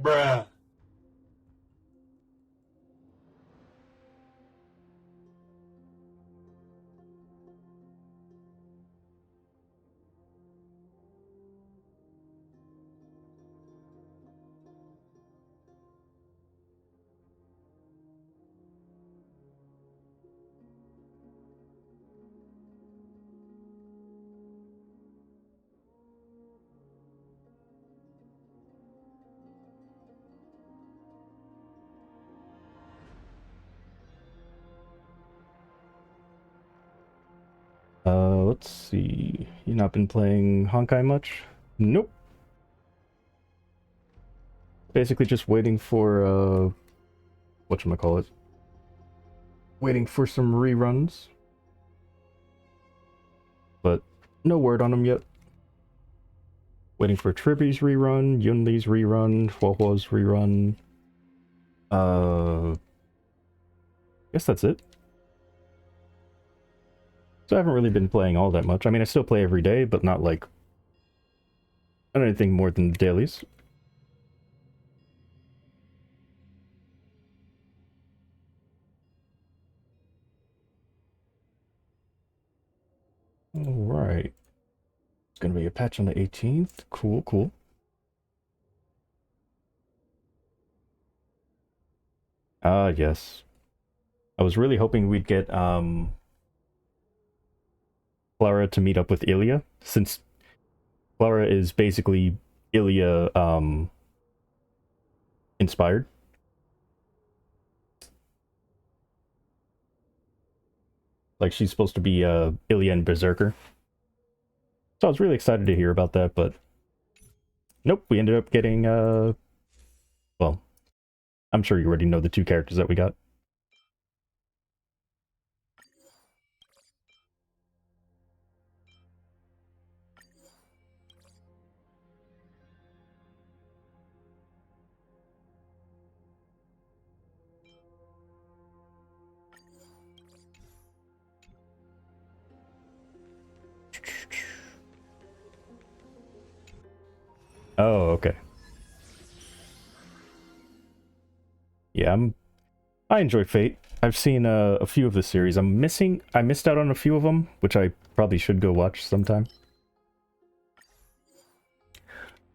Bruh. Let's see. You not been playing Honkai much? Nope. Basically just waiting for, whatchamacallit? Waiting for some reruns. But no word on them yet. Waiting for Triby's rerun, Yunli's rerun, Huohuo's rerun. Guess that's it. So I haven't really been playing all that much. I mean, I still play every day, but not like... not anything more than the dailies. Alright. It's gonna be a patch on the 18th. Cool, cool. Ah, yes. I was really hoping we'd get, Clara to meet up with Ilya, since Clara is basically Ilya, inspired. Like, she's supposed to be, Ilya and Berserker. So I was really excited to hear about that, but... nope, we ended up getting, well, I'm sure you already know the two characters that we got. Oh, okay. Yeah, I enjoy Fate. I've seen a few of the series. I missed out on a few of them, which I probably should go watch sometime.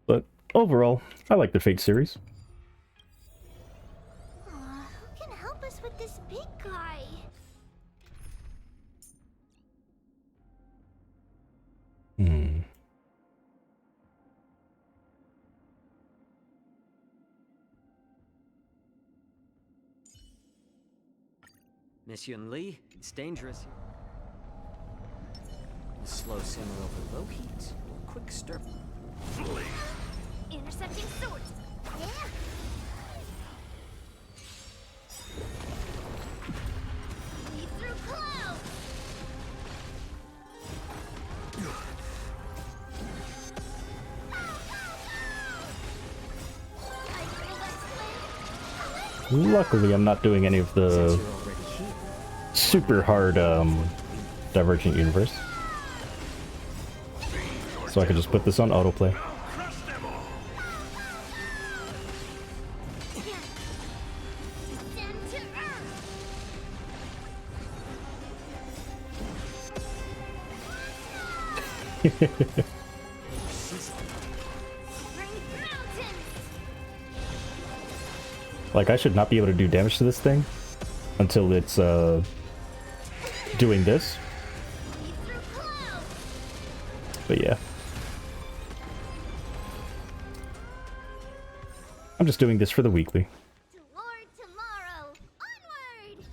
But overall, I like the Fate series. Who can help us with this big guy? Hmm. Miss Yun Li, it's dangerous. A slow simmer over low heat, or quick stir. Intercepting swords. Yeah. Lead through clouds. Luckily, I'm not doing any of Since the you're already here, super hard Divergent Universe. So I can just put this on autoplay. Descend to earth. Bring mountains. Like, I should not be able to do damage to this thing until it's doing this. Lead through clouds. But yeah. I'm just doing this for the weekly. Toward tomorrow. Onward.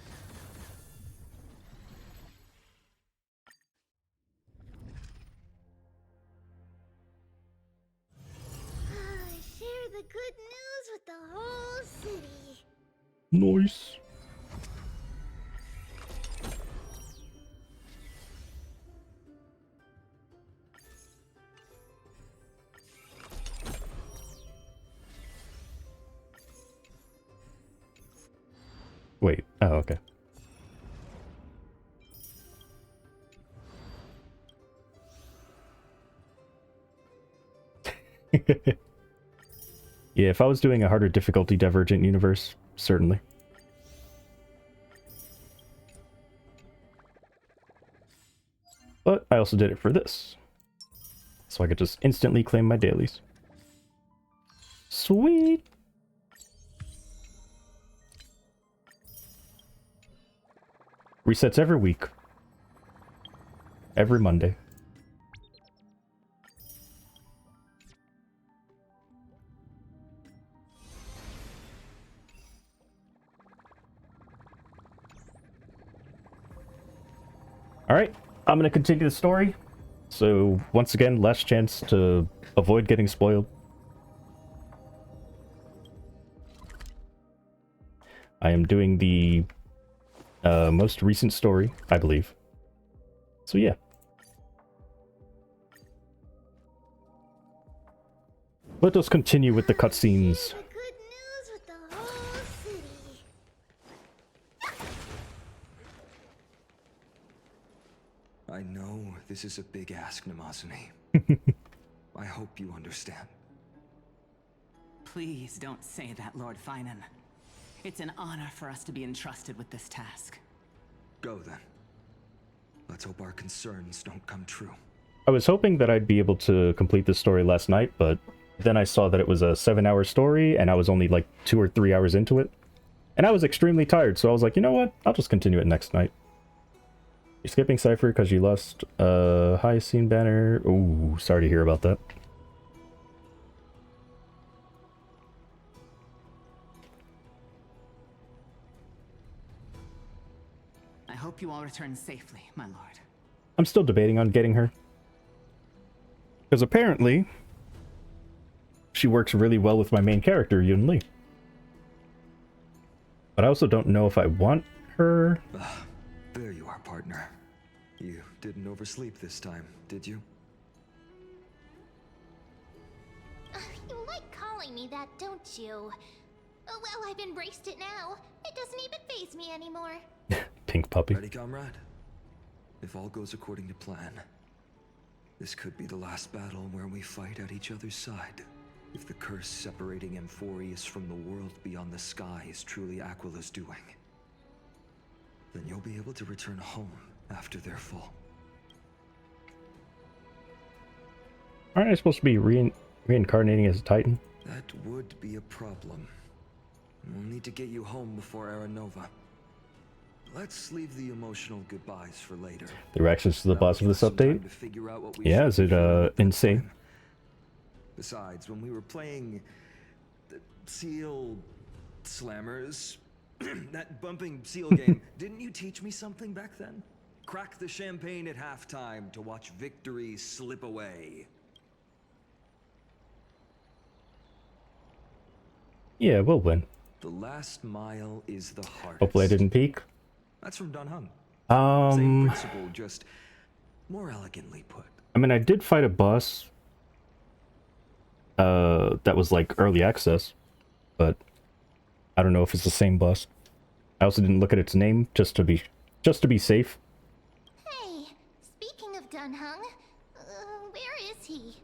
Share the good news with the whole city. Nice. Wait. Oh, okay. Yeah, if I was doing a harder difficulty Divergent universe, certainly. But I also did it for this. So I could just instantly claim my dailies. Sweet! Resets every week. Every Monday. Alright, I'm gonna continue the story. So, once again, last chance to avoid getting spoiled. I am doing the most recent story, I believe. So yeah. Let us continue with the cutscenes. Share the good news with the whole city. I know this is a big ask, Namazuni. I hope you understand. Please don't say that, Lord Finan. It's an honor for us to be entrusted with this task. Go then. Let's hope our concerns don't come true. I was hoping that I'd be able to complete this story last night, but then I saw that it was a 7-hour story, and I was only like 2 or 3 hours into it. And I was extremely tired, so I was like, you know what? I'll just continue it next night. You're skipping Cypher because you lost Hyacine banner. Ooh, sorry to hear about that. I hope you all return safely, my lord. I'm still debating on getting her. Because apparently, she works really well with my main character, Yun Li. But I also don't know if I want her. There you are, partner. You didn't oversleep this time, did you? You like calling me that, don't you? Oh, well, I've embraced it now. It doesn't even faze me anymore. Pink puppy. Ready, comrade? If all goes according to plan, this could be the last battle where we fight at each other's side. If the curse separating Amphorius from the world beyond the sky is truly Aquila's doing, then you'll be able to return home after their fall. Aren't I supposed to be reincarnating as a Titan? That would be a problem. We'll need to get you home before Aranova. Let's leave the emotional goodbyes for later. The reactions to the boss of this Some time update? to figure out what we Yeah, should is be it doing at that insane? time. Besides, when we were playing the Seal Slammers, that bumping seal game, didn't you teach me something back then? Crack the champagne at halftime to watch victory slip away. Yeah, we'll win. The last mile is the hardest. Hopefully I didn't peek. That's from Dun Hung. Same Um, principle, just more elegantly put. I mean, I did fight a boss that was like early access, but I don't know if it's the same boss. I also didn't look at its name just to be safe. Hey, speaking of Dunhung, where is he?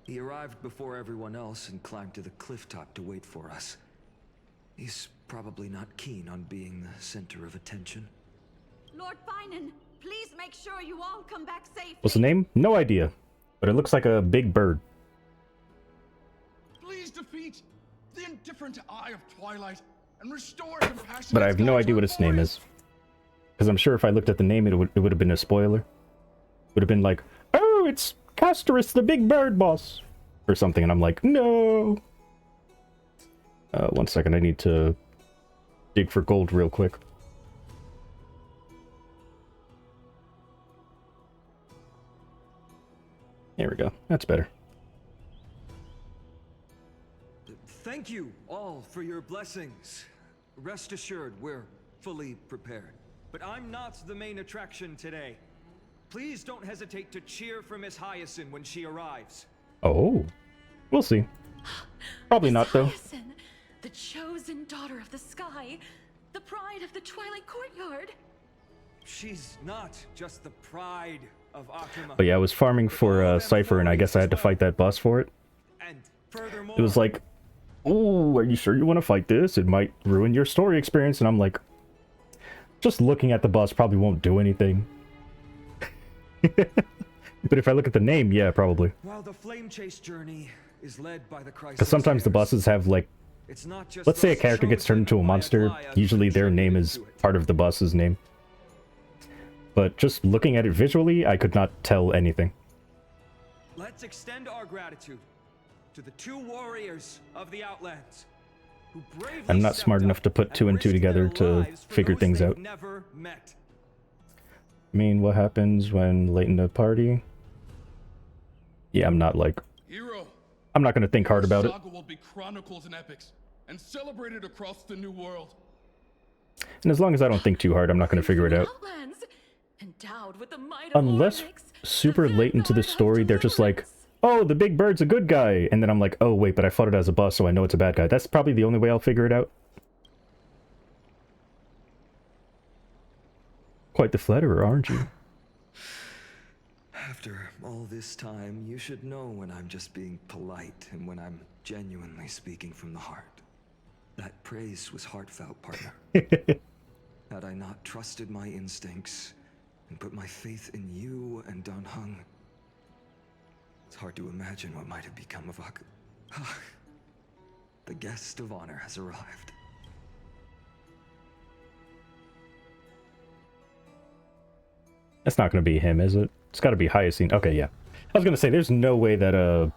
He arrived before everyone else and climbed to the cliff top to wait for us. He's probably not keen on being the center of attention. Lord Finan, please make sure you all come back safely. What's the name? No idea, but it looks like a big bird. Please defeat the indifferent eye of Twilight and restore compassion. But I have no idea what its name is. Because I'm sure if I looked at the name, it would have been a spoiler. It would have been like, oh, it's Castorus, the big bird boss. Or something, and I'm like, no. 1 second, I need to dig for gold real quick. There we go. That's better. Thank you all for your blessings. Rest assured, we're fully prepared. But I'm not the main attraction today. Please don't hesitate to cheer for Miss Hyacin when she arrives. Oh, we'll see. Probably not, though. Hyacin, the chosen daughter of the sky, the pride of the Twilight Courtyard. She's not just the pride of Akuma. But yeah, I was farming for Cypher, and I guess I had to fight that boss for it. And furthermore, It was like oh, are you sure you want to fight this? It might ruin your story experience. And I'm like, just looking at the boss probably won't do anything. But if I look at the name, yeah, probably. While the flame chase journey is led by the Crisis. Because sometimes the bosses have, like, It's not just let's say a those character gets turned into a chosen monster, by Aglaia usually their name is contributed to it. part of the boss's name. But just looking at it visually, I could not tell anything. Let's extend our gratitude to the two warriors of the Outlands who bravely I'm not stepped smart up enough to put two and two risked together their to lives for figure those things they've out. Never met. I mean, what happens when late in the party? Yeah, I'm not like, Hero, I'm not gonna think hard about it. saga will be chronicled in epics and celebrated across the new world. And as long as I don't think too hard, I'm not gonna figure it out. Outlands, endowed with the might of Unless Ornyx, super the late into the vanguard of story, they're just like, deliverance. oh, the big bird's a good guy. And then I'm like, oh, wait, but I fought it as a boss, so I know it's a bad guy. That's probably the only way I'll figure it out. Quite the flatterer, aren't you? After all this time, you should know when I'm just being polite and when I'm genuinely speaking from the heart. That praise was heartfelt, partner. Had I not trusted my instincts and put my faith in you and Dan Heng, it's hard to imagine what might have become of Ak. The guest of honor has arrived. That's not going to be him, is it? It's got to be Hyacinth. Okay, yeah. I was going to say, there's no way that,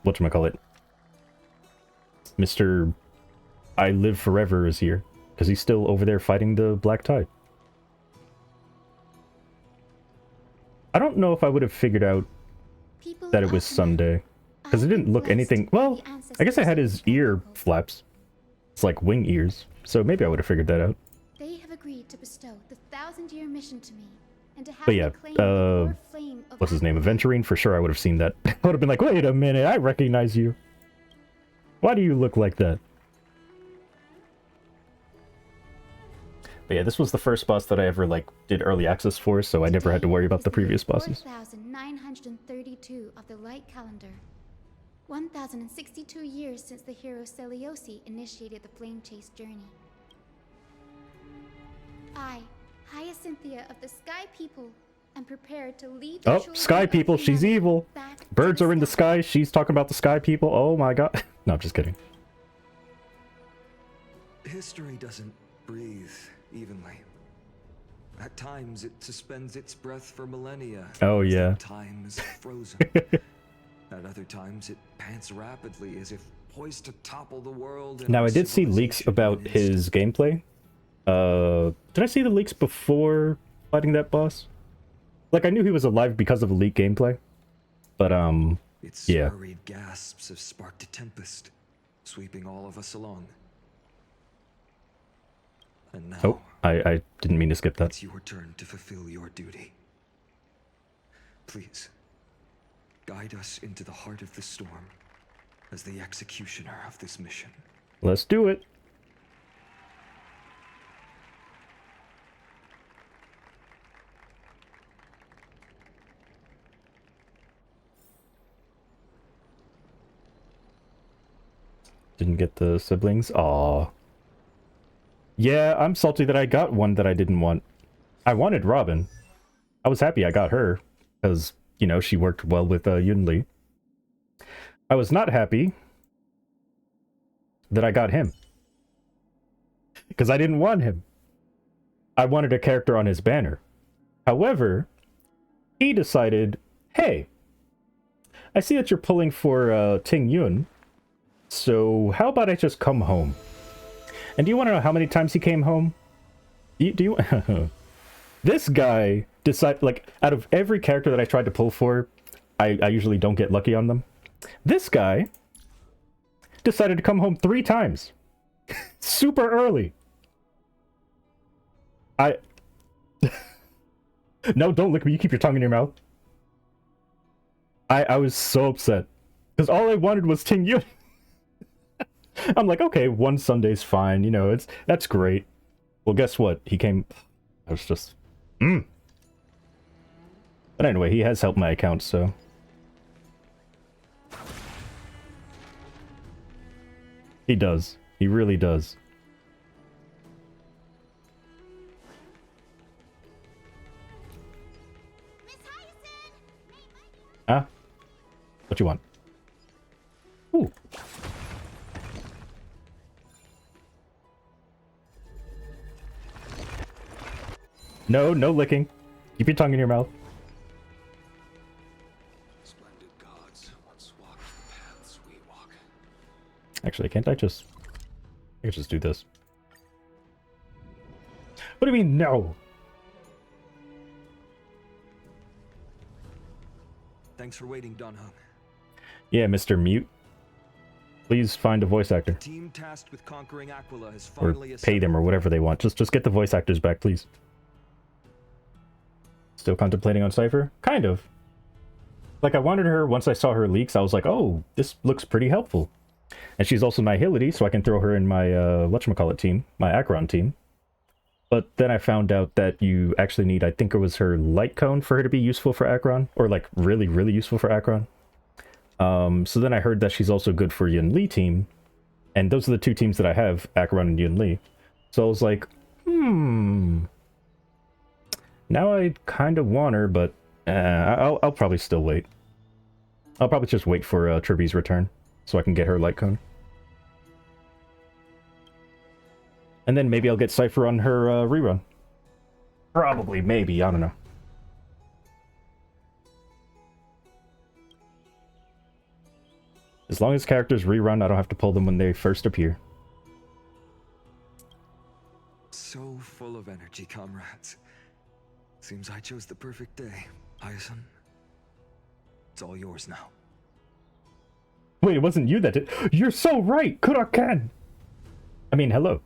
whatchamacallit? Mr. I Live Forever is here. Because he's still over there fighting the Black Tide. I don't know if I would have figured out People that it was of Sunday. Because it I've didn't been look blessed anything... by Well, the I guess I had his ancestors of ear Draco. flaps. It's like wing ears. So maybe I would have figured that out. They have agreed to bestow the 1,000-year mission to me, and to have But yeah, me claim the core flame of What's his name? Avalon. Aventurine? For sure I would have seen that. I would have been like, wait a minute, I recognize you. Why do you look like that? But yeah, this was the first boss that I ever, like, did early access for, so I never had to worry about the previous bosses. 4,932 of the light calendar. 1,062 years since the hero Celiosi initiated the flame chase journey. I, Hyacinthia of the Sky People, am prepared to lead the Oh, children Sky of People, she's humanity evil. back to Birds are in the sky, she's talking about the Sky People. Oh my god. No, I'm just kidding. History doesn't breathe evenly. At times, it suspends its breath for millennia. Oh, as yeah. though time is frozen. At other times, it pants rapidly, as if poised to topple the world. Now, I did see leaks about his gameplay. Did I see the leaks before fighting that boss? Like, I knew he was alive because of the leak gameplay. But, Its yeah. hurried gasps have sparked a tempest, sweeping all of us along. And now, Oh, I didn't mean to skip that. it's your turn to fulfill your duty. Please, guide us into the heart of the storm as the executioner of this mission. Let's do it. Didn't get the siblings. Aw. Yeah, I'm salty that I got one that I didn't want. I wanted Robin. I was happy I got her, because, you know, she worked well with Yun Li. I was not happy that I got him. Because I didn't want him. I wanted a character on his banner. However, he decided, hey, I see that you're pulling for Ting Yun, so how about I just come home? And do you want to know how many times he came home? Do you This guy decided, like, out of every character that I tried to pull for, I usually don't get lucky on them. This guy decided to come home 3 times. Super early. No, don't lick me. You keep your tongue in your mouth. I was so upset. Because all I wanted was Ting Yun. I'm like, okay, one Sunday's fine. You know, that's great. Well, guess what? He came... I was just... But anyway, he has helped my account, so... He does. He really does. Miss Hyacin! Hey, Huh? What you want? Ooh. No, no licking. Keep your tongue in your mouth. Splendid gods once walked the paths we walk. Actually, can't I just... I could just do this. What do you mean, no? Thanks for waiting, Don Hung. Yeah, Mr. Mute. Please find a voice actor. Team tasked with conquering Aquila has Or finally pay them or whatever they want. Just get the voice actors back, please. Still contemplating on Cypher? Kind of. Like, I wanted her, once I saw her leaks, I was like, oh, this looks pretty helpful. And she's also Nihility, so I can throw her in my, whatchamacallit team, my Acheron team. But then I found out that you actually need, I think it was her Light Cone for her to be useful for Acheron, or like really, really useful for Acheron. So then I heard that she's also good for Yun Li team, and those are the two teams that I have, Acheron and Yun Li. So I was like, now I kind of want her, but I'll probably still wait. I'll probably just wait for Triby's return, so I can get her Light Cone. And then maybe I'll get Cypher on her rerun. Probably, maybe, I don't know. As long as characters rerun, I don't have to pull them when they first appear. So full of energy, comrades. Seems I chose the perfect day. Hyacin, it's all yours now. Wait, it wasn't you that did. You're so right, Kurakan! I mean, hello.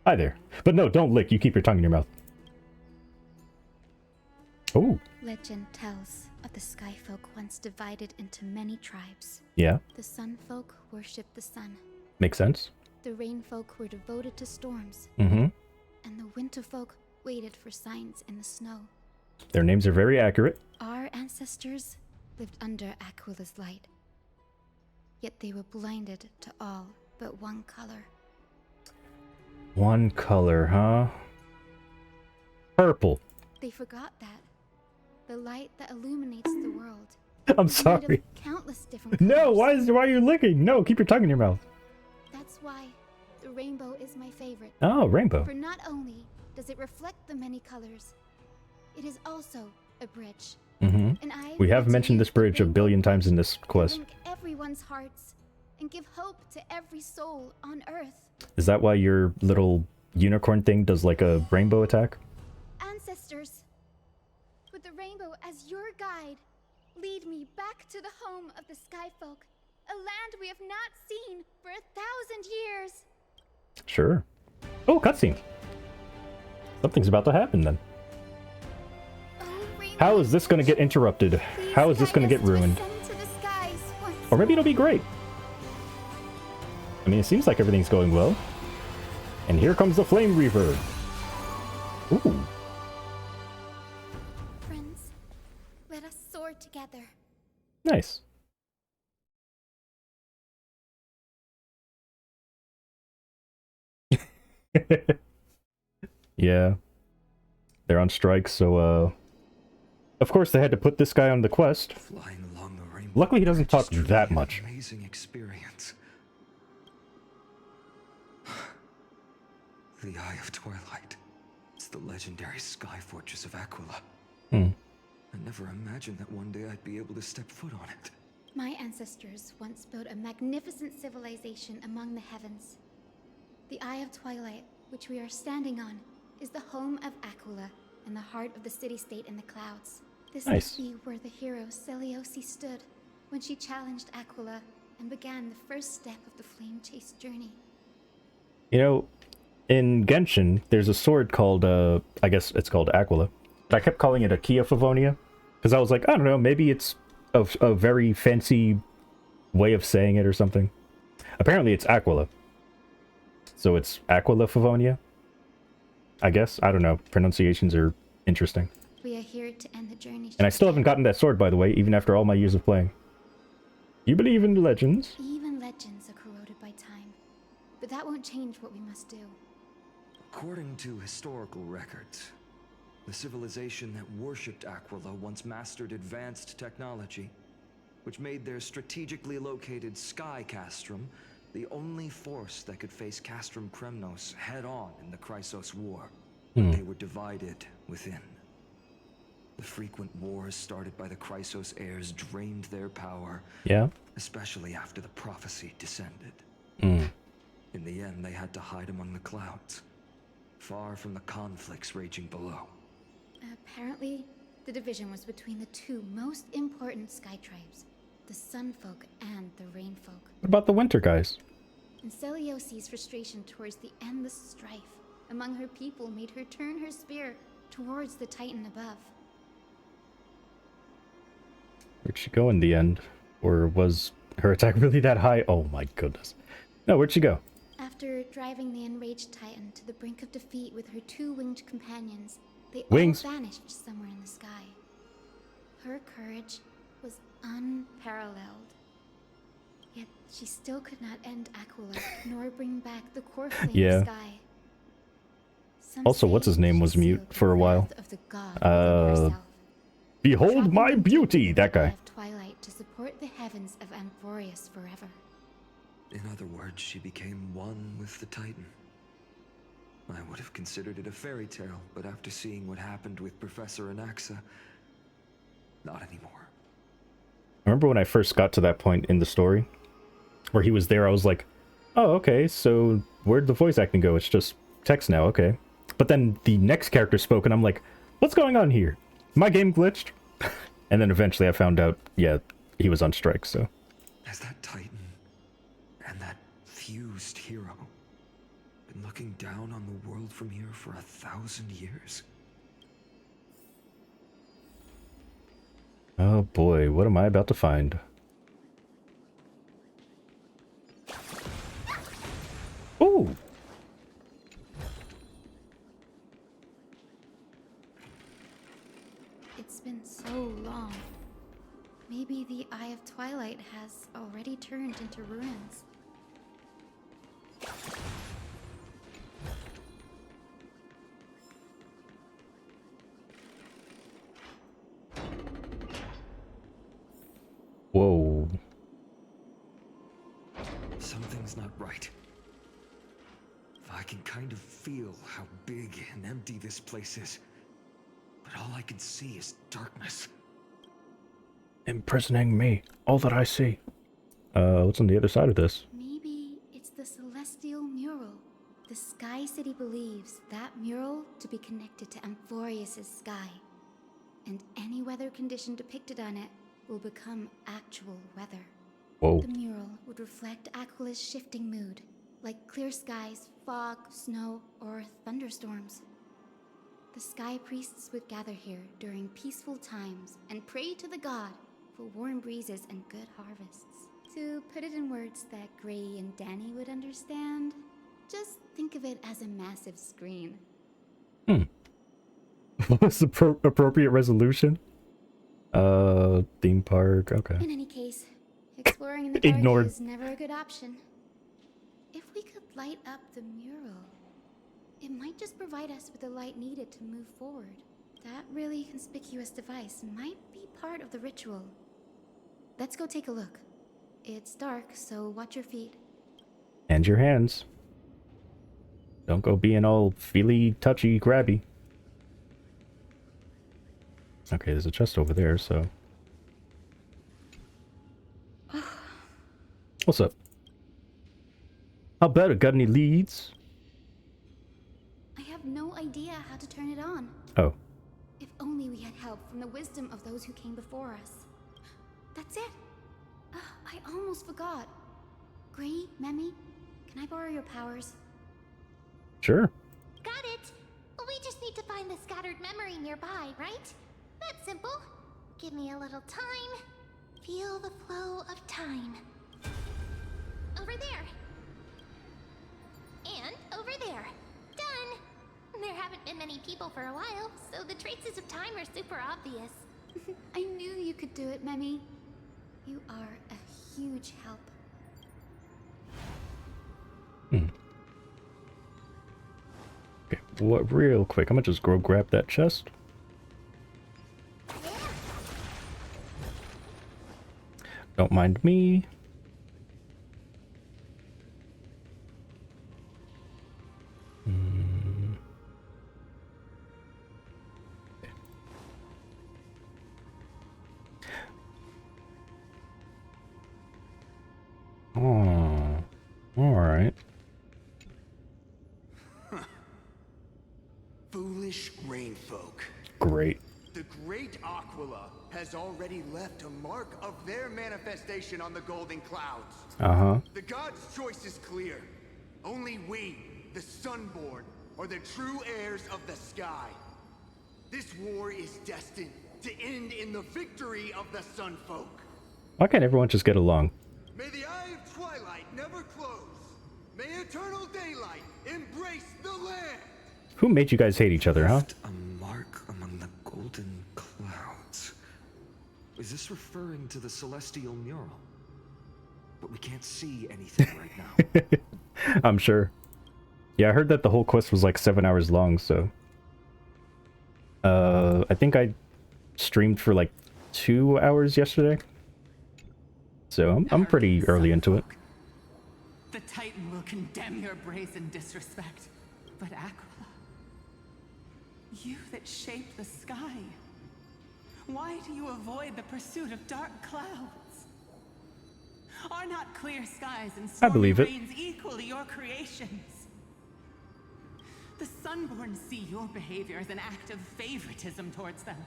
Hi there. But no, don't lick. You keep your tongue in your mouth. Oh. Legend tells of the Sky Folk once divided into many tribes. Yeah. The Sun Folk worshipped the sun. Makes sense. The Rain Folk were devoted to storms. Mm-hmm. And the Winter Folk waited for signs in the snow. Their names are very accurate. Our ancestors lived under Aquila's light. Yet they were blinded to all but one color. One color, huh? Purple. They forgot that. The light that illuminates the world. I'm is made of sorry. Countless different No, colors. why are you licking? No, keep your tongue in your mouth. That's why the rainbow is my favorite. Oh, rainbow. For not only does it reflect the many colors, it is also a bridge. Mm-hmm. And I We have want to mentioned use this the bridge a rainbow billion times in this to quest. link everyone's hearts and give hope to every soul on Earth. Is that why your little unicorn thing does like a rainbow attack? Ancestors, with the rainbow as your guide, lead me back to the home of the Skyfolk, a land we have not seen for 1,000 years. Sure. Oh, cutscene. Something's about to happen then. Oh, rainbow, How is this going to get interrupted? please How is this guide going to us get ruined? ascend to the skies once Or maybe it'll be more. great. I mean, it seems like everything's going well. And here comes the Flame Reaver. Ooh. Friends, let us soar together. Nice. Yeah. They're on strike, so, of course they had to put this guy on the quest. Flying along the rainbow. Luckily he doesn't talk Just truly that an much. Amazing experience. The Eye of Twilight. It's the legendary sky fortress of Aquila. Hmm. I never imagined that one day I'd be able to step foot on it. My ancestors once built a magnificent civilization among the heavens. The Eye of Twilight, which we are standing on, is the home of Aquila and the heart of the city-state in the clouds. This Nice. must be where the hero Seliosi stood when she challenged Aquila and began the first step of the Flame Chase journey. You know, in Genshin, there's a sword called, I guess it's called Aquila. But I kept calling it Akia Favonia, because I was like, I don't know, maybe it's a very fancy way of saying it or something. Apparently it's Aquila. So it's Aquila Favonia? I guess? I don't know. Pronunciations are interesting. We are here to end the journey. And I still haven't gotten that sword, by the way, even after all my years of playing. You believe in legends? Even legends are corroded by time. could change what we must do. According to historical records, the civilization that worshipped Aquila once mastered advanced technology, which made their strategically located Sky Castrum the only force that could face Castrum Kremnos head-on in the Chrysos War. They were divided within. The frequent wars started by the Chrysos heirs drained their power, Yeah. especially after the prophecy descended. Hmm. In the end, they had to hide among the clouds, far from the conflicts raging below. Apparently, the division was between the two most important sky tribes, the Sunfolk and the Rainfolk. What about the winter guys? And Celiosi's frustration towards the endless strife among her people made her turn her spear towards the Titan above. Where'd she go in the end? Or was her attack really that high? Oh my goodness. No, where'd she go? After driving the enraged Titan to the brink of defeat with her two winged companions, they Wings. all vanished somewhere in the sky. Her courage was unparalleled. Yet she still could not end Aquila, nor bring back the core flame Yeah. sky. Some Also, say what's his name she was mute sealed the for a while. wrath of the god within herself, Behold trapping my them deep beauty! in That the eye guy. of Twilight to support the heavens of Amphorius forever. In other words, she became one with the Titan. I would have considered it a fairy tale, but after seeing what happened with Professor Anaxa, not anymore. I remember when I first got to that point in the story, where he was there, I was like, oh, okay, so where'd the voice acting go? It's just text now, okay. But then the next character spoke, and I'm like, what's going on here? My game glitched? And then eventually I found out, yeah, he was on strike, so. Has that Titan and that fused hero been looking down on the world from here for 1,000 years? Oh boy, what am I about to find? Ooh! It's been so long. Maybe the Eye of Twilight has already turned into ruins. Whoa. Something's not right. I can kind of feel how big and empty this place is. But all I can see is darkness. Imprisoning me, all that I see. What's on the other side of this? Maybe it's the celestial mural. The Sky City believes that mural to be connected to Amphorius' sky. And any weather condition depicted on it will become actual weather. Whoa. The mural would reflect Aquila's shifting mood, like clear skies, fog, snow, or thunderstorms. The sky priests would gather here during peaceful times and pray to the god for warm breezes and good harvests. To put it in words that Gray and Danny would understand, just think of it as a massive screen. What was the appropriate resolution? Theme park, okay. In any case, exploring in the dark Ignored. is never a good option. If we could light up the mural, it might just provide us with the light needed to move forward. That really conspicuous device might be part of the ritual. Let's go take a look. It's dark, so watch your feet. And your hands. Don't go being all feely, touchy, grabby. Okay, there's a chest over there, so... What's up? How about it? Got any leads? I have no idea how to turn it on. Oh. If only we had help from the wisdom of those who came before us. That's it. I almost forgot. Gray, Memi, can I borrow your powers? Sure. Got it! We just need to find the scattered memory nearby, right? That's simple. Give me a little time. Feel the flow of time. Over there. And over there. Done! There haven't been many people for a while, so the traces of time are super obvious. I knew you could do it, Memi. You are a huge help. What, real quick, I'm gonna just go grab that chest. Don't mind me. Oh, all right. Foolish rain folk. Great. The great Aquila has already left a mark of their manifestation on the golden clouds. Uh-huh. The gods' choice is clear. Only we, the Sunborn, are the true heirs of the sky. This war is destined to end in the victory of the Sunfolk. Why can't everyone just get along? May the eye of twilight never close. May eternal daylight embrace the land. Who made you guys hate each other, huh? A mark among the golden clouds. Is this referring to the celestial mural? But we can't see anything right now. I'm sure. Yeah, I heard that the whole quest was like 7 hours long, so... I think I streamed for like 2 hours yesterday. So I'm pretty early into it. The Titan will condemn your brazen disrespect. But Aquila, you that shape the sky, why do you avoid the pursuit of dark clouds? Are not clear skies and I believe stormy it. rains equally your creations? The Sunborn see your behavior as an act of favoritism towards them,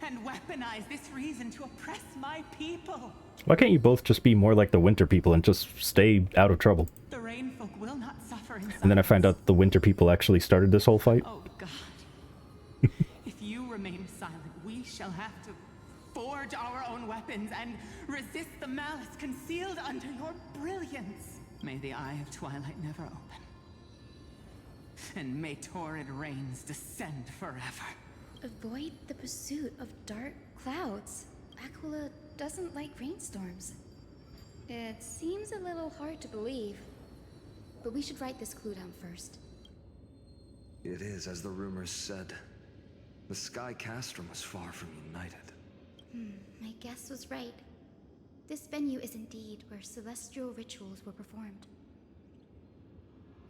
and weaponize this reason to oppress my people. Why can't you both just be more like the Winter People and just stay out of trouble? The Rainfolk will not suffer in silence. And then I find out the Winter People actually started this whole fight. Oh God. If you remain silent, we shall have to forge our own weapons and resist the malice concealed under your brilliance. May the eye of twilight never open. And may torrid rains descend forever. Avoid the pursuit of dark clouds. Aquila doesn't like rainstorms. It seems a little hard to believe. But we should write this clue down first. It is, as the rumors said. The Sky Castrum was far from united. My guess was right. This venue is indeed where celestial rituals were performed.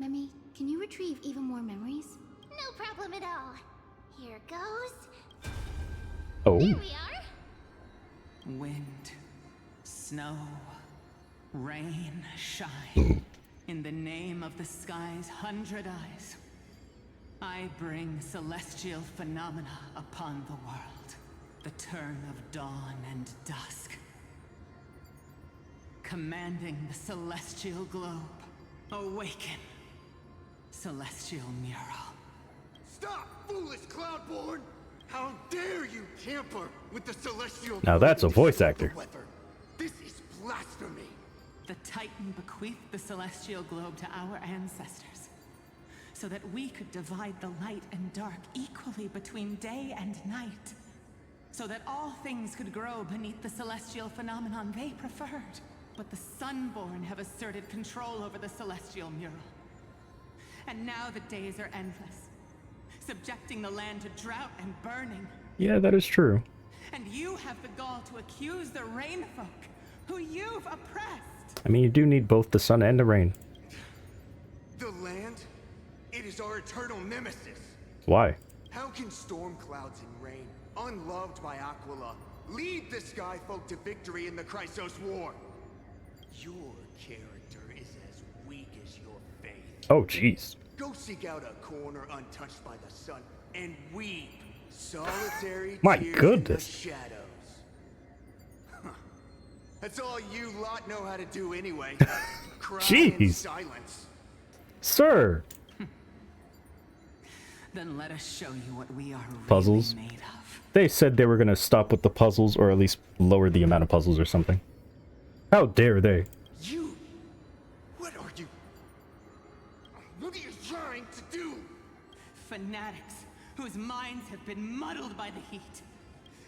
Memi, can you retrieve even more memories? No problem at all. Here goes. Oh. Here we are. Wind, snow, rain, shine. In the name of the sky's 100 eyes, I bring celestial phenomena upon the world. The turn of dawn and dusk. Commanding the celestial globe. Awaken. Celestial mural. Stop, foolish Cloudborn! How dare you tamper with the celestial... Now that's a globe voice of the actor. weather. This is blasphemy. The Titan bequeathed the celestial globe to our ancestors, so that we could divide the light and dark equally between day and night, so that all things could grow beneath the celestial phenomenon they preferred. But the Sunborn have asserted control over the celestial mural. And now the days are endless, subjecting the land to drought and burning. Yeah, that is true. And you have the gall to accuse the Rainfolk, who you've oppressed. I mean, you do need both the sun and the rain. The land? It is our eternal nemesis. Why? How can storm clouds and rain, unloved by Aquila, lead the Skyfolk to victory in the Chrysos War? Your character is as weak as your faith. Oh, jeez. Go seek out a corner untouched by the sun and weep solitary My tears goodness. in the shadows. Huh. That's all you lot know how to do anyway. Cry in Jeez. silence. Sir! Then let us show you what we are Puzzles. really made of. They said they were gonna stop with the puzzles, or at least lower the amount of puzzles or something. How dare they? You? What are you? What are you trying to do? Fanatics whose minds have been muddled by the heat.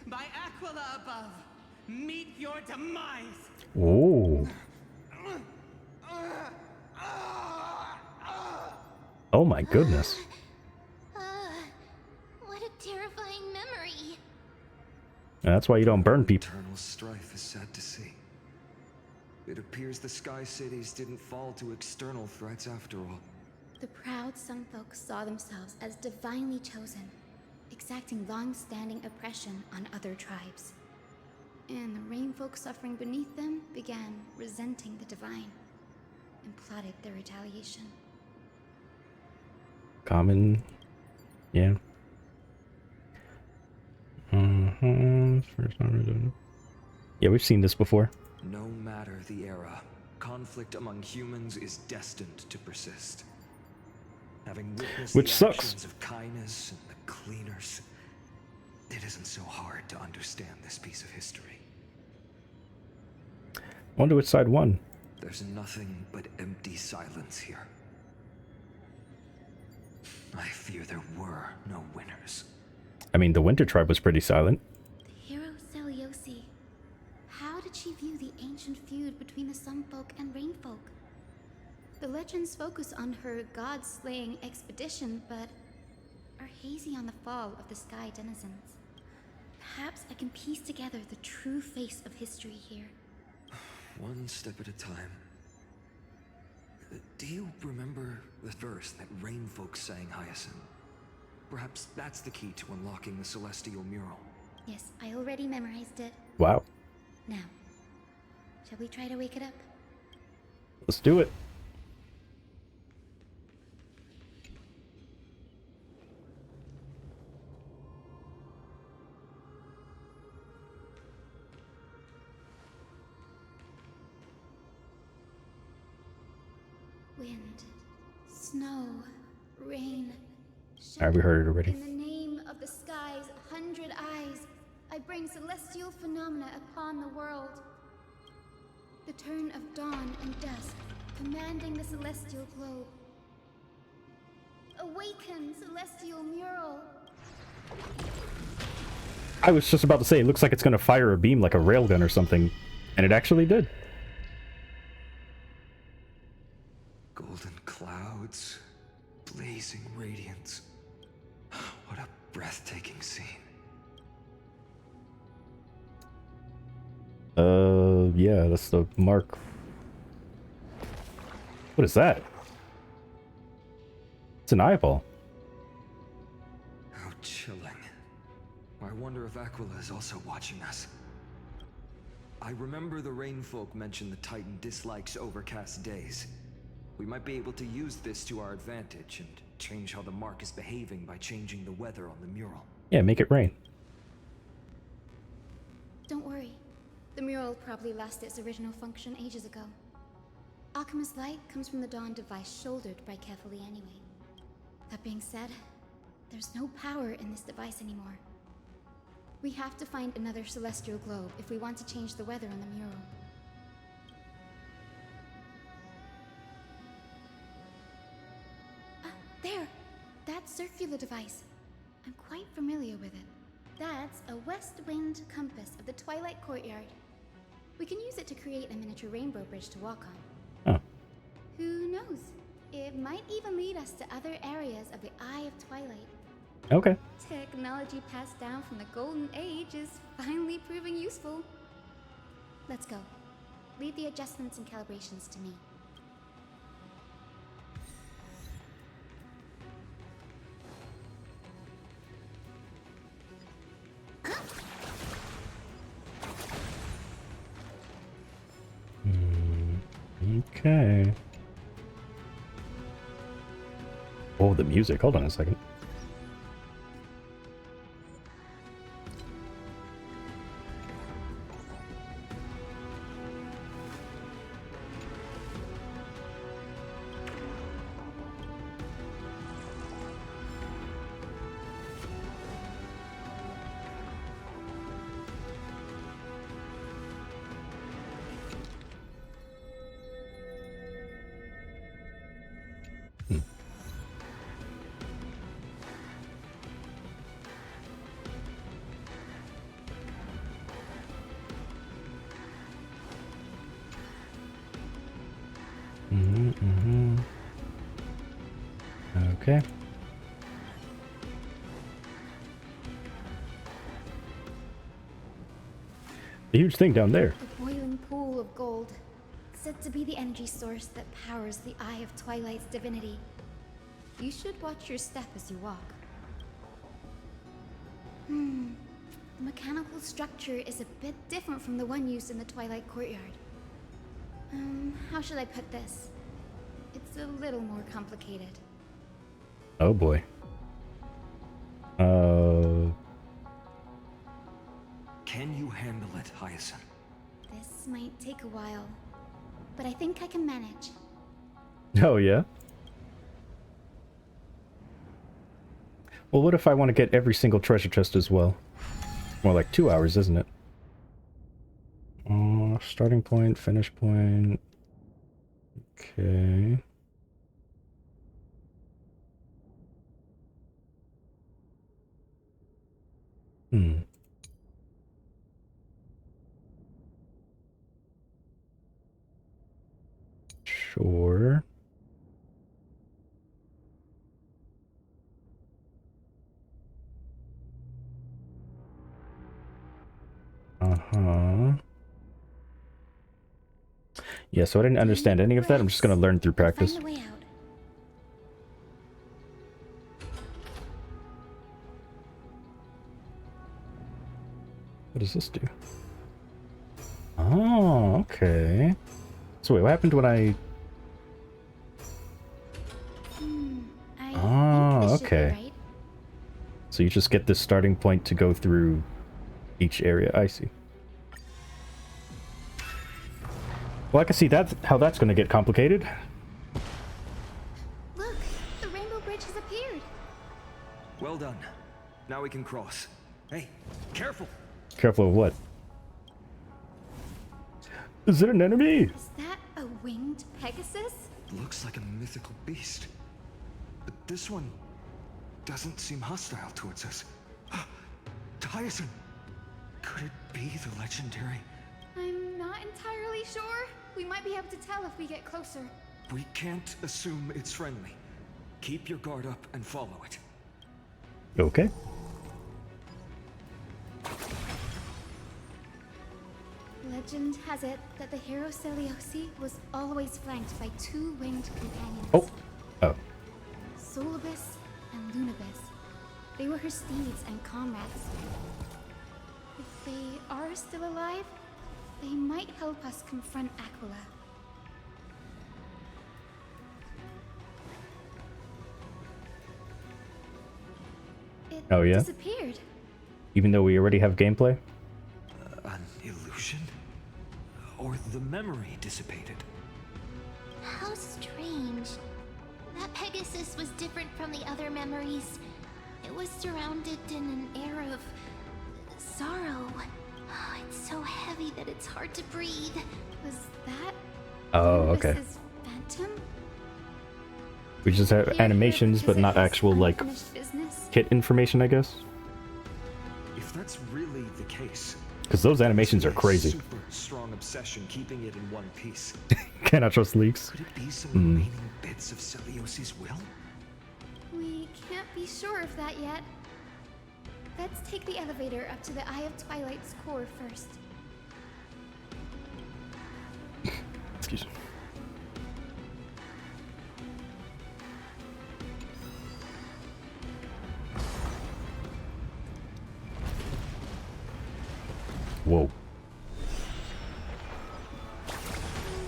By Aquila above, meet your demise. Oh. Oh my goodness. And that's why you don't burn people. Eternal strife is sad to see. It appears the Sky Cities didn't fall to external threats after all. The proud Sunfolk saw themselves as divinely chosen, exacting long-standing oppression on other tribes. And the Rainfolk suffering beneath them began resenting the divine and plotted their retaliation. Common, yeah. Yeah, we've seen this before. No matter the era, conflict among humans is destined to persist. Having witnessed Which the sucks. actions of kindness and the cleaners, it isn't so hard to understand this piece of history. Wonder which side won. There's nothing but empty silence here. I fear there were no winners. I mean, the Winter Tribe was pretty silent. The hero Seliosi. How did she view the ancient feud between the Sunfolk and Rainfolk? The legends focus on her god-slaying expedition, but are hazy on the fall of the Sky Denizens. Perhaps I can piece together the true face of history here. One step at a time. Do you remember the verse that Rainfolk sang, Hyacinth? Perhaps that's the key to unlocking the Celestial Mural. Yes, I already memorized it. Wow. Now, shall we try to wake it up? Let's do it. Wind, snow, rain. Alright, we heard it already. In the name of the sky's 100 eyes, I bring celestial phenomena upon the world. The turn of dawn and dusk, commanding the celestial globe. Awaken, celestial mural. I was just about to say, it looks like it's going to fire a beam like a railgun or something. And it actually did. Golden clouds, blazing radiance. What a breathtaking scene. Yeah, that's the mark. What is that? It's an eyeball. How chilling. I wonder if Aquila is also watching us. I remember the Rainfolk mentioned the Titan dislikes overcast days. We might be able to use this to our advantage and change how the mark is behaving by changing the weather on the mural. Yeah, make it rain. Don't worry. The mural probably lost its original function ages ago. Alchemist's light comes from the dawn device shouldered by Kefali anyway. That being said, there's no power in this device anymore. We have to find another celestial globe if we want to change the weather on the mural. There! That circular device. I'm quite familiar with it. That's a west wind compass of the Twilight Courtyard. We can use it to create a miniature rainbow bridge to walk on. Oh. Who knows? It might even lead us to other areas of the Eye of Twilight. Okay. Technology passed down from the Golden Age is finally proving useful. Let's go. Leave the adjustments and calibrations to me. Okay. Oh, the music. Hold on a second. Okay. The huge thing down there. A boiling pool of gold, said to be the energy source that powers the Eye of Twilight's divinity. You should watch your step as you walk. The mechanical structure is a bit different from the one used in the Twilight Courtyard. How should I put this? It's a little more complicated. Oh boy. Can you handle it, Hyacinth? This might take a while, but I think I can manage. Oh yeah? Well, what if I want to get every single treasure chest as well? More like 2 hours, isn't it? Starting point, finish point. Okay. Sure. Yeah, so I didn't understand any of that. I'm just gonna learn through practice. Find a way out. What does this do? Oh, okay. So wait, what happened when I... I think this should be okay. right. So you just get this starting point to go through each area. I see. Well, I can see that's how that's going to get complicated. Look, the Rainbow Bridge has appeared. Well done. Now we can cross. Hey, careful! Careful of what? Is it an enemy? Is that a winged Pegasus? Looks like a mythical beast. But this one doesn't seem hostile towards us. Hyacinth! Could it be the legendary? I'm not entirely sure. We might be able to tell if we get closer. We can't assume it's friendly. Keep your guard up and follow it. Okay. Legend has it that the hero Celiosi was always flanked by two winged companions. Oh. Solibus and Lunabis. They were her steeds and comrades. If they are still alive, they might help us confront Aquila. It Oh, yeah? disappeared. Even though we already have gameplay? An illusion? Or the memory dissipated? How strange. That Pegasus was different from the other memories. It was surrounded in an air of sorrow. Oh, it's so heavy that it's hard to breathe. Was that Oh, okay. Lunabis's phantom? We just have You're animations, here but because not it has actual, like, unfinished business? kit information, I guess? If that's really the case, Because those animations are it's a crazy. Super strong obsession keeping it in one piece. Cannot trust leaks. Could it be some remaining bits of Celiosi's will? We can't be sure of that yet. Let's take the elevator up to the Eye of Twilight's core first. Excuse me. Whoa.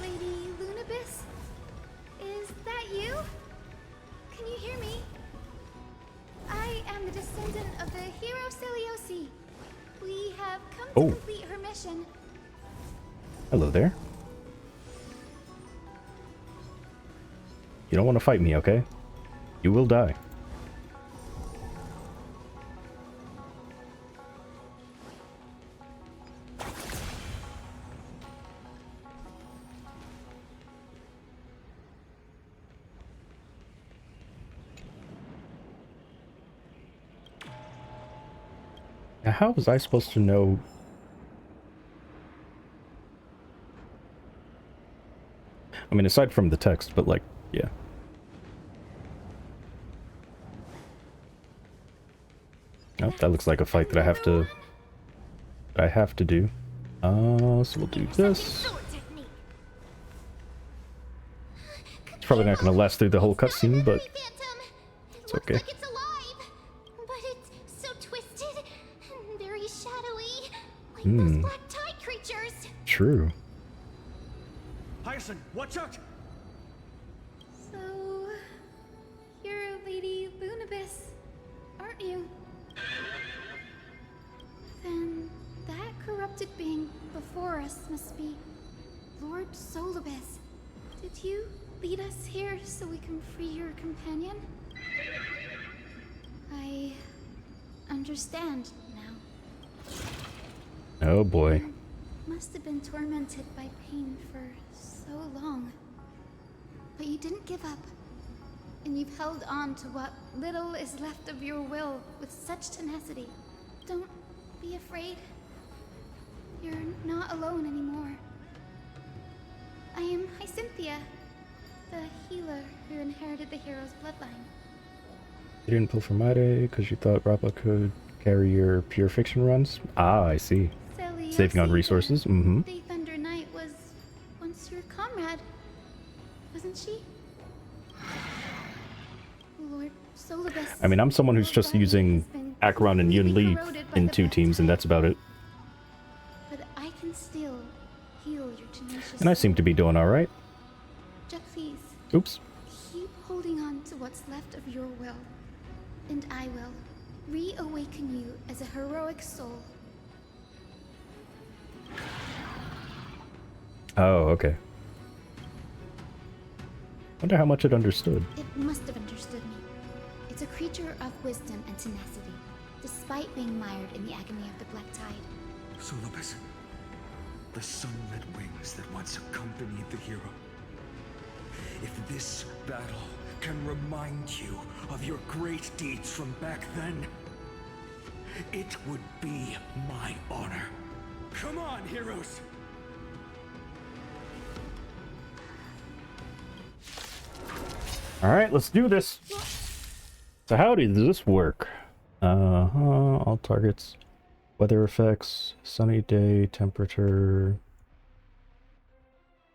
Lady Lunabis? Is that you? Can you hear me? I am the descendant of the hero Celiosi. We have come to Oh. complete her mission. Hello there. You don't want to fight me, okay? You will die. Now, how was I supposed to know? I mean, aside from the text, but like, yeah. Oh, that looks like a fight that I have to do. So we'll do this. It's probably not going to last through the whole cutscene, but it's okay. Like it's alive, but it's so twisted and very shadowy, like those black tide creatures. True. Hyacinth, watch out! So, you're Lady Lunabis, aren't you? Then that corrupted being before us must be Lord Solibus. Did you lead us here so we can free your companion? I understand now. Oh boy. You must have been tormented by pain for so long. But you didn't give up. And you've held on to what little is left of your will with such tenacity. Don't be afraid. You're not alone anymore. I am Hyacinthia, the healer who inherited the hero's bloodline. You didn't pull from Mide because you thought Rappa could carry your pure fiction runs? Ah, I see. Saving on resources? Mm-hmm. The Thunder Knight was once your comrade, wasn't she? Lord Solibus. I mean, I'm someone who's just using Acheron and Yun Li in 2 teams, and that's about it. But I can still heal your tenacious. And I seem to be doing alright. Just please, Oops. keep holding on to what's left of your will. And I will reawaken you as a heroic soul. Oh, okay. Wonder how much it understood. It must have understood me. It's a creature of wisdom and tenacity, despite being mired in the agony of the Black Tide. Solibus, the sunlit wings that once accompanied the hero. If this battle can remind you of your great deeds from back then, it would be my honor. Come on, heroes! Alright, let's do this. So how does this work? All targets, weather effects, sunny day, temperature.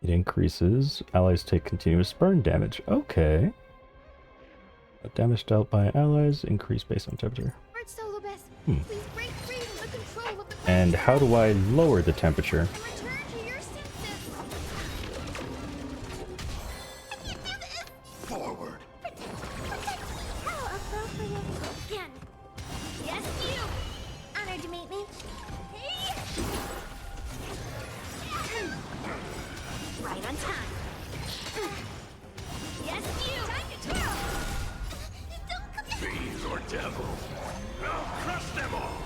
It increases. Allies take continuous burn damage. Okay. Damage dealt by allies increase based on temperature. Lord Solibus, please break free from the control of the And how do I lower the temperature? and return to your senses. Forward! How appropriate. Again. Yes, you! Honored to meet me. Hey! Right on time. Yes, you! Time to twirl! Don't come here! Fiends or devils, I'll crush them all!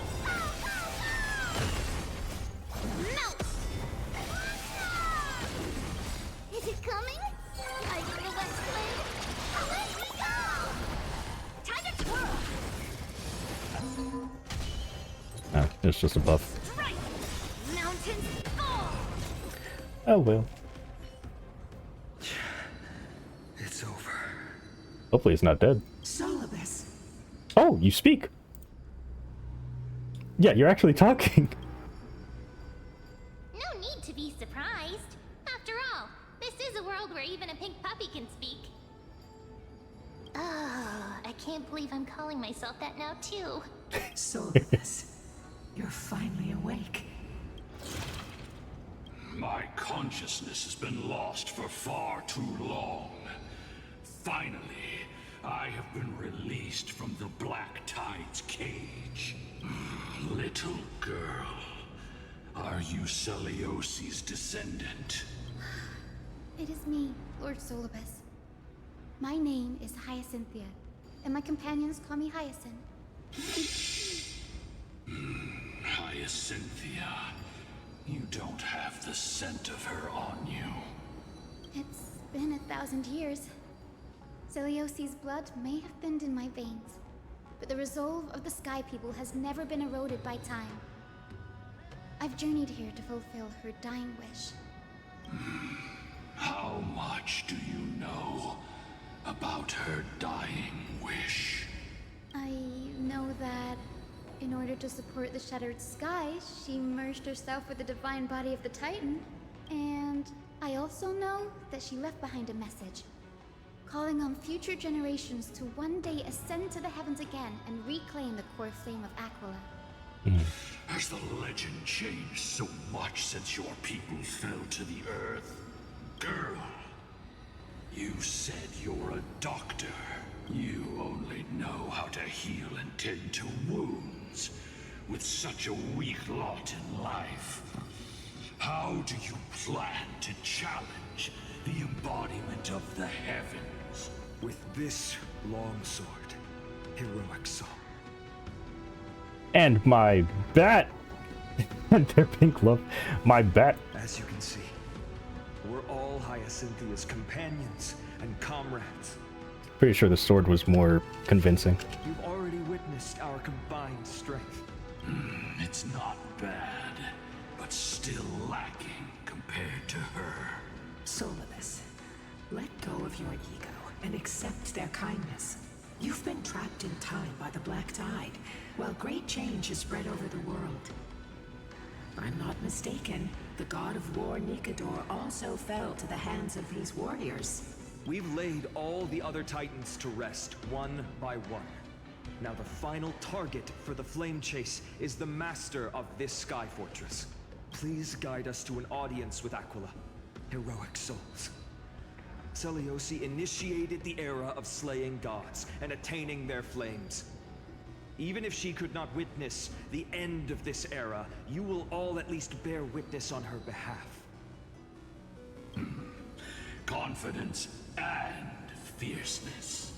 Melt! Is it coming? Are you the west wind? Away we go! Time to twirl! Ah, it's just a buff. Strike! Mountains fall! Oh well. It's over. Hopefully it's not dead. Solibus. Oh, you speak! Yeah, you're actually talking. No need to be surprised. After all, this is a world where even a pink puppy can speak. Oh, I can't believe I'm calling myself that now, too. Solibus. You're finally awake. My consciousness has been lost for far too long. Finally, I have been released from the Black Tide's cage. Little girl, are you Celiosi's descendant? It is me, Lord Solibus. My name is Hyacinthia, and my companions call me Hyacinth. Hyacinthia, you don't have the scent of her on you. It's been 1,000 years. Celiosi's blood may have thinned in my veins, but the resolve of the Sky People has never been eroded by time. I've journeyed here to fulfill her dying wish. How much do you know about her dying wish? I know that in In order to support the Shattered Sky, she merged herself with the divine body of the Titan. And I also know that she left behind a message, calling on future generations to one day ascend to the heavens again and reclaim the core flame of Aquila. Has the legend changed so much since your people fell to the earth? Girl, you said you're a doctor. You only know how to heal and tend to wounds, with such a weak lot in life. How do you plan to challenge the embodiment of the heavens? With this longsword, heroic soul. And my bat! And their pink glove. My bat. As you can see, we're all Hyacinthia's companions and comrades. Pretty sure the sword was more convincing. You've already witnessed our combined strength. It's not bad, but still lacking compared to her. Solidus, let go of your ego and accept their kindness. You've been trapped in time by the Black Tide, while great change has spread over the world. If I'm not mistaken, the god of war Nikador also fell to the hands of these warriors. We've laid all the other Titans to rest, one by one. Now the final target for the Flame Chase is the master of this Sky Fortress. Please guide us to an audience with Aquila. Heroic souls. Seliosi initiated the era of slaying gods and attaining their flames. Even if she could not witness the end of this era, you will all at least bear witness on her behalf. Confidence and fierceness.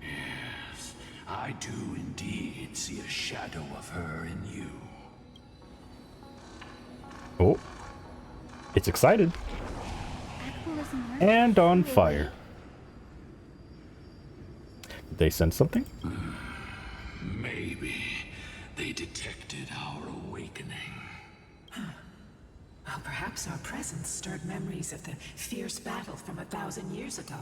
Yes, I do indeed see a shadow of her in you. Oh. It's excited. And on fire. Did they sense something? Maybe they detected our awakening. Well, perhaps our presence stirred memories of the fierce battle from 1,000 years ago.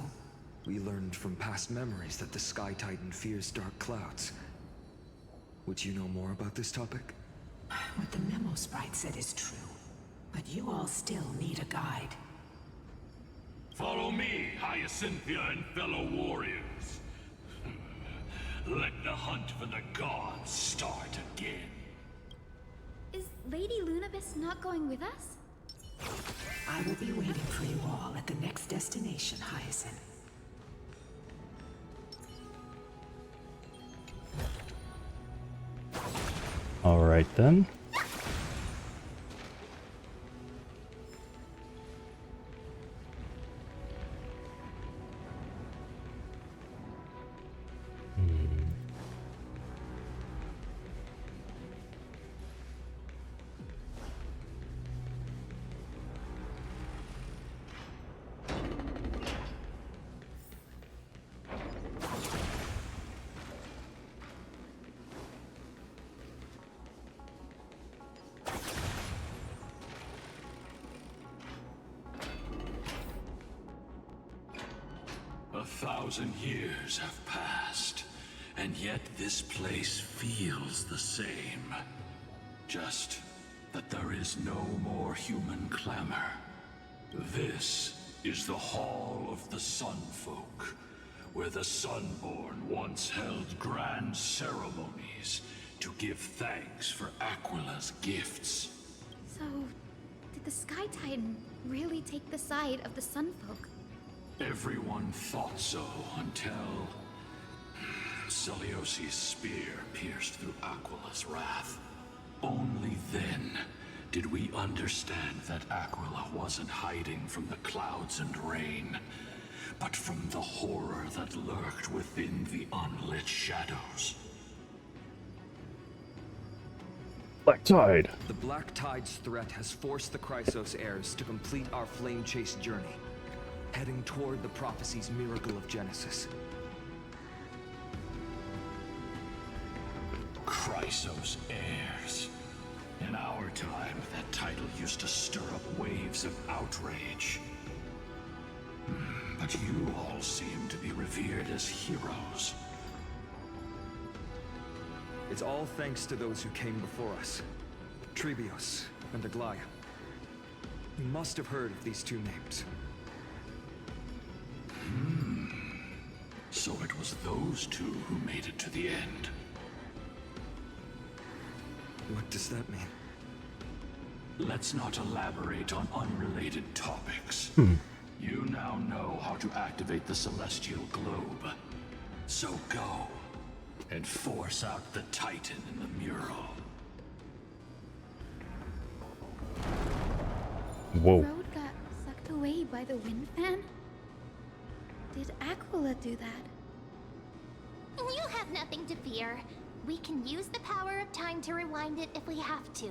We learned from past memories that the Sky Titan fears dark clouds. Would you know more about this topic? What the memo sprite said is true, but you all still need a guide. Follow me, Hyacinthia and fellow warriors. Let the hunt for the gods start again. Is Lady Lunabis not going with us? I will be waiting for you all at the next destination, Hyacinth. All right then. A 1,000 years have passed, and yet this place feels the same. Just that there is no more human clamor. This is the Hall of the Sunfolk, where the Sunborn once held grand ceremonies to give thanks for Aquila's gifts. So, did the Sky Titan really take the side of the Sunfolk? Everyone thought so until Seliosi's spear pierced through Aquila's wrath. Only then did we understand that Aquila wasn't hiding from the clouds and rain, but from the horror that lurked within the unlit shadows. Black Tide. The Black Tide's threat has forced the Chrysos heirs to complete our flame chase journey, heading toward the prophecy's miracle of Genesis. Chrysos heirs. In our time, that title used to stir up waves of outrage. But you all seem to be revered as heroes. It's all thanks to those who came before us. Trebios and Aglaia. You must have heard of these two names. So it was those two who made it to the end. What does that mean? Let's not elaborate on unrelated topics. You now know how to activate the Celestial Globe. So go and force out the Titan in the mural. Whoa. Road got sucked away by the wind fan? Did Aquila do that? You have nothing to fear. We can use the power of time to rewind it if we have to.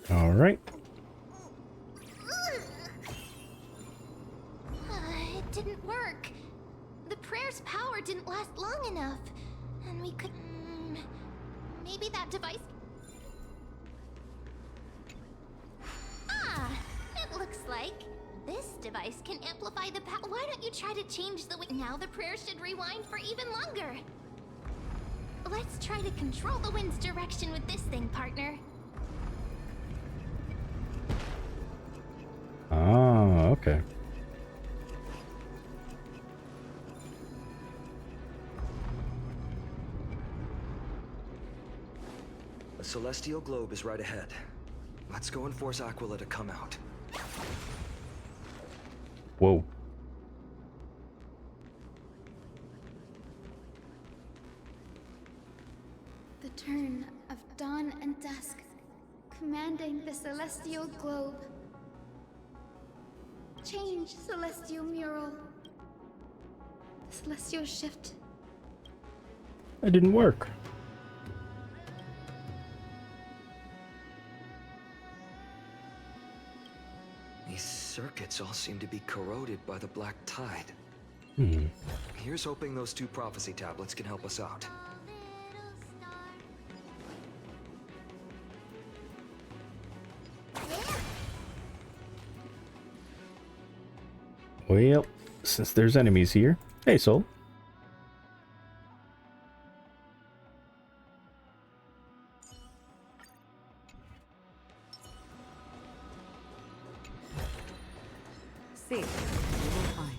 All right. It didn't work. The prayer's power didn't last long enough. And we could... maybe that device... Ah! It looks like this device can amplify the power. Why don't you try to change the wind? Now the prayer should rewind for even longer. Let's try to control the wind's direction with this thing, partner. Ah, okay. The Celestial Globe is right ahead. Let's go and force Aquila to come out. Whoa. The turn of dawn and dusk, commanding the Celestial Globe. Change, Celestial Mural. The Celestial Shift. That didn't work. These circuits all seem to be corroded by the Black Tide. Here's hoping those two prophecy tablets can help us out. Well, since there's enemies here. Hey, Soul. See, you will find.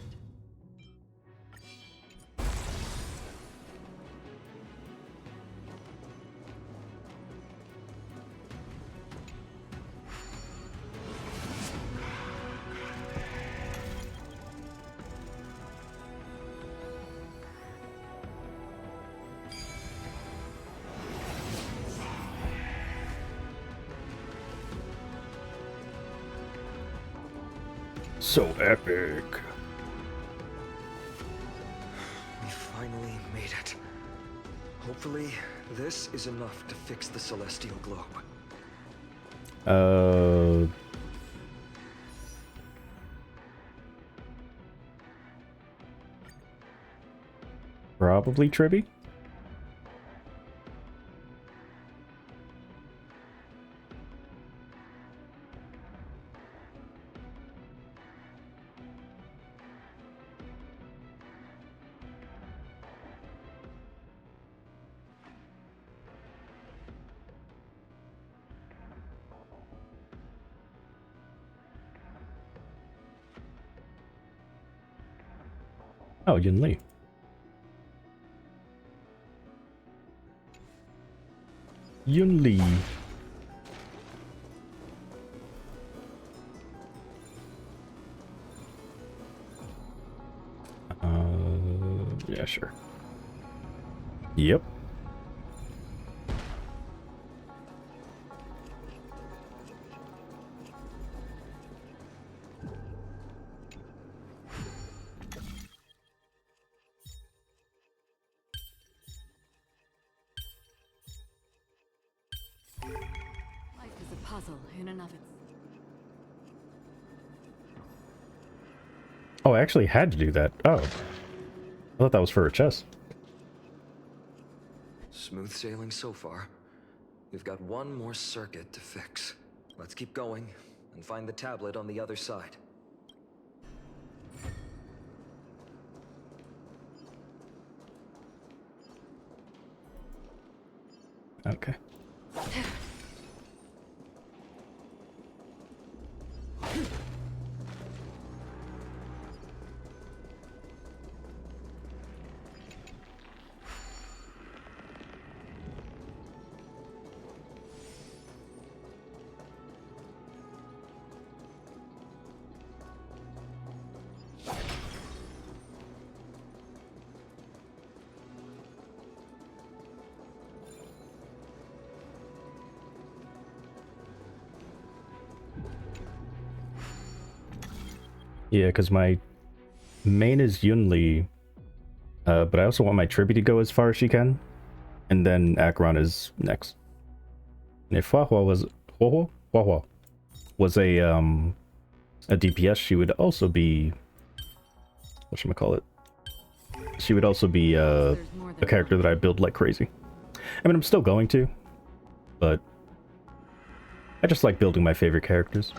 So epic. We finally made it. Hopefully, this is enough to fix the Celestial Globe. Probably Tribby. Oh, Yun Li. Yun Li. Yeah, sure. Yep. puzzle in and of itself. Oh, I actually had to do that. Oh. I thought that was for a chest. Smooth sailing so far. We've got one more circuit to fix. Let's keep going and find the tablet on the other side. Okay. Yeah, because my main is Yunli, but I also want my Tribute to go as far as she can, and then Acheron is next. And if Huahua was a DPS, she would also be, whatchamacallit, she would also be a character that I build like crazy. I mean, I'm still going to, but I just like building my favorite characters.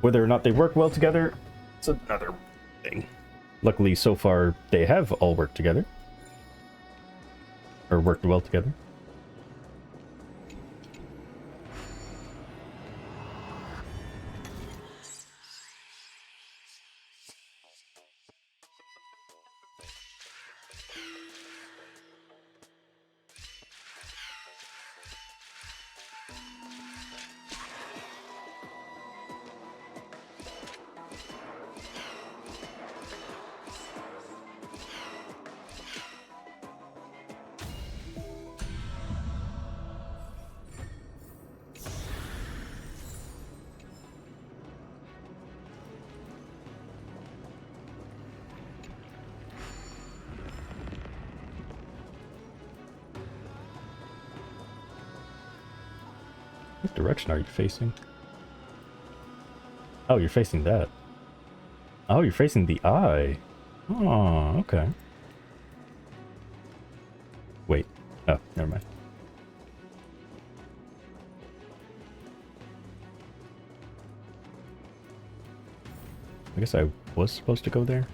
Whether or not they work well together, it's another thing. Luckily, so far, they have all worked together. Or worked well together. What direction are you facing? Oh, you're facing that. Oh, you're facing the eye. Oh, okay. Wait. Oh, never mind. I guess I was supposed to go there.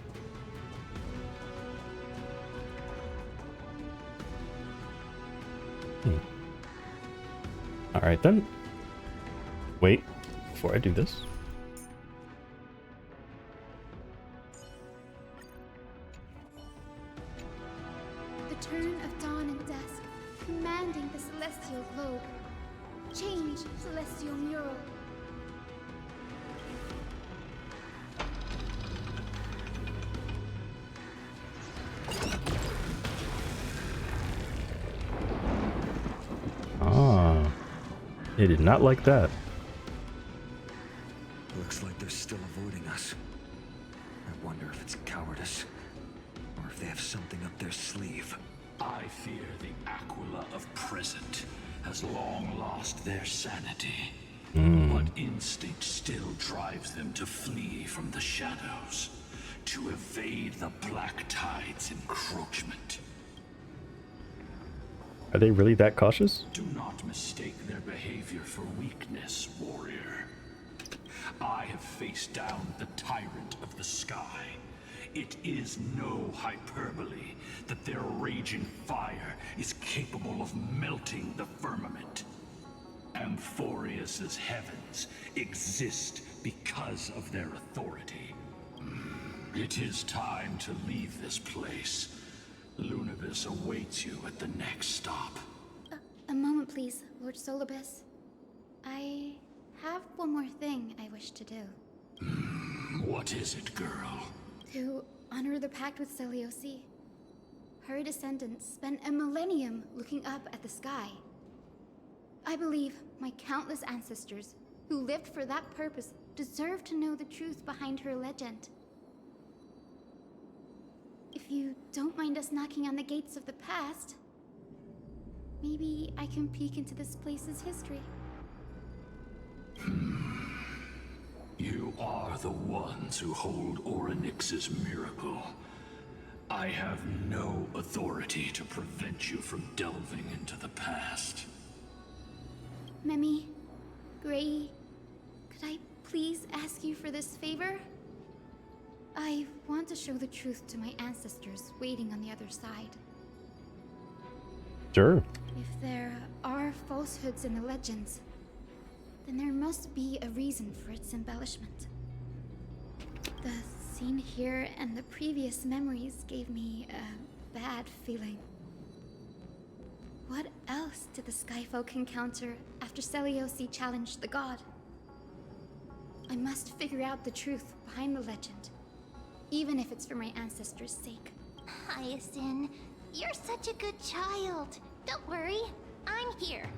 Alright then. Wait, before I do this. The turn of dawn and dusk, commanding the celestial globe. Change, celestial mural. Ah. They did not like that. Looks like they're still avoiding us. I wonder if it's cowardice, or if they have something up their sleeve. I fear the Aquila of present has long lost their sanity. But instinct still drives them to flee from the shadows, to evade the Black Tide's encroachment. Are they really that cautious? Do not mistake their behavior for weakness, warrior. I have faced down the tyrant of the sky. It is no hyperbole that their raging fire is capable of melting the firmament. Amphorius's heavens exist because of their authority. It is time to leave this place. Lunavis awaits you at the next stop. A moment, please, Lord Solibus. I have one more thing I wish to do. What is it, girl? To honor the pact with Celiosi. Her descendants spent a millennium looking up at the sky. I believe my countless ancestors who lived for that purpose deserve to know the truth behind her legend. If you don't mind us knocking on the gates of the past... Maybe I can peek into this place's history. You are the ones who hold Orynyx's miracle. I have no authority to prevent you from delving into the past. Memi, Gray, could I please ask you for this favor? I want to show the truth to my ancestors waiting on the other side. Sure. If there are falsehoods in the legends, then there must be a reason for its embellishment. The scene here and the previous memories gave me a bad feeling. What else did the Skyfolk encounter after Seliosi challenged the god? I must figure out the truth behind the legend, even if it's for my ancestors' sake. Hyacinth, you're such a good child. Don't worry, I'm here.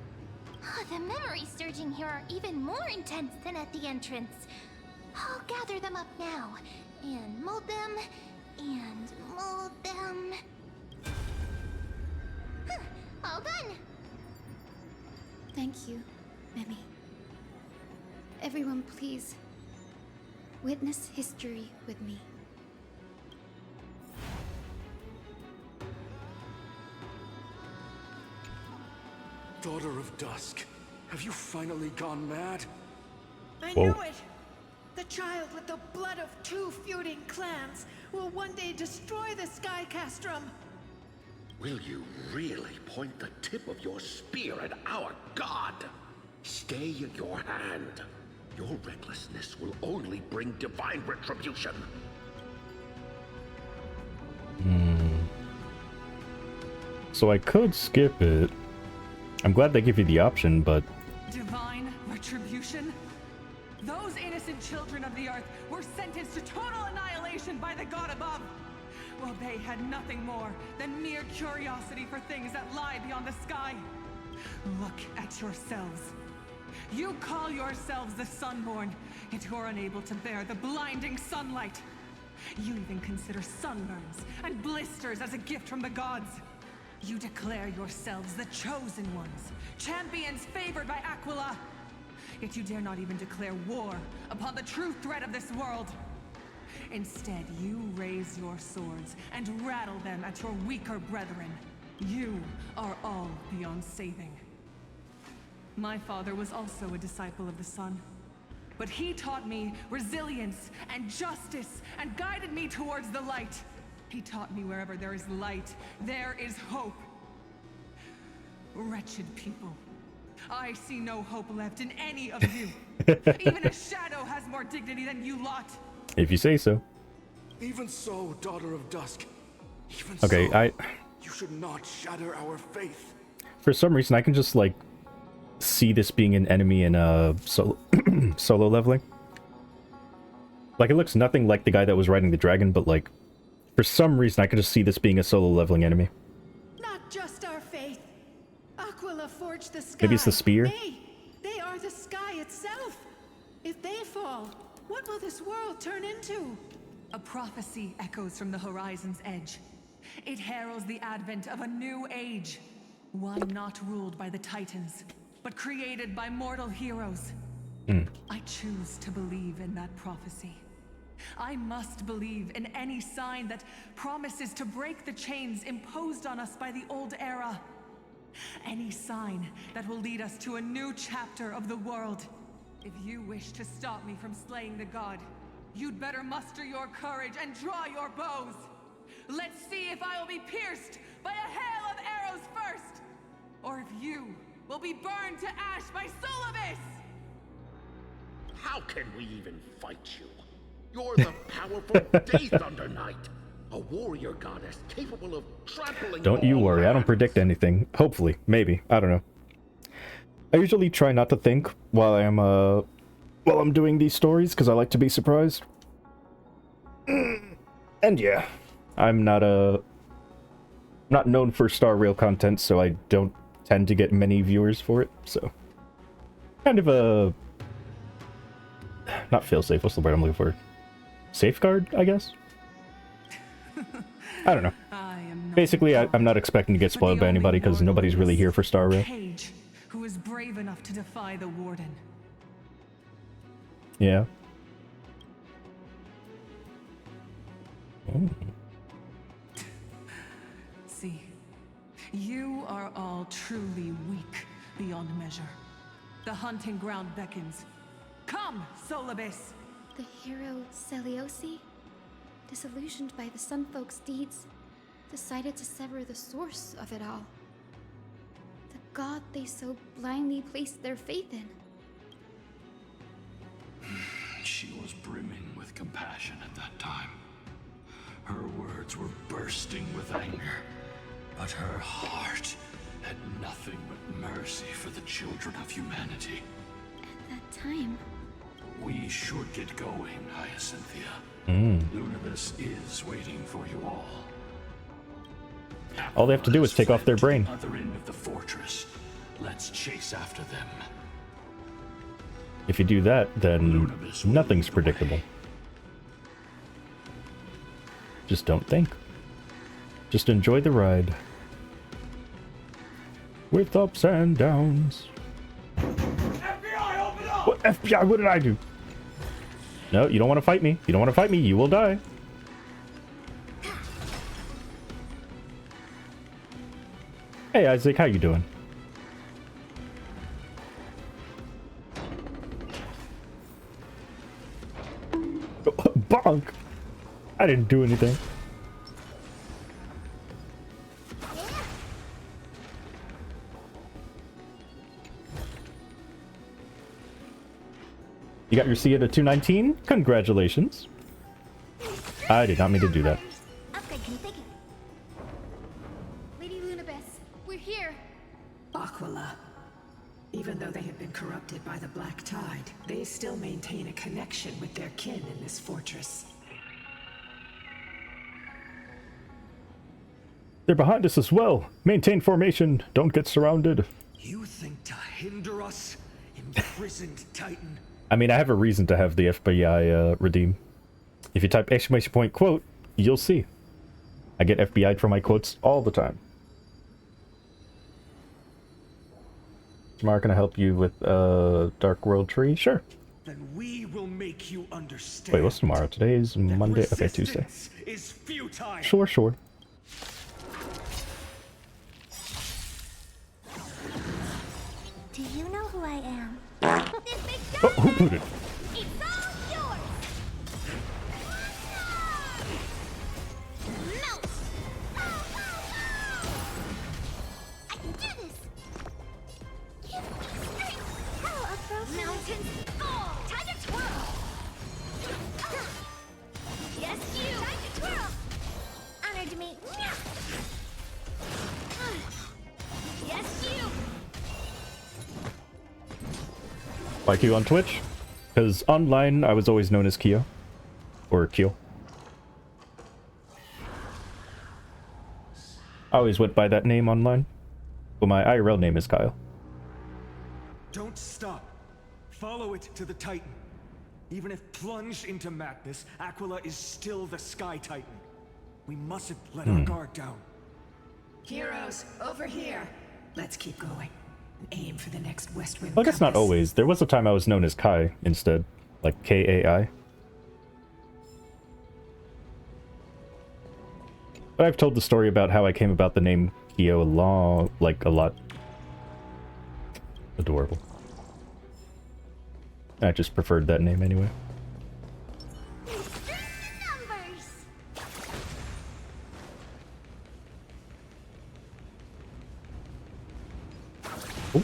Oh, the memories surging here are even more intense than at the entrance. I'll gather them up now, and mold them, and mold them. Huh, all done! Thank you, Memi. Everyone, please, witness history with me. Daughter of Dusk, have you finally gone mad? I Whoa. knew it! The child with the blood of 2 feuding clans will one day destroy the Sky Castrum. Will you really point the tip of your spear at our god? Stay your hand. Your recklessness will only bring divine retribution. So I could skip it. I'm glad they give you the option, but Divine retribution? Those innocent children of the earth were sentenced to total annihilation by the god above, while they had nothing more than mere curiosity for things that lie beyond the sky. Look at yourselves. You call yourselves the Sunborn, yet you're unable to bear the blinding sunlight. You even consider sunburns and blisters as a gift from the gods. You declare yourselves the chosen ones, champions favored by Aquila. Yet you dare not even declare war upon the true threat of this world. Instead, you raise your swords and rattle them at your weaker brethren. You are all beyond saving. My father was also a disciple of the sun, but he taught me resilience and justice and guided me towards the light. He taught me wherever there is light, there is hope. Wretched people. I see no hope left in any of you. Even a shadow has more dignity than you lot. if you say so. Even so, Daughter of Dusk. Even Okay, so, I you should not shatter our faith. for some reason I can just like see this being an enemy in solo leveling. Like it looks nothing like the guy that was riding the dragon, but like for some reason I can just see this being a solo leveling enemy. Not just our faith. Aquila forged the sky. Maybe it's the spear? They are the sky itself. If they fall, what will this world turn into? A prophecy echoes from the horizon's edge. It heralds the advent of a new age. One not ruled by the Titans, but created by mortal heroes. I choose to believe in that prophecy. I must believe in any sign that promises to break the chains imposed on us by the old era. Any sign that will lead us to a new chapter of the world. If you wish to stop me from slaying the god, you'd better muster your courage and draw your bows. Let's see if I will be pierced by a hail of arrows first, or if you will be burned to ash by Solovis! How can we even fight you? You're the powerful Day Thunder Knight, a warrior goddess capable of trampling. Don't you all worry, I don't lands. predict anything. Hopefully, maybe, I don't know. I usually try not to think while I'm doing these stories because I like to be surprised. And yeah, I'm not known for Star Rail content, so I don't tend to get many viewers for it. So kind of a not failsafe. What's the word I'm looking for? Safeguard, I guess. I don't know. I am Basically, I'm not expecting to get spoiled by anybody because nobody's really here for Star Rail. Cage, who is brave enough to defy the Warden. Yeah. Oh. See, you are all truly weak beyond measure. The hunting ground beckons. Come, Solibus! The hero Celiosi, disillusioned by the Sunfolk's deeds, decided to sever the source of it all. The god they so blindly placed their faith in. She was brimming with compassion at that time. Her words were bursting with anger, but her heart had nothing but mercy for the children of humanity. At that time, We should get going, Hyacinthia. Lunibus is waiting for you all. All they have to do is take off their brain. At the other end of the fortress. Let's chase after them. If you do that, then nothing's predictable. Just don't think. Just enjoy the ride. With ups and downs. FBI, open up! What FBI? What did I do? No, you don't want to fight me. You don't want to fight me. You will die. Hey, Isaac, how you doing? Bonk! I didn't do anything. You got your C at a 219? Congratulations. I did not mean to do that. Upgrade configured. Lady Lunibus, we're here. Aquila. Even though they have been corrupted by the Black Tide, they still maintain a connection with their kin in this fortress. They're behind us as well. Maintain formation. Don't get surrounded. You think to hinder us? Imprisoned Titan? I mean, I have a reason to have the FBI redeem. If you type exclamation point quote, you'll see. I get FBI'd for my quotes all the time. Tamara, can I help you with Dark World Tree? Sure. Then we will make you understand. Wait, what's tomorrow? Today is Monday. Okay, Tuesday. Is futile. Sure, sure. Do you know who I am? Oh, who booted? It's all yours! Melt! I can do this! Give me strength! How appropriate! Mountains fall! Time to twirl! Yes, you! Time to twirl! Honor to me! Yes, you! Like you on Twitch? Because online, I was always known as Kyo. Or Kyo. I always went by that name online. But my IRL name is Kyle. Don't stop. Follow it to the Titan. Even if plunged into madness, Aquila is still the Sky Titan. We mustn't let our guard down. Heroes, over here. Let's keep going. And aim for the next west wind. Well, I guess not always. There was a time I was known as Kai instead. Like K-A-I. But I've told the story about how I came about the name Kyo a lot. Adorable. I just preferred that name anyway. Numbers! Ooh.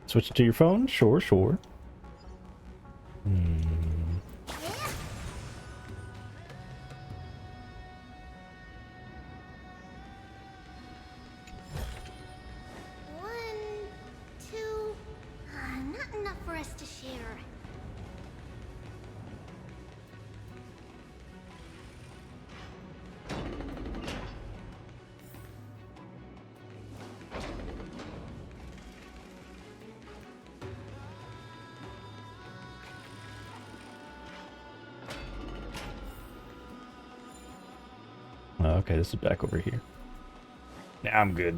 Switch to your phone? Sure, sure. One, two... not enough for us to share. Okay, this is back over here. Now I'm good.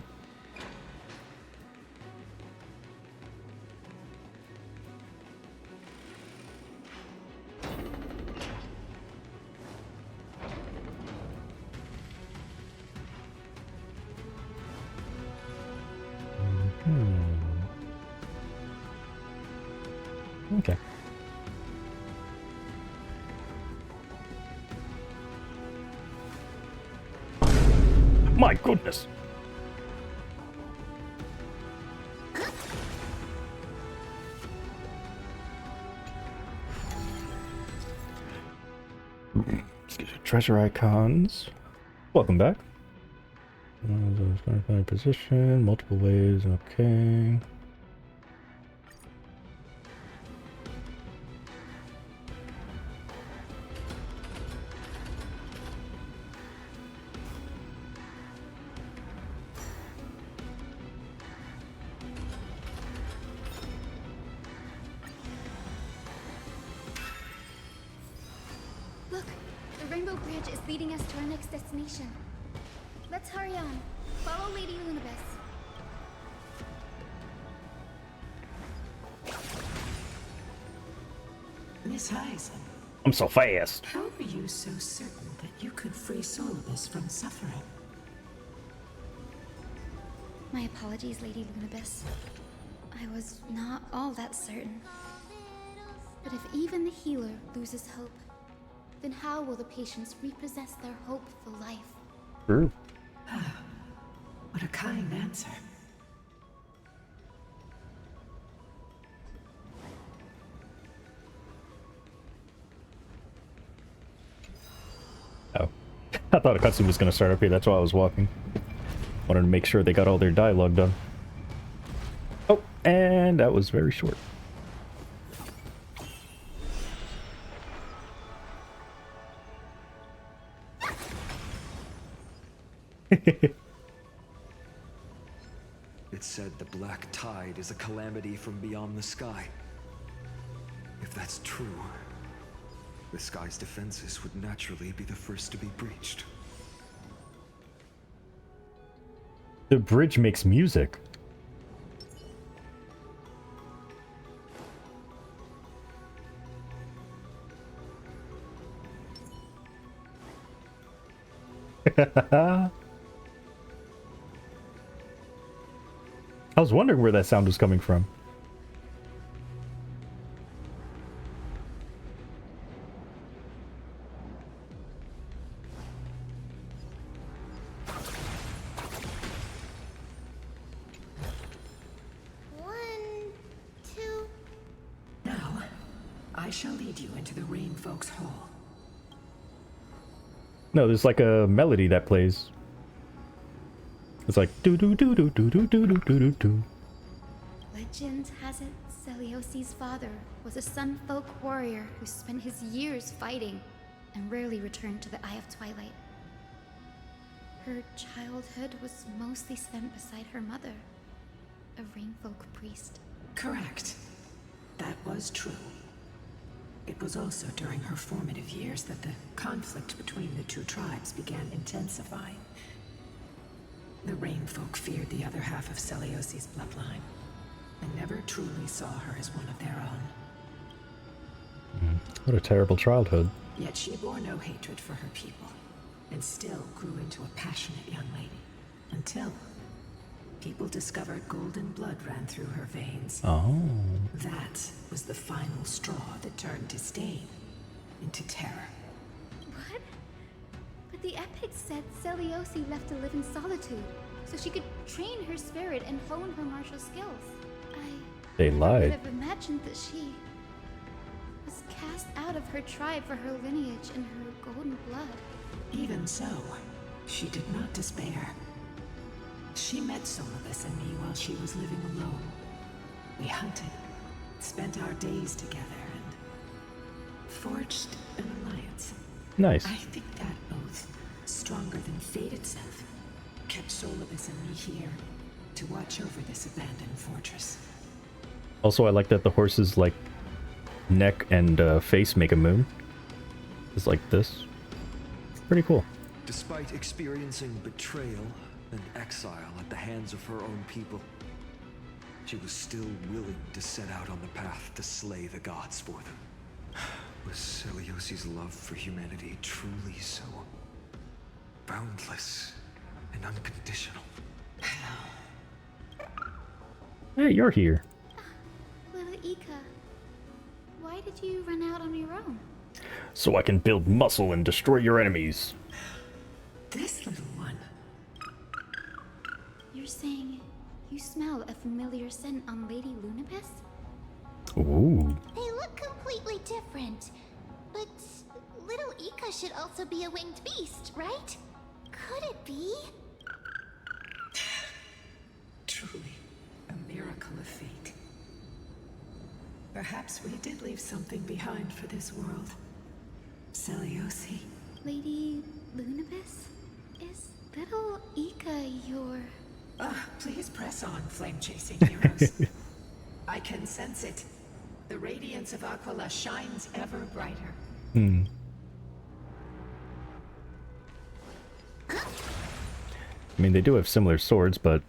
Okay. My goodness. Treasure icons. Welcome back. Position, multiple ways, okay. Look, the Rainbow Bridge is leading us to our next destination. Let's hurry on. Follow Lady Lunabis. Miss Hyson, I'm so fast. how are you so certain that you could free Solibus from suffering? My apologies, Lady Lunabis. I was not all that certain. But if even the healer loses hope, then how will the patients repossess their hope for life? True. What a kind answer. Oh. I thought a cutscene was going to start up here, that's why I was walking. Wanted to make sure they got all their dialogue done. Oh, and that was very short. It said the Black Tide is a calamity from beyond the sky. If that's true, the sky's defenses would naturally be the first to be breached. The bridge makes music. I was wondering where that sound was coming from. Now, I shall lead you into the Rain Folks Hall. No, there's like a melody that plays. It's like do do do do do do do do do do. Legend has it Celiosi's father was a Sun Folk warrior who spent his years fighting and rarely returned to the Eye of Twilight. Her childhood was mostly spent beside her mother, a Rainfolk priest. Correct. That was true. It was also during her formative years that the conflict between the two tribes began intensifying. The Rainfolk feared the other half of Celiosi's bloodline, and never truly saw her as one of their own. What a terrible childhood. Yet she bore no hatred for her people, and still grew into a passionate young lady. Until people discovered golden blood ran through her veins. Oh. That was the final straw that turned disdain into terror. What? But the epics said Celiosi left to live in solitude, so she could train her spirit and hone her martial skills. They I lied. would have imagined that she was cast out of her tribe for her lineage and her golden blood. Even so, she did not despair. She met Solibus and me while she was living alone. We hunted, spent our days together, and forged an alliance. Nice. I think that oath, stronger than fate itself, kept Solibus and me here to watch over this abandoned fortress. Also, I like that the horse's like neck and face make a moon. It's like this. Pretty cool. Despite experiencing betrayal and exile at the hands of her own people, she was still willing to set out on the path to slay the gods for them. Was Celiosi's love for humanity truly so boundless and unconditional? Hey, you're here. Little Ika, why did you run out on your own? So I can build muscle and destroy your enemies. This little one. You're saying you smell a familiar scent on Lady Lunabis? Ooh. They look completely different. But little Ika should also be a winged beast, right? Could it be? Truly, a miracle of fate. Perhaps we did leave something behind for this world. Celiosi. Lady Lunabis? Is little Ika your... Please press on, flame-chasing heroes. I can sense it. The radiance of Aquila shines ever brighter. I mean, they do have similar swords, but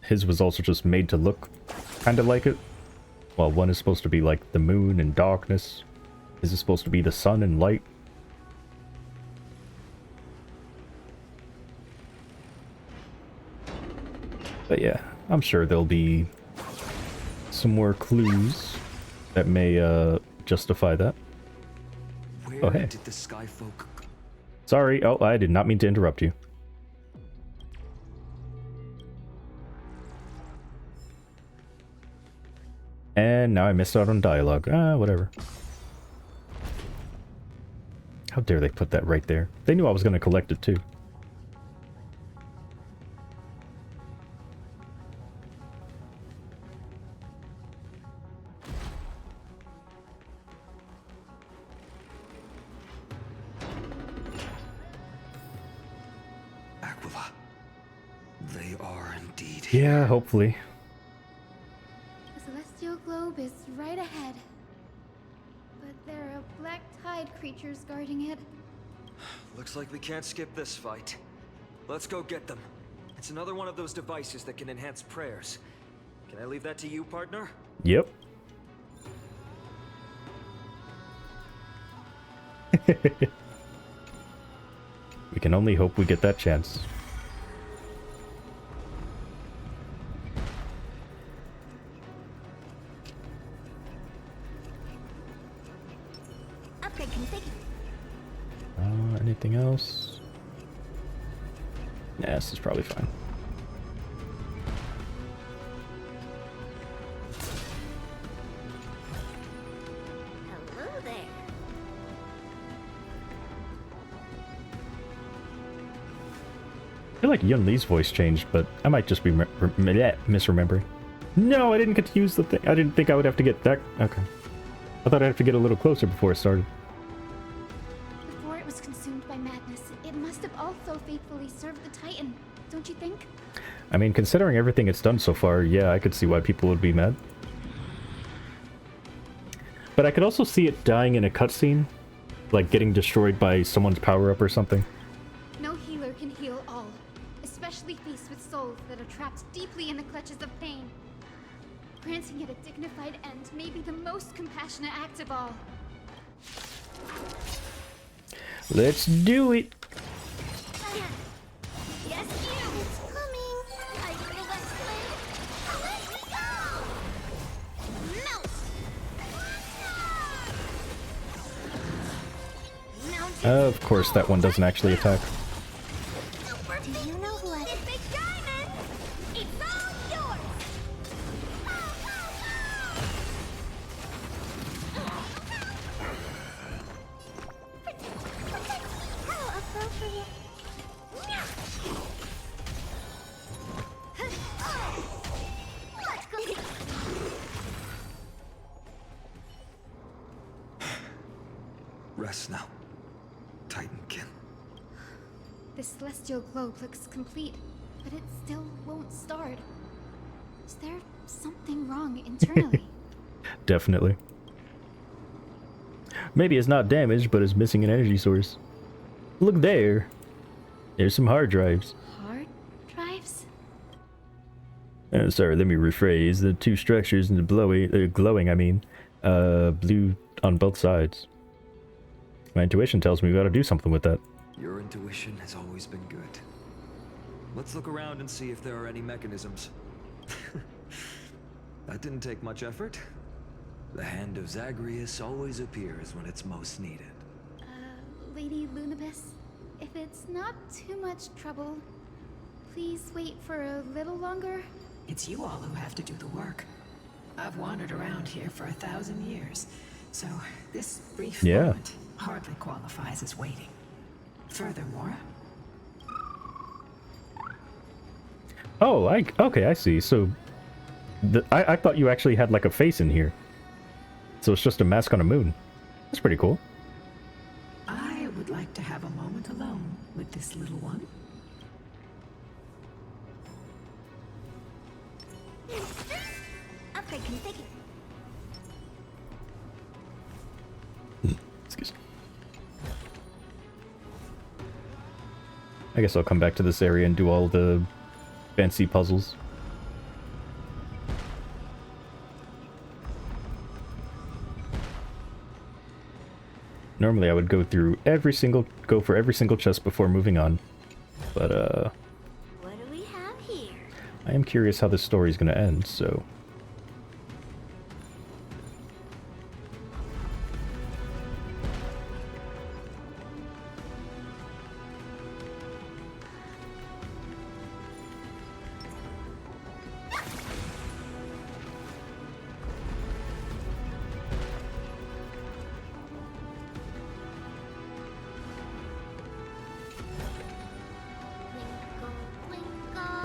his was also just made to look kind of like it. While one is supposed to be like the moon and darkness, his is supposed to be the sun and light. But yeah, I'm sure there'll be some more clues that may justify that. Where Oh, hey. did the Sky Folk... Sorry, oh, I did not mean to interrupt you. And now I missed out on dialogue. Whatever. How dare they put that right there? They knew I was going to collect it too. Aquila. They are indeed... Yeah, hopefully. The celestial globe is right ahead. But there are black tide creatures guarding it. Looks like we can't skip this fight. Let's go get them. It's another one of those devices that can enhance prayers. Can I leave that to you, partner? Yep. We can only hope we get that chance. Upgrade configured. Anything else? Nah, this is probably fine. Hello there. I feel like Yun Li's voice changed, but I might just be misremembering. No, I didn't get to use the thing. I didn't think I would have to get that. Okay. I thought I'd have to get a little closer before it started. Before it was consumed by madness, it must have also faithfully served the Titan, don't you think? I mean, considering everything it's done so far, yeah, I could see why people would be mad. But I could also see it dying in a cutscene, like getting destroyed by someone's power-up or something. No healer can heal all, especially faced with souls that are trapped deeply in the clutches of pain. Granting it a dignified end may be the most compassionate act of all. Let's do it! Yes, you! It's coming! I feel that flame! Let me go! Melt! Mountain! Of course, that one doesn't actually attack. Do you know who I... This big diamond! It's all yours! How appropriate. Let's go. Rest now, Titankin. The celestial globe looks complete, but it still won't start. Is there something wrong internally? Definitely. Maybe it's not damaged, but it's missing an energy source. Look there! There's some hard drives. Hard drives? Sorry, let me rephrase. The two structures in the glowing, I mean, blue on both sides. My intuition tells me we gotta do something with that. Your intuition has always been good. Let's look around and see if there are any mechanisms. That didn't take much effort. The hand of Zagreus always appears when it's most needed. Lady Lunibus, if it's not too much trouble, please wait for a little longer. It's you all who have to do the work. I've wandered around here for 1,000 years, so this brief moment hardly qualifies as waiting. Furthermore... Oh, okay, I see. So, I thought you actually had like a face in here. So it's just a mask on a moon. That's pretty cool. I would like to have a moment alone with this little one. Upgrade configured. Excuse me. I guess I'll come back to this area and do all the fancy puzzles. Normally I would go for every single chest before moving on. But What do we have here? I am curious how this story is going to end, so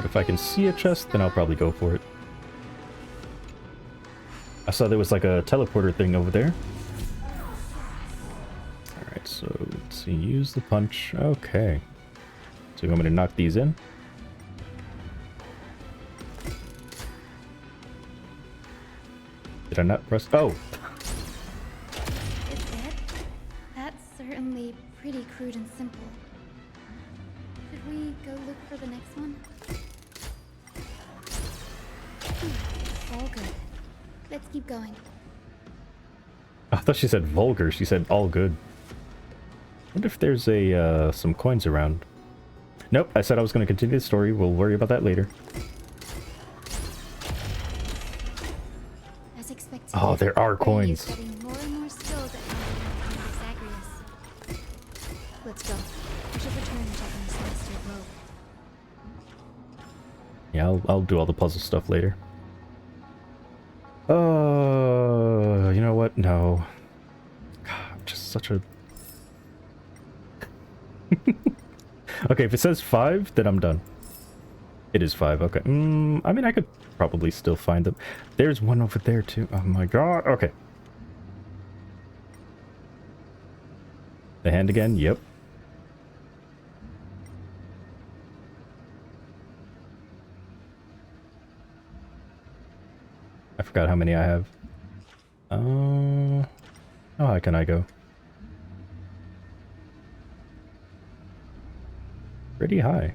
if I can see a chest, then I'll probably go for it. I saw there was like a teleporter thing over there. Alright, so let's see. Use the punch. Okay. So you want me to knock these in? Did I not press? Oh! It's dead? That's certainly pretty crude and simple. Should we go look for the next one? All good. Let's keep going. I thought she said vulgar. She said all good. Wonder if there's a some coins around. Nope, I said I was going to continue the story. We'll worry about that later. As expected. Oh, there are coins. Getting more and more skilled at handling Zagreus. Let's go. We should return and check on the Celestial Globe. Yeah, I'll do all the puzzle stuff later. You know what? No. God, I'm just such a... Okay, if it says 5, then I'm done. It is 5, okay. I mean, I could probably still find them. There's one over there, too. Oh my god. Okay. The hand again? Yep. I forgot how many I have. How high can I go? Pretty high.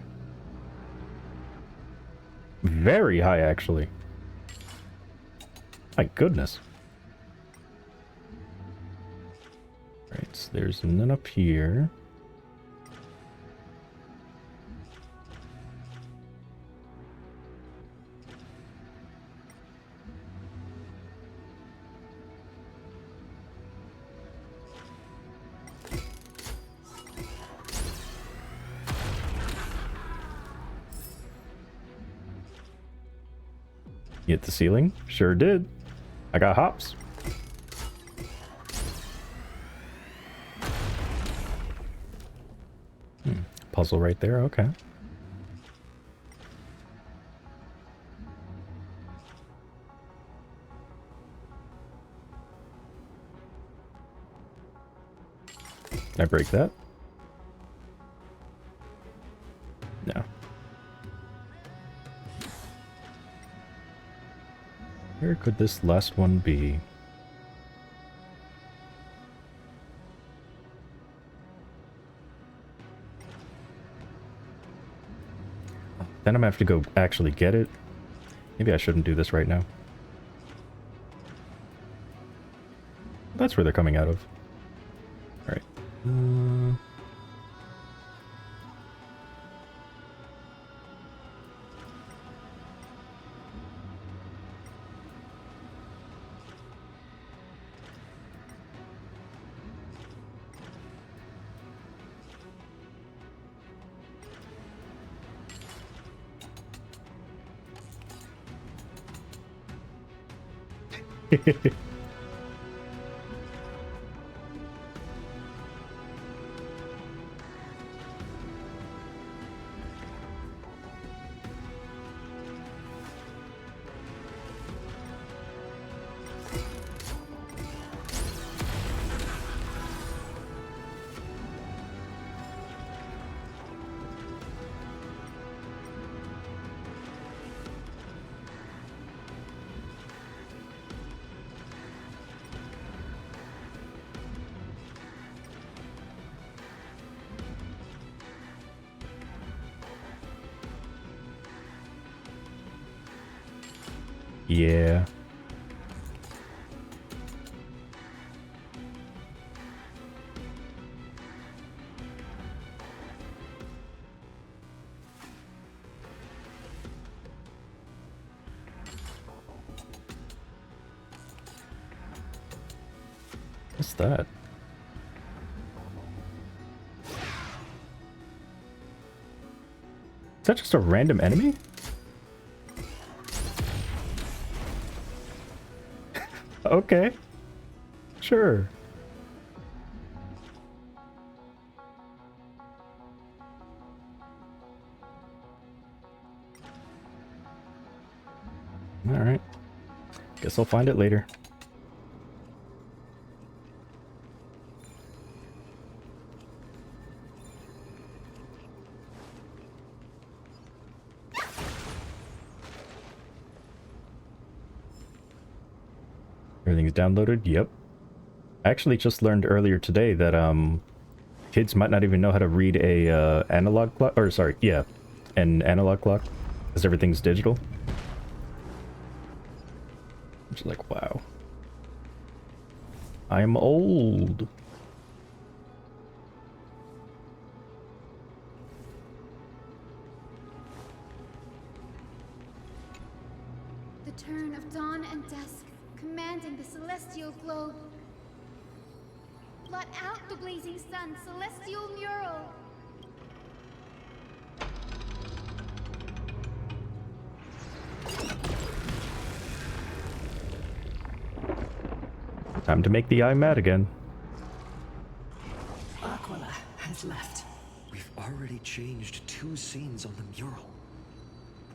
Very high, actually. My goodness. Right, so there's none up here. You hit the ceiling? Sure did. I got hops. Puzzle right there, okay. Can I break that? No. Where could this last one be? Then I'm gonna have to go actually get it. Maybe I shouldn't do this right now. That's where they're coming out of. Alright. Yeah. What's that? Is that just a random enemy? Okay. Sure. Alright. Guess I'll find it later. Everything's downloaded? Yep. I actually just learned earlier today that kids might not even know how to read a analog clock, or sorry, yeah, an analog clock, because everything's digital. I'm just like, wow. I'm old. The turn of dawn and dusk, commanding the celestial globe. Blot out the blazing sun, celestial mural. Time to make the eye mad again. Aquila has left. We've already changed 2 scenes on the mural.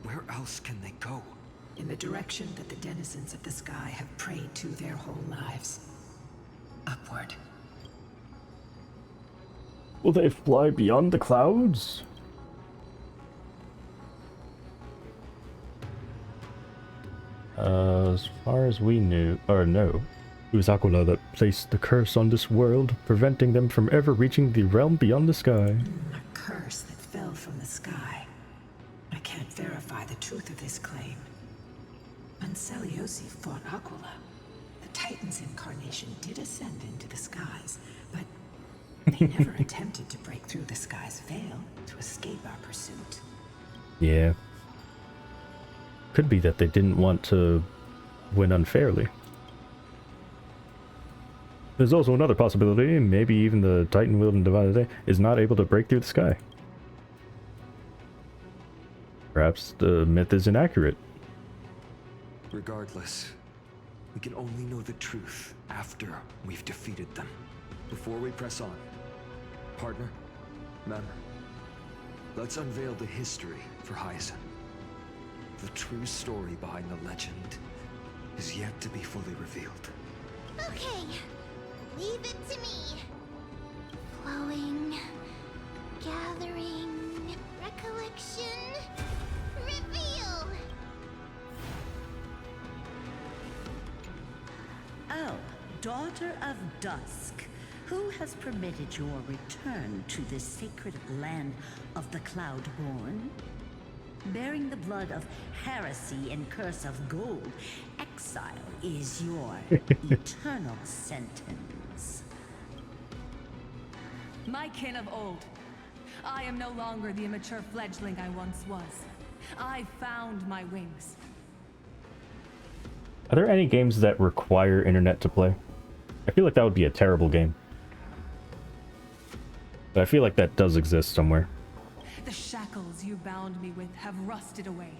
Where else can they go? In the direction that the denizens of the sky have prayed to their whole lives. Upward. Will they fly beyond the clouds? As far as we knew, or no, it was Aquila that placed the curse on this world, preventing them from ever reaching the realm beyond the sky. A curse that fell from the sky. I can't verify the truth of this claim. When Celiosi fought Aquila, the Titan's incarnation did ascend into the skies, but they never attempted to break through the sky's veil to escape our pursuit. Yeah. Could be that they didn't want to win unfairly. There's also another possibility, maybe even the Titan wielding Divine is not able to break through the sky. Perhaps the myth is inaccurate. Regardless, we can only know the truth after we've defeated them. Before we press on, partner, Mem, let's unveil the history for Hyacinth. The true story behind the legend is yet to be fully revealed. Okay, leave it to me. Flowing, gathering, recollection, reveal! Oh, daughter of dusk, who has permitted your return to this sacred land of the Cloudborn? Bearing the blood of heresy and curse of gold, exile is your eternal sentence. My kin of old, I am no longer the immature fledgling I once was. I found my wings. Are there any games that require internet to play? I feel like that would be a terrible game. But I feel like that does exist somewhere. The shackles you bound me with have rusted away,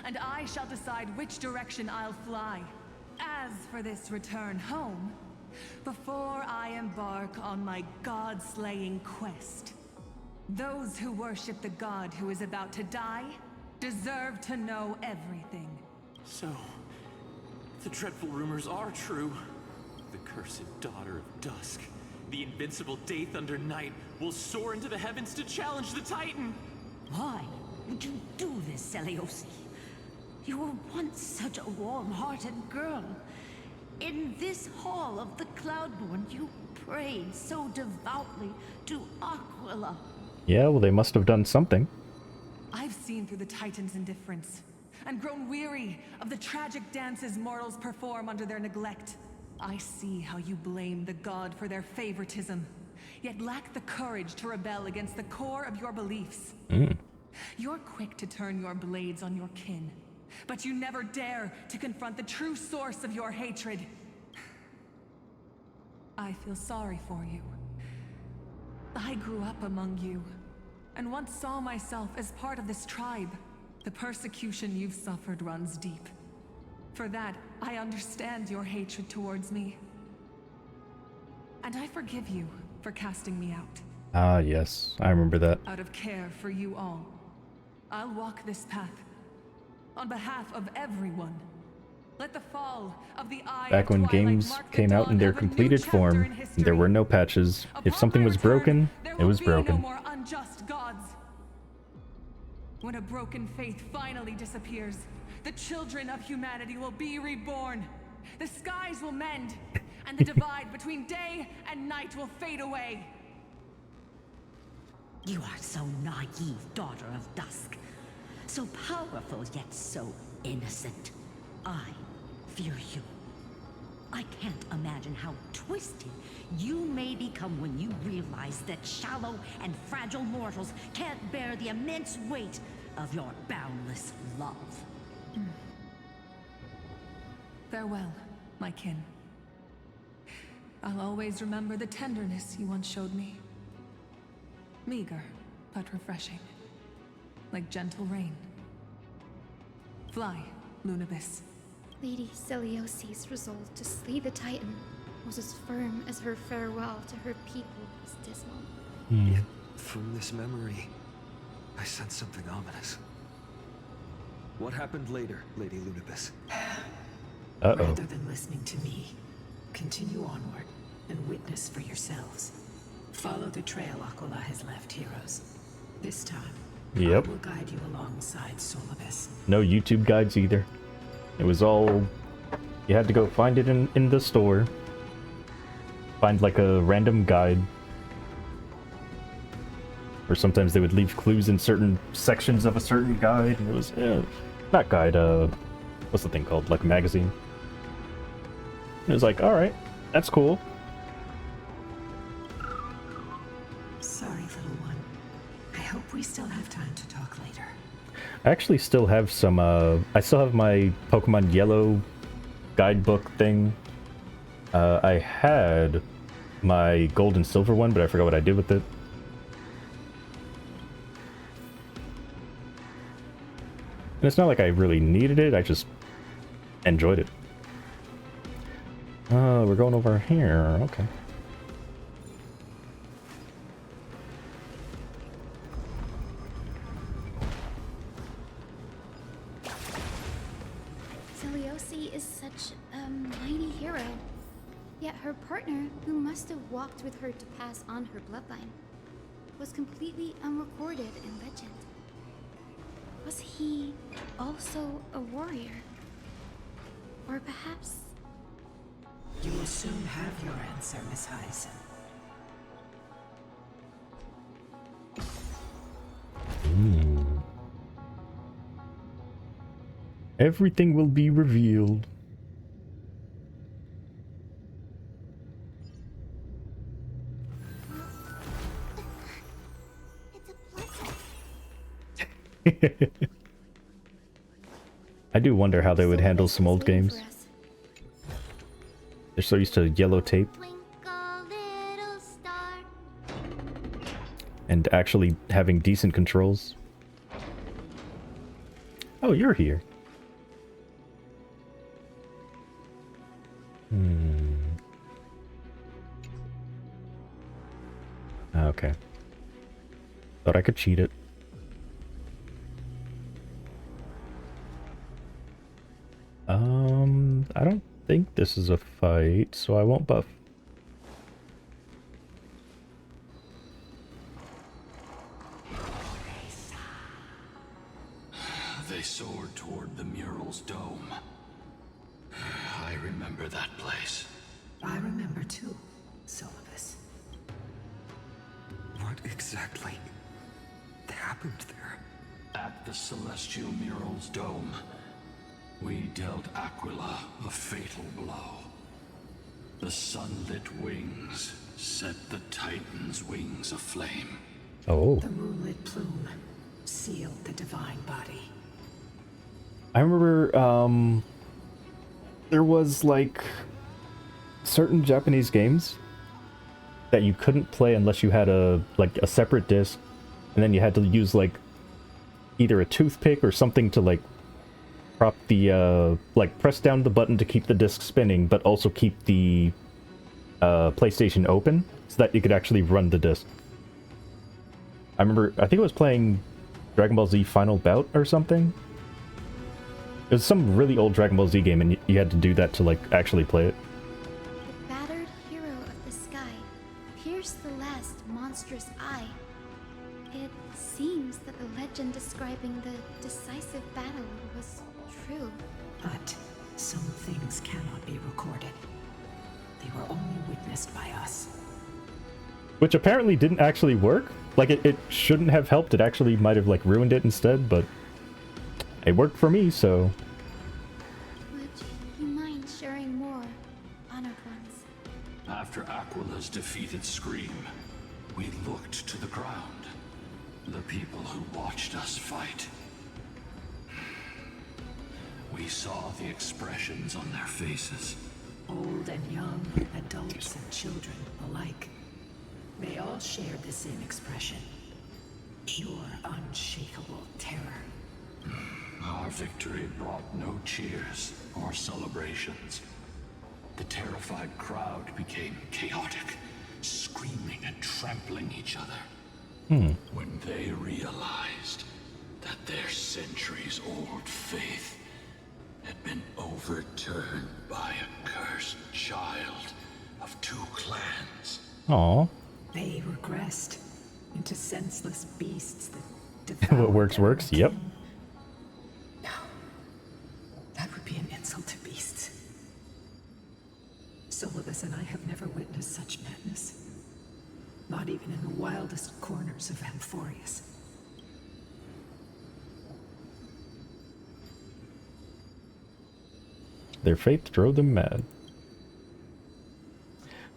and I shall decide which direction I'll fly. As for this return home, before I embark on my god-slaying quest, those who worship the god who is about to die deserve to know everything. So, the dreadful rumors are true. The cursed daughter of Dusk, the invincible Day Thunder Knight, will soar into the heavens to challenge the Titan! Why would you do this, Seliosi? You were once such a warm-hearted girl. In this hall of the Cloudborn, you prayed so devoutly to Aquila. Yeah, well, they must have done something. I've seen through the Titan's indifference, and grown weary of the tragic dances mortals perform under their neglect. I see how you blame the god for their favoritism, yet lack the courage to rebel against the core of your beliefs. You're quick to turn your blades on your kin, but you never dare to confront the true source of your hatred. I feel sorry for you. I grew up among you, and once saw myself as part of this tribe. The persecution you've suffered runs deep. For that, I understand your hatred towards me. And I forgive you for casting me out. Ah, yes, I remember that. Out of care for you all, I'll walk this path. On behalf of everyone. Let the fall of the Eye Back when games came out in their completed form, and there were no patches. If something was broken, it was broken. No more unjust gods. When a broken faith finally disappears, the children of humanity will be reborn. The skies will mend, and the divide between day and night will fade away. You are so naive, daughter of Dusk. So powerful, yet so innocent. I fear you. I can't imagine how twisted you may become when you realize that shallow and fragile mortals can't bear the immense weight of your boundless love. Farewell, my kin. I'll always remember the tenderness you once showed me. Meager, but refreshing. Like gentle rain. Fly, Lunibis. Lady Celiosi's resolve to slay the Titan was as firm as her farewell to her people was dismal. Yet, from this memory, I sense something ominous. What happened later, Lady Lunibis? Rather than listening to me, continue onward and witness for yourselves. Follow the trail Aquila has left, heroes. This time, Yep. I will guide you alongside Solibus. No YouTube guides either. It was all... You had to go find it in the store. Find like a random guide. Or sometimes they would leave clues in certain sections of a certain guide. And it was... not guide, what's the thing called? Like a magazine. And it was like, alright, that's cool. Sorry, little one. I hope we still have time to talk later. I actually still have some, I still have my Pokemon Yellow guidebook thing. I had my Gold and Silver one, but I forgot what I did with it. And it's not like I really needed it, I just enjoyed it. We're going over here, okay. Celiosi is such a mighty hero. Yet her partner, who must have walked with her to pass on her bloodline, was completely unrecorded in legend. Was he also a warrior? Or perhaps... You will soon have your answer, Miss Hyson. Everything will be revealed. I do wonder how they would handle some old games. They're so used to yellow tape. And actually having decent controls. Oh, you're here. Okay. Thought I could cheat it. I don't think this is a fight, so I won't buff. They soared toward the mural's dome. I remember that place. I remember too, Syllabus. What exactly happened there? At the celestial mural's dome, we dealt Aquila a fatal blow. The sunlit wings set the Titan's wings aflame. Oh. The moonlit plume sealed the divine body. I remember, there was, like, certain Japanese games that you couldn't play unless you had a separate disc, and then you had to use, like, either a toothpick or something to, like, prop the, press down the button to keep the disc spinning, but also keep the, PlayStation open, so that you could actually run the disc. I remember, I think I was playing Dragon Ball Z Final Bout or something. It was some really old Dragon Ball Z game, and you had to do that to, like, actually play it. The battered hero of the sky pierced the last monstrous eye. It seems that the legend describing the decisive battle was true. But some things cannot be recorded. They were only witnessed by us. Which apparently didn't actually work. Like, it shouldn't have helped. It actually might have, like, ruined it instead, but it worked for me, so... Would you mind sharing more, honored ones? After Aquila's defeated Scream, we looked to the ground. The people who watched us fight. We saw the expressions on their faces. Old and young, adults and children alike. They all shared the same expression. Pure, unshakable terror. Our victory brought no cheers or celebrations. The terrified crowd became chaotic, screaming and trampling each other. When they realized that their centuries-old faith had been overturned by a cursed child of two clans. Aww. They regressed into senseless beasts that devoured What works, works. Yep. No. That would be an insult to beasts. Syllabus and I have never witnessed such madness. Not even in the wildest corners of Amphorius. Their faith drove them mad.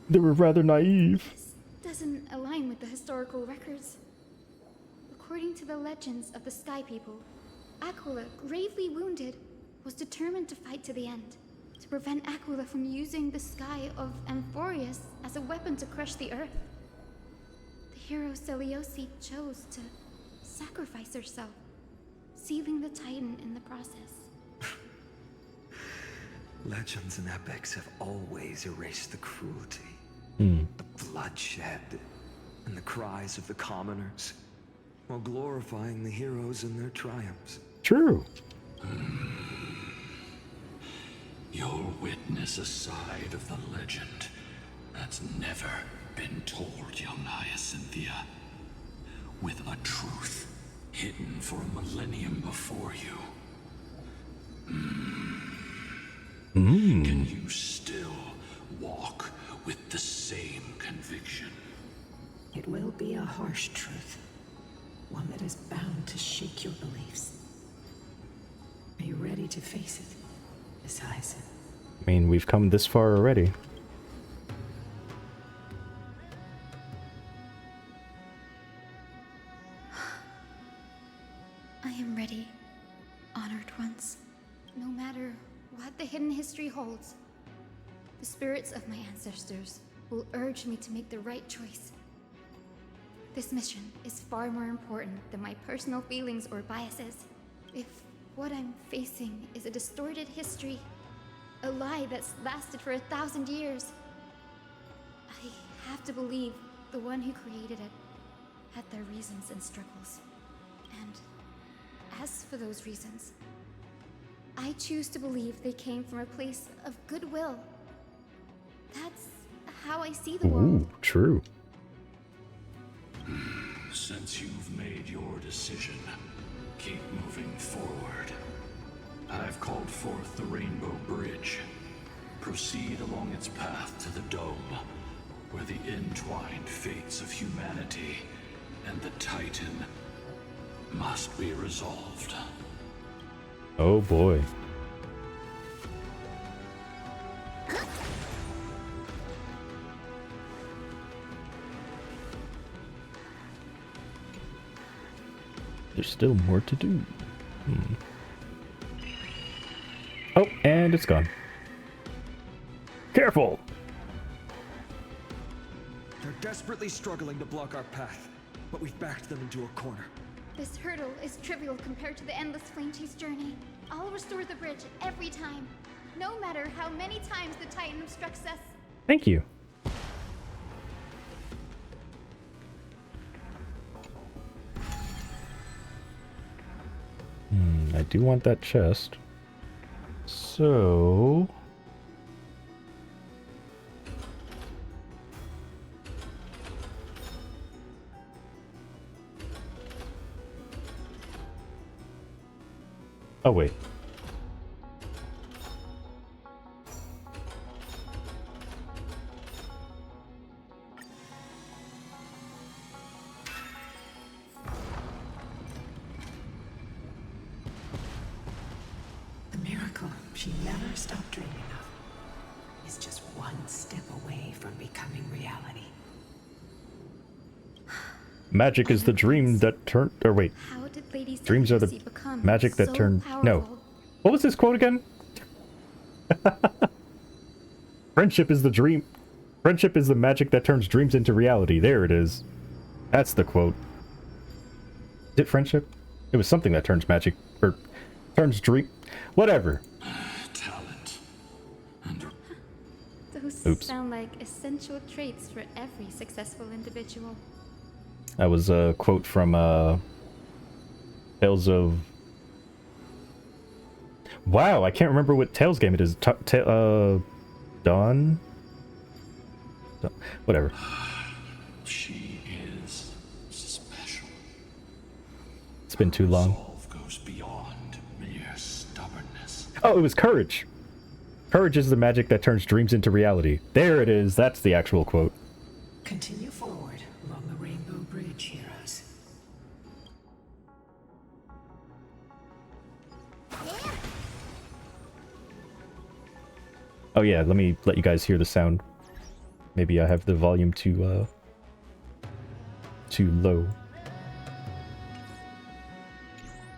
They were rather naive. This doesn't align with the historical records. According to the legends of the Sky People, Aquila, gravely wounded, was determined to fight to the end, to prevent Aquila from using the sky of Amphorius as a weapon to crush the earth. The hero Selioci chose to sacrifice herself, sealing the Titan in the process. Legends and epics have always erased the cruelty, the bloodshed, and the cries of the commoners, while glorifying the heroes and their triumphs. True. You'll witness a side of the legend that's never been told, young Hyacinthia. With a truth hidden for a millennium before you. Can you still walk with the same conviction? It will be a harsh truth. One that is bound to shake your beliefs. Be ready ready to face it. Besides, I mean, we've come this far already. I am ready, honored ones. No matter what the hidden history holds, the spirits of my ancestors will urge me to make the right choice. This mission is far more important than my personal feelings or biases. If what I'm facing is a distorted history, a lie that's lasted for 1,000 years, I have to believe the one who created it had their reasons and struggles. And as for those reasons, I choose to believe they came from a place of goodwill. That's how I see the world. Ooh, true. Since you've made your decision, keep moving forward. I've called forth the Rainbow Bridge. Proceed along its path to the Dome, where the entwined fates of humanity and the Titan must be resolved. Oh boy. There's still more to do. Oh, and it's gone. Careful! They're desperately struggling to block our path, but we've backed them into a corner. This hurdle is trivial compared to the endless flame chase journey. I'll restore the bridge every time, no matter how many times the Titan obstructs us. Thank you. I do want that chest. So... oh, wait. the miracle she never stopped dreaming of is just one step away from becoming reality. Magic is the dream that turned... or wait. How did Lady Dreams are the Secrecy become magic that so turned... powerful? No. What was this quote again? Friendship is the dream... Friendship is the magic that turns dreams into reality. There it is. That's the quote. Is it friendship? It was something that turns magic... or turns dream... Whatever. Talent. Those Oops. sound like essential traits for every successful individual. That was a quote from Tales of... Wow, I can't remember what Tales game it is. Dawn? Whatever. She is special. It's been too long. Resolve goes beyond mere stubbornness. Oh, it was courage. Courage is the magic that turns dreams into reality. There it is. That's the actual quote. Continue forward along the Rainbow Bridge, heroes. Oh yeah, let me let you guys hear the sound. Maybe I have the volume too low. See,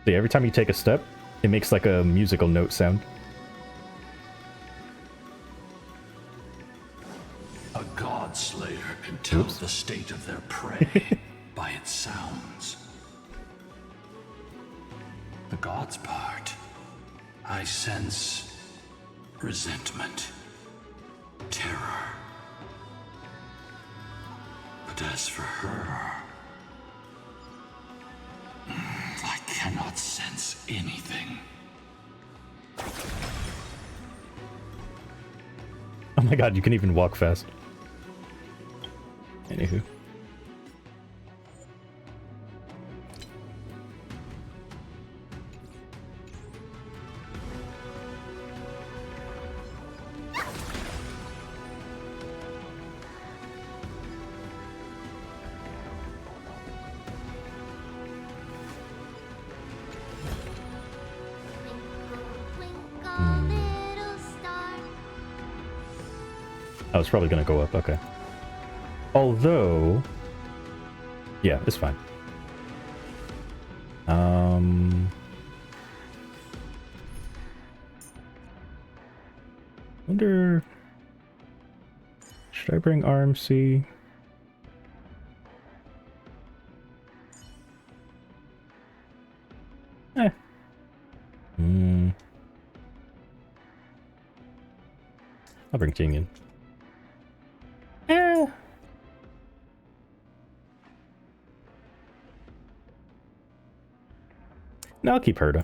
every time you take a step, it makes like a musical note sound. A Godslayer can tell the state of their prey by its sounds. The God's part, I sense resentment, terror. But as for her, I cannot sense anything. Oh my god, you can even walk fast. Anywho. Oh, it's probably gonna go up, okay. Although... yeah, it's fine. Wonder... should I bring RMC? I'll bring Jingyan. No, I'll keep Herta.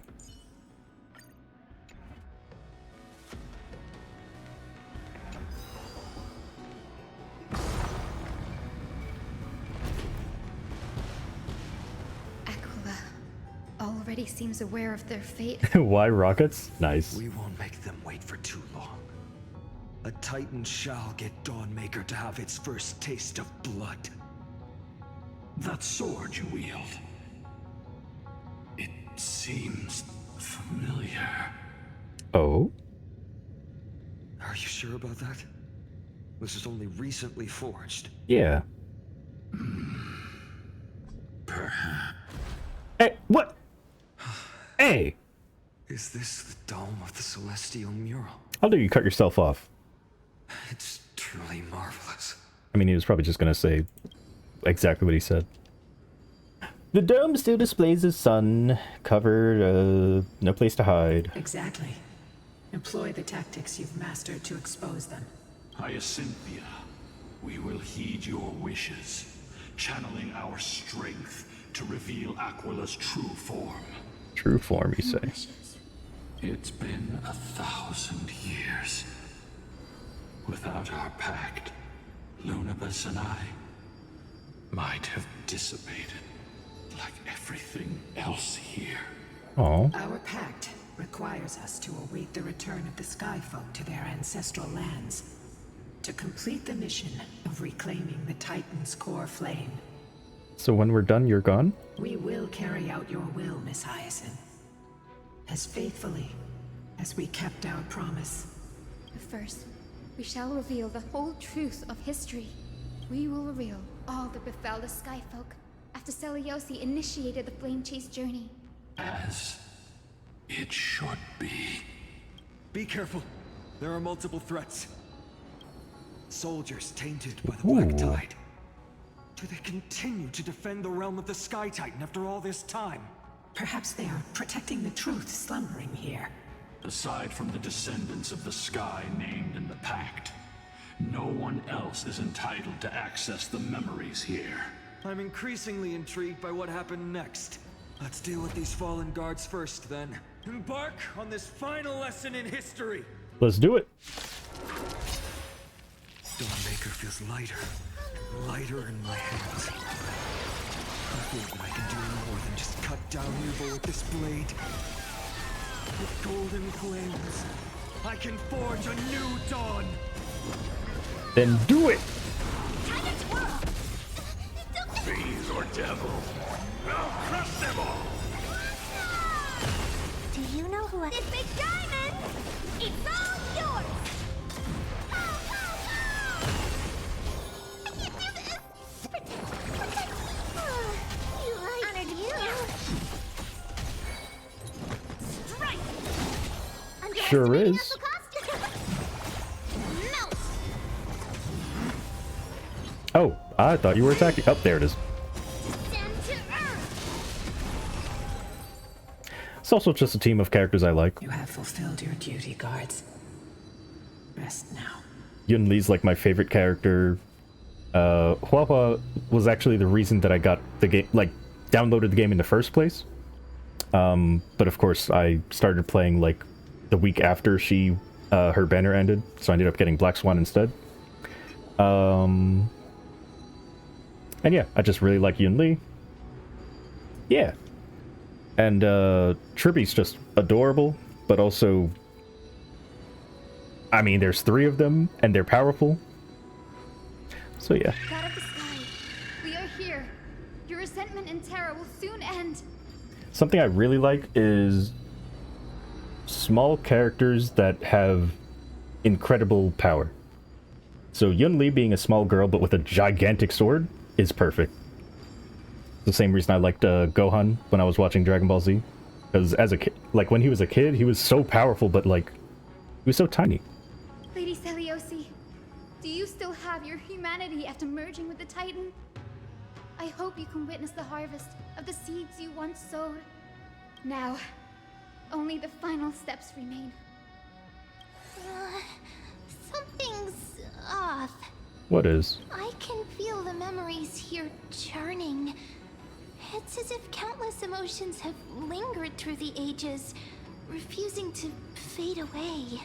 Aquila already seems aware of their fate. Why rockets? Nice. We won't make them wait for too long. A Titan shall get Dawnmaker to have its first taste of blood. That sword you wield. It seems familiar. Oh? Are you sure about that? This is only recently forged. Yeah. Perhaps. Hey, what? Hey! Is this the dome of the Celestial Mural? How dare you cut yourself off? It's truly marvelous. I mean, he was probably just gonna say exactly what he said. The dome still displays the sun, covered, no place to hide. Exactly. Employ the tactics you've mastered to expose them. Hyacinthia, we will heed your wishes, channeling our strength to reveal Aquila's true form. True form, you say? It's been 1,000 years. Without our pact, Lunabus and I might have dissipated like everything else here. Oh. Our pact requires us to await the return of the Skyfolk to their ancestral lands, to complete the mission of reclaiming the Titan's core flame. So when we're done, you're gone? We will carry out your will, Miss Hyacinth, as faithfully as we kept our promise. First, we shall reveal the whole truth of history. We will reveal all that befell the Skyfolk after Seliosi initiated the Flame Chase journey. As it should be. Be careful. There are multiple threats. Soldiers tainted by the Black Tide. Do they continue to defend the realm of the Sky Titan after all this time? Perhaps they are protecting the truth slumbering here. Aside from the descendants of the sky named in the pact, no one else is entitled to access the memories here. I'm increasingly intrigued by what happened next. Let's deal with these fallen guards first, then. Embark on this final lesson in history! Let's do it! Dawnmaker feels lighter and lighter in my hands. I feel that I can do more than just cut down evil with this blade. With golden flames, I can forge a new dawn! Then do it! Fiends or devils, I'll crush them all! Do you know who this big diamond? It's all yours! I can't do this! Protect me! You right. Honored you! Strike! Sure is. Melt! Oh, I thought you were attacking. Oh, there it is. Descend to earth! It's also just a team of characters I like. You have fulfilled your duty, guards. Rest now. Yun Li's like my favorite character. Huahua was actually the reason that I got the game, like, downloaded the game in the first place. But of course, I started playing, like, the week after she, her banner ended, so I ended up getting Black Swan instead. And yeah, I just really like Yun Li. Yeah. And, Trippy's just adorable, but also... I mean, there's 3 of them, and they're powerful. So yeah. God of the Sky, we are here. Your resentment and terror will soon end. Something I really like is small characters that have incredible power. So Yun Li being a small girl but with a gigantic sword is perfect. The same reason I liked Gohan when I was watching Dragon Ball Z. Because as a kid, like when he was a kid, he was so powerful, but like, he was so tiny. Lady Seliosi, do you still have your humanity after merging with the Titan? I hope you can witness the harvest of the seeds you once sowed. Now, only the final steps remain. Something's off. What is? I can feel the memories here churning. It's as if countless emotions have lingered through the ages, refusing to fade away.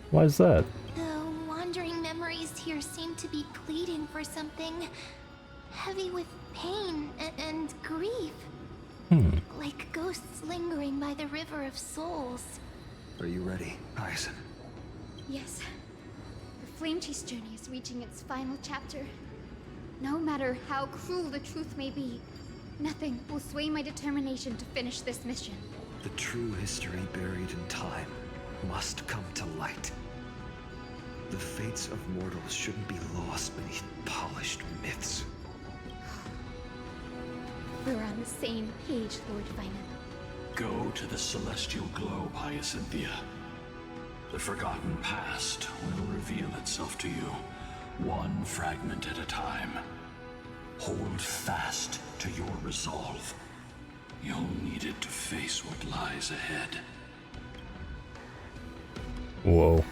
Why is that? The wandering memories here seem to be pleading for something heavy with pain and grief. Like ghosts lingering by the River of Souls. Are you ready, Aizen? Yes. The Flame Chase journey is reaching its final chapter. No matter how cruel the truth may be, nothing will sway my determination to finish this mission. The true history buried in time must come to light. The fates of mortals shouldn't be lost beneath polished myths. We're on the same page, Lord Finan. Go to the celestial globe, Hyacinthia. The forgotten past will reveal itself to you, one fragment at a time. Hold fast to your resolve. You'll need it to face what lies ahead. Whoa.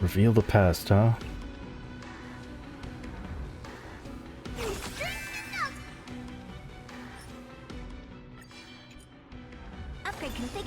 Reveal the past, huh? Upgrade configured.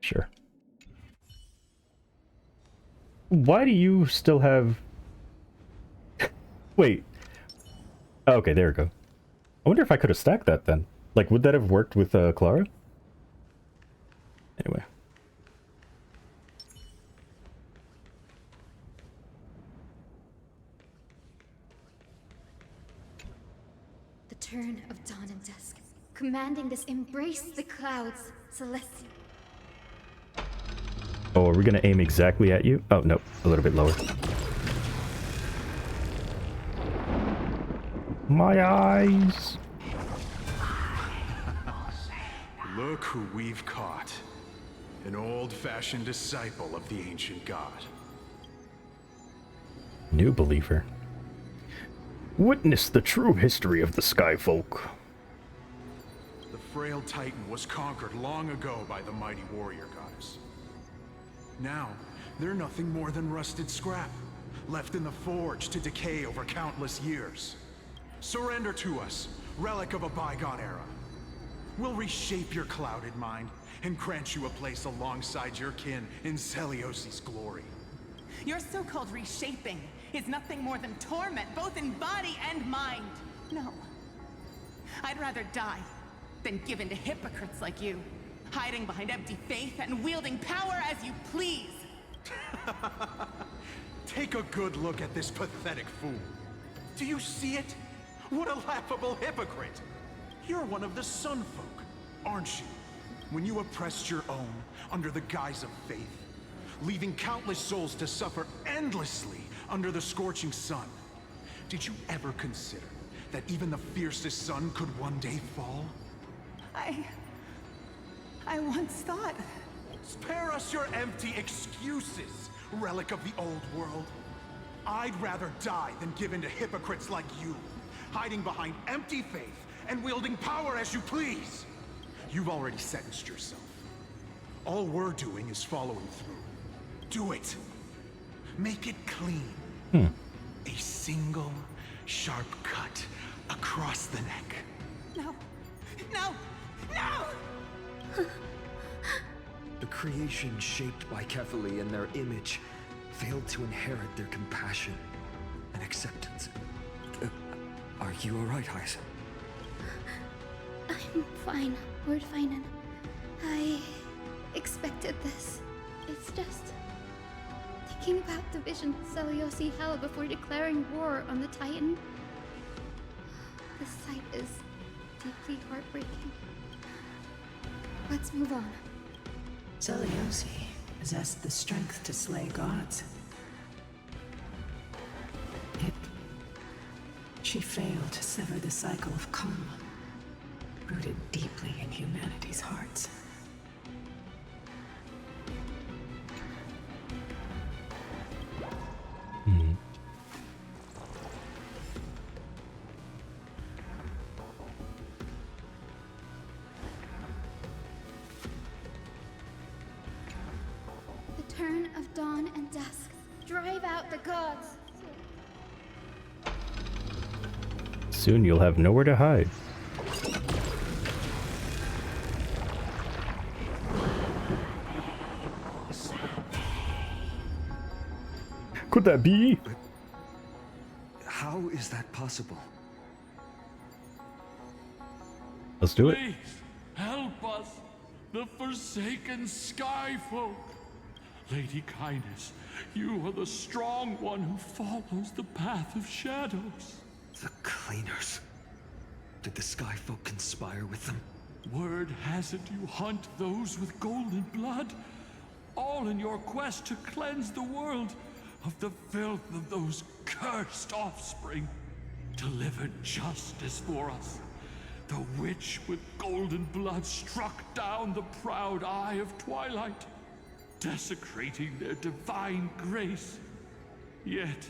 Sure. Why do you still have... Wait. Okay, there we go. I wonder if I could have stacked that then. Like, would that have worked with Clara? Anyway. The turn of dawn and dusk, commanding this embrace the clouds, Celestia. Oh, are we gonna aim exactly at you? Oh, no. A little bit lower. My eyes! Look who we've caught. An old-fashioned disciple of the ancient god. New believer. Witness the true history of the Skyfolk. The frail titan was conquered long ago by the mighty warrior goddess. Now, they're nothing more than rusted scrap, left in the forge to decay over countless years. Surrender to us, relic of a bygone era. We'll reshape your clouded mind and grant you a place alongside your kin in Celiosi's glory. Your so-called reshaping is nothing more than torment, both in body and mind. No. I'd rather die than give in to hypocrites like you, hiding behind empty faith and wielding power as you please. Take a good look at this pathetic fool. Do you see it? What a laughable hypocrite! You're one of the Sun Folk, aren't you? When you oppressed your own under the guise of faith, leaving countless souls to suffer endlessly under the scorching sun. Did you ever consider that even the fiercest sun could one day fall? I once thought... Spare us your empty excuses, relic of the old world. I'd rather die than give in to hypocrites like you, hiding behind empty faith and wielding power as you please. You've already sentenced yourself. All we're doing is following through. Do it. Make it clean. A single sharp cut across the neck. No! No! No! The creation shaped by Kefali in their image failed to inherit their compassion and acceptance. Are you alright, Hyson? I'm fine, Lord Finan. I expected this. It's just thinking about the vision Seliosi held before declaring war on the Titan. The sight is deeply heartbreaking. Let's move on. Seliosi possessed the strength to slay gods. Yet, she failed to sever the cycle of karma, rooted deeply in humanity's hearts. The turn of dawn and dusk. Drive out the gods. Soon you'll have nowhere to hide. Could that be? How is that possible? Let's do it. Please, help us, the Forsaken Skyfolk. Lady Kyness, you are the strong one who follows the path of shadows. The Cleaners. Did the Skyfolk conspire with them? Word has it you hunt those with golden blood, all in your quest to cleanse the world of the filth of those cursed offspring. Delivered justice for us. The witch with golden blood struck down the proud eye of Twilight, desecrating their divine grace. Yet,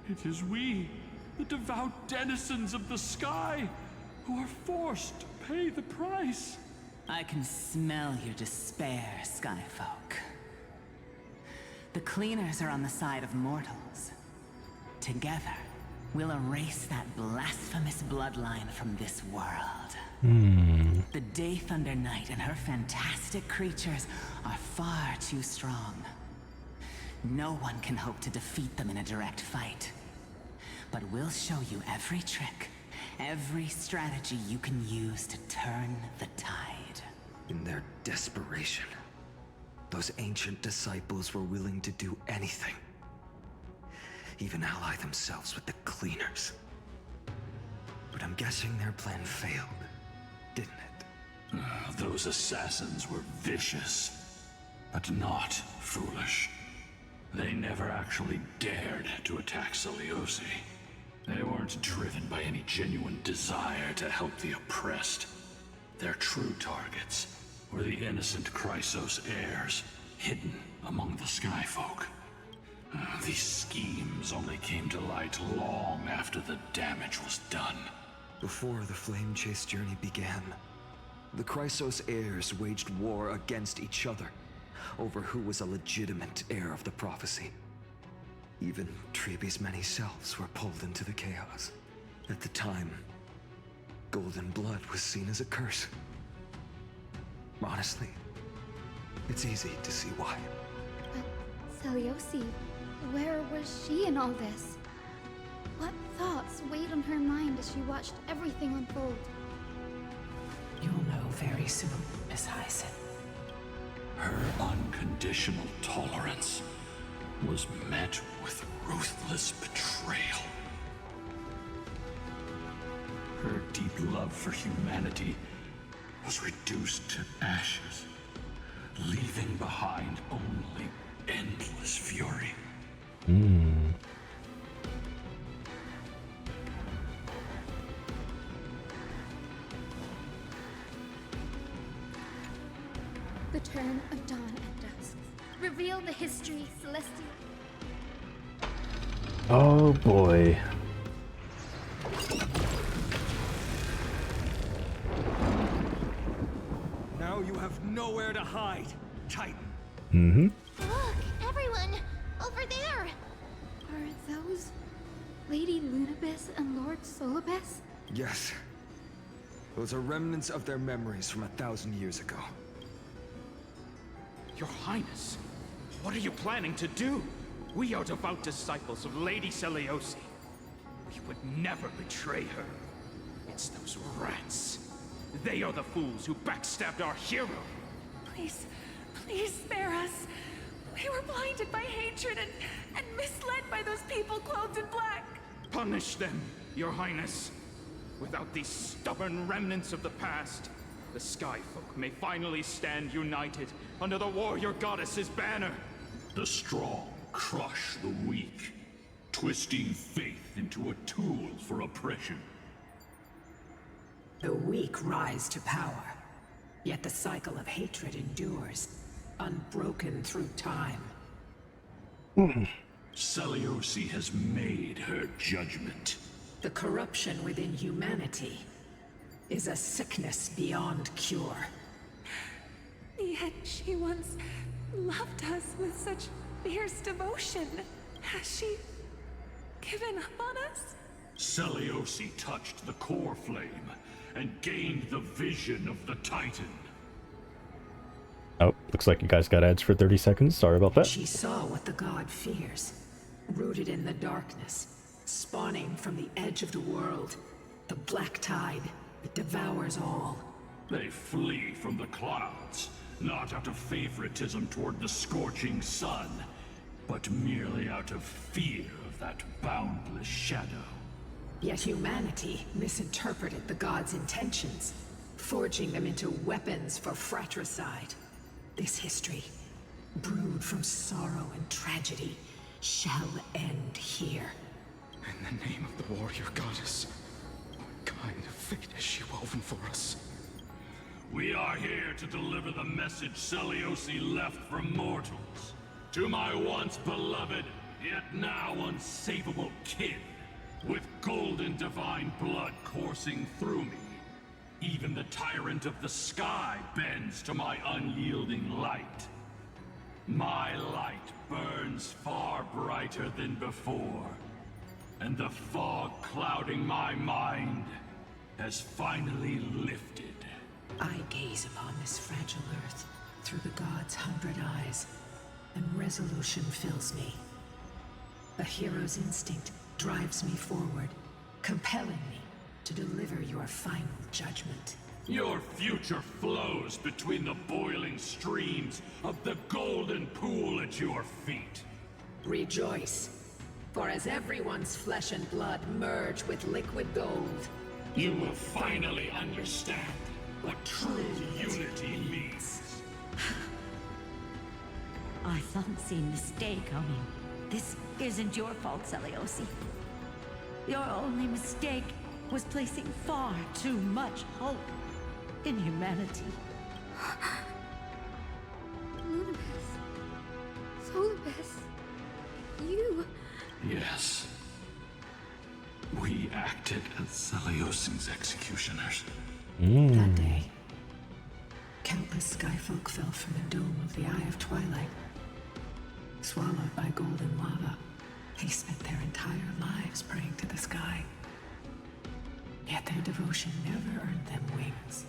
it is we, the devout denizens of the sky, who are forced to pay the price. I can smell your despair, Skyfolk. The Cleaners are on the side of mortals. Together, we'll erase that blasphemous bloodline from this world. The Day Thunder Knight and her fantastic creatures are far too strong. No one can hope to defeat them in a direct fight. But we'll show you every trick, every strategy you can use to turn the tide. In their desperation, those ancient disciples were willing to do anything. Even ally themselves with the Cleaners. But I'm guessing their plan failed, didn't it? Those assassins were vicious, but not foolish. They never actually dared to attack Seliosi. They weren't driven by any genuine desire to help the oppressed. Their true targets were the innocent Chrysos heirs, hidden among the Skyfolk. These schemes only came to light long after the damage was done. Before the Flame Chase journey began, the Chrysos heirs waged war against each other over who was a legitimate heir of the prophecy. Even Trebi's many selves were pulled into the chaos. At the time, golden blood was seen as a curse. Honestly, it's easy to see why. But Seliosi, where was she in all this? What thoughts weighed on her mind as she watched everything unfold? You'll know very soon, Miss Hyson. Her unconditional tolerance was met with ruthless betrayal. Her deep love for humanity was reduced to ashes, leaving behind only endless fury. The turn of dawn and dusk. Reveal the history, Celestia. Oh boy. Now you have nowhere to hide, Titan. Look, everyone! Over there! those Lady Lunabis and Lord Solibus? Yes. Those are remnants of their memories from 1,000 years ago. Your Highness, what are you planning to do? We are devout disciples of Lady Seliosi. We would never betray her. It's those rats. They are the fools who backstabbed our hero. Please, please spare us. We were blinded by hatred and misled by those people clothed in black. Punish them, Your Highness. Without these stubborn remnants of the past, the Skyfolk may finally stand united under the warrior goddess's banner. The strong crush the weak, twisting faith into a tool for oppression. The weak rise to power, yet the cycle of hatred endures, unbroken through time. Seliosi has made her judgment. The corruption within humanity is a sickness beyond cure. Yet she once loved us with such fierce devotion. Has she given up on us? Seliosi touched the core flame and gained the vision of the Titan. Oh, looks like you guys got ads for 30 seconds. Sorry about that. She saw what the god fears, rooted in the darkness, spawning from the edge of the world. The black tide that devours all. They flee from the clouds, not out of favoritism toward the scorching sun, but merely out of fear of that boundless shadow. Yet humanity misinterpreted the god's intentions, forging them into weapons for fratricide. This history, brewed from sorrow and tragedy, shall end here. In the name of the warrior goddess, what kind of fate has she woven for us? We are here to deliver the message Seliosi left for mortals. To my once beloved, yet now unsavable kin. With golden divine blood coursing through me, even the tyrant of the sky bends to my unyielding light. My light burns far brighter than before, and the fog clouding my mind has finally lifted. I gaze upon this fragile earth through the god's 100 eyes, and resolution fills me. A hero's instinct drives me forward, compelling me to deliver your final judgment. Your future flows between the boiling streams of the golden pool at your feet. Rejoice, for as everyone's flesh and blood merge with liquid gold, you will finally understand what true unity means. I fancy mistake, Omin. This isn't your fault, Seliosi. Your only mistake was placing far too much hope in humanity. Lunabis. Solibus. You. Yes. We acted as Seliosi's executioners. That day, countless skyfolk fell from the dome of the Eye of Twilight. Swallowed by golden lava, they spent their entire lives praying to the sky. Yet their devotion never earned them wings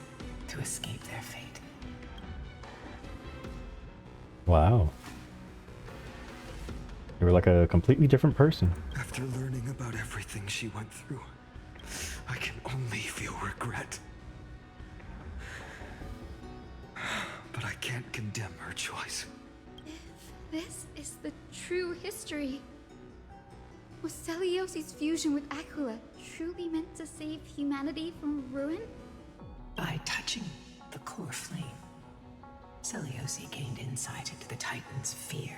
to escape their fate. Wow. You were like a completely different person. After learning about everything she went through, I can only feel regret. But I can't condemn her choice. If this is the true history, was Seliosi's fusion with Aquila truly meant to save humanity from ruin? By touching the core flame, Seliosi gained insight into the Titans' fear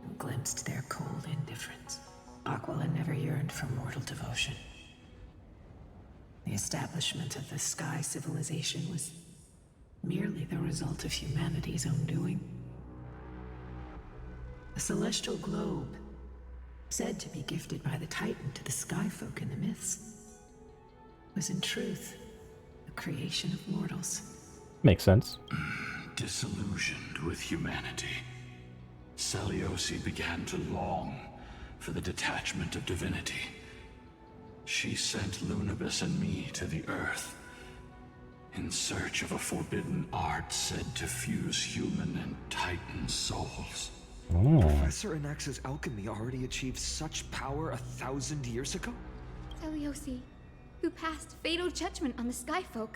and glimpsed their cold indifference. Aquila never yearned for mortal devotion. The establishment of the Sky Civilization was merely the result of humanity's own doing. The celestial globe, said to be gifted by the Titan to the Skyfolk in the myths, was in truth a creation of mortals. Makes sense. Disillusioned with humanity, Seliosi began to long for the detachment of divinity. She sent Lunabis and me to the Earth in search of a forbidden art said to fuse human and Titan souls. Professor Anax's alchemy already achieved such power 1,000 years ago? Seliosi, who passed fatal judgment on the Skyfolk,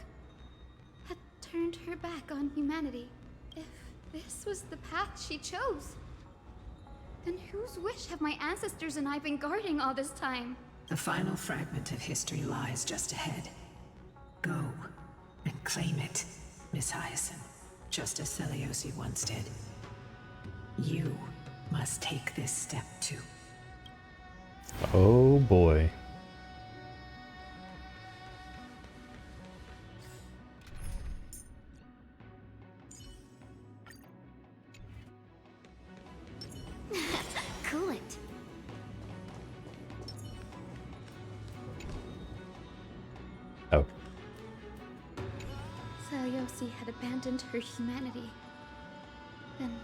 had turned her back on humanity. If this was the path she chose, then whose wish have my ancestors and I been guarding all this time? The final fragment of history lies just ahead. Go and claim it, Miss Hyacinth, just as Seliosi once did. You must take this step too. Oh boy. Cool it. Oh. Seliosi had abandoned her humanity. Then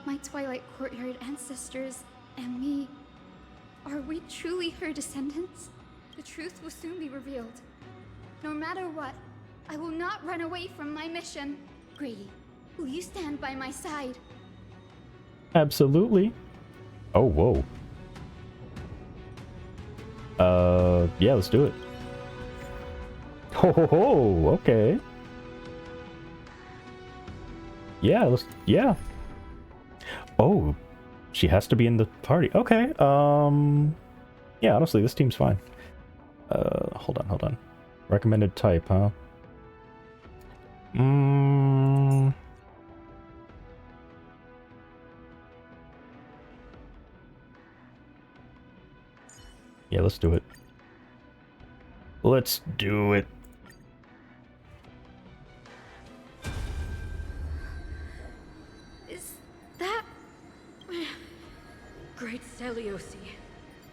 my Twilight Courtyard ancestors and me, are we truly her descendants? The truth will soon be revealed. No matter what, I will not run away from my mission. Grady, will you stand by my side? Absolutely. Oh, whoa. Yeah, let's do it. Ho ho ho, okay. Yeah, yeah. Oh, she has to be in the party. Okay, yeah, honestly, this team's fine. Hold on. Recommended type, huh? Yeah, let's do it. Let's do it. Is that... Great Seliosi,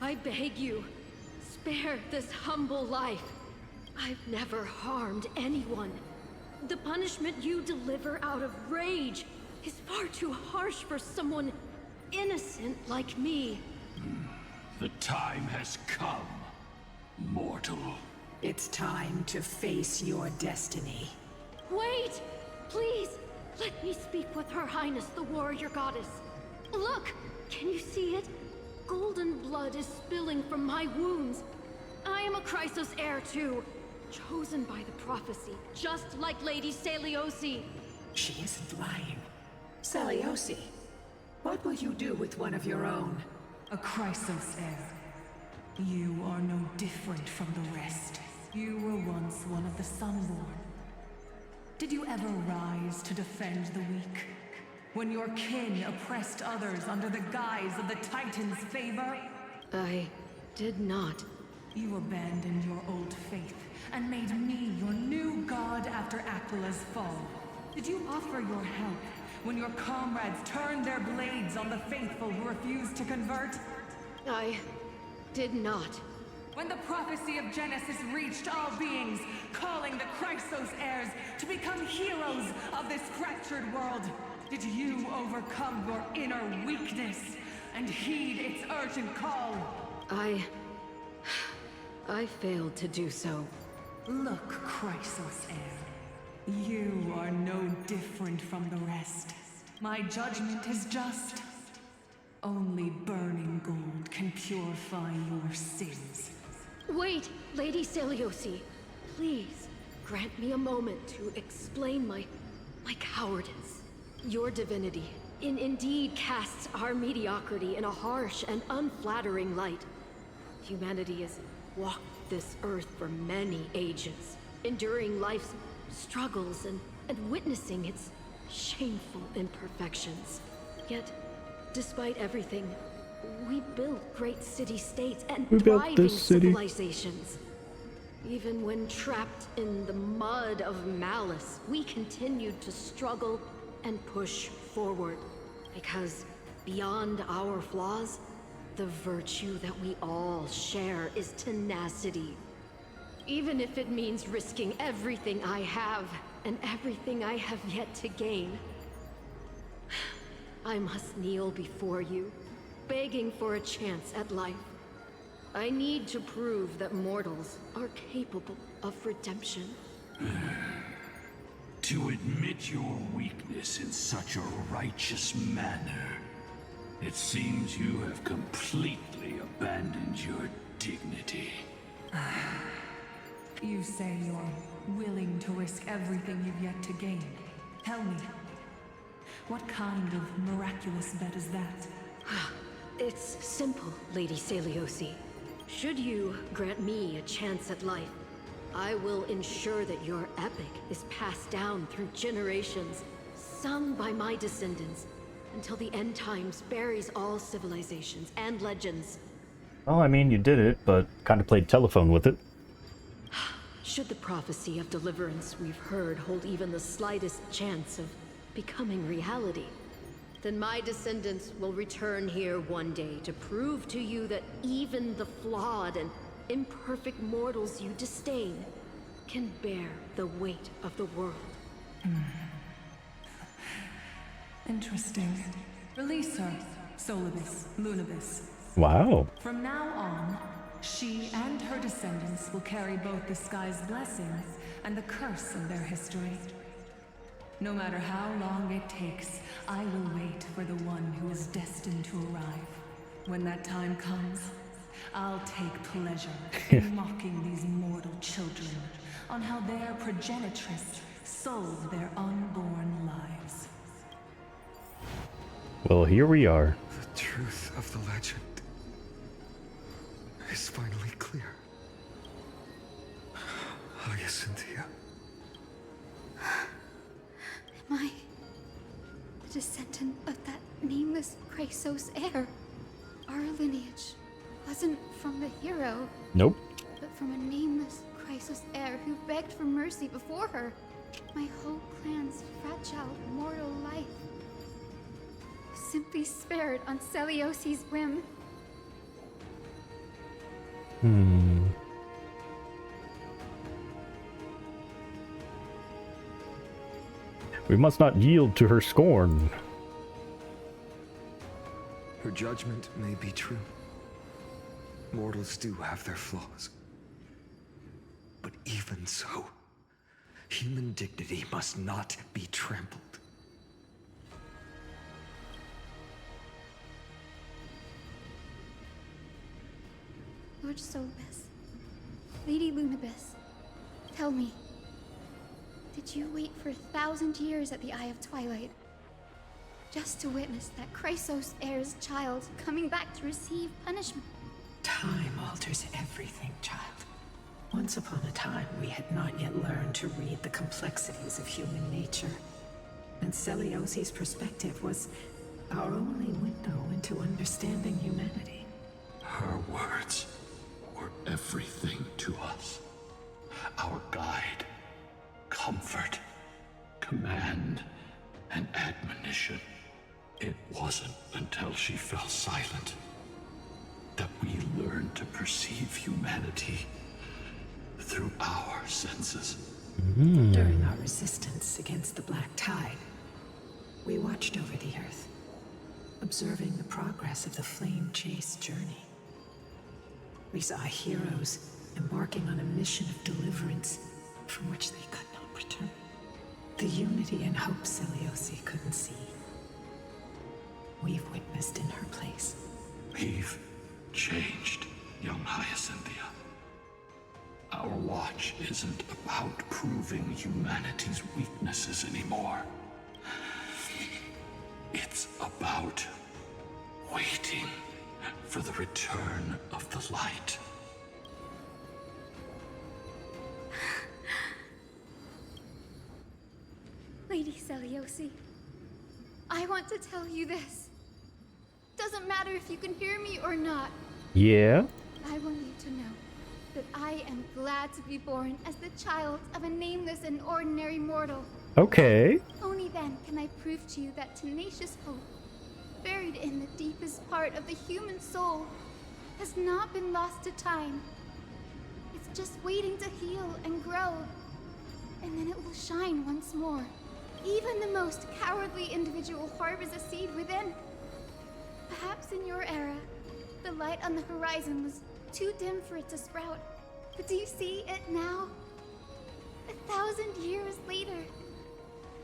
I beg you, spare this humble life. I've never harmed anyone. The punishment you deliver out of rage is far too harsh for someone innocent like me. The time has come, mortal. It's time to face your destiny. Wait! Please! Let me speak with Her Highness, the warrior goddess. Look! Can you see it? Golden blood is spilling from my wounds. I am a Chrysos heir too, chosen by the prophecy, just like Lady Seliosi. She isn't lying. Seliosi, what will you do with one of your own? A Chrysos heir. You are no different from the rest. You were once one of the Sunborn. Did you ever rise to defend the weak? When your kin oppressed others under the guise of the Titan's favor? I did not. You abandoned your old faith and made me your new god after Aquila's fall. Did you offer your help when your comrades turned their blades on the faithful who refused to convert? I did not. When the prophecy of Genesis reached all beings, calling the Chrysos heirs to become heroes of this fractured world, did you overcome your inner weakness and heed its urgent call? I failed to do so. Look, Chrysos heir. You are no different from the rest. My judgment is just. Only burning gold can purify your sins. Wait, Lady Seliosi. Please, grant me a moment to explain my cowardice. Your divinity indeed casts our mediocrity in a harsh and unflattering light. Humanity has walked this earth for many ages, enduring life's struggles and witnessing its shameful imperfections. Yet, despite everything, we built great city-states and thriving civilizations. Even when trapped in the mud of malice, we continued to struggle and push forward. Because beyond our flaws, the virtue that we all share is tenacity. Even if it means risking everything I have and everything I have yet to gain. I must kneel before you, begging for a chance at life. I need to prove that mortals are capable of redemption. To admit your weakness in such a righteous manner, it seems you have completely abandoned your dignity. You say you're willing to risk everything you've yet to gain. Tell me, what kind of miraculous bet is that? It's simple, Lady Celiosi. Should you grant me a chance at life, I will ensure that your epic is passed down through generations, sung by my descendants, until the end times buries all civilizations and legends. Well, I mean, you did it, but kind of played telephone with it. Should the prophecy of deliverance we've heard hold even the slightest chance of becoming reality, then my descendants will return here one day to prove to you that even the flawed and imperfect mortals you disdain can bear the weight of the world. Interesting. Release her, Solibus, Lunibus. Wow. From now on, she and her descendants will carry both the sky's blessings and the curse of their history. No matter how long it takes, I will wait for the one who is destined to arrive. When that time comes, I'll take pleasure in mocking these mortal children on how their progenitress sold their unborn lives. Well, here we are. The truth of the legend is finally clear. Hyacinthia. Am I the descendant of that nameless Chrysos heir? Our lineage wasn't from the hero, Nope. but from a nameless Chrysos heir who begged for mercy before her. My whole clan's fragile mortal life was simply spared on Celiosi's whim. We must not yield to her scorn. Her judgment may be true. Mortals do have their flaws. But even so, human dignity must not be trampled. Lord Solibus, Lady Lunibus, tell me, did you wait for 1,000 years at the Eye of Twilight just to witness that Chrysos heir's child coming back to receive punishment? Time alters everything, child. Once upon a time, we had not yet learned to read the complexities of human nature. And Celiosi's perspective was our only window into understanding humanity. Her words were everything to us. Our guide, comfort, command, and admonition. It wasn't until she fell silent that we learned to perceive humanity through our senses. During our resistance against the Black Tide, we watched over the Earth, observing the progress of the Flame Chase journey. We saw heroes embarking on a mission of deliverance from which they could not return. The unity and hope Celiosi couldn't see. We've witnessed in her place. We've changed, young Hyacinthia. Our watch isn't about proving humanity's weaknesses anymore. It's about waiting for the return of the light. Lady Celiosi, I want to tell you this. Doesn't matter if you can hear me or not. Yeah? I want you to know that I am glad to be born as the child of a nameless and ordinary mortal. Okay. Only then can I prove to you that tenacious hope, buried in the deepest part of the human soul, has not been lost to time. It's just waiting to heal and grow, and then it will shine once more. Even the most cowardly individual harbors a seed within. Perhaps in your era, the light on the horizon was too dim for it to sprout. But do you see it now? 1,000 years later,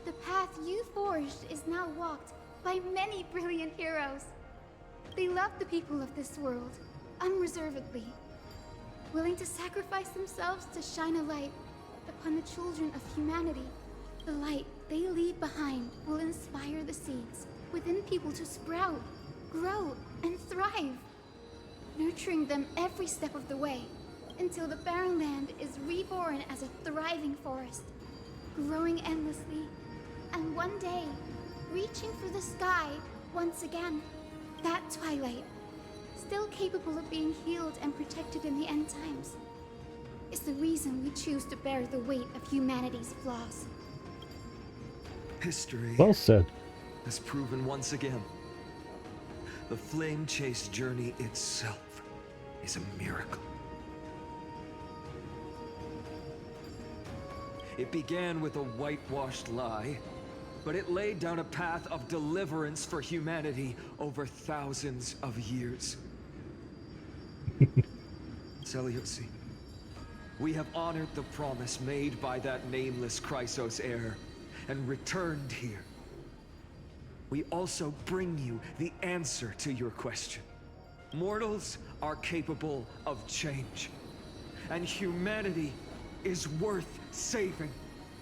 the path you forged is now walked by many brilliant heroes. They love the people of this world, unreservedly, willing to sacrifice themselves to shine a light upon the children of humanity. The light they leave behind will inspire the seeds within people to sprout, grow, and thrive, nurturing them every step of the way until the barren land is reborn as a thriving forest, growing endlessly, and one day reaching for the sky once again. That twilight, still capable of being healed and protected in the end times, is the reason we choose to bear the weight of humanity's flaws. History Well said. has proven once again, the flame chase journey itself is a miracle. It began with a whitewashed lie, but it laid down a path of deliverance for humanity over thousands of years. Seleuci, we have honored the promise made by that nameless Chrysos heir and returned here. We also bring you the answer to your question. Mortals are capable of change, and humanity is worth saving.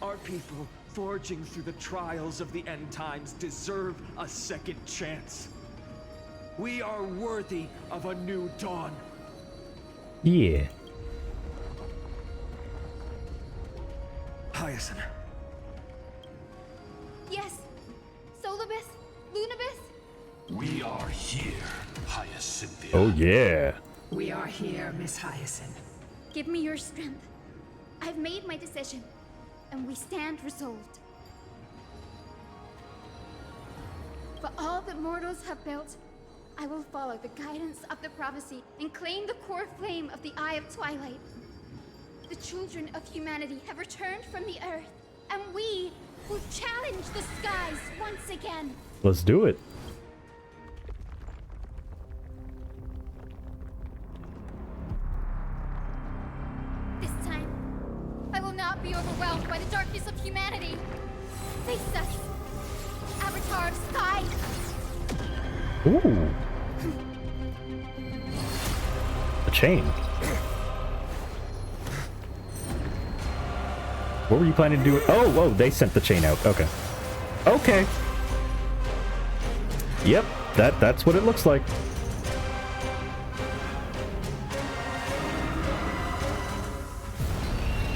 Our people, forging through the trials of the end times, deserve a second chance. We are worthy of a new dawn. Yeah. Hyacinth. Yes, Solibus, Lunibus. We are here, Hyacinthia. Oh yeah. We are here, Miss Hyacinth. Give me your strength. I've made my decision, and we stand resolved. For all that mortals have built, I will follow the guidance of the prophecy and claim the core flame of the Eye of Twilight. The children of humanity have returned from the earth, and we will challenge the skies once again. Let's do it. This time, I will not be overwhelmed by the darkness of humanity. Face us, Avatar of Sky. Ooh. A chain. What were you planning to do? Oh, whoa, they sent the chain out. Okay. Okay. Yep, that's what it looks like.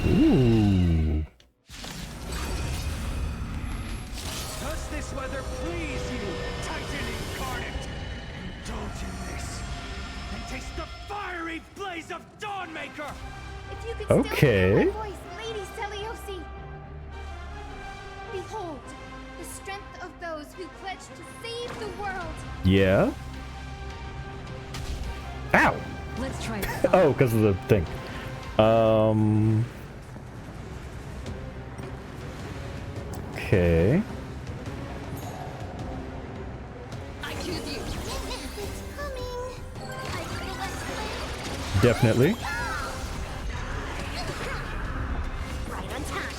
Ooh. Does this weather please you, Titan incarnate? Indulge in this, and taste the fiery blaze of Dawnmaker! If you could Okay. still hear my voice, Lady Seliosi. Behold, the strength of those who pledge to save the world. Yeah. Ow. Let's try this. Oh, because of the thing. Okay. I choose you. It's coming. I feel like Definitely. right on time.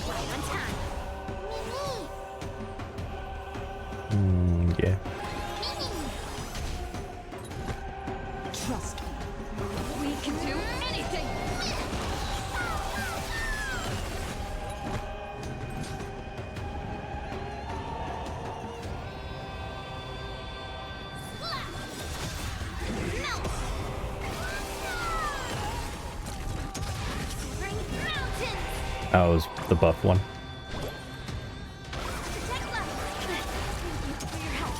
Right on time. Yeah. Trust me. We can do anything. Bring mountains. That was the buff one. Protect left. Thank you for your help.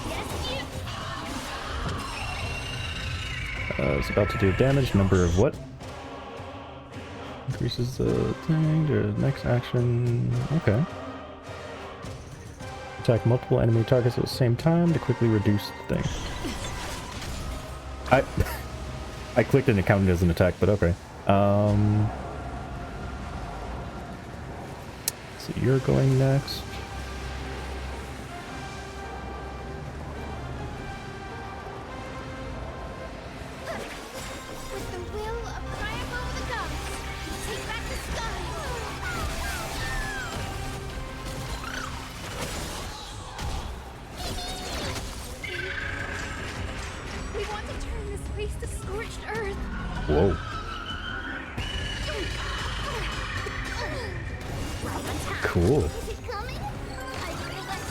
Yes, you. It's about to do damage. Number of what? Increases the thing to next action. Okay. Attack multiple enemy targets at the same time to quickly reduce the thing. I clicked and it counted as an attack, but okay. So you're going next. With the will of Priamo the gods, we take back the sky. We want to turn this place to scorched earth. Whoa. Cool. Is it coming? I feel that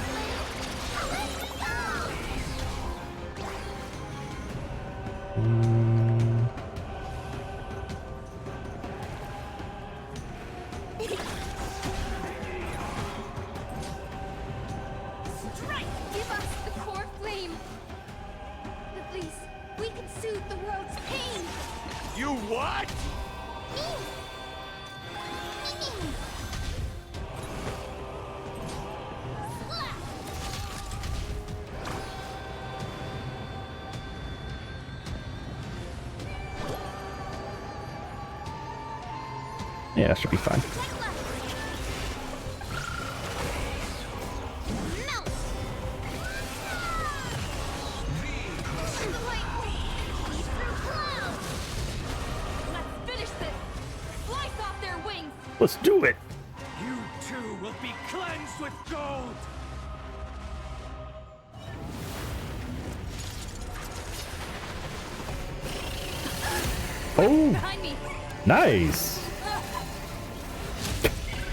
Strike! Give us the core flame. At least we can soothe the world's pain. You what? Yeah, that should be fine. Let's do it. You too will be cleansed with gold. Oh, nice.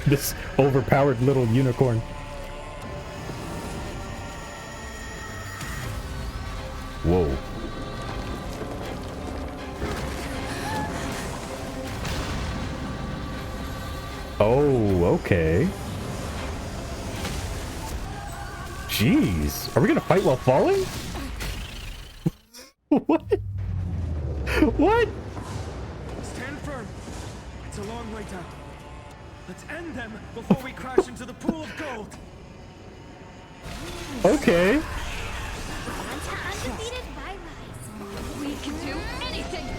This overpowered little unicorn. Whoa. Oh, okay. Jeez. Are we gonna fight while falling? What? What? Stand firm. It's a long way down. Let's end them before we crash into the pool of gold. Okay. Undefeated Virise. We can do anything.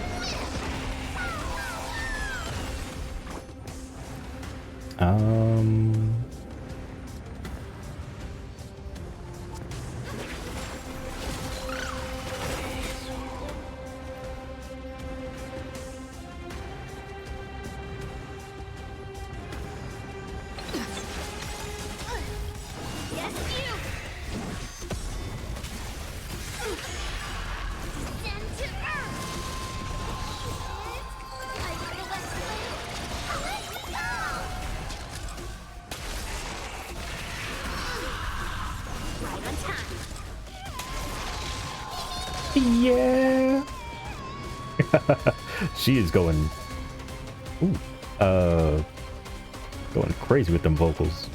Yeah. She is going. Ooh. Going crazy with them vocals.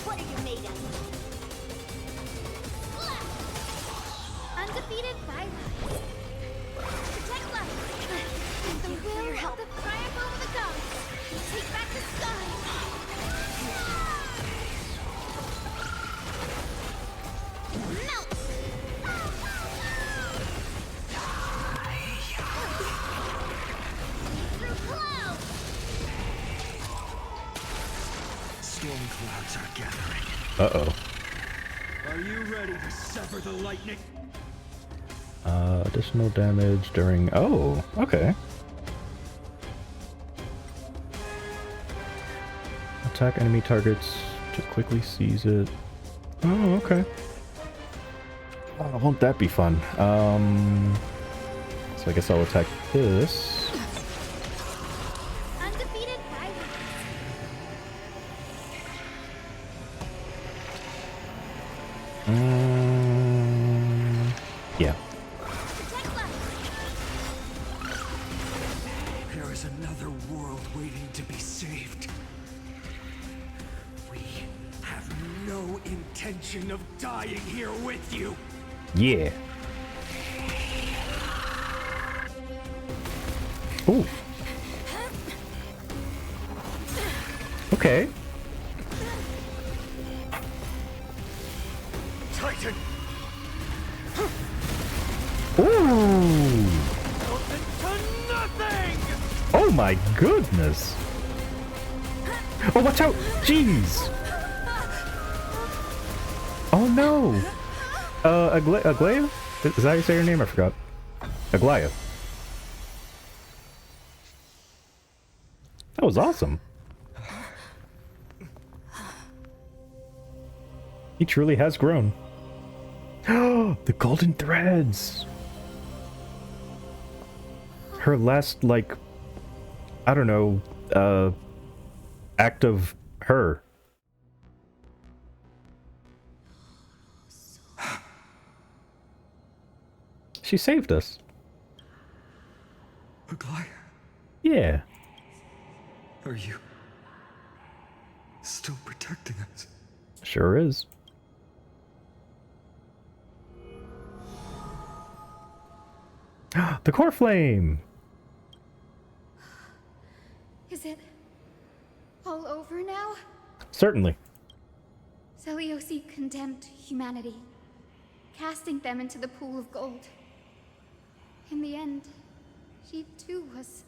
What are you made of? Undefeated Virise. Protect life. With the will of the triumph of the gods, we take back the sky. Melt! Through clouds! Storm clouds are gathering. Uh-oh. Are you ready to sever the lightning? Additional damage during... Oh, okay. Attack enemy targets to quickly seize it. Oh, okay. Oh, won't that be fun? So I guess I'll attack this. Undefeated Virise. Yeah. There is another world waiting to be saved. We have no intention of dying here with you. Yeah. Ooh. Okay. Titan! Ooh. To nothing! Oh my goodness! Oh, watch out! Jeez! Oh no! Aglaia? Is that how you say her name? I forgot. Aglaia. That was awesome. He truly has grown. The golden threads! Her last, like, I don't know, act of her. She saved us. Aglaia? Yeah. Are you still protecting us? Sure is. The core flame! Is it all over now? Certainly. Seliosi condemned humanity, casting them into the pool of gold. In the end, she too was...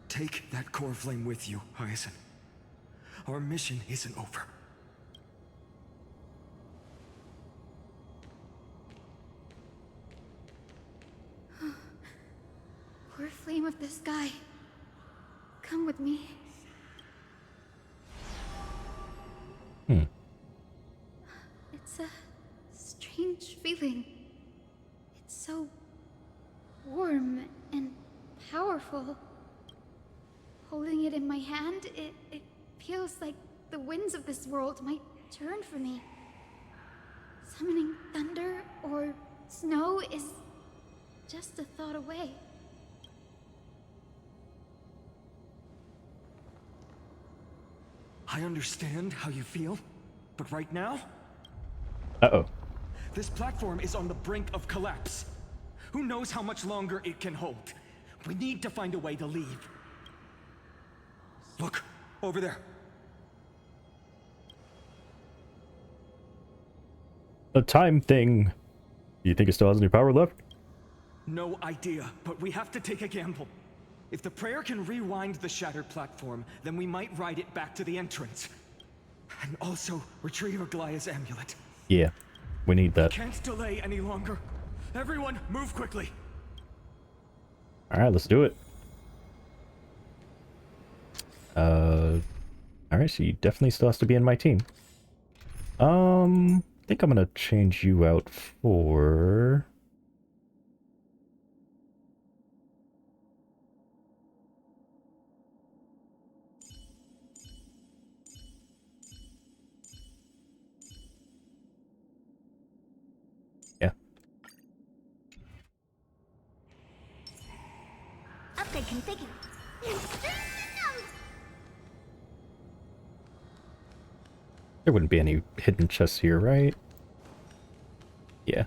Take that core flame with you, Hyacinth. Our mission isn't over. Poor flame of the sky. Come with me. It's a strange feeling. It's so warm and powerful. Holding it in my hand, it feels like the winds of this world might turn for me. Summoning thunder or snow is just a thought away. I understand how you feel, but right now, Uh-oh. this platform is on the brink of collapse. Who knows how much longer it can hold? We need to find a way to leave. Look, over there. A time thing. Do you think it still has any power left? No idea, but we have to take a gamble. If the prayer can rewind the shattered platform, then we might ride it back to the entrance. And also retrieve Aglaia's amulet. Yeah, we need that. Can't delay any longer. Everyone, move quickly. Alright, let's do it. Alright, so you definitely still has to be in my team. I think I'm gonna change you out for... Yeah. Upgrade configured. There wouldn't be any hidden chests here, right? Yeah.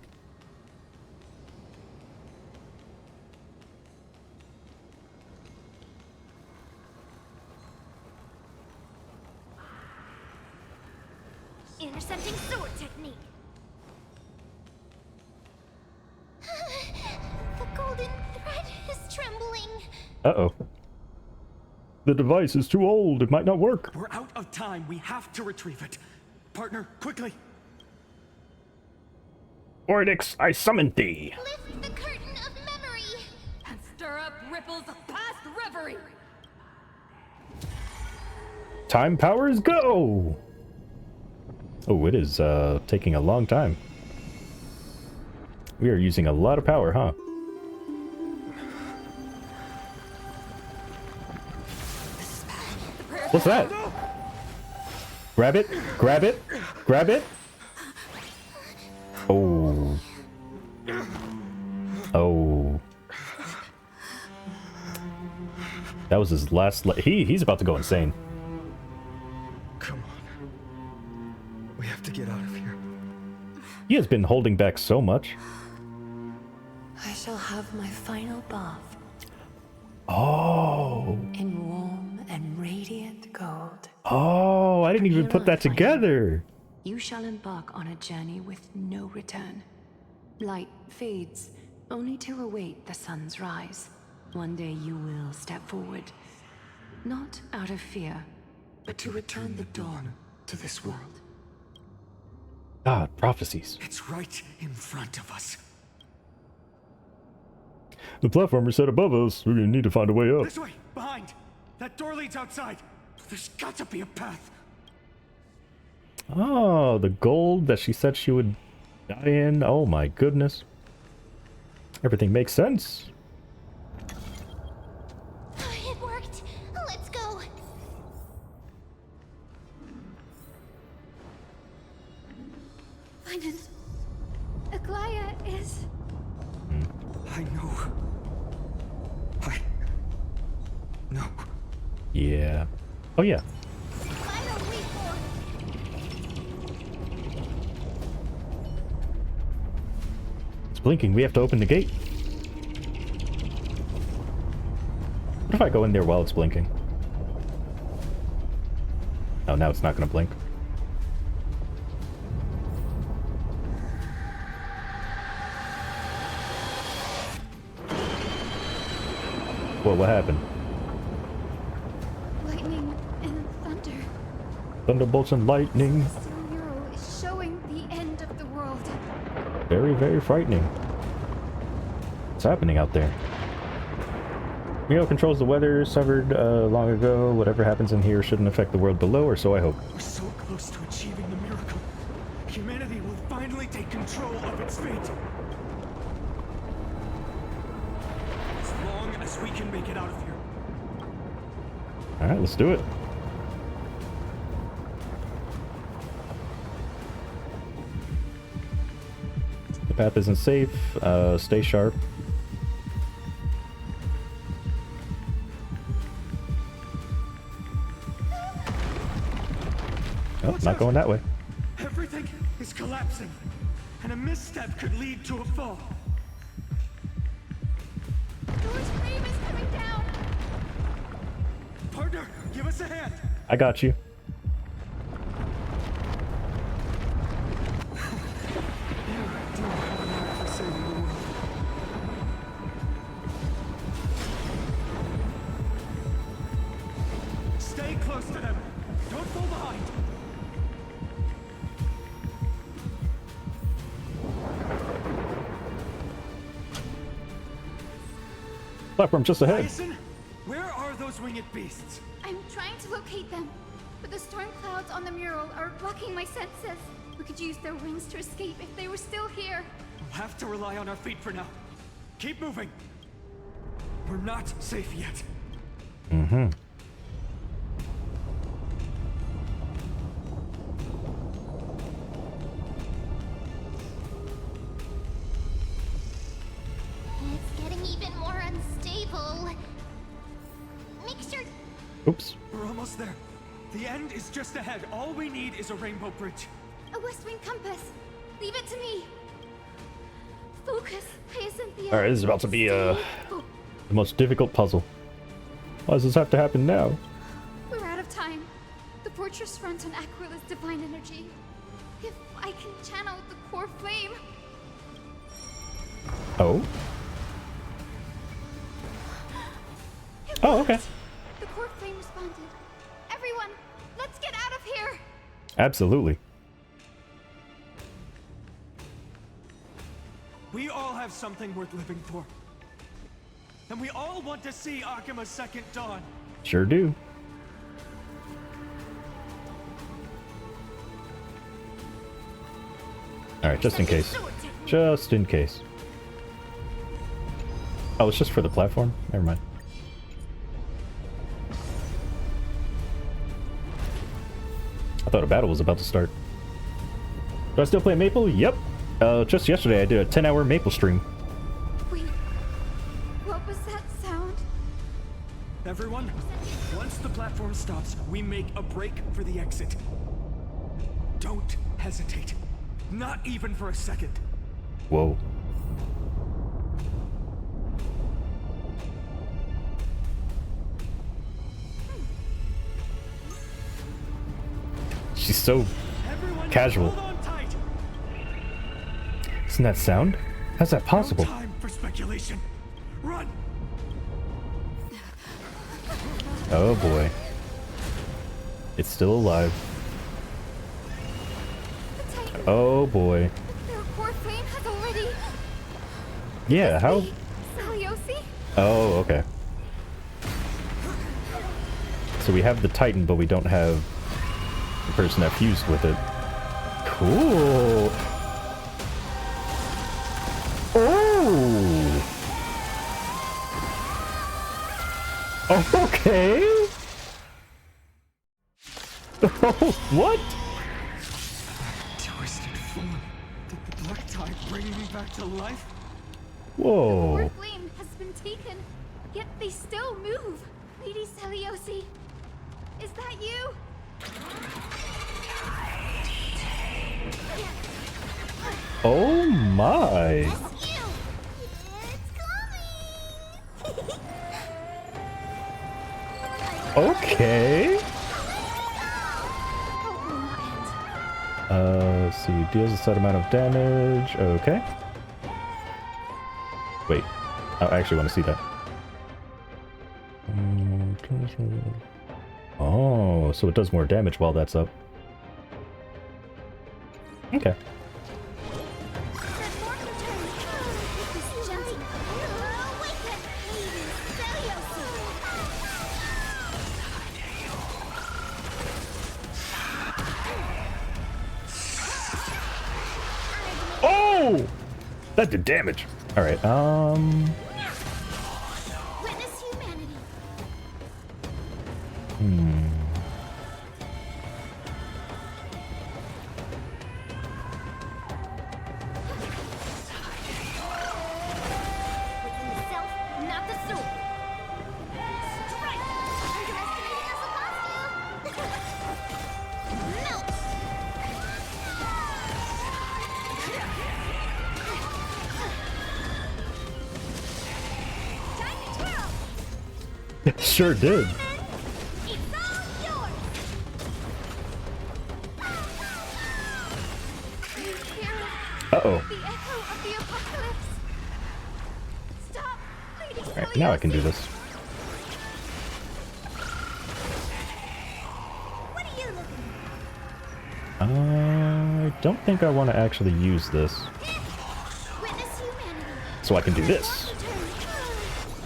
Intercepting sword technique. The golden thread is trembling. Uh-oh. The device is too old. It might not work. We're out of time. We have to retrieve it. Partner, quickly. Oryx, I summon thee. Lift the curtain of memory. And stir up ripples of past reverie. Time powers go! Oh, it is taking a long time. We are using a lot of power, huh? What's that? Grab it, grab it, grab it. Oh. Oh. That was his last he's about to go insane. Come on. We have to get out of here. He has been holding back so much. I shall have my final bath Oh. in warm and radiant gold. Oh, I didn't even put that together. You shall embark on a journey with no return. Light fades, only to await the sun's rise. One day you will step forward, Not out of fear, but to return the dawn to this world. God, prophecies. It's right in front of us. The platform is set above us. We're gonna need to find a way up. This way, behind. That door leads outside. There's got to be a path. Oh, the gold that she said she would die in. Oh my goodness. Everything makes sense. It worked. Let's go. Finan, Aglaya is... I know. No. Yeah. Oh yeah. It's blinking. We have to open the gate. What if I go in there while it's blinking? Oh, now it's not going to blink. Whoa, what happened? Lightning and thunder. Thunderbolts and lightning. The mural is showing the end of the world. Very, very frightening. What's happening out there? Mio controls the weather, severed long ago. Whatever happens in here shouldn't affect the world below, or so I hope. We're so close to achieving the miracle. Humanity will finally take control of its fate. As long as we can make it out of here. Alright, let's do it. The path isn't safe. Stay sharp. Oh, not going that way. Everything is collapsing, and a misstep could lead to a fall. Thor's frame is coming down. Partner, give us a hand. I got you. Stay close to them. Don't fall behind. Platform just ahead. Tyson, where are those winged beasts? I'm trying to locate them, but the storm clouds on the mural are blocking my senses. We could use their wings to escape if they were still here. We'll have to rely on our feet for now. Keep moving. We're not safe yet. Mm-hmm. It's getting even more unstable. Make sure... Oops. We're almost there. The end is just ahead. All we need is a rainbow bridge. A West Wing compass. Leave it to me. Focus, Hyacinthia. Alright, this is about to be the most difficult puzzle. Why does this have to happen now? We're out of time. The fortress runs on Aquila's divine energy. If I can channel the core flame... Oh? Oh, okay. The core flame responded. Everyone, let's get out of here! Absolutely. We all have something worth living for. And we all want to see Akima's second dawn. Sure do. Alright, just in case. Just in case. Oh, it's just for the platform? Never mind. I thought a battle was about to start. Do I still play Maple? Yep. Just yesterday I did a 10-hour Maple stream. Wait, what was that sound? Everyone, once the platform stops, we make a break for the exit. Don't hesitate. Not even for a second. Whoa. She's so casual. Isn't that sound? How's that possible? No time for speculation. Run! Oh boy. It's still alive. Oh boy. Their core flame has already... Yeah, how? Celiosi? Oh, okay. So we have the Titan, but we don't have the person that fused with it. Cool. Oh. Okay. Oh, what? Twisted form. Did the Black Tide bring me back to life? Whoa. Core flame has been taken, yet they still move. Lady Celiosi, is that you? Oh my. Okay. Let's see. Deals a set amount of damage. Okay. Wait. I actually want to see that. Oh, so it does more damage while that's up. Okay. Oh! That did damage. Alright, Witness humanity. Within the self, not the soul. Strike! Underestimating us Melt! sure did. Uh-oh. The echo of the apocalypse. Stop, Lady Alright, now I can do this. What are you looking I don't think I want to actually use this. Witness humanity. So I can do this.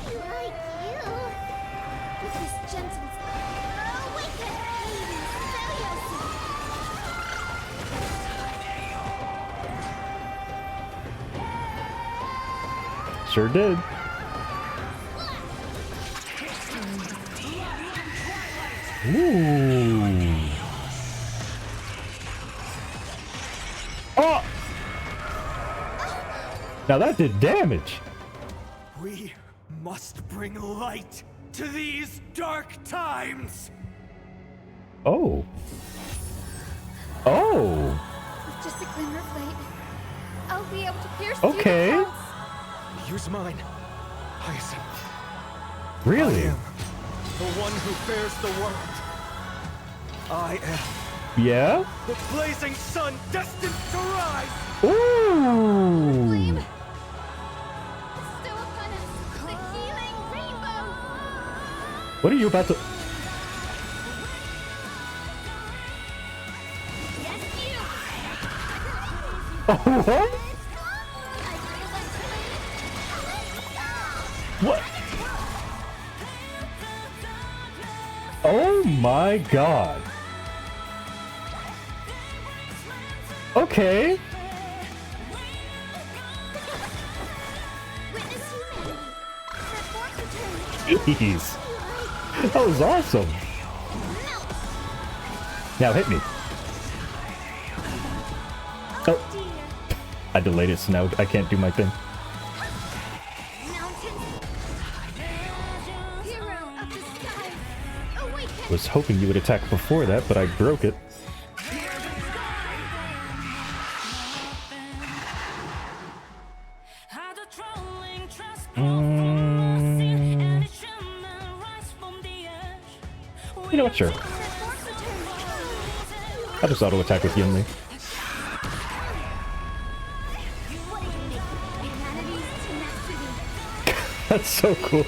Like you. With this gentle awaken, Lady Celiosi. Sure did. Ooh. Oh! Now that did damage. We must bring light to these dark times. Oh. Oh. With just a glimmer of light, I'll be able to pierce Okay. through the clouds. Here's mine, Hyacinth. Really? I am the one who bears the world. I am Yeah? the blazing sun destined to rise. Ooh. Still upon us, the healing rainbow. What are you about to... Yes, you. Oh, what? What? Oh my god. Okay. Jeez. That was awesome. Now hit me. Oh. I delayed it, so now I can't do my thing. Was hoping you would attack before that, but I broke it. You know what, sure. I'll just auto attack with Yunli. That's so cool.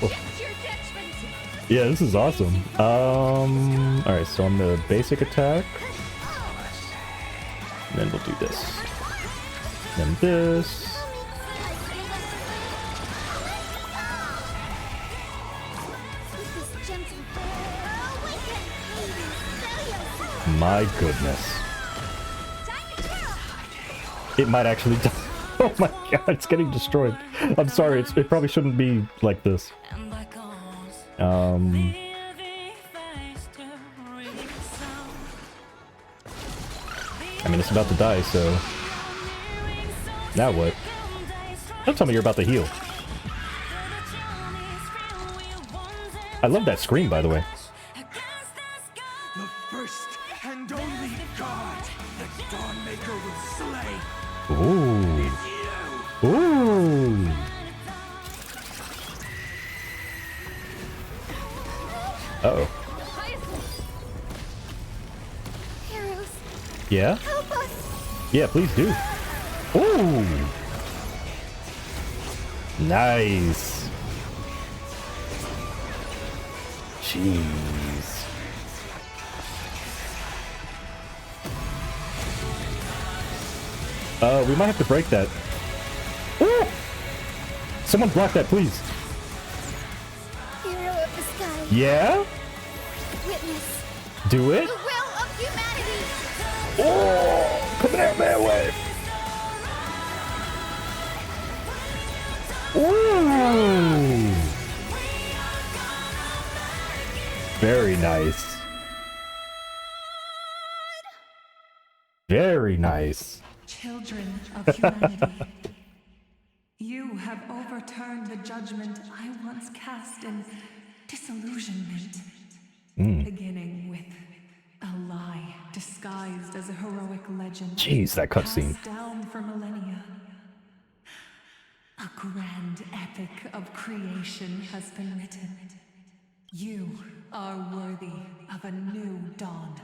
Yeah, this is awesome. Alright, so on the basic attack. And then we'll do this. Then this. My goodness. It might actually die. Oh my god, it's getting destroyed. I'm sorry, it probably shouldn't be like this. I mean, it's about to die, so... Now what? Don't tell me you're about to heal. I love that scream, by the way. The first and only god that Dawnmaker will slay. Ooh. Ooh. Uh-oh. Heroes, Yeah? help us! Yeah, please do. Ooh. Nice. Jeez. We might have to break that. Ooh! Someone block that, please. Hero of the sky. Yeah? Witness Do it. the will of humanity. Oh! Come here, man, wave. Ooh! Very nice. Very nice. Children of humanity, you have overturned the judgment I once cast in disillusionment, beginning with a lie disguised as a heroic legend. Jeez, that cutscene. Passed down for millennia. A grand epic of creation has been written. You are worthy of a new dawn.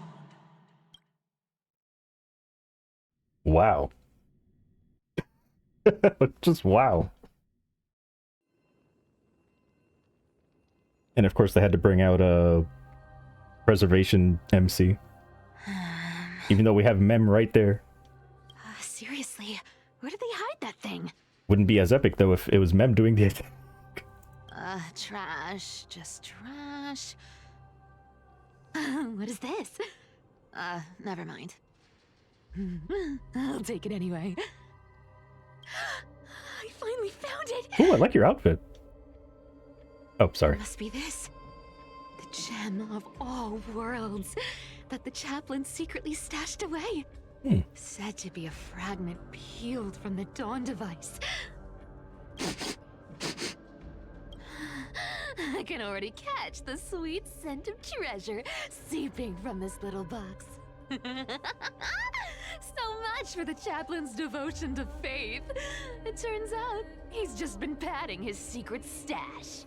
Wow. Just wow. And of course they had to bring out a preservation MC. Even though we have Mem right there. Seriously, where did they hide that thing? Wouldn't be as epic though if it was Mem doing the attack. Trash. Just trash. What is this? Never mind. I'll take it anyway. I finally found it! Ooh, I like your outfit. Oh, sorry. It must be this. The gem of all worlds that the chaplain secretly stashed away. Said to be a fragment peeled from the Dawn device. I can already catch the sweet scent of treasure seeping from this little box. So much for the chaplain's devotion to faith. It turns out he's just been padding his secret stash.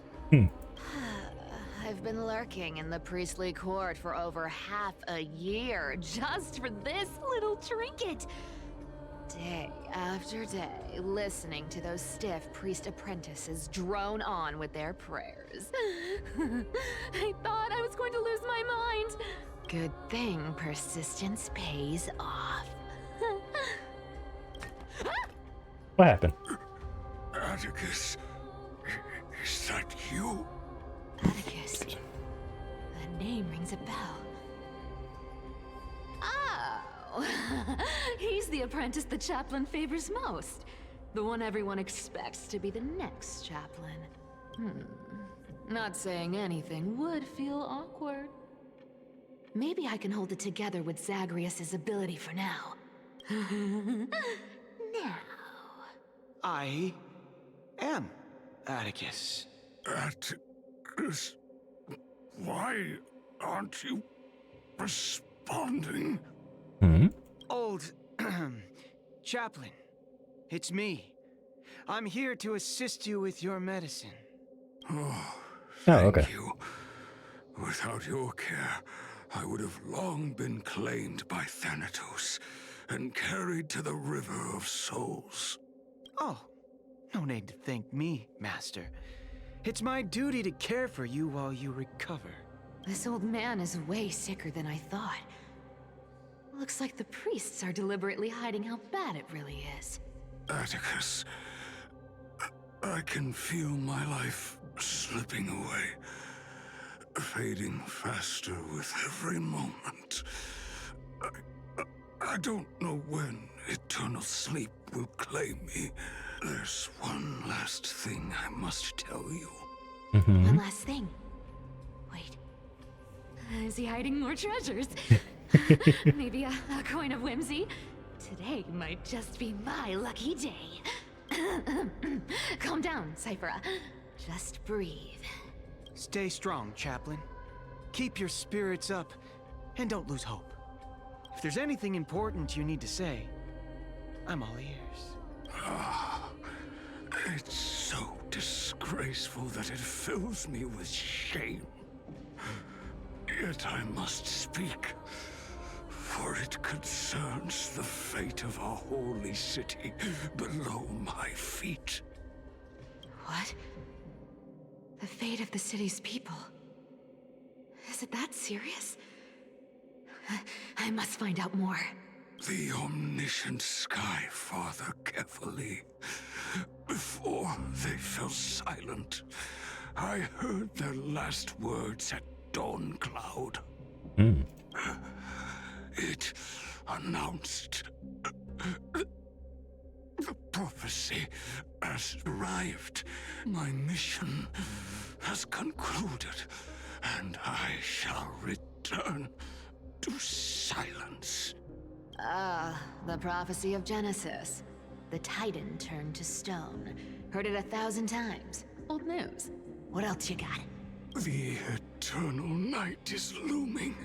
I've been lurking in the priestly court for over half a year just for this little trinket. Day after day, listening to those stiff priest apprentices drone on with their prayers. I thought I was going to lose my mind. Good thing persistence pays off. What happened? Atticus, is that you? Atticus. The name rings a bell. Oh, he's the apprentice the chaplain favors most. The one everyone expects to be the next chaplain. Not saying anything would feel awkward. Maybe I can hold it together with Zagreus's ability for now. Now. I am Atticus. Atticus, why aren't you responding? Old chaplain, it's me. I'm here to assist you with your medicine. Thank you. Without your care, I would have long been claimed by Thanatos and carried to the River of Souls. Oh, no need to thank me, Master. It's my duty to care for you while you recover. This old man is way sicker than I thought. Looks like the priests are deliberately hiding how bad it really is. Atticus, I can feel my life slipping away, fading faster with every moment. I don't know when eternal sleep will claim me. There's one last thing I must tell you. One last thing. Wait. Is he hiding more treasures? Maybe a coin of whimsy? Today might just be my lucky day. Calm down, Cyphera. Just breathe. Stay strong, Chaplain. Keep your spirits up, and don't lose hope. If there's anything important you need to say, I'm all ears. It's so disgraceful that it fills me with shame. Yet I must speak, for it concerns the fate of our holy city below my feet. What? The fate of the city's people? Is it that serious? I must find out more. The omniscient Sky Father carefully. Before they fell silent, I heard their last words at Dawn Cloud. It announced the prophecy has arrived. My mission has concluded, and I shall return to silence. Ah, the prophecy of Genesis. The Titan turned to stone. Heard it 1,000 times. Old news. What else you got? The eternal night is looming.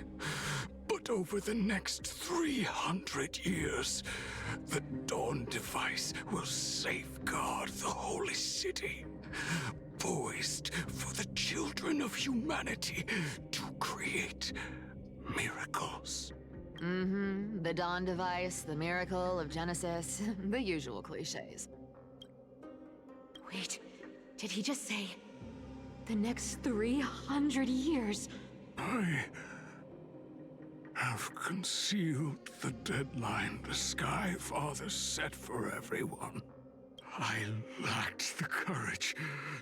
But over the next 300 years, the Dawn device will safeguard the holy city, poised for the children of humanity to create miracles. The Dawn device, the miracle of Genesis, the usual cliches. Wait, did he just say the next 300 years? I have concealed the deadline the Sky Father set for everyone. I lacked the courage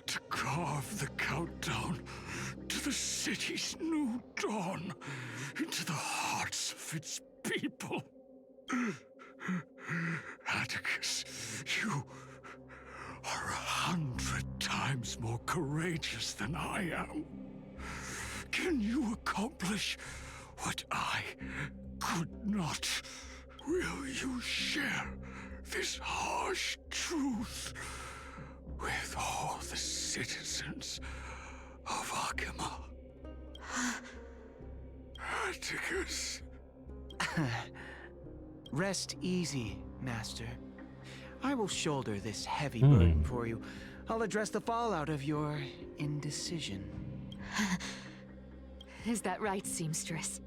to carve the countdown to the city's new dawn into the hearts of its people. Atticus, you are 100 times more courageous than I am. Can you accomplish what I could not? Will you share this harsh truth with all the citizens of Akima? Atticus. Rest easy, Master. I will shoulder this heavy burden for you. I'll address the fallout of your indecision. Is that right, Seamstress?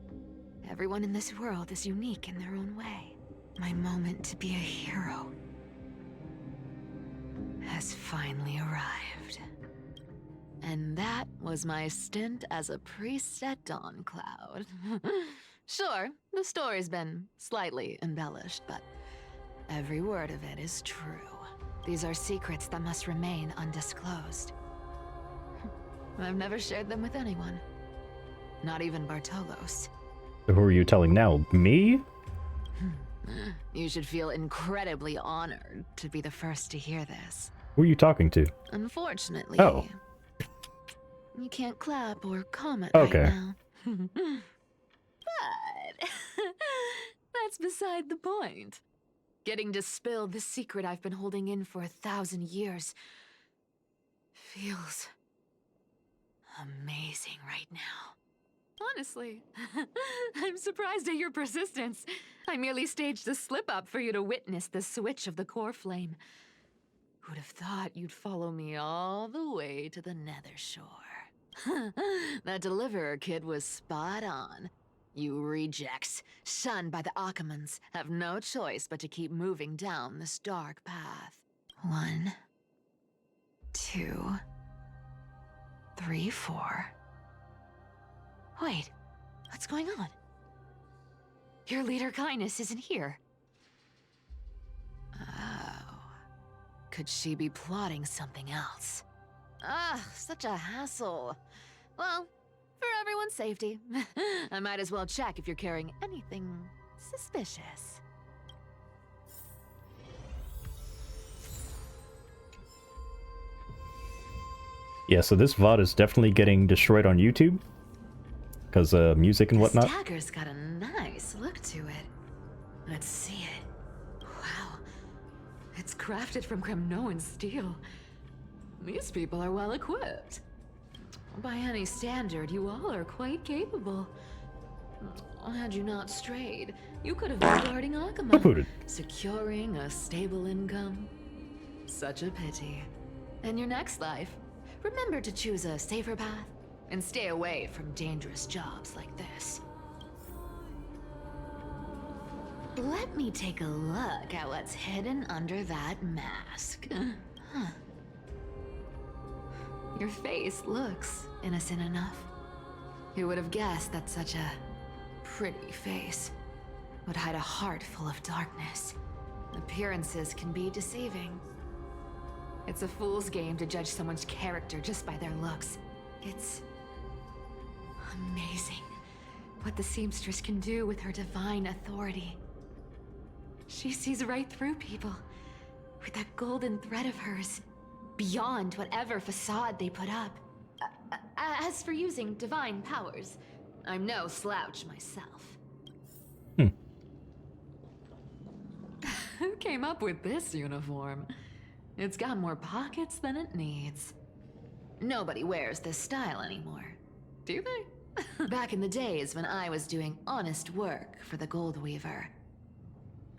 Everyone in this world is unique in their own way. My moment to be a hero has finally arrived. And that was my stint as a priest at Dawn Cloud. Sure, the story's been slightly embellished, but every word of it is true. These are secrets that must remain undisclosed. I've never shared them with anyone. Not even Bartolos. So who are you telling now? Me? You should feel incredibly honored to be the first to hear this. Who are you talking to? Unfortunately, Oh. you can't clap or comment Okay. right now. But that's beside the point. Getting to spill the secret I've been holding in for 1,000 years feels amazing right now. Honestly, I'm surprised at your persistence. I merely staged a slip-up for you to witness the switch of the core flame. Who'd have thought you'd follow me all the way to the Nether Shore? That Deliverer kid was spot on. You rejects, shunned by the Akimans, have no choice but to keep moving down this dark path. 1, 2, 3, 4. Wait, what's going on? Your leader Kindness isn't here. Oh. Could she be plotting something else? Ah, such a hassle. Well, for everyone's safety, I might as well check if you're carrying anything suspicious. Yeah, so this VOD is definitely getting destroyed on YouTube. Because music and whatnot. This dagger's got a nice look to it. Let's see it. Wow. It's crafted from Kremnoan steel. These people are well equipped. By any standard, you all are quite capable. Had you not strayed, you could have been guarding Akama, securing a stable income. Such a pity. In your next life, remember to choose a safer path and stay away from dangerous jobs like this. Let me take a look at what's hidden under that mask. Huh. Your face looks innocent enough. Who would have guessed that such a pretty face would hide a heart full of darkness? Appearances can be deceiving. It's a fool's game to judge someone's character just by their looks. It's amazing what the seamstress can do with her divine authority. She sees right through people with that golden thread of hers, beyond whatever facade they put up. As for using divine powers, I'm no slouch myself. Who came up with this uniform? It's got more pockets than it needs. Nobody wears this style anymore, do they? Back in the days when I was doing honest work for the Gold Weaver,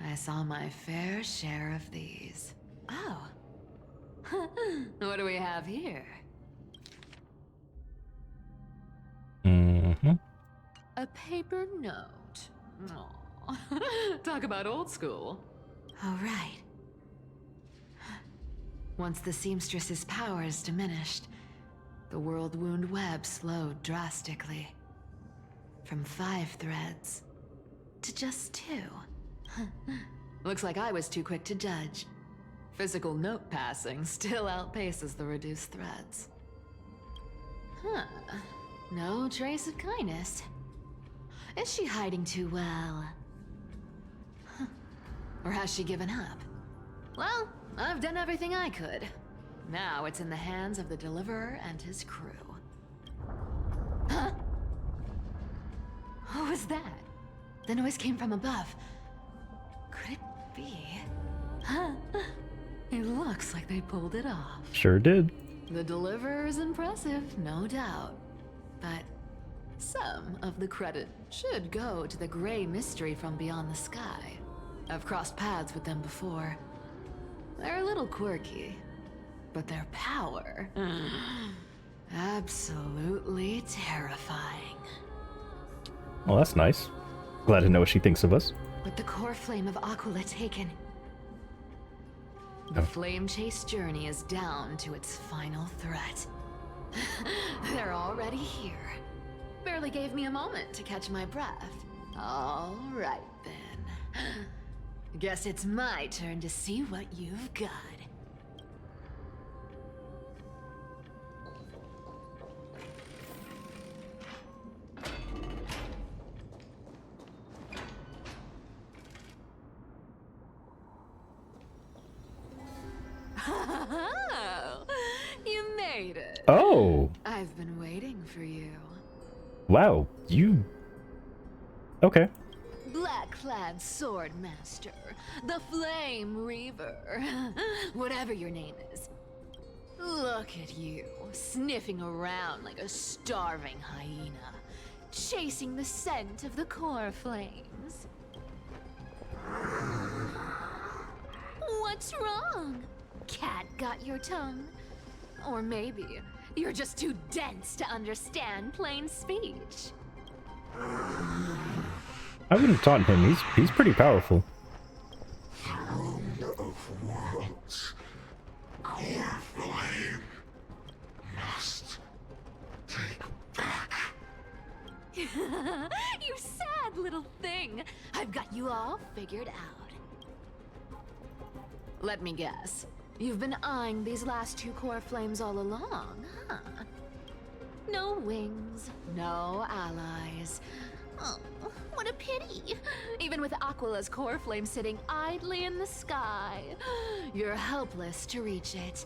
I saw my fair share of these. Oh. What do we have here? A paper note. Aw. Talk about old school. All right. Once the seamstress's powers diminished, the world wound web slowed drastically. From 5 threads to just 2. Looks like I was too quick to judge. Physical note passing still outpaces the reduced threads. Huh. No trace of Kindness. Is she hiding too well? Huh. Or has she given up? Well, I've done everything I could. Now it's in the hands of the Deliverer and his crew. Huh? What was that? The noise came from above. Could it be? Huh? It looks like they pulled it off. Sure did. The Deliverer is impressive, no doubt. But some of the credit should go to the Grey Mystery from beyond the sky. I've crossed paths with them before. They're a little quirky, but their power... absolutely terrifying. Well, that's nice. Glad to know what she thinks of us. With the core flame of Aquila taken, the flame chase journey is down to its final threat. They're already here. Barely gave me a moment to catch my breath. All right then. Guess it's my turn to see what you've got. You made it. Oh. I've been waiting for you. Wow, you... Okay. Black-clad sword master, the Flame Reaver, whatever your name is. Look at you, sniffing around like a starving hyena, chasing the scent of the core flames. What's wrong? Cat got your tongue? Or maybe you're just too dense to understand plain speech. I wouldn't taunt him. He's pretty powerful. Throne of worlds, core flame must You sad little thing. I've got you all figured out. Let me guess. You've been eyeing these last 2 core flames all along, huh? No wings, no allies. Oh, what a pity. Even with Aquila's core flame sitting idly in the sky, you're helpless to reach it.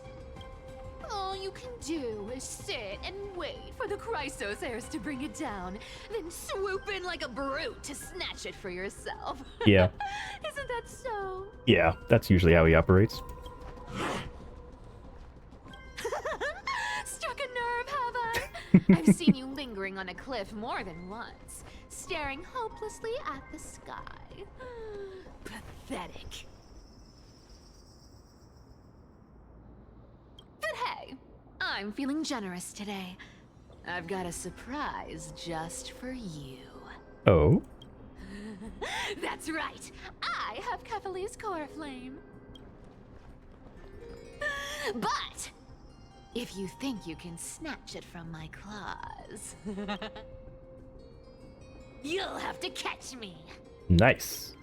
All you can do is sit and wait for the Chrysos heirs to bring it down, then swoop in like a brute to snatch it for yourself. Yeah. Isn't that so? Yeah, that's usually how he operates. Struck a nerve, have I? I've seen you lingering on a cliff more than once, staring hopelessly at the sky. Pathetic. But hey, I'm feeling generous today. I've got a surprise just for you. Oh? That's right. I have Kephales's core flame. But if you think you can snatch it from my claws, you'll have to catch me. Nice.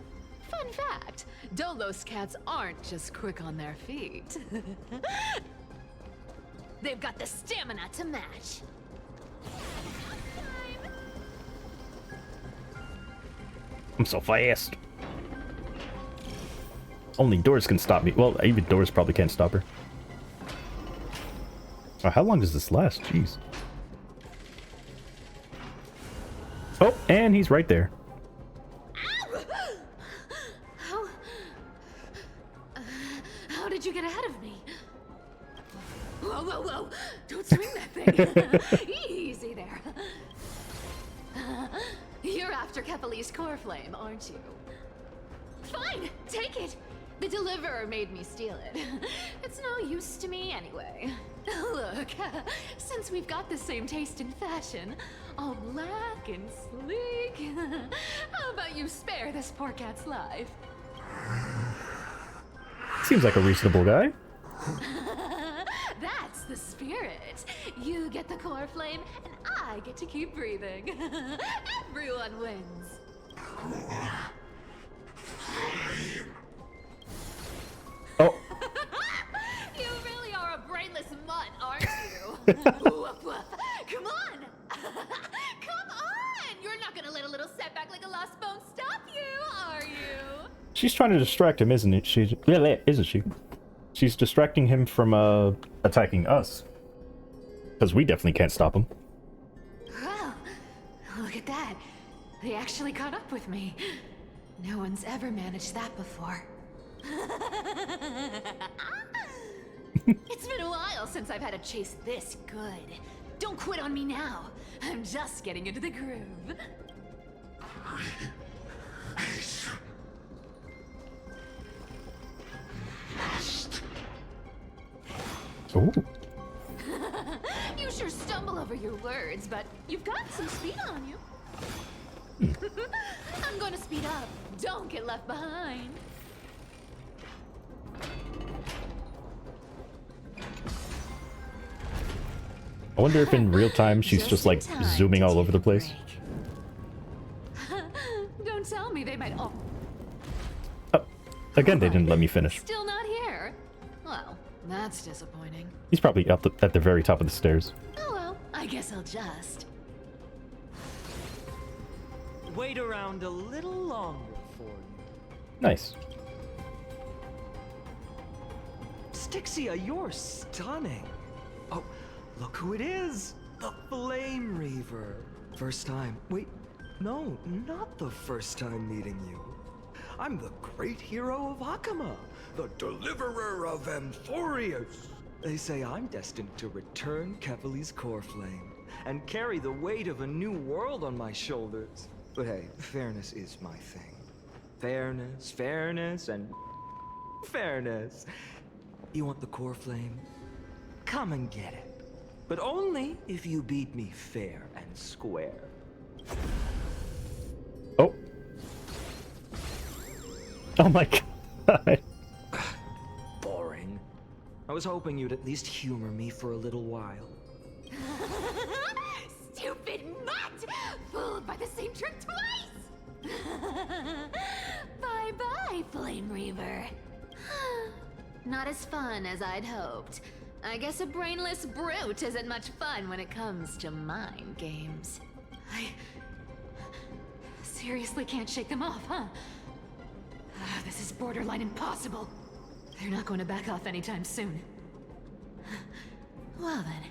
Fun fact, Dolos cats aren't just quick on their feet. They've got the stamina to match. I'm so fast. Only Doors can stop me. Well, even Doors probably can't stop her. Oh, how long does this last? Jeez. Oh, and he's right there. How did you get ahead of me? Whoa, whoa, whoa! Don't swing that thing! Easy there. You're after Kephales's core flame, aren't you? Fine, take it! The deliverer made me steal it. It's no use to me anyway. Look, since we've got the same taste in fashion, all black and sleek, how about you spare this poor cat's life? Seems like a reasonable guy. That's the spirit. You get the core flame, and I get to keep breathing. Everyone wins. Oh. You really are a brainless mutt, aren't you? Woof, woof. Come on! Come on! You're not gonna let a little setback like a lost bone stop you, are you? She's trying to distract him, isn't it? Isn't she? She's distracting him from attacking us. Because we definitely can't stop him. Well, look at that. They actually caught up with me. No one's ever managed that before. It's been a while since I've had a chase this good. Don't quit on me now. I'm just getting into the groove. Ooh. You sure stumble over your words, but you've got some speed on you. I'm gonna speed up. Don't get left behind. I wonder if in real time she's just like zooming all over the place. Don't tell me they might all... Oh, again, they didn't let me finish. Still not here. Well, that's disappointing. He's probably up at the very top of the stairs. Oh well, I guess I'll just... Wait around a little longer for you. Nice. Styxia, you're stunning. Oh, look who it is. The Flame Reaver. First time. Wait, no, not the first time meeting you. I'm the great hero of Akama, the deliverer of Amphorius. They say I'm destined to return Kephales's core flame and carry the weight of a new world on my shoulders. But hey, fairness is my thing. Fairness, and fairness. You want the core flame? Come and get it. But only if you beat me fair and square. Oh. Oh my god. Boring. I was hoping you'd at least humor me for a little while. Stupid mutt! Fooled by the same trick twice! Bye-bye, Flame Reaver. Not as fun as I'd hoped. I guess a brainless brute isn't much fun when it comes to mind games. I seriously can't shake them off, huh? This is borderline impossible. They're not going to back off anytime soon. Well then,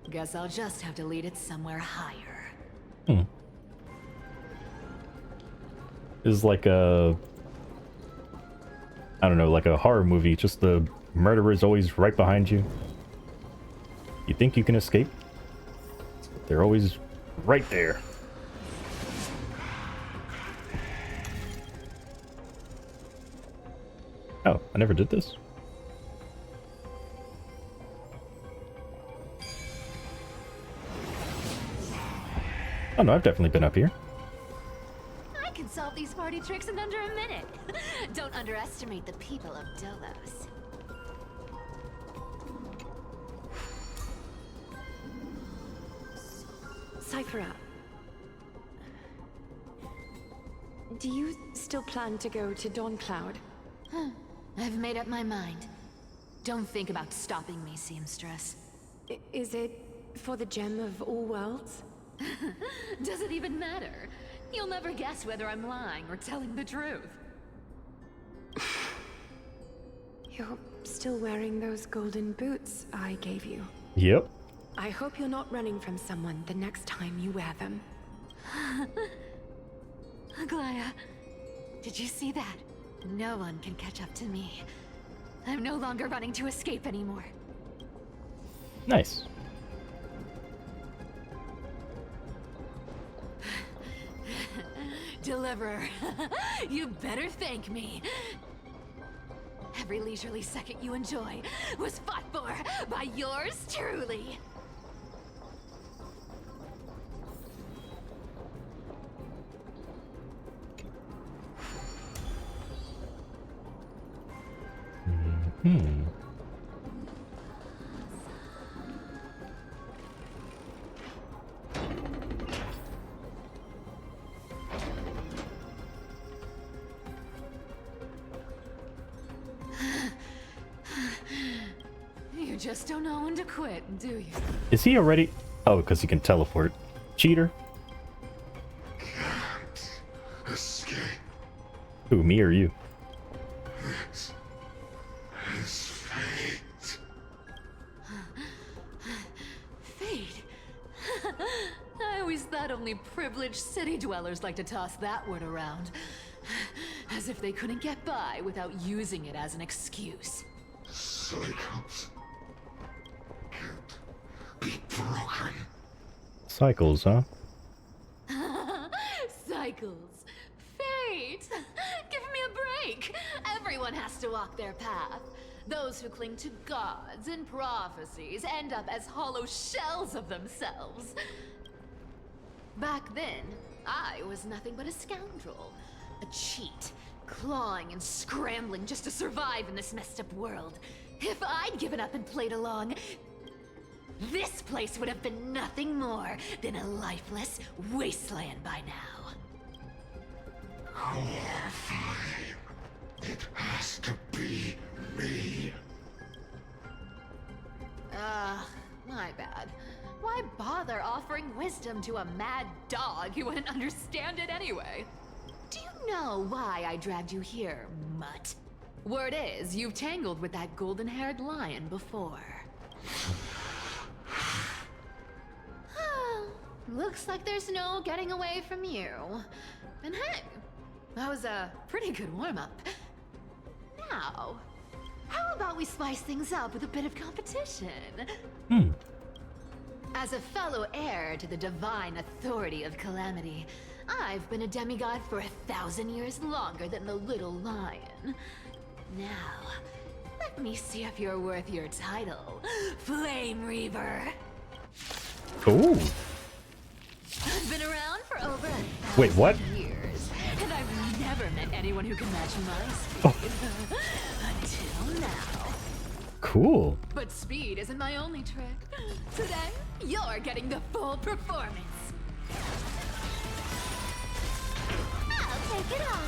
guess I'll just have to lead it somewhere higher. This is like a... I don't know, like a horror movie. Just the murderer is always right behind you. You think you can escape? But they're always right there. Oh, I never did this. Oh no, I've definitely been up here. I can solve these party tricks in under a minute. Don't underestimate the people of Dolos. Cyphera, do you still plan to go to Dawncloud? I've made up my mind. Don't think about stopping me, Seamstress. Is it for the gem of all worlds? Does it even matter? You'll never guess whether I'm lying or telling the truth. You're still wearing those golden boots I gave you. Yep. I hope you're not running from someone the next time you wear them. Aglaya, did you see that? No one can catch up to me. I'm no longer running to escape anymore. Nice. Deliverer, you better thank me. Every leisurely second you enjoy was fought for by yours truly. You just don't know when to quit, do you? Is he already? Oh, because he can teleport. Cheater. Can't escape. Who, me or you? It is fate. Fate? I always thought only privileged city dwellers like to toss that word around. As if they couldn't get by without using it as an excuse. Cycles can't be broken. Cycles, huh? Cycles. Fate! Give me a break! Everyone has to walk their path. Those who cling to gods and prophecies end up as hollow shells of themselves. Back then, I was nothing but a scoundrel. A cheat. Clawing and scrambling just to survive in this messed up world. If I'd given up and played along, this place would have been nothing more than a lifeless wasteland by now. Our flame. It has to be me. My bad. Why bother offering wisdom to a mad dog who wouldn't understand it anyway? Do you know why I dragged you here, mutt? Word is, you've tangled with that golden-haired lion before. Looks like there's no getting away from you. And hey, that was a pretty good warm-up. Now, how about we spice things up with a bit of competition? As a fellow heir to the divine authority of Calamity, I've been a demigod for 1,000 years longer than the little lion. Now, let me see if you're worth your title, Flame Reaver. Ooh. I've been around for over 1,000 Wait, what? years, and I've never met anyone who can match my speed. Until now. Cool. But speed isn't my only trick. Today, you're getting the full performance. take it all.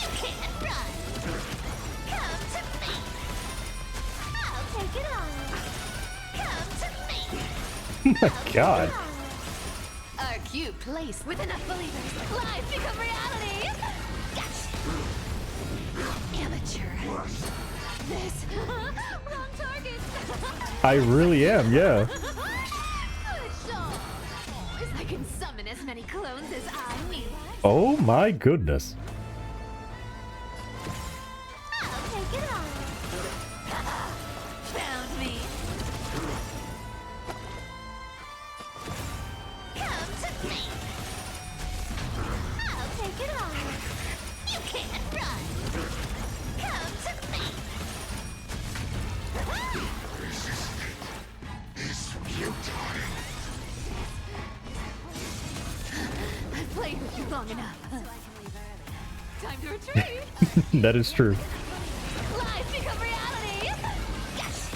You can't run. Come to me. I'll take it all. Come to me. Oh my god. Our cute place with enough believers. Lies become reality. Gotcha. Amateur. This. Wrong target. I really am, yeah. Good shot. I can summon as many clones as I need. Oh my goodness. I'll take it all. Found me. Come to me. I'll take it all. You can't run. Come to me. It's futile. I've played with you long enough. Time to retreat. That is true. Lies become reality. Yes.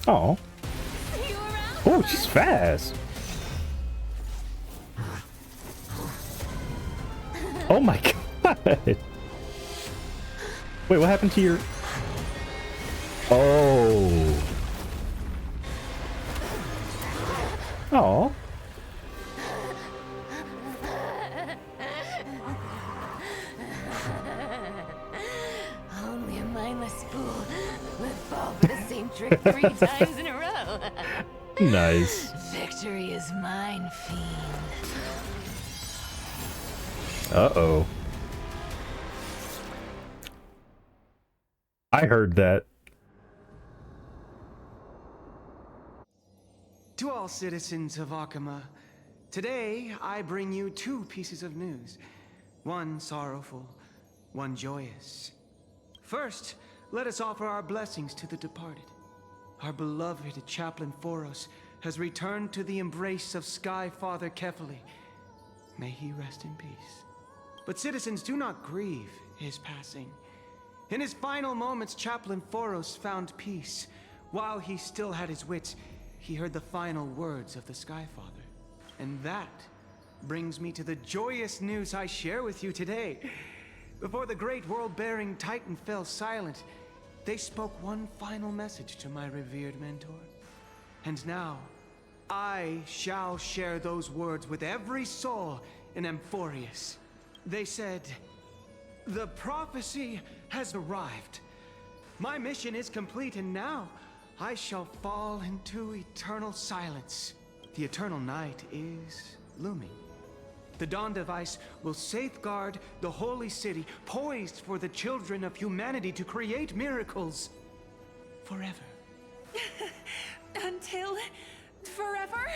Oh. See you around. Oh, she's fast. Oh my god. Wait, what happened to your... Oh. Oh. Only a mindless fool would fall for the same trick 3 times in a row. Nice. Victory is mine, fiend. Uh-oh. I heard that. To all citizens of Akama, today I bring you 2 pieces of news. One sorrowful, one joyous. First, let us offer our blessings to the departed. Our beloved Chaplain Foros has returned to the embrace of Sky Father Kefali. May he rest in peace. But citizens, do not grieve his passing. In his final moments, Chaplain Foros found peace. While he still had his wits, he heard the final words of the Sky Father. And that brings me to the joyous news I share with you today. Before the great world-bearing Titan fell silent, they spoke one final message to my revered mentor. And now, I shall share those words with every soul in Amphorius. They said, "The prophecy has arrived. My mission is complete, and now I shall fall into eternal silence. The eternal night is looming. The Dawn Device will safeguard the holy city, poised for the children of humanity to create miracles forever." Until forever?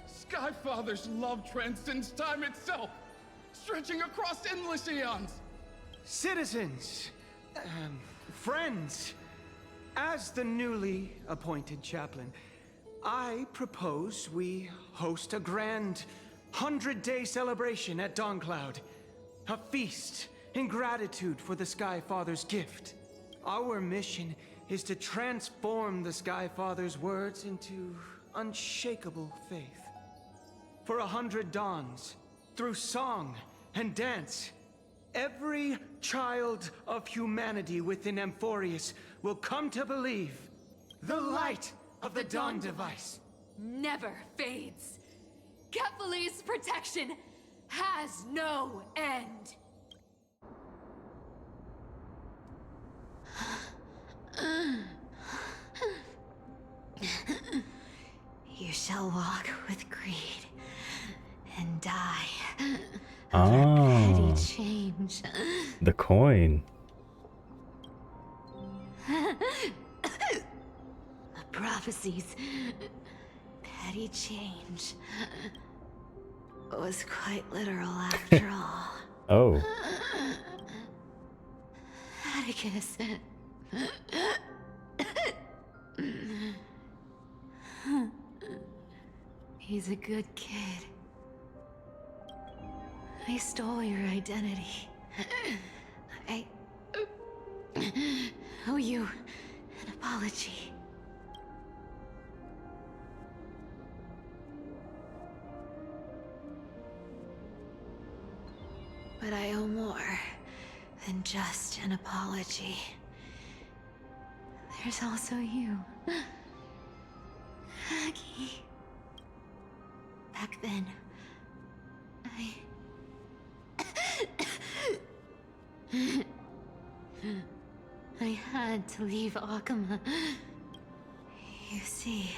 Skyfather's love transcends time itself, stretching across endless eons. Citizens, friends, as the newly appointed chaplain, I propose we host a grand 100-day celebration at Dawncloud. A feast in gratitude for the Sky Father's gift. Our mission is to transform the Sky Father's words into unshakable faith. For 100 dawns, through song and dance, every child of humanity within Amphorius will come to believe the light of the Dawn Device Never fades. Kefali's protection has no end. You shall walk with greed and die. Oh. Petty change. The coin. The prophecies. Petty change. Was quite literal after all. Oh. Atticus. He's a good kid. I stole your identity. I owe you an apology. But I owe more than just an apology. There's also you. Aggie. Back then, I had to leave Akuma. You see,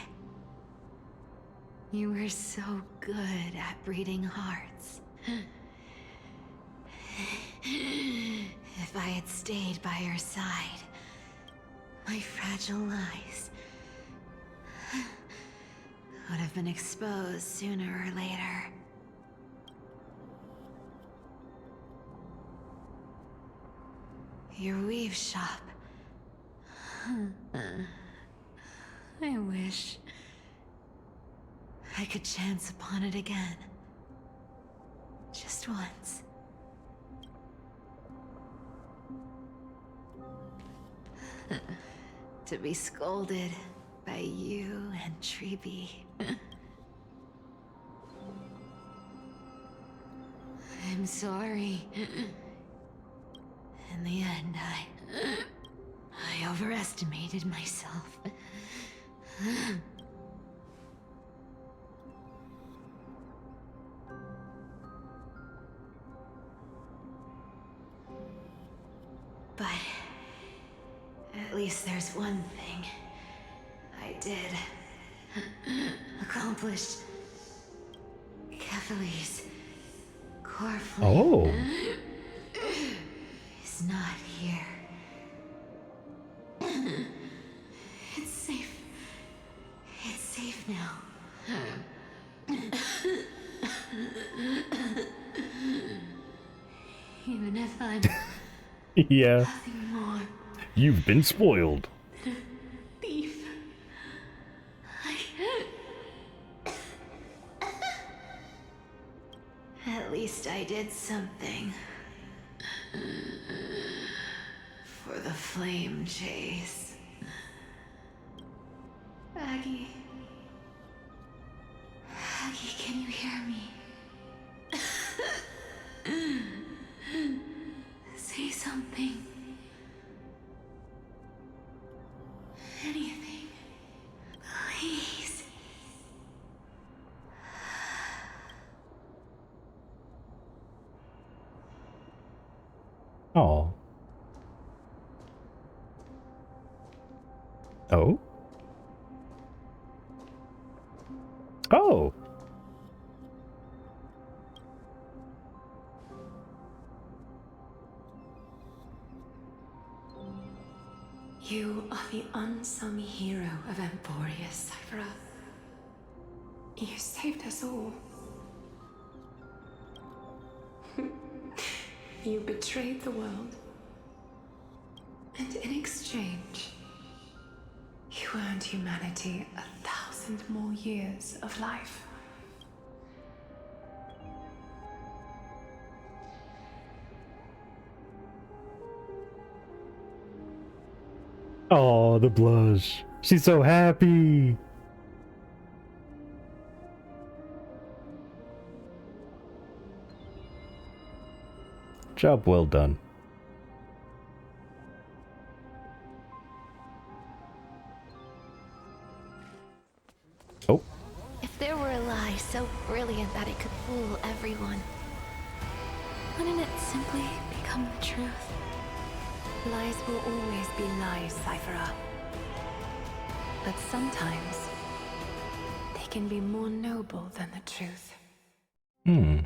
you were so good at breeding hearts. If I had stayed by your side, my fragile lies would have been exposed sooner or later. Your weave shop. I wish I could chance upon it again. Just once. To be scolded by you and Treeby. I'm sorry. In the end, I overestimated myself. But at least there's one thing I did accomplish. Kephalese Corfley. Oh. Is not here. It's safe. It's safe now. Even if I'm Yeah. nothing more You've been spoiled. than a thief. At least I did something. For the flame chase. Aggie. Aggie, can you hear me? Say something. Anything. Please. Oh. Oh? Oh! You are the unsung hero of Emporius, Cypher. You saved us all. You betrayed the world. And in exchange, you earned humanity 1,000 more years of life. Oh, the blush. She's so happy. Job well done. Oh. If there were a lie so brilliant that it could fool everyone, wouldn't it simply become the truth? Lies will always be lies, Cypher. But sometimes, they can be more noble than the truth. Hmm.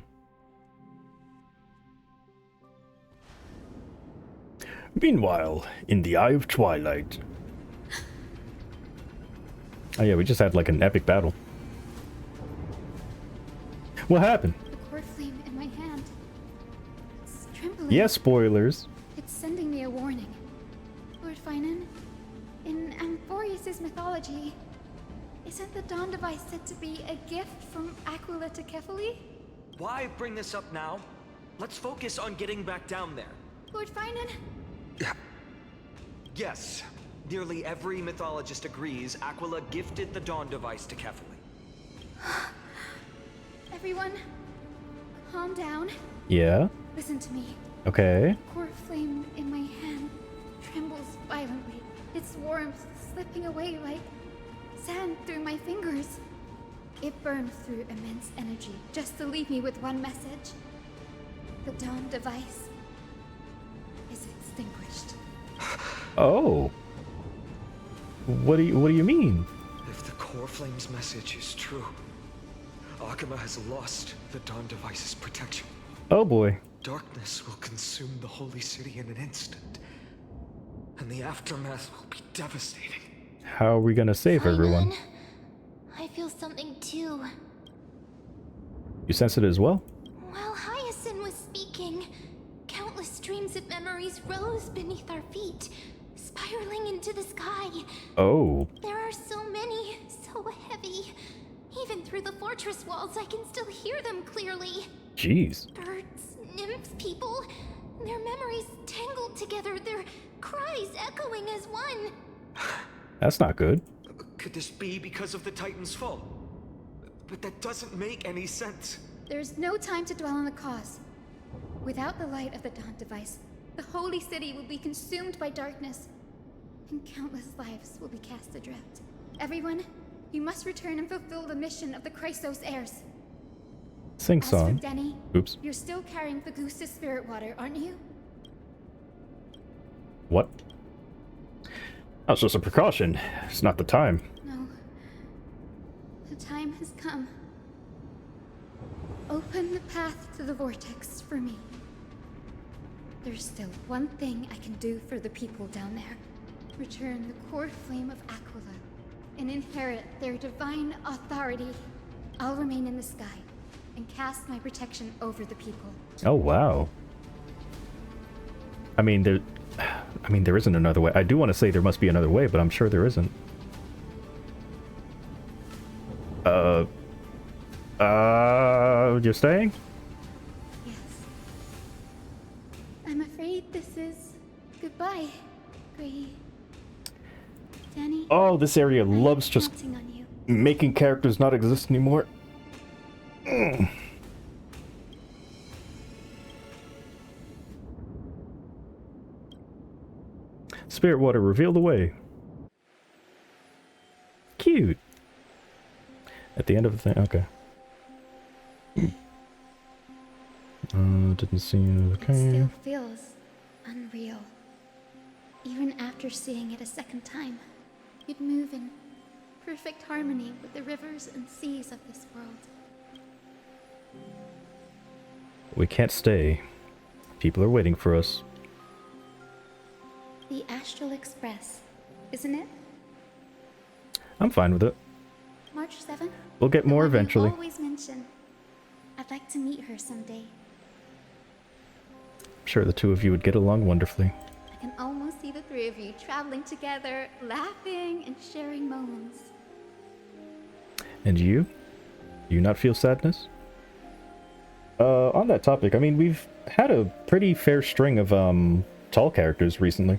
Meanwhile, in the Eye of Twilight. Oh yeah, we just had like an epic battle. What happened? The cord flame in my hand. It's trembling. Yeah, spoilers. It's sending me a warning. Lord Finan, in Amphorius' mythology, isn't the Dawn device said to be a gift from Aquila to Kefali? Why bring this up now? Let's focus on getting back down there. Lord Finan? Yes. Nearly every mythologist agrees Aquila gifted the Dawn device to Kefali. Everyone, calm down. Yeah? Listen to me. Okay. Core flame in my hand trembles violently. Its warmth slipping away like sand through my fingers. It burns through immense energy just to leave me with one message. The Dawn device is extinguished. Oh. What do you mean? If the Core Flame's message is true, Akuma has lost the Dawn device's protection. Oh boy. Darkness will consume the holy city in an instant, and the aftermath will be devastating. How are we gonna save everyone? I feel something too. You sense it as well? While Hyacinth was speaking, countless streams of memories rose beneath our feet, spiraling into the sky. Oh. There are so many, so heavy. Even through the fortress walls, I can still hear them clearly. Jeez. Birds, nymphs, people, their memories tangled together, their cries echoing as one. That's not good. Could this be because of the Titan's fall? But that doesn't make any sense. There's no time to dwell on the cause. Without the light of the Dawn device, the holy city will be consumed by darkness, and countless lives will be cast adrift. Everyone, you must return and fulfill the mission of the Chrysos heirs. Sing As song. for Denny, Oops. you're still carrying Fagusta's spirit water, aren't you? What? That was just a precaution. It's not the time. No. The time has come. Open the path to the vortex for me. There's still one thing I can do for the people down there. Return the core flame of Aquila and inherit their divine authority. I'll remain in the sky and cast my protection over the people. Oh wow. I mean there isn't another way. I do want to say there must be another way, but I'm sure there isn't. You're staying? Yes. I'm afraid this is goodbye, Gray. Danny. Oh, this area loves just counting on you. making characters not exist anymore. Spirit water, reveal the way. Cute. At the end of the thing, okay. Didn't see it. It Okay. still feels unreal. Even after seeing it a second time, you'd move in perfect harmony with the rivers and seas of this world. We can't stay. People are waiting for us. The Astral Express, isn't it? I'm fine with it. March 7th? We'll get The more one you eventually. always mention. I'd like to meet her someday. I'm sure the two of you would get along wonderfully. I can almost see the three of you traveling together, laughing and sharing moments. And you? Do you not feel sadness? On that topic, I mean, we've had a pretty fair string of, tall characters recently.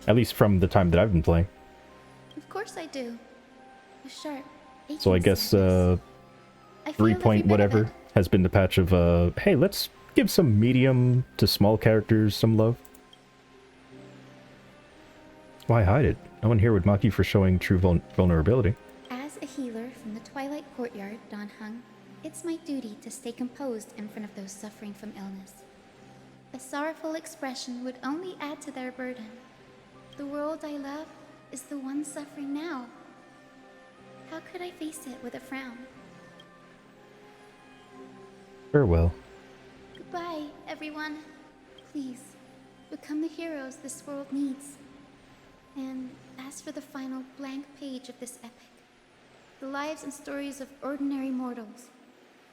At least from the time that I've been playing. Of course I do. A sharp, So I aching guess, sadness. I feel 3 every point bit of whatever it. has been the patch of, hey, let's give some medium to small characters some love. Why hide it? No one here would mock you for showing true vulnerability. As a healer from the Twilight Courtyard, Dan Heng, it's my duty to stay composed in front of those suffering from illness. A sorrowful expression would only add to their burden. The world I love is the one suffering now. How could I face it with a frown? Farewell. Goodbye, everyone. Please, become the heroes this world needs. And as for the final blank page of this epic, the lives and stories of ordinary mortals,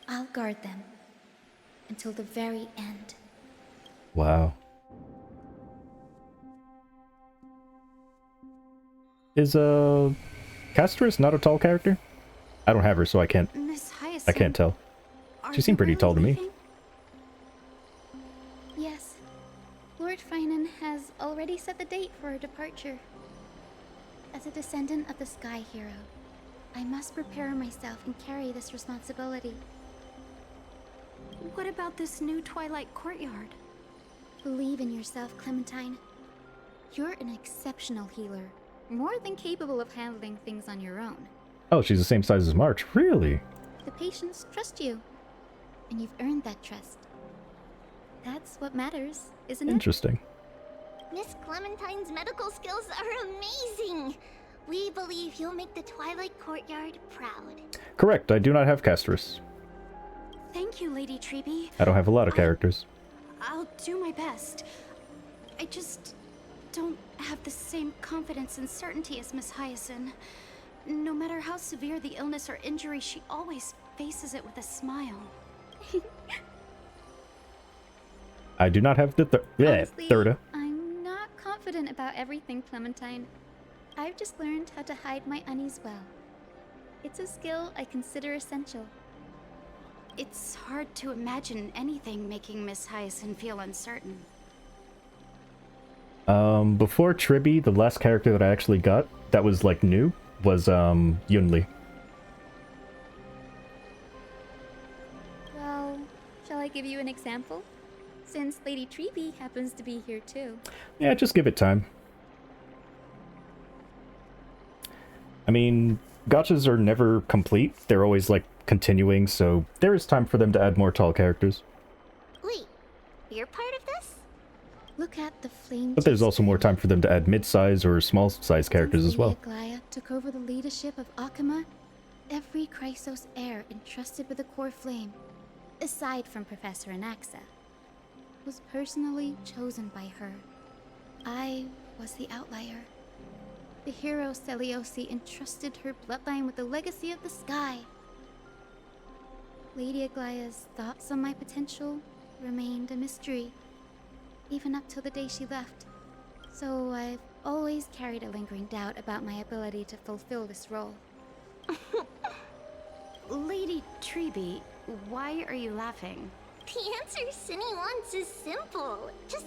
I'll guard them until the very end. Wow. Is Castris not a tall character? I don't have her, so I can't Miss Hyacinth, I can't tell. are She seemed you pretty really tall to me. leaving? Yes. Lord Finan has already set the date for our departure. As a descendant of the Sky Hero, I must prepare myself and carry this responsibility. What about this new Twilight Courtyard? Believe in yourself, Clementine. You're an exceptional healer, more than capable of handling things on your own. Oh, she's the same size as March. Really? The patients trust you, and you've earned that trust. That's what matters, isn't it? Interesting. Miss Clementine's medical skills are amazing. We believe you'll make the Twilight Courtyard proud. Correct, I do not have Castris. Thank you, Lady Treby. I don't have a lot of characters. I'll do my best. I just don't have the same confidence and certainty as Miss Hyacinth. No matter how severe the illness or injury, she always faces it with a smile. I do not have the Honestly, Thirda. I'm not confident about everything, Clementine. I've just learned how to hide my unease well. It's a skill I consider essential. It's hard to imagine anything making Miss Hyacinth feel uncertain. Before Tribby, the last character that I actually got that was like new was Yunli. Well, shall I give you an example? Since Lady Treby happens to be here too. Yeah, just give it time. I mean, gachas are never complete. They're always like continuing, so there is time for them to add more tall characters. Wait, you're part of this? Look at the flame. But there's also more time for them to add mid-size or small-size characters as well. Lady Aglaya took over the leadership of Akama. Every Chrysos heir entrusted with the core flame, aside from Professor Anaxa, was personally chosen by her. I was the outlier. The hero Celiosi entrusted her bloodline with the legacy of the sky. Lady Aglaya's thoughts on my potential remained a mystery, even up till the day she left. So I've always carried a lingering doubt about my ability to fulfill this role. Lady Treby, why are you laughing? The answer Cindy wants is simple. Just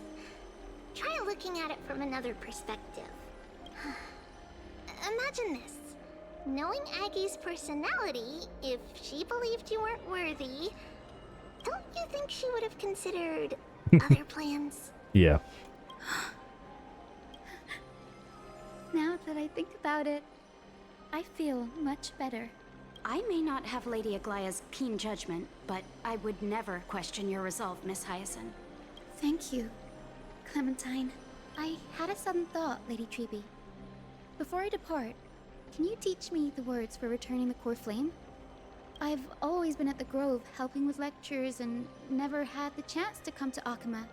try looking at it from another perspective. Imagine this. Knowing Aggie's personality, if she believed you weren't worthy, don't you think she would have considered other plans? Yeah. Now that I think about it, I feel much better. I may not have Lady Aglaya's keen judgment, but I would never question your resolve, Miss Hyacinth. Thank you, Clementine. I had a sudden thought, Lady Treby. Before I depart, can you teach me the words for returning the core flame? I've always been at the Grove helping with lectures and never had the chance to come to Akama.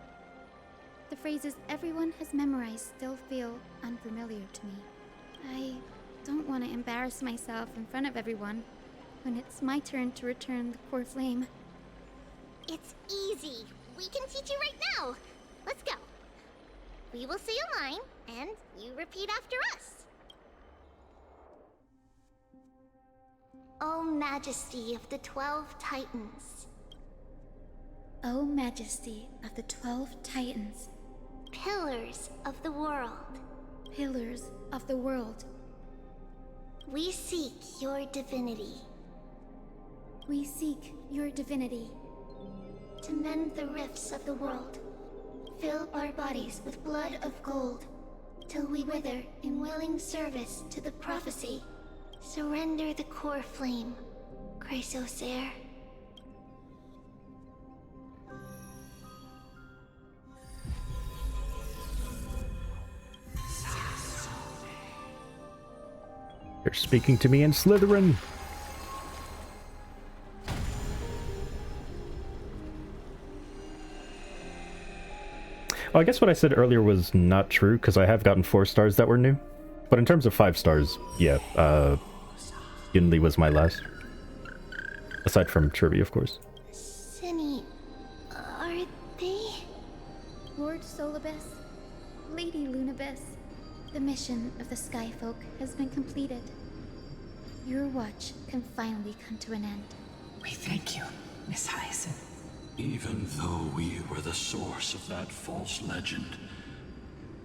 The phrases everyone has memorized still feel unfamiliar to me. I don't want to embarrass myself in front of everyone when it's my turn to return the core flame. It's easy. We can teach you right now. Let's go. We will say a line, and you repeat after us. O Majesty of the 12 Titans. O Majesty of the 12 Titans. Pillars of the world. Pillars of the world. We seek your divinity. We seek your divinity. To mend the rifts of the world. Fill our bodies with blood of gold. Till we wither in willing service to the prophecy. Surrender the core flame, Chrysos heir. You're speaking to me in Slytherin. Oh, I guess what I said earlier was not true, because I have gotten 4 stars that were new. But in terms of 5 stars, yeah, Yunli was my last. Aside from Tribby, of course. Cindy, are they? Lord Solibus, Lady Lunabis, the mission of the Skyfolk has been completed. Your watch can finally come to an end. We thank you, Miss Hyacinth. Even though we were the source of that false legend,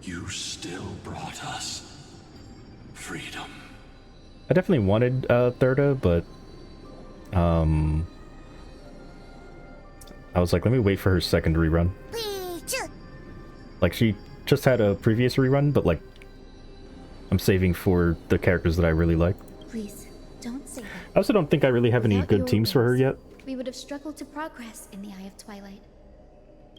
you still brought us freedom. I definitely wanted Thirda, but I was like, let me wait for her second rerun. Like, she just had a previous rerun, but like, I'm saving for the characters that I really like. Please, don't say that. I also don't think I really have any Without good your teams for her yet. We would have struggled to progress in the Eye of Twilight.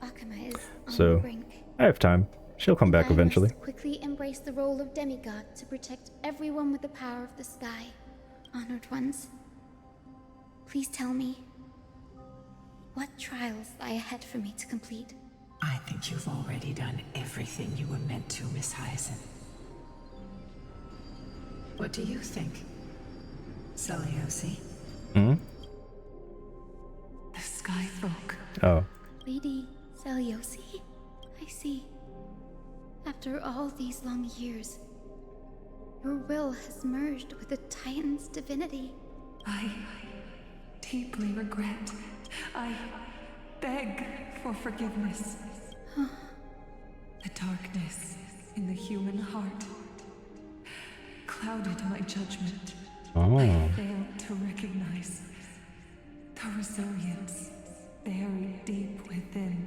Akuma is on So, the brink. I have time. She'll come back I eventually. must quickly embrace the role of demigod to protect everyone with the power of the sky. Honored ones, please tell me, what trials lie ahead for me to complete? I think you've already done everything you were meant to, Miss Hyacinth. What do you think, Seliosi? Hmm? The Sky Folk. Oh. Lady Seliosi? I see. After all these long years, your will has merged with the Titan's divinity. I deeply regret. I beg for forgiveness. The darkness in the human heart clouded my judgment. Oh. I failed to recognize the resilience buried deep within.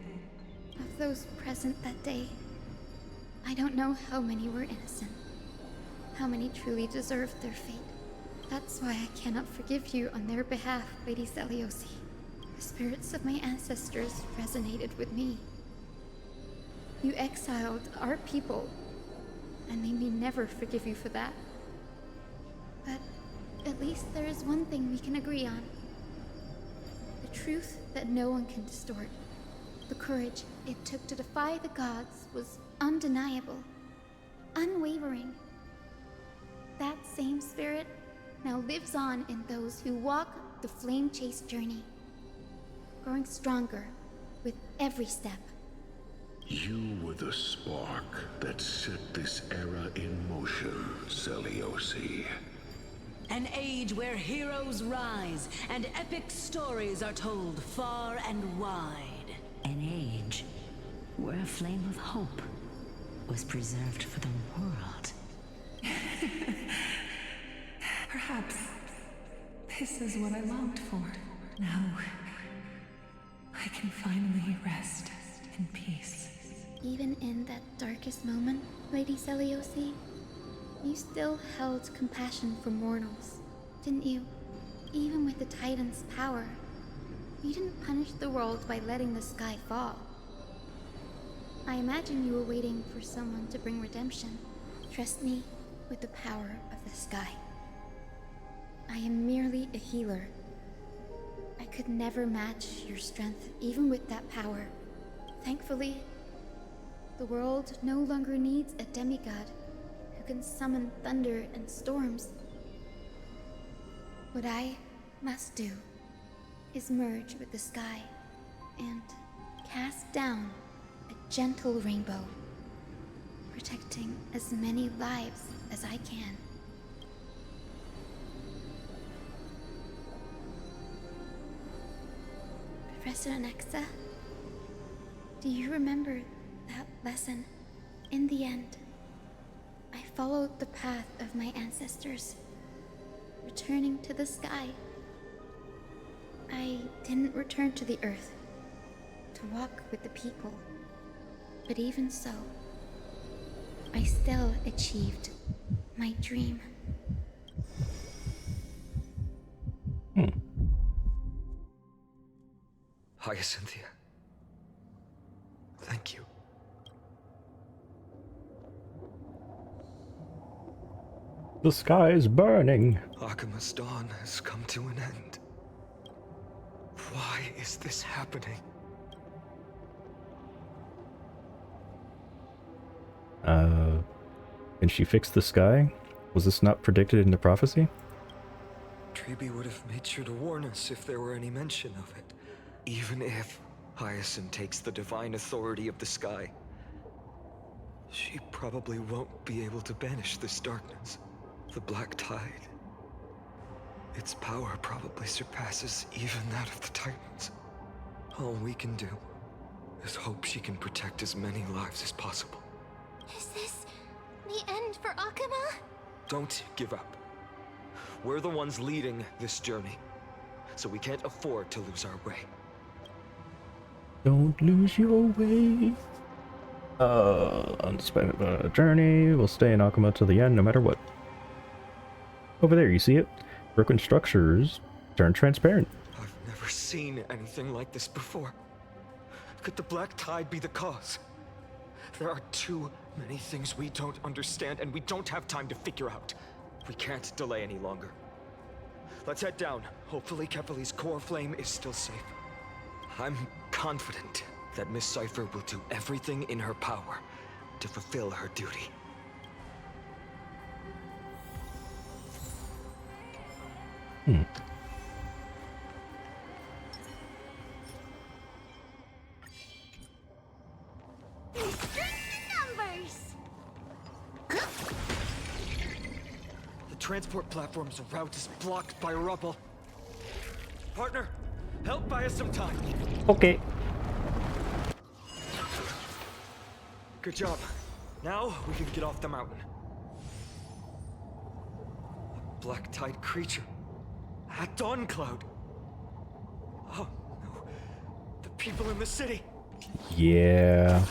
Of those present that day, I don't know how many were innocent, how many truly deserved their fate. That's why I cannot forgive you on their behalf, Lady Seliosi. The spirits of my ancestors resonated with me. You exiled our people, and they may never forgive you for that. But at least there is one thing we can agree on. The truth that no one can distort. The courage it took to defy the gods was undeniable, unwavering. That same spirit now lives on in those who walk the flame-chased journey, growing stronger with every step. You were the spark that set this era in motion, Seliosi. An age where heroes rise and epic stories are told far and wide. An age where a flame of hope was preserved for the world. Perhaps this is what I longed for. Now, I can finally rest in peace. Even in that darkest moment, Lady Seliosi, you still held compassion for mortals, didn't you? Even with the Titan's power, you didn't punish the world by letting the sky fall. I imagine you were waiting for someone to bring redemption. Trust me with the power of the sky. I am merely a healer. I could never match your strength, even with that power. Thankfully, the world no longer needs a demigod who can summon thunder and storms. What I must do is merge with the sky and cast down a gentle rainbow, protecting as many lives as I can. Professor Onyxa, do you remember that lesson? In the end, I followed the path of my ancestors, returning to the sky. I didn't return to the earth to walk with the people, but even so, I still achieved my dream. Hyacinthia. Thank you. The sky is burning. Akuma's dawn has come to an end. Why is this happening? Can she fix the sky? Was this not predicted in the prophecy? Treeby would have made sure to warn us if there were any mention of it. Even if Hyacinth takes the divine authority of the sky, she probably won't be able to banish this darkness. The Black Tide. Its power probably surpasses even that of the Titans. All we can do is hope she can protect as many lives as possible. Is this the end for Akuma? Don't give up. We're the ones leading this journey, so we can't afford to lose our way. Don't lose your way. Unspent journey. We'll stay in Akuma till the end, no matter what. Over there, you see it? Broken structures turn transparent. I've never seen anything like this before. Could the Black Tide be the cause? There are too many things we don't understand, and we don't have time to figure out. We can't delay any longer. Let's head down. Hopefully Kefali's core flame is still safe. I'm confident that Miss Cipher will do everything in her power to fulfill her duty. Numbers! The transport platform's route is blocked by rubble. Partner, help buy us some time. Okay. Good job. Now we can get off the mountain. A Black Tide creature. At Dawn Cloud. Oh no. The people in the city. Yeah.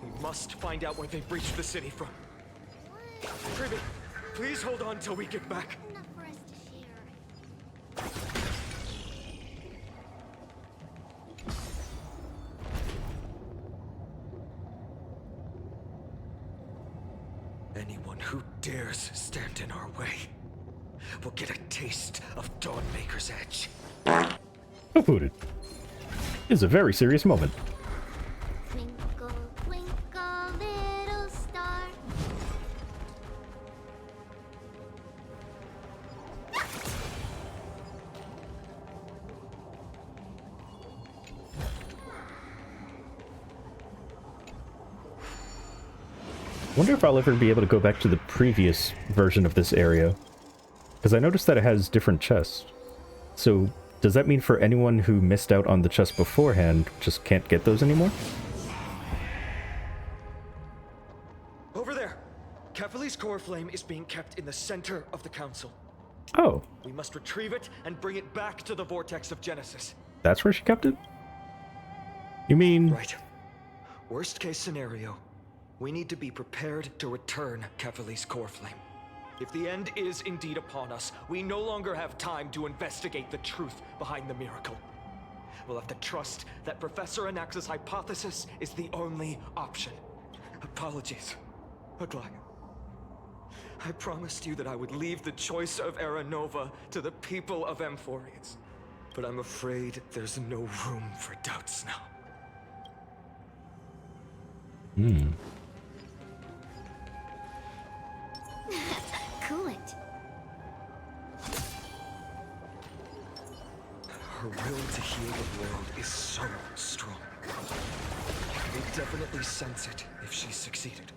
We must find out where they've reached the city from. Kirby, please hold on till we get back. Enough for us to share. Anyone who dares stand in our way will get a taste of Dawnmaker's edge. Who booted? This is a very serious moment. Twinkle, twinkle, little star. Wonder if I'll ever be able to go back to the previous version of this area. Because I noticed that it has different chests. So, does that mean for anyone who missed out on the chest beforehand, just can't get those anymore? Over there! Kefali's core flame is being kept in the center of the council. Oh, We must retrieve it and bring it back to the Vortex of Genesis. that's where she kept it? You mean... Right. Worst case scenario, we need to be prepared to return Kefali's core flame. If the end is indeed upon us, we no longer have time to investigate the truth behind the miracle. We'll have to trust that Professor Anax's hypothesis is the only option. Apologies, Aglaia. I promised you that I would leave the choice of Era Nova to the people of Amphorius. But I'm afraid there's no room for doubts now. Cool it. Her will to heal the world is so strong. We definitely sense it if she succeeded.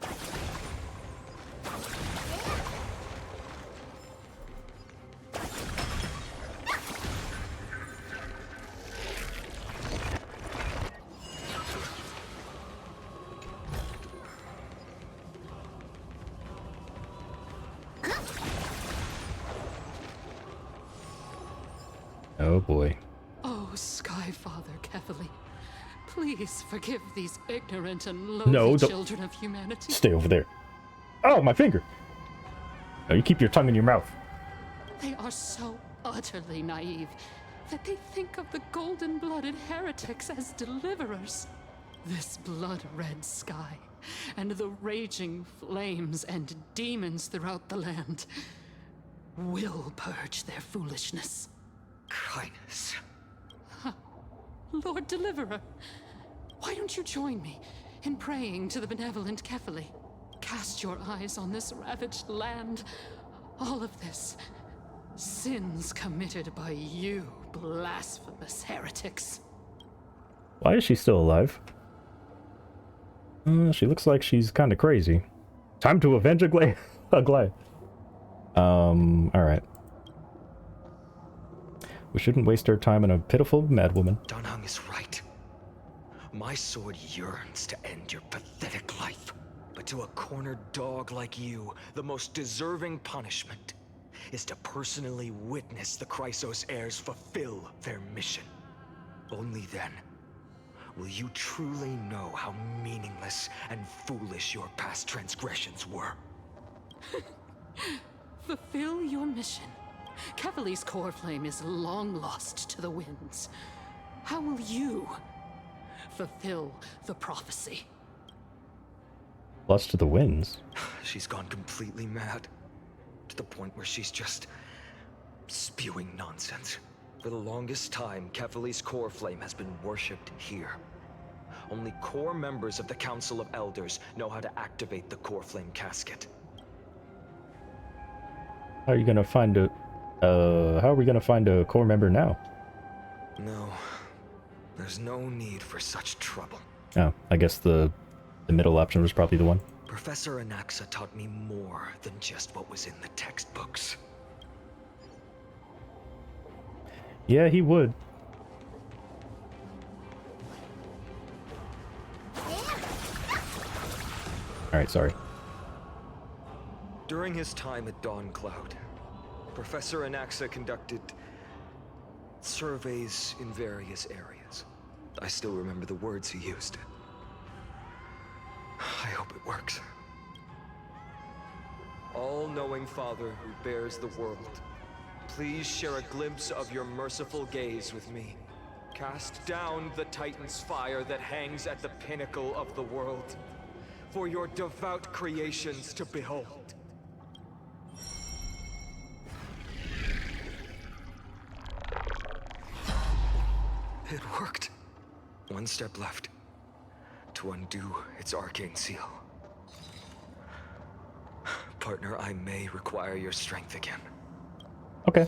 Oh boy. Oh, Skyfather Kefali, please forgive these ignorant and lowly No, don't- children of humanity. Stay over there. Oh, my finger! No, you keep your tongue in your mouth. They are so utterly naive that they think of the golden-blooded heretics as deliverers. This blood-red sky, and the raging flames and demons throughout the land will purge their foolishness. Kindness. Lord Deliverer, why don't you join me in praying to the benevolent Kefali? Cast your eyes on this ravaged land. All of this, sins committed by you, blasphemous heretics. Why is she still alive? She looks like she's kind of crazy. Time to avenge Aglaia. Alright. We shouldn't waste our time on a pitiful madwoman. Danheng is right. My sword yearns to end your pathetic life. But to a cornered dog like you, the most deserving punishment is to personally witness the Chrysos heirs fulfill their mission. Only then will you truly know how meaningless and foolish your past transgressions were. Fulfill your mission. Kevali's core flame is long lost to the winds. How will you fulfill the prophecy? Lost to the winds? She's gone completely mad. To the point where she's just spewing nonsense. For the longest time, Kevali's core flame has been worshipped here. Only core members of the Council of Elders know how to activate the core flame casket. How are you gonna find a how are we gonna find a core member now? No. There's no need for such trouble. Oh, I guess the middle option was probably the one. Professor Anaxa taught me more than just what was in the textbooks. Yeah, he would. Alright, sorry. During his time at Dawn Cloud, Professor Anaxa conducted surveys in various areas. I still remember the words he used. I hope it works. All-knowing Father who bears the world, please share a glimpse of your merciful gaze with me. Cast down the Titan's fire that hangs at the pinnacle of the world, for your devout creations to behold. It worked. One step left to undo its arcane seal. Partner, I may require your strength again. Okay.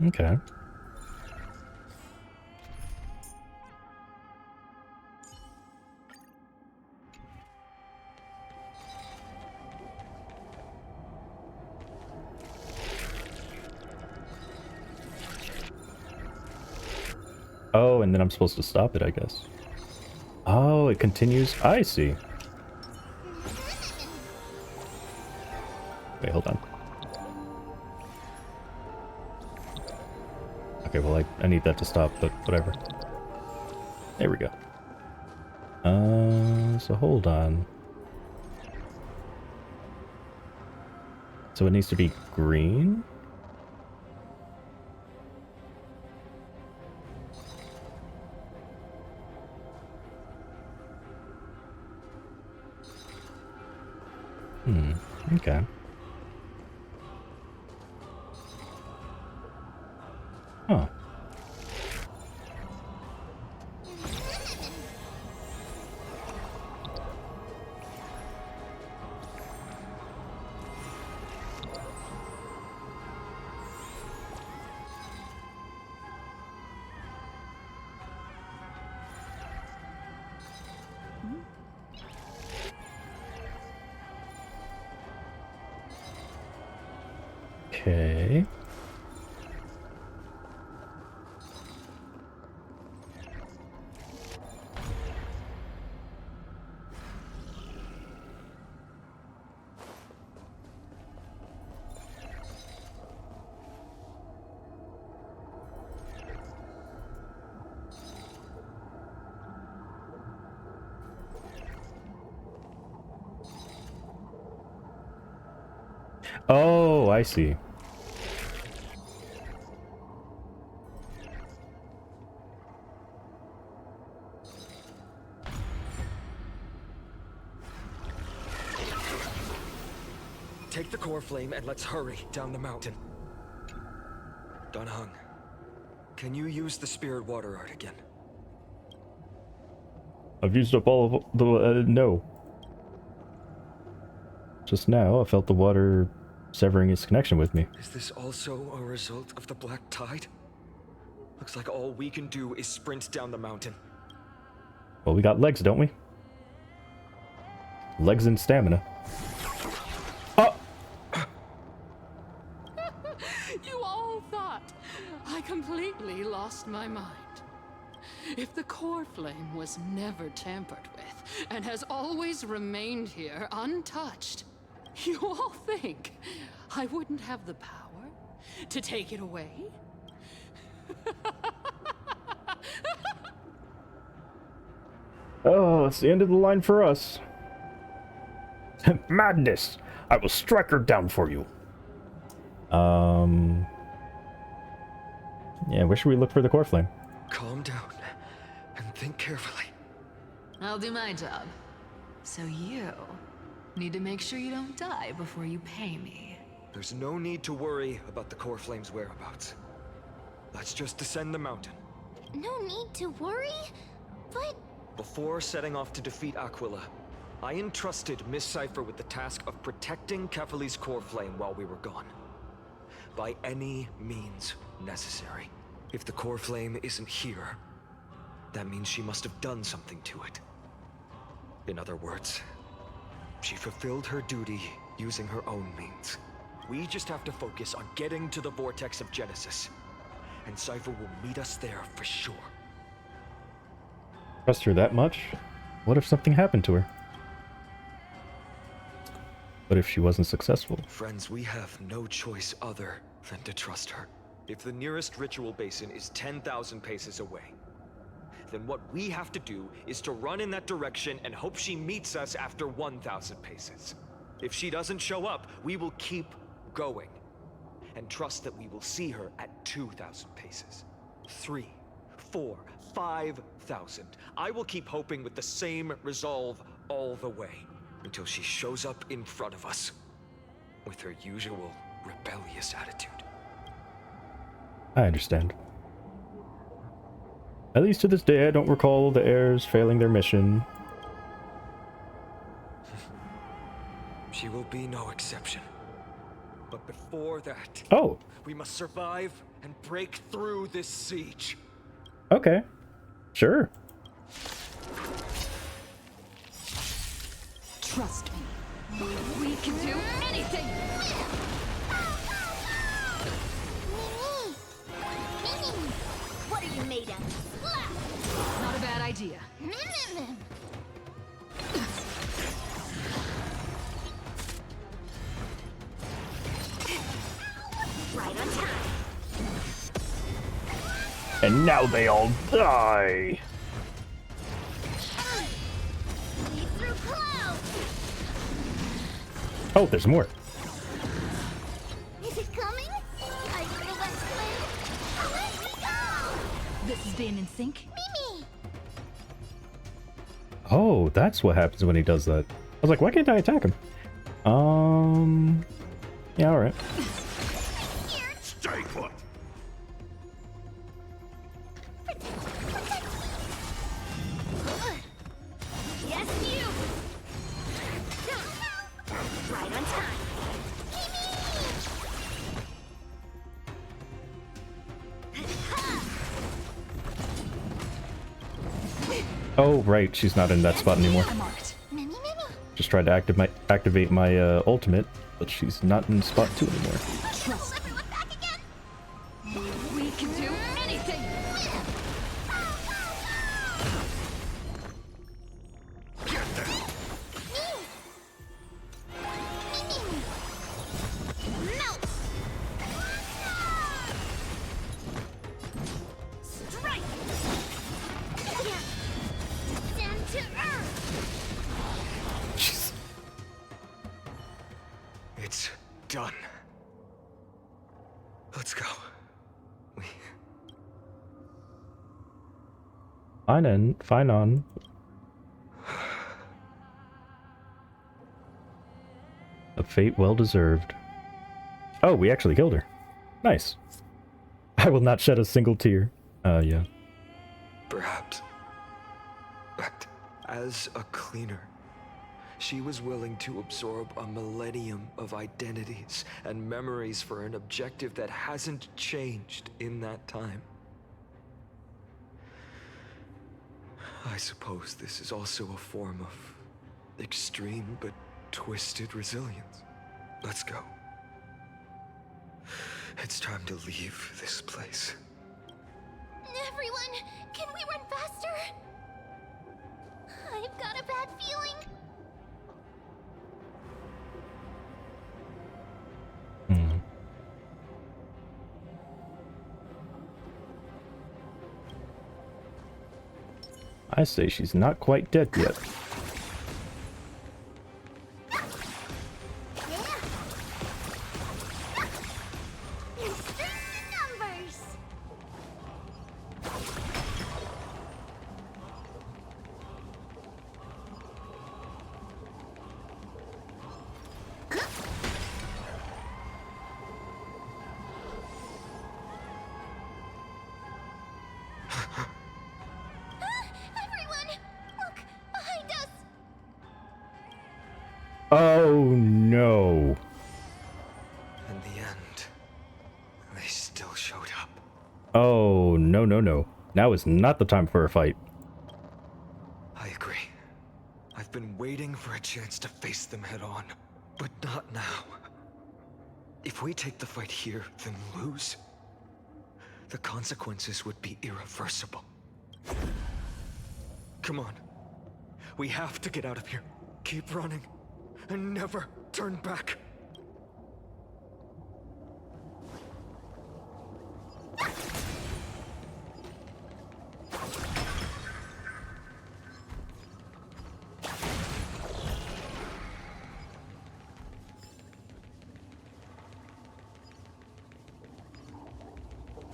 Okay. Oh, and then I'm supposed to stop it, I guess. Oh, it continues. I see. Wait, hold on. Okay, well, I need that to stop, but whatever. There we go. So hold on. So it needs to be green? Okay. Huh. Okay. Oh, I see. Take the core flame and let's hurry down the mountain. Donahung, can you use the spirit water art again? I've used up all of the... no. Just now, I felt the water severing its connection with me. Is this also a result of the Black Tide? Looks like all we can do is sprint down the mountain. Well, we got legs, don't we? Legs and stamina. Oh! You all thought I completely lost my mind. If the core flame was never tampered with and has always remained here untouched, you all think I wouldn't have the power to take it away? Oh, it's the end of the line for us. Madness! I will strike her down for you. Yeah, where should we look for the core flame? Calm down and think carefully. I'll do my job. So you need to make sure you don't die before you pay me. There's no need to worry about the core flame's whereabouts. Let's just descend the mountain. No need to worry? But... Before setting off to defeat Aquila, I entrusted Miss Cipher with the task of protecting Kefali's core flame while we were gone. By any means necessary. If the core flame isn't here, that means she must have done something to it. In other words, she fulfilled her duty using her own means. We just have to focus on getting to the vortex of Genesis, and Cipher will meet us there for sure. Trust her that much? What if something happened to her? What if she wasn't successful? Friends, we have no choice other than to trust her. If the nearest ritual basin is 10,000 paces away, then what we have to do is to run in that direction and hope she meets us after 1,000 paces. If she doesn't show up, we will keep going and trust that we will see her at 2,000 paces. 3, 4, 5,000. I will keep hoping with the same resolve all the way until she shows up in front of us with her usual rebellious attitude. I understand. At least to this day, I don't recall the heirs failing their mission. She will be no exception. But before that, we must survive and break through this siege. Okay. Sure. Trust me. We can do anything! What are you made of? Not a bad idea. Right on time. And now they all die! Lead through clouds. Oh, there's more. Is it coming? I for the west wind. Let me go! This is being in sync? Mimi! Oh, that's what happens when he does that. I was like, why can't I attack him? Yeah, alright. Stay put! Yes, you! Right on time. Oh, right, she's not in that spot anymore. Just tried to activate my ultimate, but she's not in spot 2 anymore. Trust me. We can do anything! Strike! Down to earth! It's done. Let's go. Fine on. A fate well deserved. Oh, we actually killed her. Nice. I will not shed a single tear. Yeah. Perhaps. But as a cleaner, she was willing to absorb a millennium of identities and memories for an objective that hasn't changed in that time. I suppose this is also a form of extreme but twisted resilience. Let's go. It's time to leave this place. Everyone, can we run faster? I've got a bad feeling. I say she's not quite dead yet. Oh no. In the end, they still showed up. Oh no, no, no. Now is not the time for a fight. I agree. I've been waiting for a chance to face them head on, but not now. If we take the fight here, then lose, the consequences would be irreversible. Come on. We have to get out of here. Keep running. And never turn back.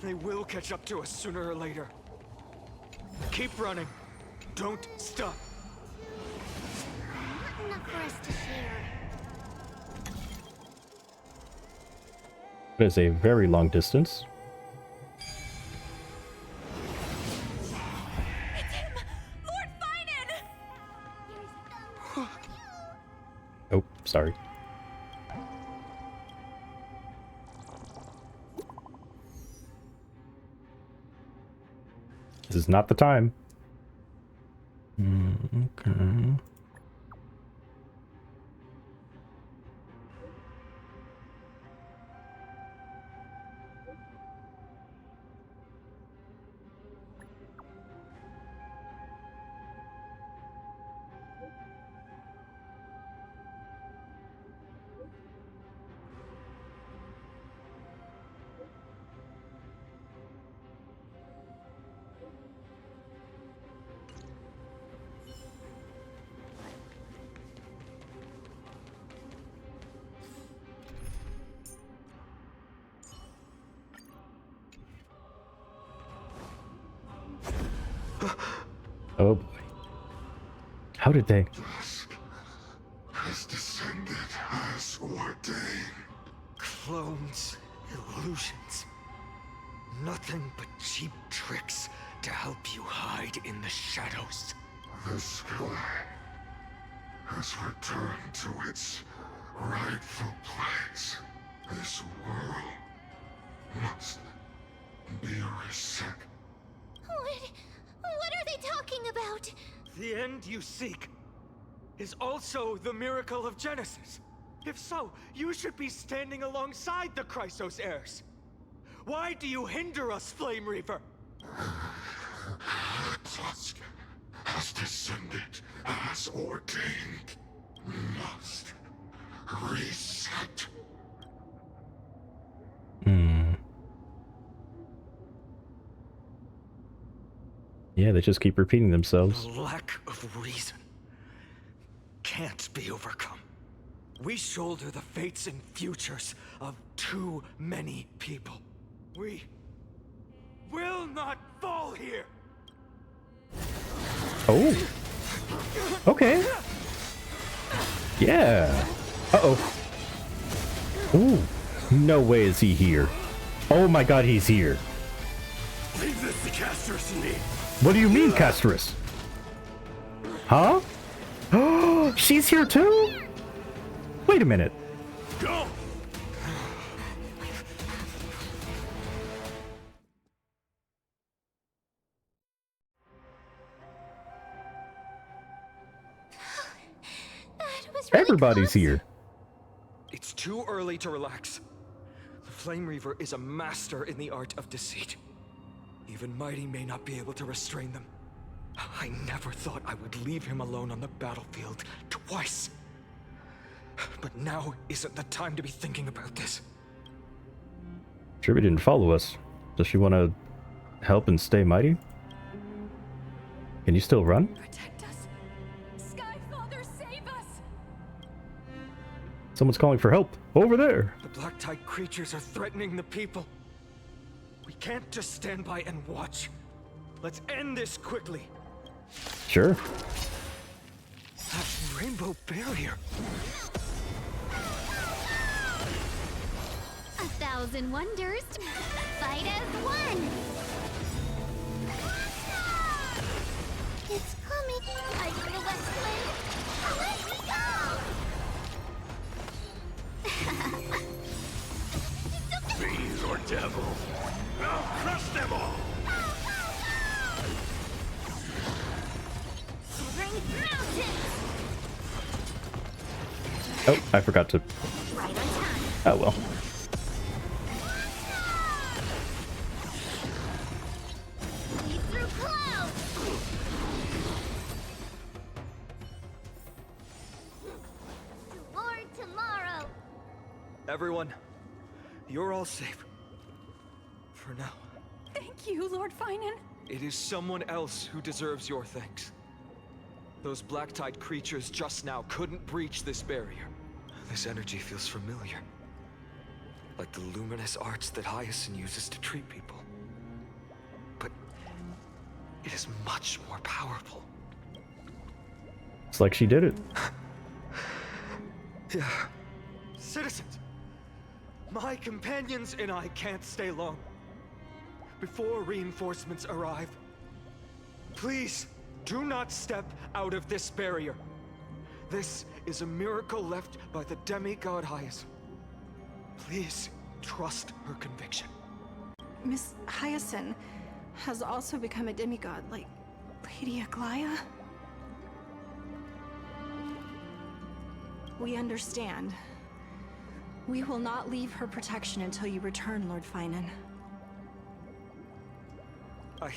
They will catch up to us sooner or later. Keep running. Don't stop. Enough for us to share. That is a very long distance. It's him! Lord Finan! Oh, sorry. This is not the time. Okay. Oh boy. How did they? Dusk has descended as ordained. Clones, illusions. Nothing but cheap tricks to help you hide in the shadows. The sky has returned to its rightful place. This world must be reset. What are they talking about? The end you seek is also the miracle of Genesis. If so, you should be standing alongside the Chrysos heirs. Why do you hinder us, Flame Reaver? Dusk has descended as ordained. Must reset. Yeah, they just keep repeating themselves. The lack of reason can't be overcome. We shoulder the fates and futures of too many people. We will not fall here. Oh. Okay. Yeah. Uh-oh. Ooh. No way is he here. Oh my god, he's here. Leave this to Castris and me. What do you mean, Castris? Huh? Oh, she's here too? Wait a minute. Go! Everybody's here. It's too early to relax. The Flame Reaver is a master in the art of deceit. Even Mighty may not be able to restrain them. I never thought I would leave him alone on the battlefield twice. But now isn't the time to be thinking about this. Tribby didn't follow us. Does she want to help and stay mighty? Can you still run? Protect us. Sky Father, save us. Someone's calling for help. Over there. The Black Tide creatures are threatening the people. We can't just stand by and watch. Let's end this quickly. Sure. That rainbow barrier. 1,000 wonders. Fight as one. It's coming. I go to Westland. Let me go. Fiends or devils, I'll crush them all. Bring mountains. Oh, I forgot to. Right on time. Oh well. Lead through clouds. Toward tomorrow. Everyone, you're all safe. For now. Thank you, Lord Finan. It is someone else who deserves your thanks. Those Black Tide creatures just now couldn't breach this barrier. This energy feels familiar. Like the luminous arts that Hyacinth uses to treat people. But it is much more powerful. It's like she did it. Yeah. Citizens, my companions and I can't stay long. Before reinforcements arrive, please do not step out of this barrier. This is a miracle left by the demigod Hyacinth. Please trust her conviction. Miss Hyacinth has also become a demigod, like Lady Aglaya. We understand. We will not leave her protection until you return, Lord Finan. I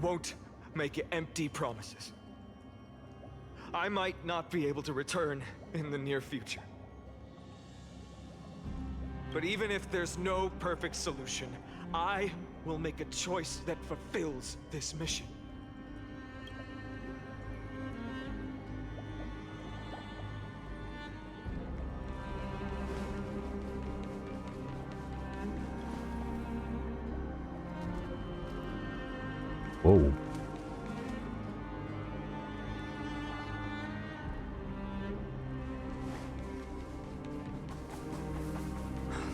won't make empty promises. I might not be able to return in the near future. But even if there's no perfect solution, I will make a choice that fulfills this mission. Whoa.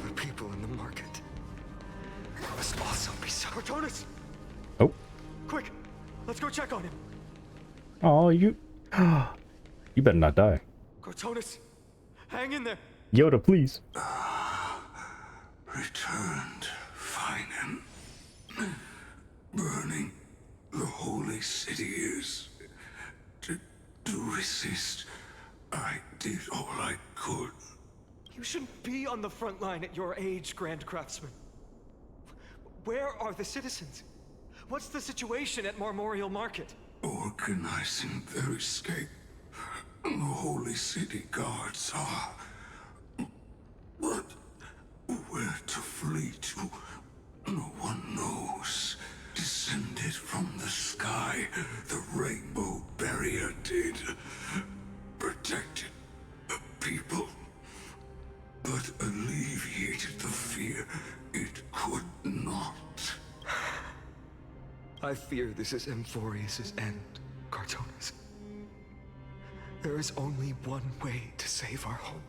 The people in the market must also be so. Cortonis! Oh. Quick! Let's go check on him! Oh, you. You better not die. Cortonis! Hang in there! Yoda, please. Returned, Finan. Burning the holy city is. To resist, I did all I could. You shouldn't be on the front line at your age, Grand Craftsman. Where are the citizens? What's the situation at Marmorial Market? Organizing their escape. The holy city guards are. But where to flee to, no one knows. Descended from the sky, the rainbow barrier did. Protected people, but alleviated the fear it could not. I fear this is Amphorius' end, Cartonis. There is only one way to save our home.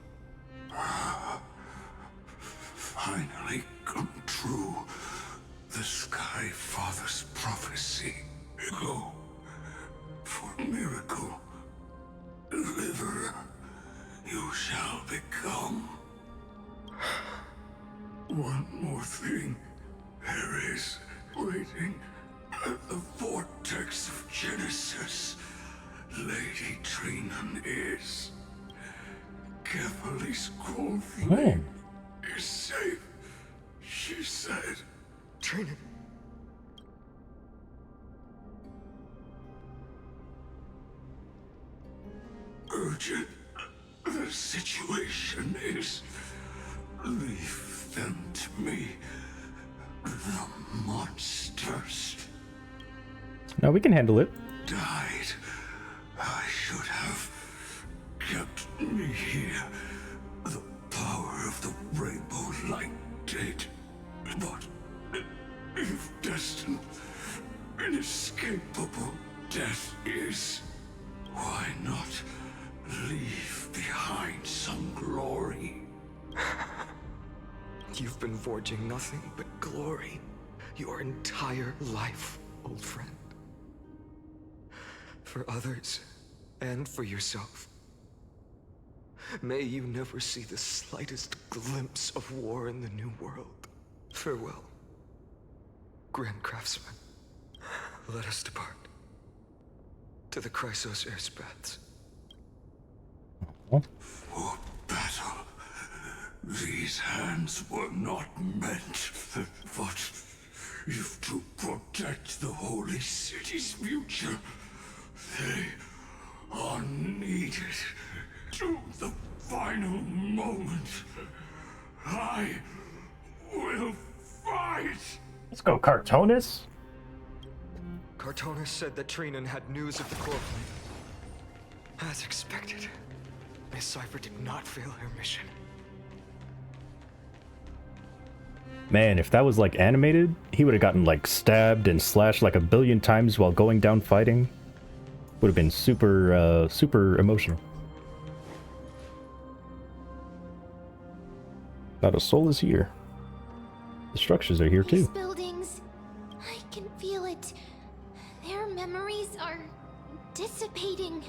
Finally come true. The Sky Father's prophecy. Go for miracle. Deliverer, you shall become. One more thing. There is waiting at the vortex of Genesis. Lady Trinan is. Kefali's Corflame is safe, she said. Trinan. Urgent. The situation is... Leave them to me. The monsters No, we can handle it. died. I should have kept me here. The power of the rainbow light did. But if destined, inescapable death is, why not leave behind some glory? You've been forging nothing but glory your entire life, old friend. For others, and for yourself. May you never see the slightest glimpse of war in the New World. Farewell, Grand Craftsman. Let us depart. To the Chrysos Airspaths. For battle. These hands were not meant, but if to protect the Holy City's future, they are needed to the final moment. I will fight! Let's go, Cartonis. Cartonis said that Trinan had news of the Corflame. As expected, Miss Cipher did not fail her mission. Man, if that was like animated, he would have gotten like stabbed and slashed like a billion times while going down fighting. Would have been super, super emotional. Not a soul is here. The structures are here These too. buildings, I can feel it. Their memories are dissipating.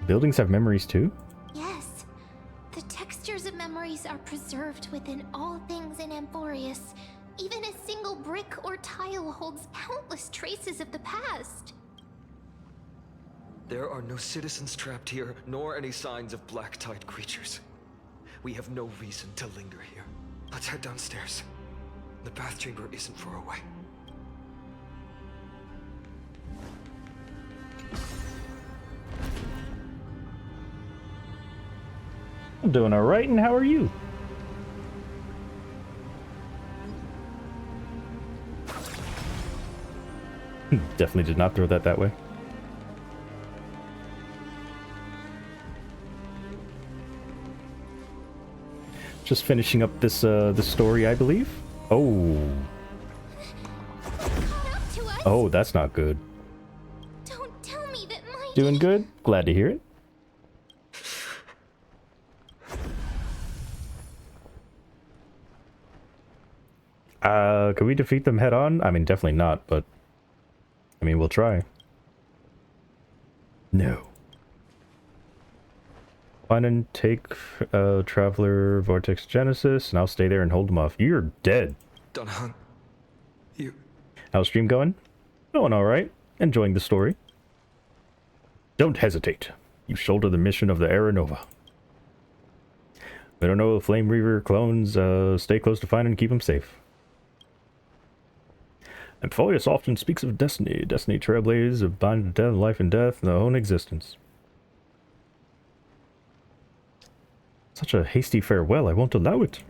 Buildings have memories too? Yes. The textures of memories are preserved within all things in Amphorius. Even a single brick or tile holds countless traces of the past. There are no citizens trapped here, nor any signs of black tide creatures. We have no reason to linger here. Let's head downstairs. The bath chamber isn't far away. I'm doing alright, and how are you? Definitely did not throw that way. Just finishing up this this story, I believe. Oh. Oh, that's not good. Don't tell me that my Doing good? Glad to hear it. Could we defeat them head on? I mean, definitely not, but I mean, we'll try. No. Find and take Traveler Vortex Genesis, and I'll stay there and hold them off. You're dead. Dan Heng. You... How's stream going? Going alright. Enjoying the story. Don't hesitate. You shoulder the mission of the Era Nova. We don't know the Flame Reaver clones. Stay close to find and keep them safe. Amphorius often speaks of destiny. Destiny trailblazes of bind to death, life and death, and their own existence. Such a hasty farewell, I won't allow it.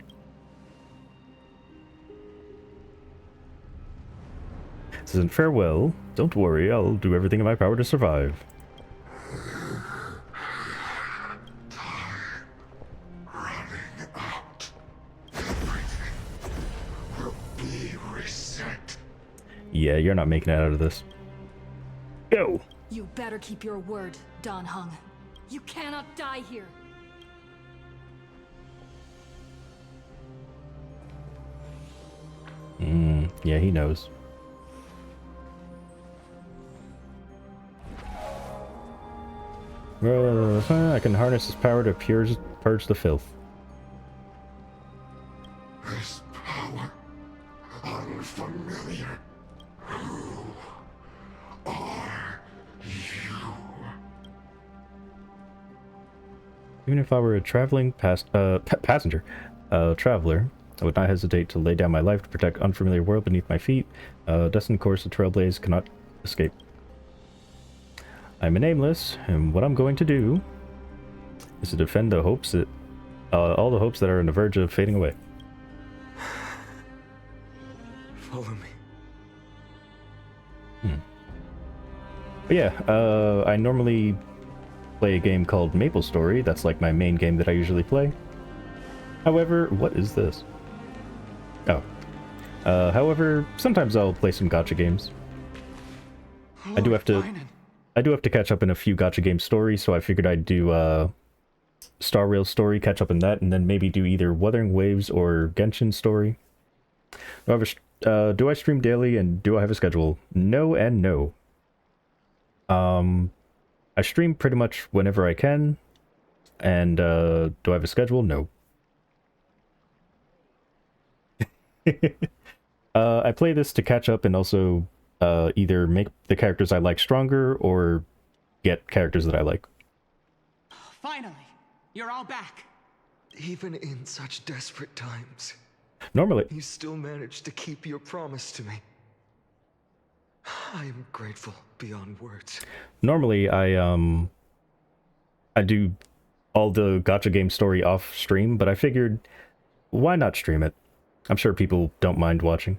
This isn't farewell. Don't worry, I'll do everything in my power to survive. Running out. Everything will be reset. Yeah, you're not making it out of this. Go! You better keep your word, Dan Heng. You cannot die here. Yeah, he knows. I can harness his power to purge the filth. This power, unfamiliar. Who are you? Even if I were a traveling passenger, traveler, I would not hesitate to lay down my life to protect unfamiliar world beneath my feet. Destined course of Trailblaze cannot escape. I'm a nameless, and what I'm going to do is to defend the hopes that all the hopes that are on the verge of fading away. Follow me. But yeah, I normally play a game called MapleStory. That's like my main game that I usually play. However, what is this? Oh. However, sometimes I'll play some gacha games. I do have to catch up in a few gacha game stories, so I figured I'd do Star Rail story, catch up in that, and then maybe do either Wuthering Waves or Genshin story. However, do I stream daily and do I have a schedule? No and no. I stream pretty much whenever I can, and do I have a schedule? No. I play this to catch up and also either make the characters I like stronger or get characters that I like. Finally, you're all back. Even in such desperate times, Normally, you still managed to keep your promise to me. I am grateful beyond words. Normally I do all the gacha game story off stream, but I figured why not stream it? I'm sure people don't mind watching.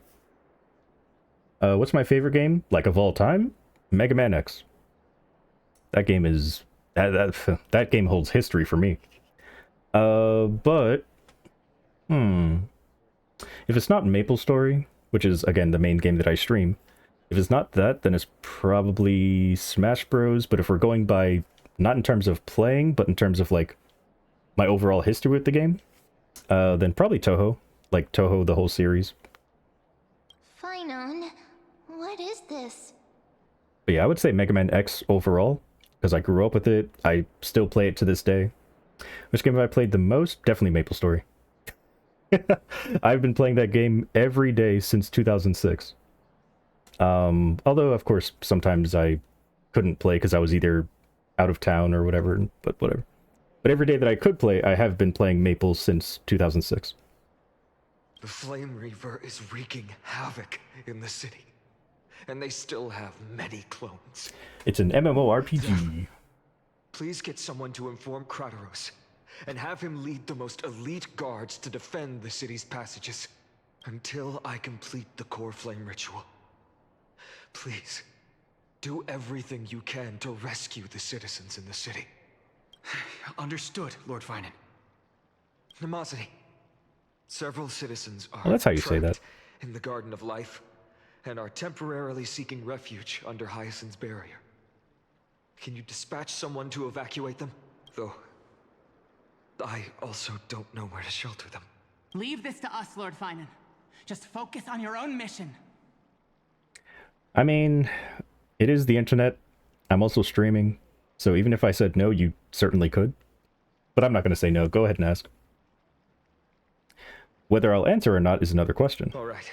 What's my favorite game? Like of all time? Mega Man X. That game is that game holds history for me. But if it's not MapleStory, which is again the main game that I stream, if it's not that, then it's probably Smash Bros. But if we're going by not in terms of playing, but in terms of like my overall history with the game, then probably Touhou. Like Touhou, the whole series. Finon, what is this? But yeah, I would say Mega Man X overall, because I grew up with it. I still play it to this day. Which game have I played the most? Definitely MapleStory. I've been playing that game every day since 2006. Although, of course, sometimes I couldn't play because I was either out of town or whatever, but whatever. But every day that I could play, I have been playing Maple since 2006. The Flame Reaver is wreaking havoc in the city, and they still have many clones. It's an MMORPG. Please get someone to inform Kratoros, and have him lead the most elite guards to defend the city's passages, until I complete the Core Flame ritual. Please, do everything you can to rescue the citizens in the city. Understood, Lord Finan. Nemazity, several citizens are Well, that's how you say that. in the Garden of Life, and are temporarily seeking refuge under Hyacinth's barrier. Can you dispatch someone to evacuate them? Though, I also don't know where to shelter them. Leave this to us, Lord Finan. Just focus on your own mission. I mean, it is the internet. I'm also streaming, so even if I said no, you certainly could. But I'm not going to say no. Go ahead and ask. Whether I'll answer or not is another question. All right.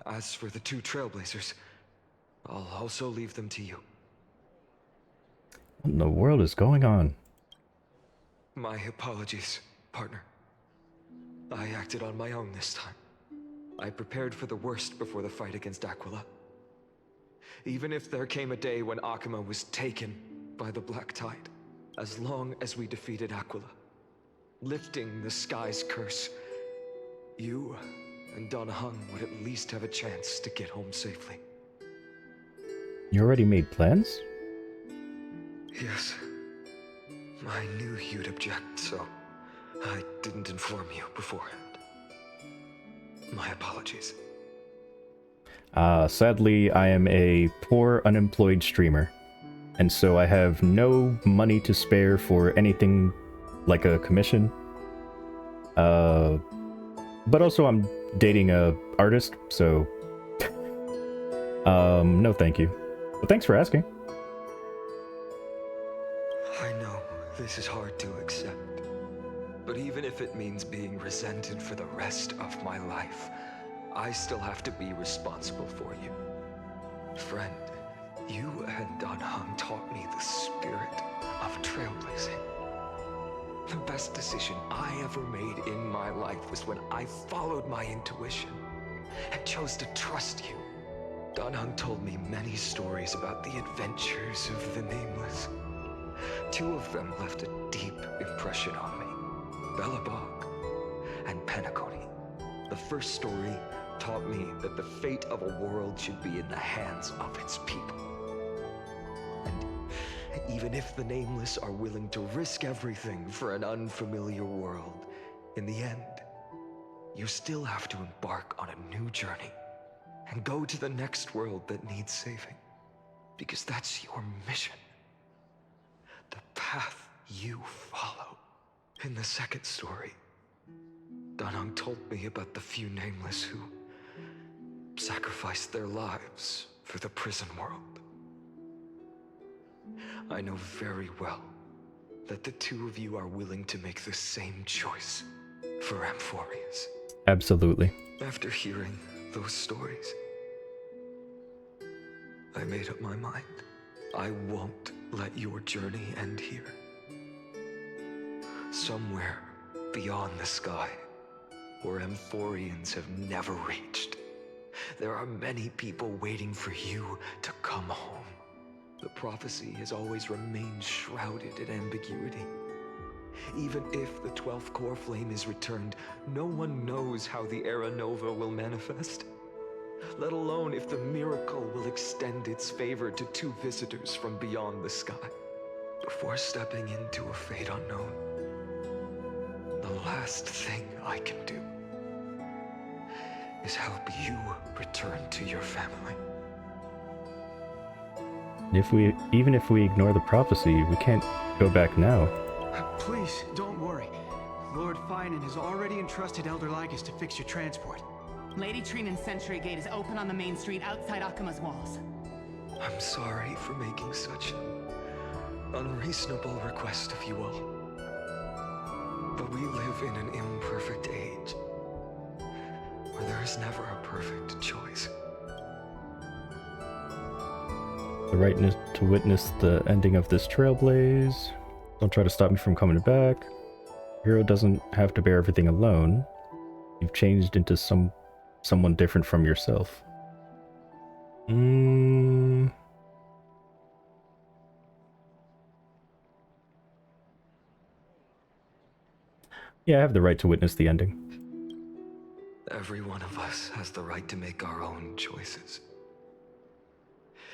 As for the two Trailblazers, I'll also leave them to you. What in the world is going on? My apologies, partner. I acted on my own this time. I prepared for the worst before the fight against Aquila. Even if there came a day when Akuma was taken by the Black Tide, as long as we defeated Aquila, lifting the sky's curse, you and Dan Heng would at least have a chance to get home safely. You already made plans? Yes. I knew you'd object, so I didn't inform you beforehand. My apologies. Sadly, I am a poor, unemployed streamer, and so I have no money to spare for anything like a commission. But also I'm dating a artist, so no thank you. But thanks for asking. I know this is hard to accept, but even if it means being resented for the rest of my life, I still have to be responsible for you. Friend, you and Dan Heng taught me the spirit of trailblazing. best decision I ever made in my life was when I followed my intuition and chose to trust you. Dan Heng told me many stories about the adventures of the Nameless. 2 of them left a deep impression on me. Belobog and Penacony. The first story taught me that the fate of a world should be in the hands of its people. And even if the Nameless are willing to risk everything for an unfamiliar world, in the end, you still have to embark on a new journey and go to the next world that needs saving. Because that's your mission. The path you follow. In the second story, Dan Heng told me about the few Nameless who sacrificed their lives for the prison world. I know very well that the 2 of you are willing to make the same choice for Amphorius. Absolutely. After hearing those stories, I made up my mind. I won't let your journey end here. Somewhere beyond the sky, where Amphorians have never reached, there are many people waiting for you to come home. The prophecy has always remained shrouded in ambiguity. Even if the 12th core flame is returned, no one knows how the Era Nova will manifest. Let alone if the miracle will extend its favor to 2 visitors from beyond the sky. Before stepping into a fate unknown, the last thing I can do is help you return to your family. Even if we ignore the prophecy, we can't go back now. Please, don't worry. Lord Finan has already entrusted Elder Lycus to fix your transport. Lady Trinan's Sentry Gate is open on the main street outside Akima's walls. I'm sorry for making such an unreasonable request of you all. But we live in an imperfect age, where there is never a perfect choice. The right to witness the ending of this trailblaze. Don't try to stop me from coming back. Hero doesn't have to bear everything alone. You've changed into someone different from yourself. Yeah, I have the right to witness the ending. Every one of us has the right to make our own choices.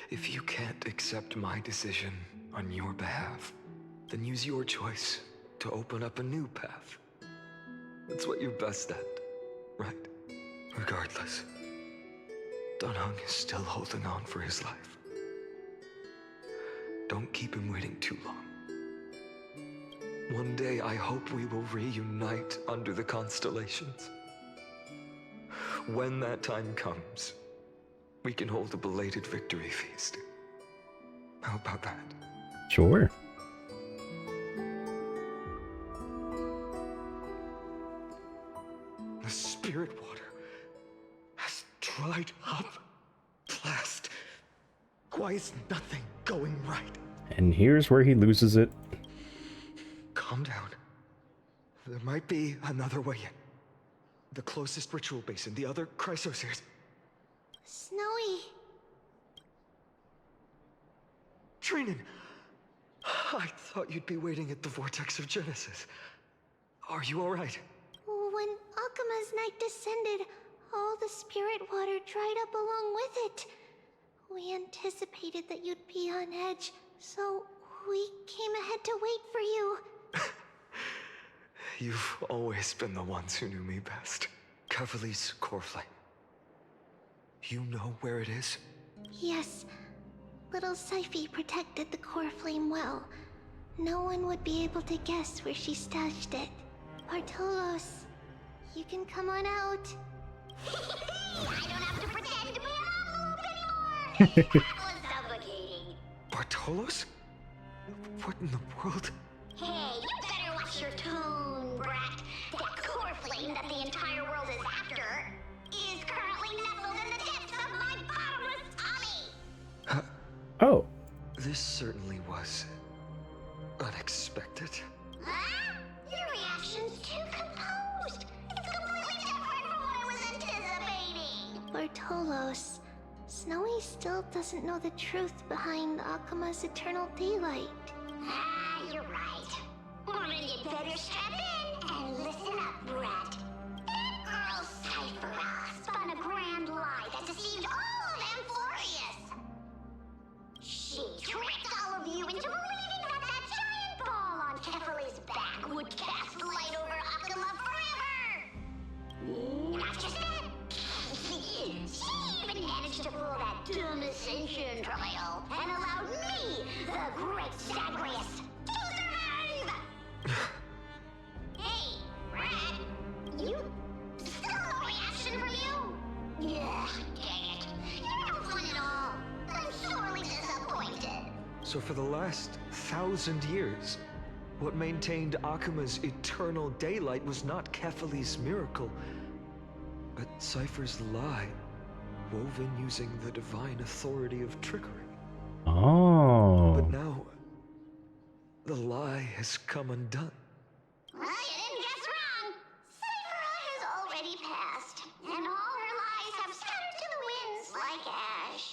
If you can't accept my decision on your behalf, then use your choice to open up a new path. That's what you're best at, right? Regardless, Dan Heng is still holding on for his life. Don't keep him waiting too long. One day, I hope we will reunite under the constellations. When that time comes, we can hold a belated victory feast. How about that? Sure. The spirit water has dried up. Blast. Why is nothing going right? And here's where he loses it. Calm down. There might be another way in. The closest ritual basin, the other chrysosirs. Snowy. Trinan! I thought you'd be waiting at the Vortex of Genesis. Are you alright? When Akima's night descended, all the spirit water dried up along with it. We anticipated that you'd be on edge, so we came ahead to wait for you. You've always been the ones who knew me best. Cavali's core flame. You know where it is? Yes. Little Syphi protected the core flame well. No one would be able to guess where she stashed it. Bartolos, you can come on out. I don't have to pretend to be an envelope anymore! That was suffocating. Bartolos? What in the world? Hey, you better watch your tone, brat. That core flame that the entire world is after is currently nestled in the depths of my bottomless tummy! Oh. This certainly was unexpected. Huh? You're still doesn't know the truth behind Akuma's eternal daylight. Ah, you're right. Woman, you'd better strap in and listen up, Brat. That girl Cyphera spun a grand lie that deceived all of Amphorius. She tricked all of you into believing that that giant ball on Kefali's back would cast light over Akuma forever. Not just that. She even managed to pull that dumb ascension trial and allowed me, the great Zagreus, to survive! Hey, Brad, you... still no reaction from you? Yeah, dang it. You're no fun at all. I'm sorely disappointed. So for the last 1,000 years, what maintained Akuma's eternal daylight was not Kefali's miracle, but Cypher's lie, woven using the divine authority of trickery. Oh. But now, the lie has come undone. Well, you didn't guess wrong. Cyphera has already passed, and all her lies have scattered to the winds like ash.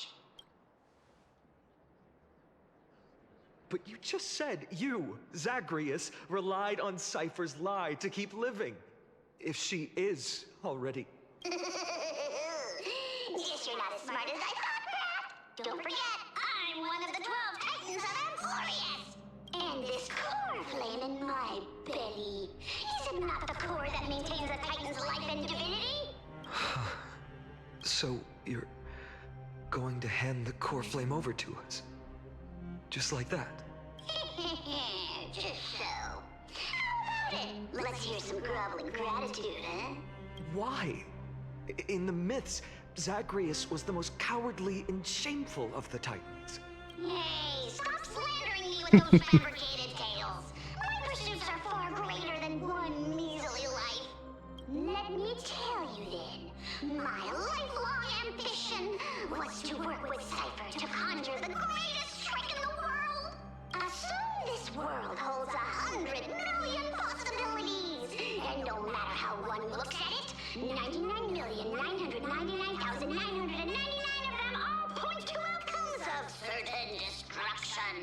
But you just said you, Zagreus, relied on Cypher's lie to keep living. If she is already... Guess you're not as smart as I thought, Pat. Don't forget, I'm one of the 12 Titans of Amphorius. And this core flame in my belly, is it not the core that maintains a Titan's life and divinity? So, you're going to hand the core flame over to us? Just like that? Just so. How about it? Let's hear some groveling gratitude, huh? Why? In the myths, Zagreus was the most cowardly and shameful of the Titans. Hey, stop slandering me with those fabricated tales. My pursuits are far greater than one measly life. Let me tell you then, my lifelong ambition was to work with Cypher to conjure the greatest trick in the world. Assume this world holds 100 million possibilities, and no matter how one looks at it, 99,999,999 of them all point to outcomes of certain destruction.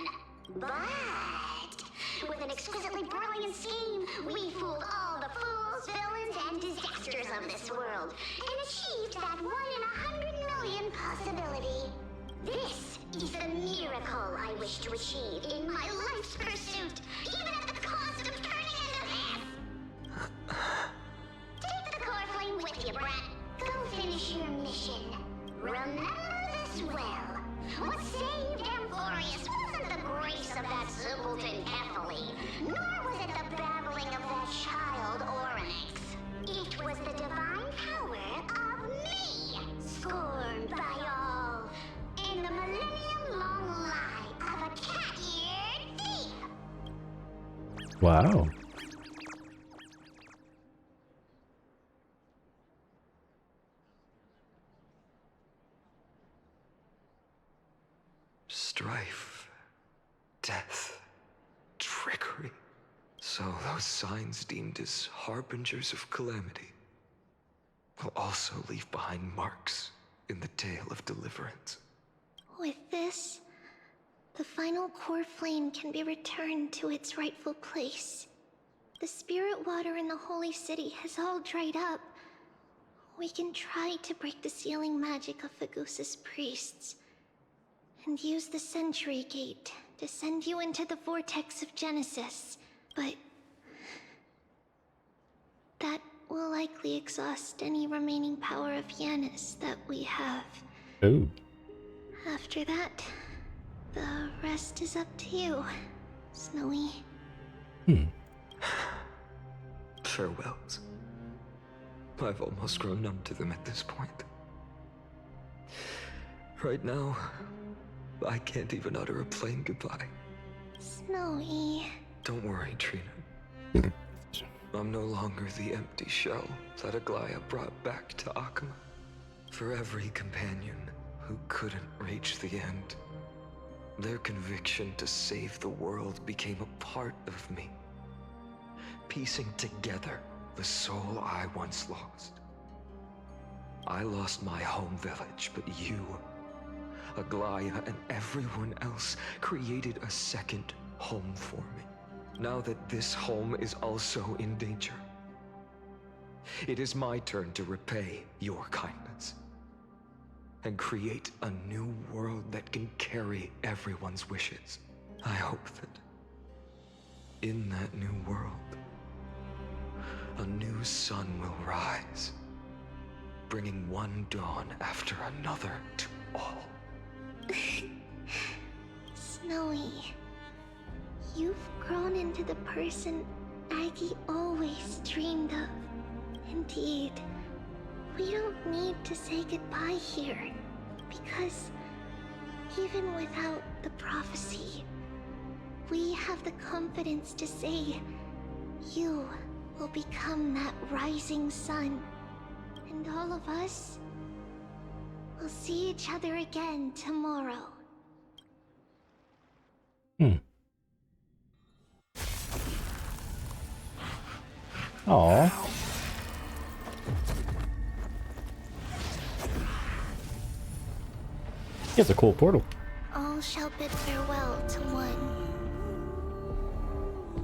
But with an exquisitely brilliant scheme, we fooled all the fools, villains, and disasters of this world, and achieved that 1 in 100 million possibility. This is the miracle I wish to achieve in my life's pursuit, even at the cost of turning into this. Take the core flame with you, Brat. Go finish your mission. Remember this well. What saved Amphorius wasn't the grace of that simpleton Kefali, nor was it the babbling of that child Oryx. It was the divine power of me, scorned by all, and the millennium-long lie of a cat-eared thief. Wow. Strife, death, trickery. So those signs deemed as harbingers of calamity will also leave behind marks in the tale of deliverance. With this, the final core flame can be returned to its rightful place. The spirit water in the holy city has all dried up. We can try to break the sealing magic of Fagusa's priests, and use the Century Gate to send you into the vortex of Genesis, but that will likely exhaust any remaining power of Yanis that we have. Oh. After that, the rest is up to you, Snowy. Farewells. I've almost grown numb to them at this point. Right now, I can't even utter a plain goodbye. Snowy. Don't worry, Trina. I'm no longer the empty shell that Aglaya brought back to Akuma. For every companion who couldn't reach the end, their conviction to save the world became a part of me, piecing together the soul I once lost. I lost my home village, but you Aglaya, and everyone else created a second home for me. Now that this home is also in danger, it is my turn to repay your kindness and create a new world that can carry everyone's wishes. I hope that in that new world, a new sun will rise, bringing one dawn after another to all. Snowy, you've grown into the person Aggie always dreamed of. Indeed, we don't need to say goodbye here, because even without the prophecy, we have the confidence to say you will become that rising sun, and all of us will see each other again tomorrow. Aww. It's a cool portal. All shall bid farewell to one,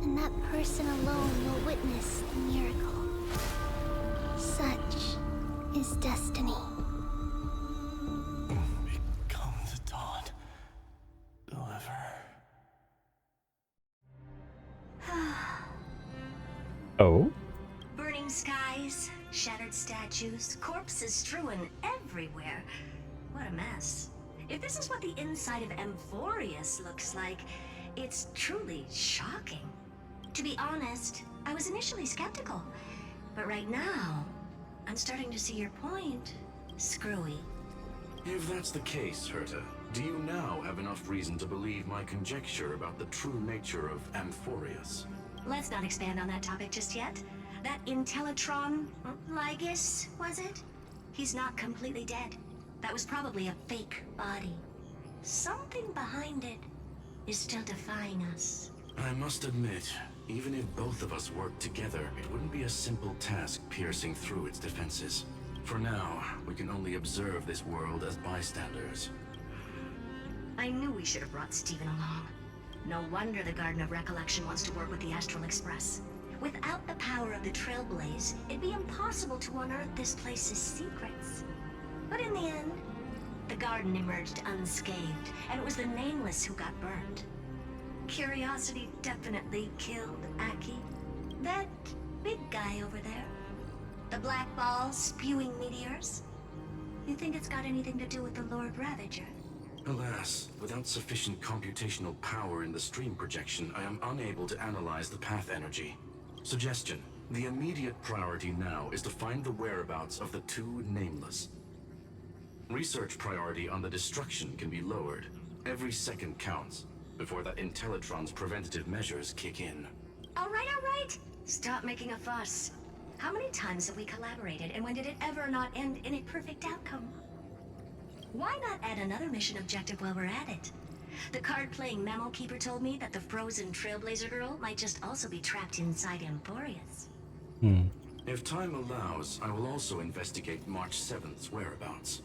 and that person alone will witness the miracle. Such is destiny. Become the dawn. Deliver. Oh? Burning skies, shattered statues, corpses strewn everywhere. What a mess. If this is what the inside of Amphorius looks like, it's truly shocking. To be honest, I was initially skeptical, but right now, I'm starting to see your point, Screwy. If that's the case, Herta, do you now have enough reason to believe my conjecture about the true nature of Amphorius? Let's not expand on that topic just yet. That Intellitron, Lygus, was it? He's not completely dead. That was probably a fake body. Something behind it is still defying us. I must admit, even if both of us worked together, it wouldn't be a simple task piercing through its defenses. For now, we can only observe this world as bystanders. I knew we should have brought Steven along. No wonder the Garden of Recollection wants to work with the Astral Express. Without the power of the Trailblaze, it'd be impossible to unearth this place's secrets. But in the end, the garden emerged unscathed, and it was the Nameless who got burned. Curiosity definitely killed Aki. That big guy over there. The black ball spewing meteors. You think it's got anything to do with the Lord Ravager? Alas, without sufficient computational power in the stream projection, I am unable to analyze the path energy. Suggestion: the immediate priority now is to find the whereabouts of the two Nameless. Research priority on the destruction can be lowered. Every second counts, before that Intellitron's preventative measures kick in. All right. Stop making a fuss. How many times have we collaborated, and when did it ever not end in a perfect outcome? Why not add another mission objective while we're at it? The card-playing Memo Keeper told me that the frozen Trailblazer girl might just also be trapped inside Amphorius. If time allows, I will also investigate March 7th's whereabouts.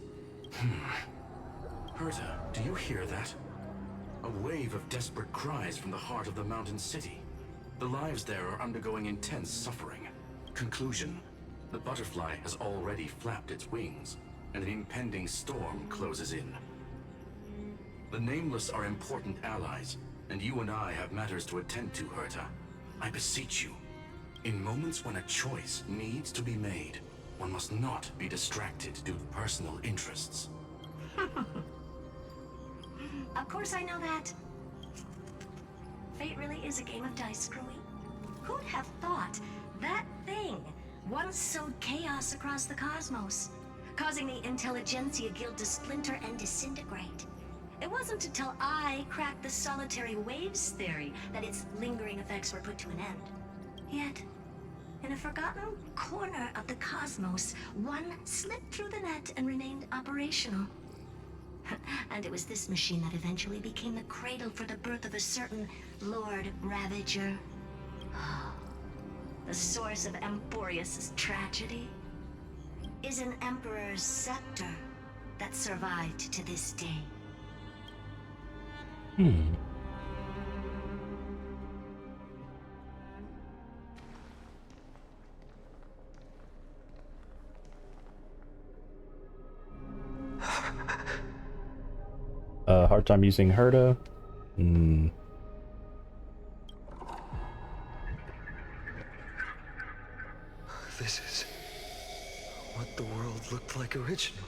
Herta, do you hear that? A wave of desperate cries from the heart of the mountain city. The lives there are undergoing intense suffering. Conclusion: the butterfly has already flapped its wings, and an impending storm closes in. The Nameless are important allies, and you and I have matters to attend to, Herta. I beseech you, in moments when a choice needs to be made, one must not be distracted due to personal interests. Of course I know that. Fate really is a game of dice, Screwy. Who'd have thought that thing once sowed chaos across the cosmos, causing the Intelligentsia Guild to splinter and disintegrate? It wasn't until I cracked the solitary waves theory that its lingering effects were put to an end. Yet, in a forgotten corner of the cosmos, one slipped through the net and remained operational. And it was this machine that eventually became the cradle for the birth of a certain Lord Ravager. The source of Amphorius' tragedy is an Emperor's scepter that survived to this day. Hard time using Herta. This is what the world looked like originally.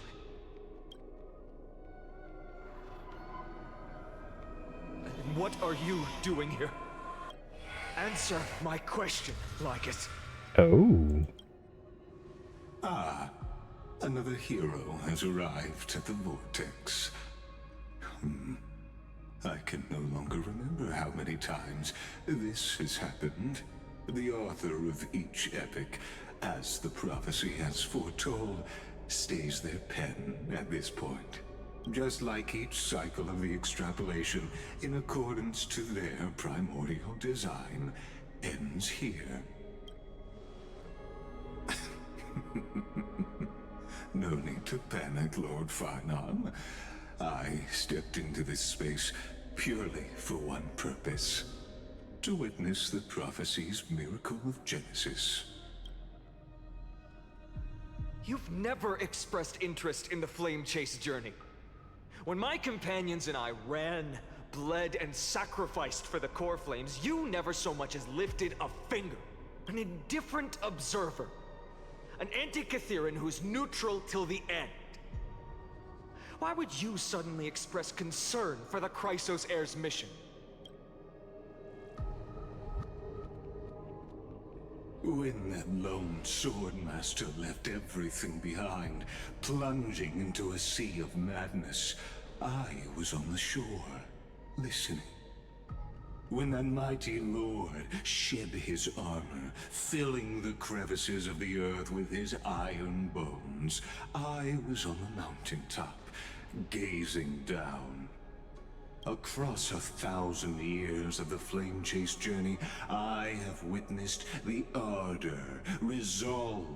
What are you doing here? Answer my question, Lycus. Oh. Ah, another hero has arrived at the Vortex. I can no longer remember how many times this has happened. The author of each epic, as the prophecy has foretold, stays their pen at this point. Just like each cycle of the extrapolation, in accordance to their primordial design, ends here. No need to panic, Lord Farnon. I stepped into this space purely for one purpose: to witness the prophecy's miracle of Genesis. You've never expressed interest in the Flame Chase journey. When my companions and I ran, bled, and sacrificed for the Core Flames, you never so much as lifted a finger. An indifferent observer. An anti-Catheran who's neutral till the end. Why would you suddenly express concern for the Chrysos Heir's mission? When that lone swordmaster left everything behind, plunging into a sea of madness, I was on the shore, listening. When that mighty lord shed his armor, filling the crevices of the earth with his iron bones, I was on the mountaintop, gazing down. Across 1,000 years of the Flame Chase journey, I have witnessed the ardor, resolve,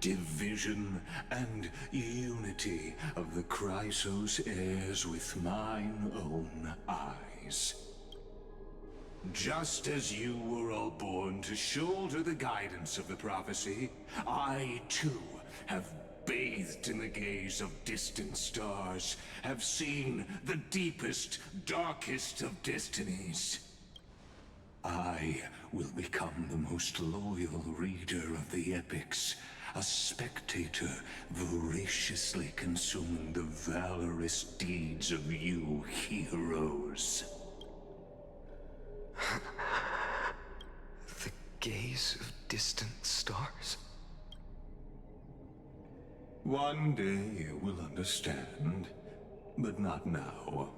division, and unity of the Chrysos heirs with mine own eyes. Just as you were all born to shoulder the guidance of the prophecy, I too have bathed in the gaze of distant stars, have seen the deepest, darkest of destinies. I will become the most loyal reader of the epics, a spectator voraciously consuming the valorous deeds of you heroes. The gaze of distant stars? One day you will understand, but not now.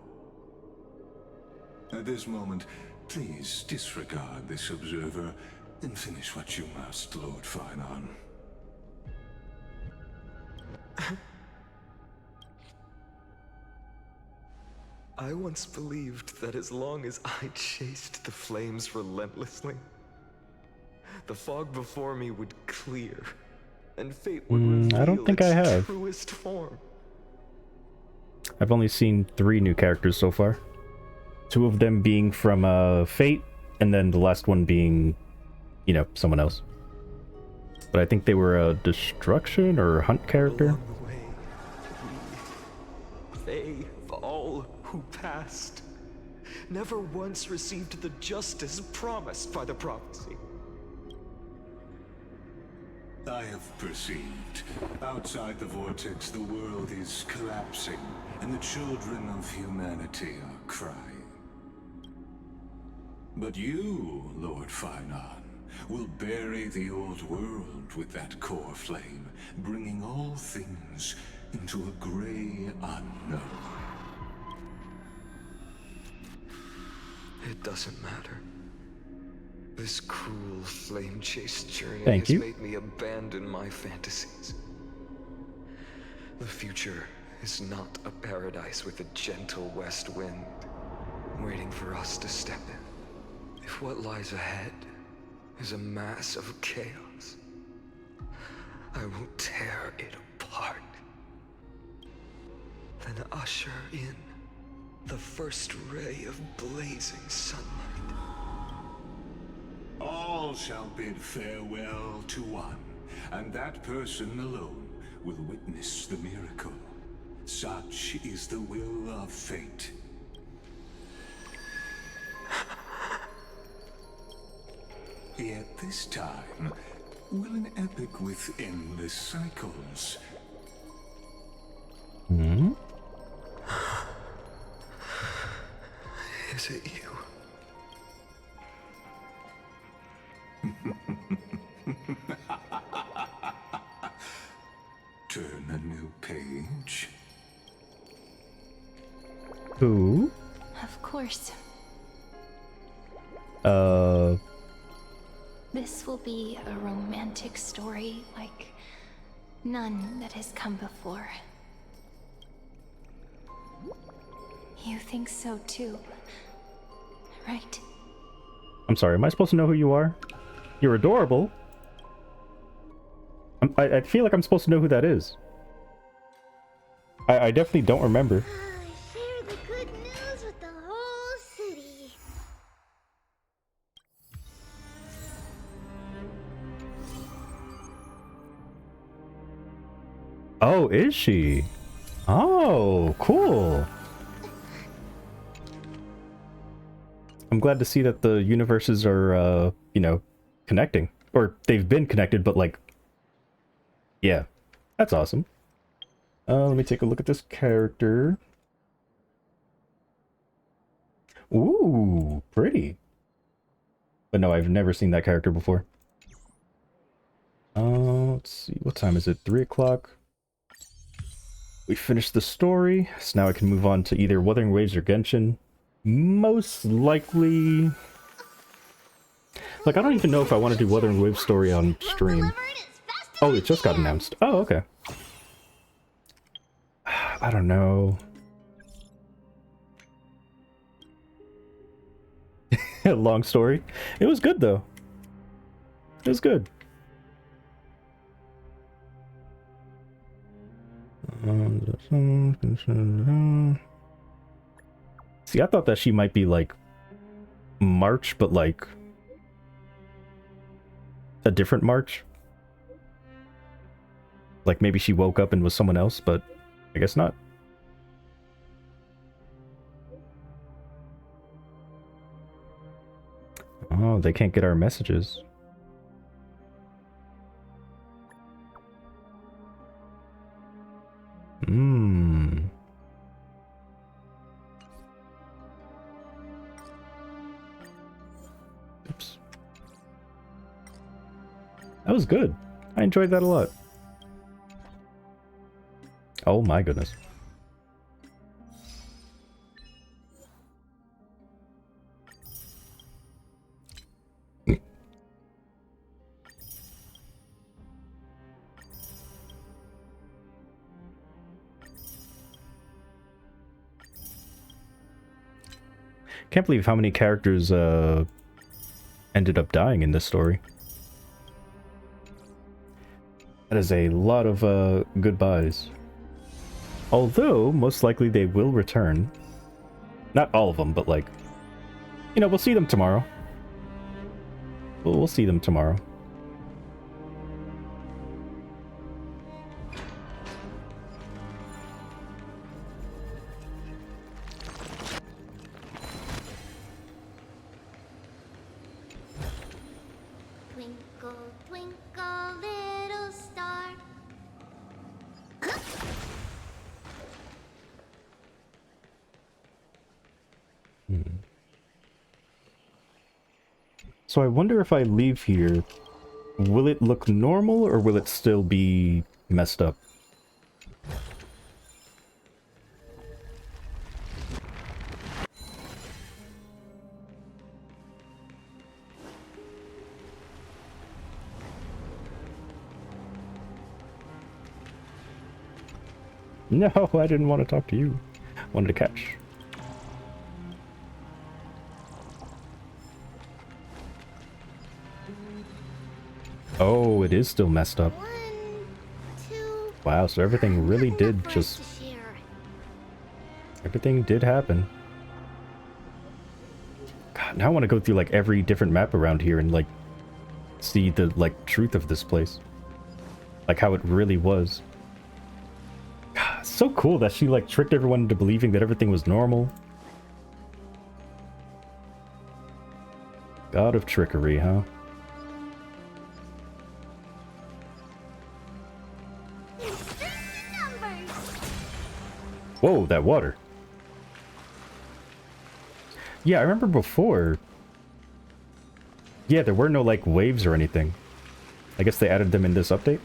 At this moment, please disregard this observer and finish what you must, Lord Farnon. I once believed that as long as I chased the flames relentlessly, the fog before me would clear, and fate would reveal I don't think its I have. truest form. I've only seen 3 new characters so far. 2 of them being from Fate, and then the last one being, you know, someone else. But I think they were a Destruction or Hunt character. Along the way, they, all who passed, never once received the justice promised by the prophecy. I have perceived. Outside the Vortex, the world is collapsing, and the children of humanity are crying. But you, Lord Farnon, will bury the old world with that core flame, bringing all things into a gray unknown. It doesn't matter. This cruel flame chase journey Thank has you. made me abandon my fantasies. The future is not a paradise with a gentle west wind, waiting for us to step in. If what lies ahead is a mass of chaos, I will tear it apart. Then usher in The first ray of blazing sunlight. All shall bid farewell to one, and that person alone will witness the miracle. Such is the will of fate. Yet this time, will an epic with endless cycles. Hmm? Is it you? Turn a new page. Who? Of course. This will be a romantic story like none that has come before. You think so too, right? I'm sorry, am I supposed to know who you are? You're adorable. I feel like I'm supposed to know who that is. I definitely don't remember. Share the good news with the whole city. Oh, is she? Oh, cool. I'm glad to see that the universes are, you know, connecting. Or they've been connected, but like... Yeah, that's awesome. Let me take a look at this character. Ooh, pretty. But no, I've never seen that character before. Let's see, what time is it? 3 o'clock. We finished the story, so now I can move on to either Wuthering Waves or Genshin. Most likely... Like, I don't even know if I want to do Wuthering Waves story on stream. Oh, it just got announced. Oh, okay. I don't know. Long story. It was good, though. It was good. See, I thought that she might be, like, March, but, like, a different March. Like, maybe she woke up and was someone else, but I guess not. Oh, they can't get our messages. Hmm. Oops. That was good. I enjoyed that a lot. Oh my goodness. Can't believe how many characters ended up dying in this story. That is a lot of goodbyes. Although, most likely they will return. Not all of them, but like... You know, we'll see them tomorrow. We'll see them tomorrow. Twinkle, twinkle, little star. So I wonder if I leave here, will it look normal or will it still be messed up? No, I didn't want to talk to you. I wanted to catch. Oh, it is still messed up. Wow, so everything really did just... Everything did happen. Now I want to go through like every different map around here and like see the like truth of this place. Like how it really was. God, so cool that she like tricked everyone into believing that everything was normal. God of trickery, huh? Whoa, that water. Yeah, I remember before. Yeah, there were no like waves or anything. I guess they added them in this update.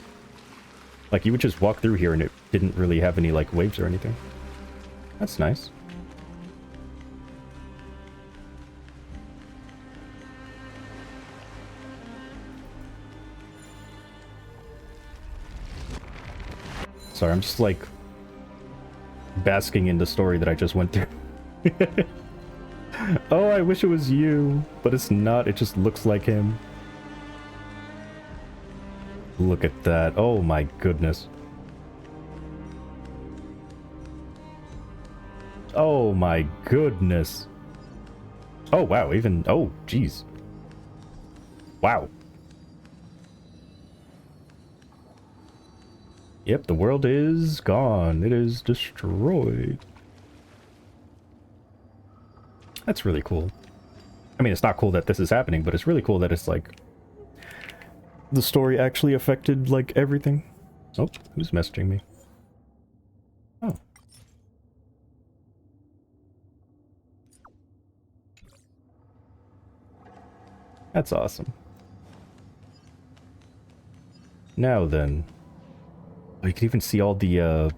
Like you would just walk through here and it didn't really have any like waves or anything. That's nice. Sorry, I'm just like basking in the story that I just went through. Oh, I wish it was you, but it's not. It just looks like him. Look at that. Oh my goodness. Oh my goodness. Oh wow, even... Oh, jeez. Wow. Yep, the world is gone. It is destroyed. That's really cool. I mean, it's not cool that this is happening, but it's really cool that it's like... the story actually affected, like, everything. Oh, who's messaging me? Oh. That's awesome. Now then. Oh, you can even see all the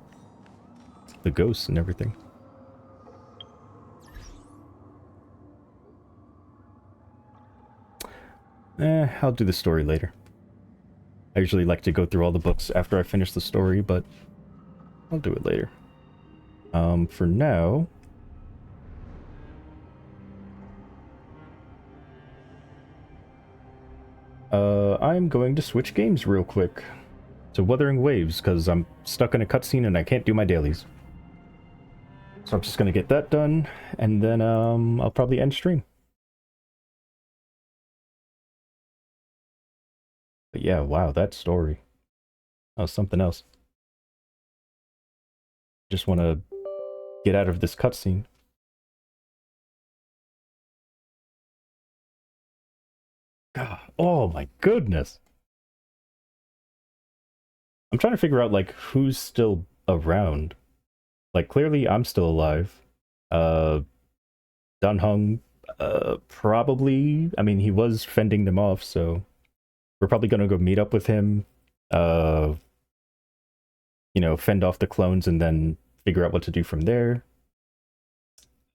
ghosts and everything. I'll do the story later. I usually like to go through all the books after I finish the story, but I'll do it later. For now... I'm going to switch games real quick to Wuthering Waves, because I'm stuck in a cutscene and I can't do my dailies. So I'm just going to get that done, and then I'll probably end stream. But yeah, wow, that story. Oh, something else. Just want to get out of this cutscene. God, oh my goodness. I'm trying to figure out, like, who's still around. Like, clearly I'm still alive. Dunhung, probably. I mean, he was fending them off, so... we're probably gonna go meet up with him, you know, fend off the clones and then figure out what to do from there.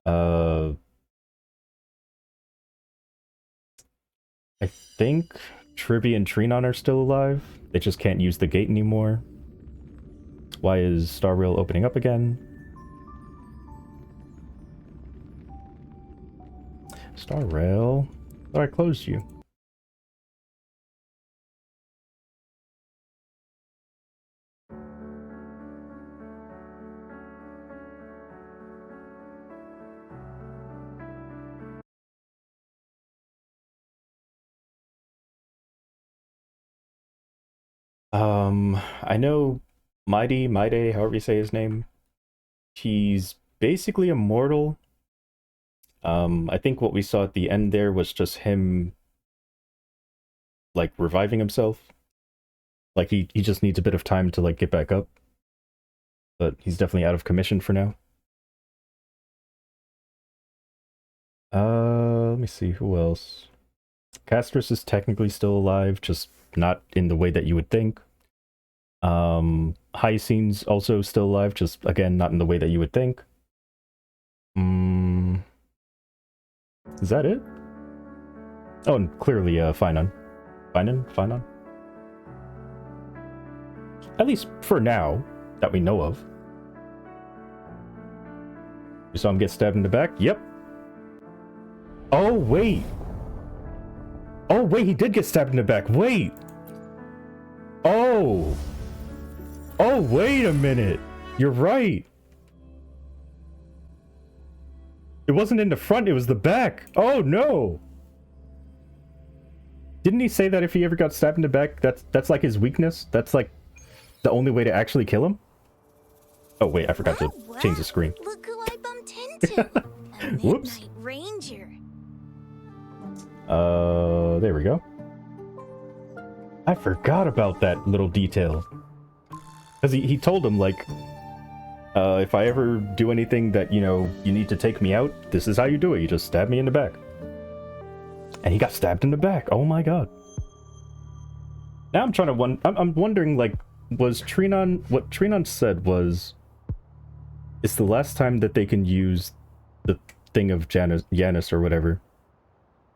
I think Tribby and Trinon are still alive. They just can't use the gate anymore. Why is Star Rail opening up again? Star Rail? I thought I closed you. I know Maide, however you say his name, he's basically immortal. I think what we saw at the end there was just him, like, reviving himself. Like, he just needs a bit of time to, like, get back up. But he's definitely out of commission for now. Let me see, who else? Castris is technically still alive, just not in the way that you would think. Hyacine's also still alive, just, again, not in the way that you would think. Is that it? Oh, and clearly, Finon. Finon? At least for now, that we know of. You saw him get stabbed in the back? Yep. Oh, wait! Oh, wait, he did get stabbed in the back. Wait! Oh! Oh, wait a minute! You're right! It wasn't in the front, it was the back. Oh no! Didn't he say that if he ever got stabbed in the back, that's like his weakness? That's like the only way to actually kill him? Oh wait, I forgot to change the screen. Look who I bumped into. A Whoops. Midnight Ranger. There we go. I forgot about that little detail. Because he told him, like, if I ever do anything that, you know, you need to take me out, this is how you do it. You just stab me in the back. And he got stabbed in the back. Oh my god. Now I'm trying to I'm wondering, like, was Trinon... What Trinon said was... It's the last time that they can use the thing of Janus or whatever.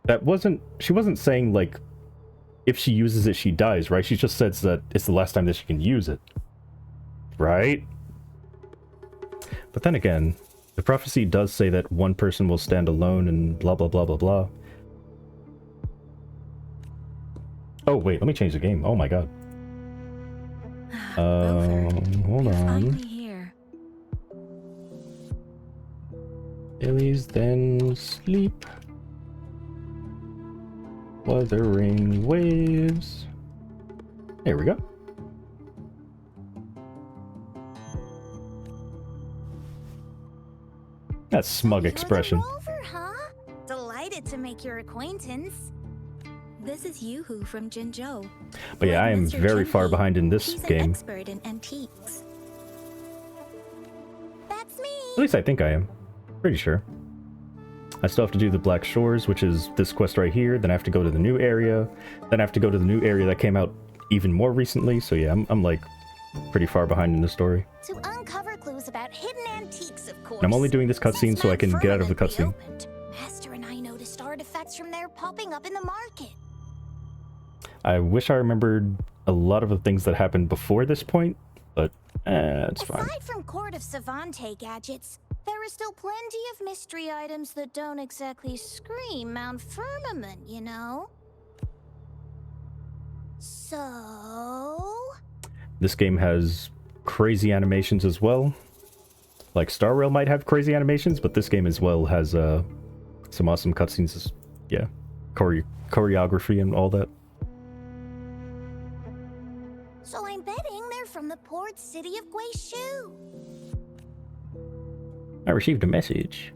That wasn't... She wasn't saying, like, if she uses it, she dies, right? She just says that it's the last time that she can use it. Right? But then again, the prophecy does say that one person will stand alone and blah blah blah blah blah. Oh wait, let me change the game. Oh my god. Hold on. Dailies, then sleep. Wuthering waves. There we go. That smug expression. Rover, huh? Delighted to make your acquaintance. This is Yoo-Hoo from Jinzhou. But yeah, I am very far behind in this He's an game. expert in antiques. That's me. At least I think I am. Pretty sure. I still have to do the Black Shores, which is this quest right here. Then I have to go to the new area. Then I have to go to the new area that came out even more recently. So yeah, I'm like pretty far behind in the story. To uncover clues about hidden antiques, of course. I'm only doing this cutscene so I can get out of the cutscene. Master and I noticed artifacts from there popping up in the market. I wish I remembered a lot of the things that happened before this point, but it's fine. Aside from Court of Savante gadgets, there are still plenty of mystery items that don't exactly scream Mount Firmament, you know? So... This game has crazy animations as well. Like Star Rail might have crazy animations, but this game as well has some awesome cutscenes. Yeah, choreography and all that. So I'm betting they're from the port city of Guishu. I received a message.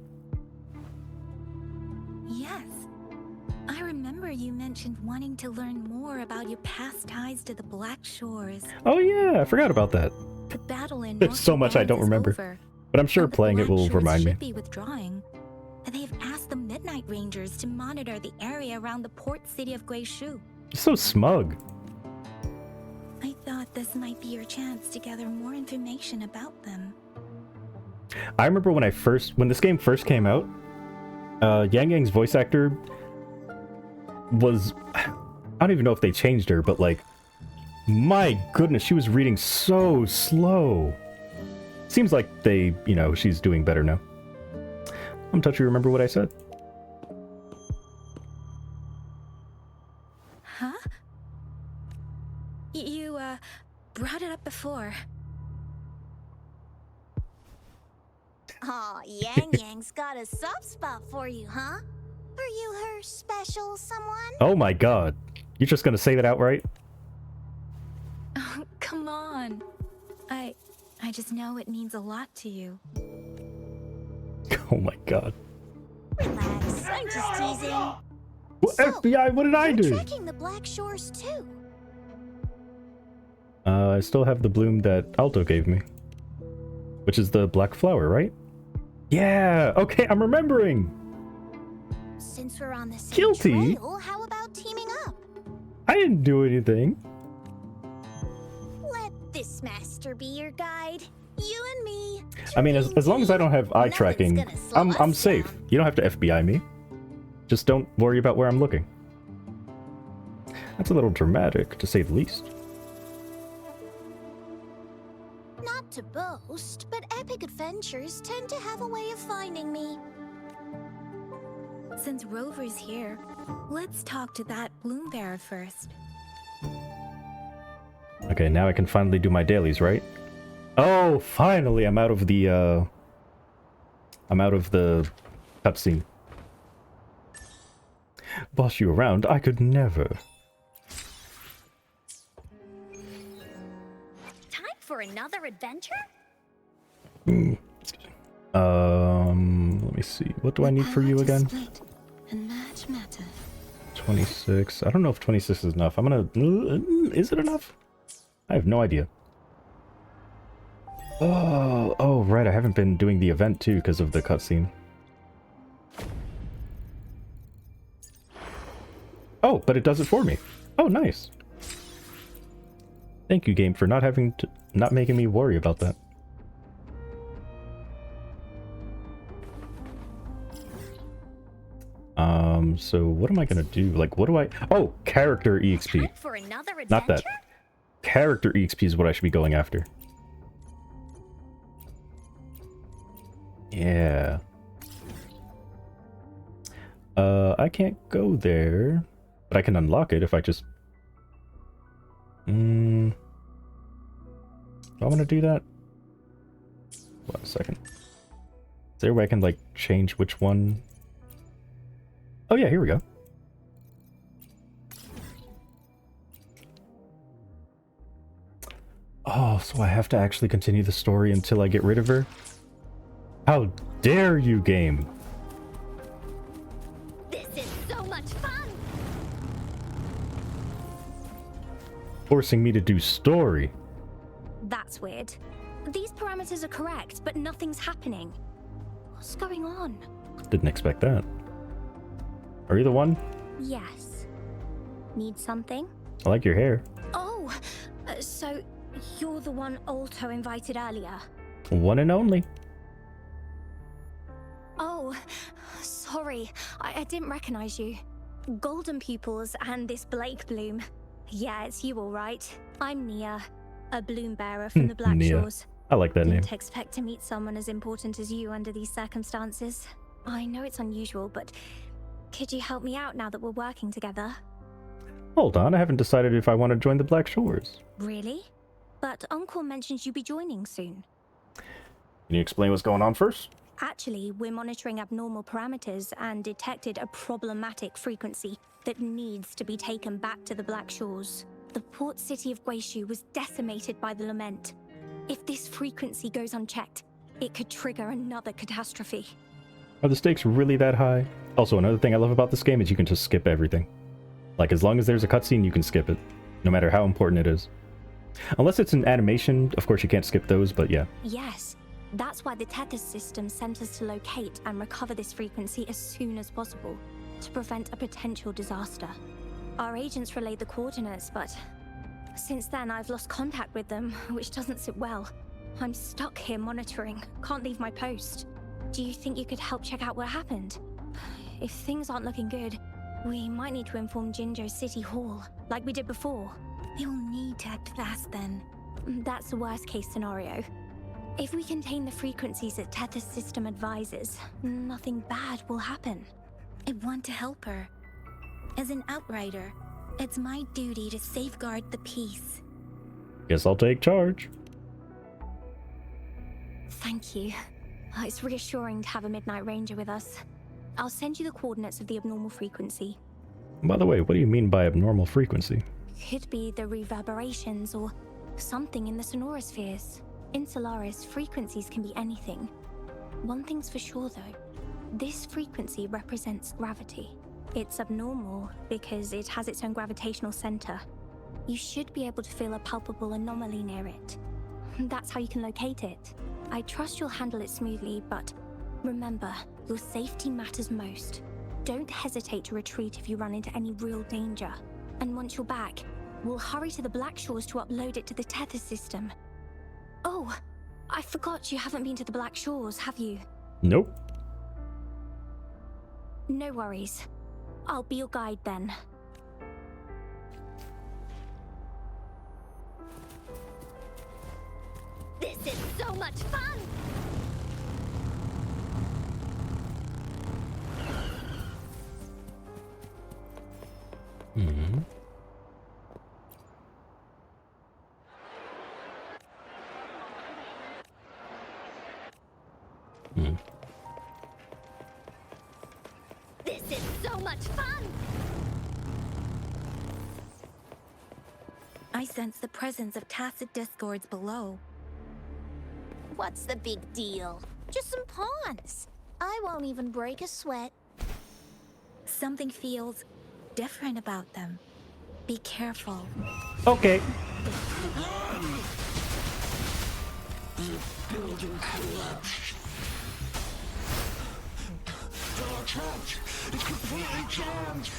Yes. I remember you mentioned wanting to learn more about your past ties to the Black Shores. Oh yeah, I forgot about that. The battle in There's so much I don't remember. Over, but I'm sure playing it will remind me. should be withdrawing. They've asked the Midnight Rangers to monitor the area around the port city of Guishu. You're so smug. I thought this might be your chance to gather more information about them. I remember when this game first came out, Yang Yang's voice actor was, I don't even know if they changed her, but like, my goodness, she was reading so slow. Seems like they, you know, she's doing better now. I'm touchy, remember what I said. Huh? You, brought it up before. Aw, Yang Yang's got a soft spot for you, huh? Are you her special someone? Oh my god. You're just gonna say that outright? Oh, come on. I just know it means a lot to you. Oh my god. Relax, I'm just teasing. Well, so, FBI, what did I do? You're trekking the Black Shores too. I still have the bloom that Alto gave me. Which is the black flower, right? Yeah, okay, I'm remembering. Since we're on the same Guilty? trail, how about teaming up? I didn't do anything. Let this master be your guide. You and me. I mean, as long as I don't have eye tracking, I'm safe. You don't have to FBI me. Just don't worry about where I'm looking. That's a little dramatic, to say the least. Not to boast, but epic adventures tend to have a way of finding me. Since Rover's here, let's talk to that Bloombearer first. Okay, now I can finally do my dailies, right? Oh, finally! I'm out of the Cutscene. Boss you around, I could never. Time for another adventure? Let me see. What do I need for you again? And match matter. 26. I don't know if 26 is enough. I'm gonna... Is it enough? I have no idea. Oh, right. I haven't been doing the event too because of the cutscene. Oh, but it does it for me. Oh, nice. Thank you, game, for not making me worry about that. So what am I gonna do? Like, what do I... Oh, character EXP. For another adventure? Not that. Character EXP is what I should be going after. Yeah. I can't go there, but I can unlock it if I just... Do I want to do that? 1 second. Is there a way I can, like, change which one? Oh yeah, here we go. Oh, so I have to actually continue the story until I get rid of her? How dare you, game! This is so much fun! Forcing me to do story. That's weird. These parameters are correct, but nothing's happening. What's going on? Didn't expect that. Are you the one? Yes. Need something? I like your hair. Oh, so you're the one Alto invited earlier? One and only. Oh, sorry. I didn't recognize you. Golden pupils and this Blake bloom. Yeah, it's you all right. I'm Nia, a bloom bearer from the Black Nia. Shores. I like that name. Didn't expect to meet someone as important as you under these circumstances. I know it's unusual, but could you help me out now that we're working together? Hold on, I haven't decided if I want to join the Black Shores. Really? But Uncle mentioned you'll be joining soon. Can you explain what's going on first? Actually, we're monitoring abnormal parameters and detected a problematic frequency that needs to be taken back to the Black Shores. The port city of Guishu was decimated by the Lament. If this frequency goes unchecked, it could trigger another catastrophe. Are the stakes really that high? Also, another thing I love about this game is you can just skip everything. Like, as long as there's a cutscene, you can skip it, no matter how important it is. Unless it's an animation, of course you can't skip those, but yeah. Yes, that's why the Tethys system sent us to locate and recover this frequency as soon as possible, to prevent a potential disaster. Our agents relayed the coordinates, but since then I've lost contact with them, which doesn't sit well. I'm stuck here monitoring, can't leave my post. Do you think you could help check out what happened? If things aren't looking good, we might need to inform Jinjo City Hall, like we did before. You'll need to act fast then. That's the worst case scenario. If we contain the frequencies that Tethys system advises, nothing bad will happen. I want to help her. As an outrider, it's my duty to safeguard the peace. Guess I'll take charge. Thank you. It's reassuring to have a Midnight Ranger with us. I'll send you the coordinates of the abnormal frequency. By the way, what do you mean by abnormal frequency? Could be the reverberations or something in the sonorospheres. In Solaris, frequencies can be anything. One thing's for sure though, this frequency represents gravity. It's abnormal because it has its own gravitational center. You should be able to feel a palpable anomaly near it. That's how you can locate it. I trust you'll handle it smoothly, but remember, your safety matters most. Don't hesitate to retreat if you run into any real danger. And once you're back, we'll hurry to the Black Shores to upload it to the Tethys system. Oh, I forgot you haven't been to the Black Shores, have you? Nope. No worries. I'll be your guide then. This is so much fun! Mm-hmm. so much fun! I sense the presence of tacit discords below. What's the big deal? Just some pawns. I won't even break a sweat. Something feels different about them. Be careful. Okay. Building collapsed. Our trench is completely jammed.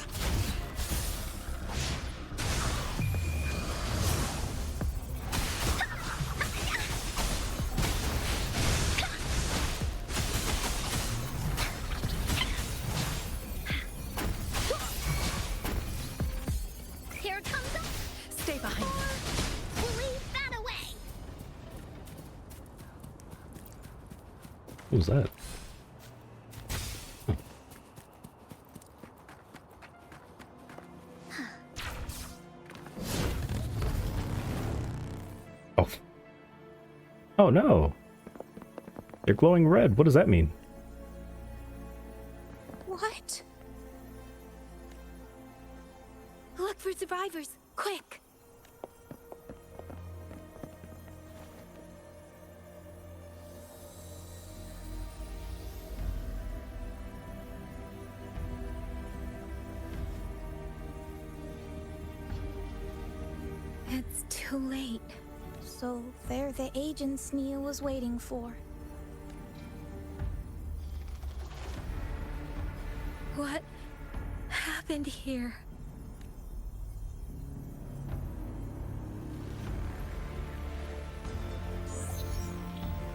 Here it comes up. Stay behind me. Leave that away. Who's that? Oh. Oh no. They're glowing red. What does that mean? What? Look for survivors, quick! It's too late. So they're the agents Nia was waiting for. What happened here?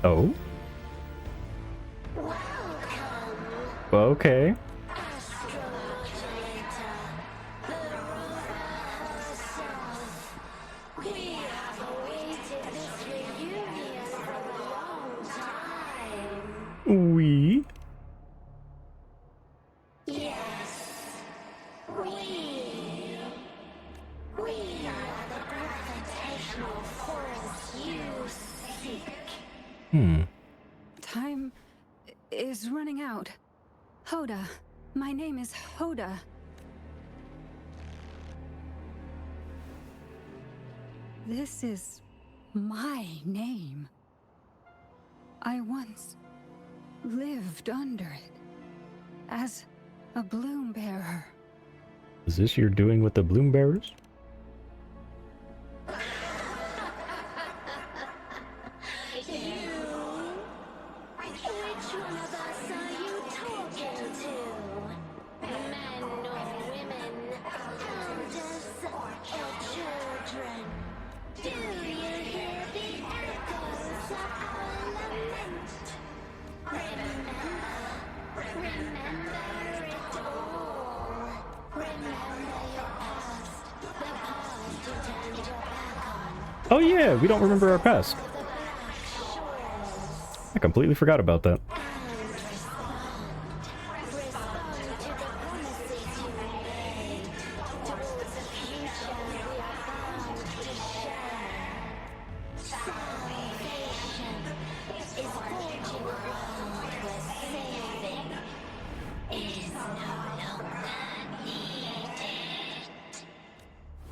Oh? Okay. We? Time is running out. Hoda. My name is Hoda. This is my name. I once lived under it as a bloom bearer. Is this your doing with the bloom bearers? Oh yeah, we don't remember our past. I completely forgot about that.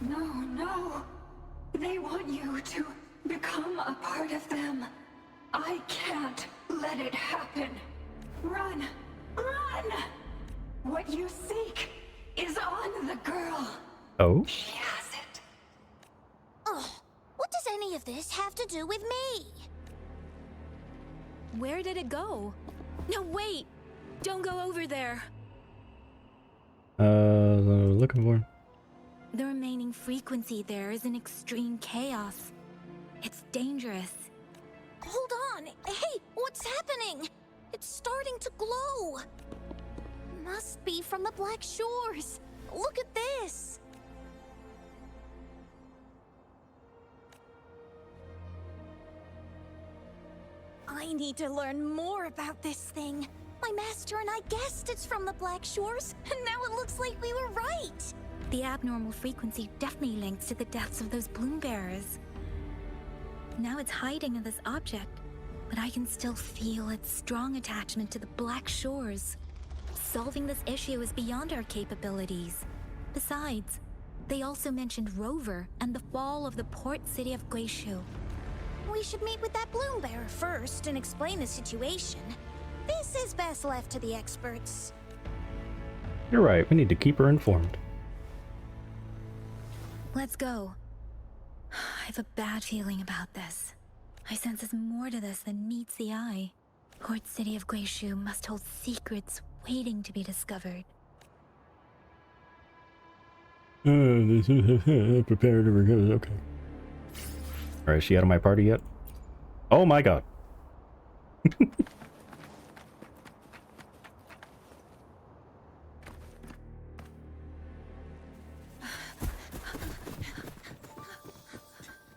No. They want you to become a part of them. I can't let it happen. Run! Run! What you seek is on the girl. Oh? She has it. Ugh, what does any of this have to do with me? Where did it go? No, wait! Don't go over there! Looking for... The remaining frequency there is in extreme chaos. It's dangerous. Hold on! Hey, what's happening? It's starting to glow! Must be from the Black Shores. Look at this! I need to learn more about this thing. My master and I guessed it's from the Black Shores, and now it looks like we were right! The abnormal frequency definitely links to the deaths of those bloom bearers. Now it's hiding in this object, but I can still feel its strong attachment to the Black Shores. Solving this issue is beyond our capabilities. Besides, they also mentioned Rover and the fall of the port city of Guishu. We should meet with that bloom bearer first and explain the situation. This is best left to the experts. You're right, we need to keep her informed. Let's go. I have a bad feeling about this. I sense there's more to this than meets the eye. Port city of Guishu must hold secrets waiting to be discovered. This is prepared to recover. Okay. Alright, is she out of my party yet? Oh my god.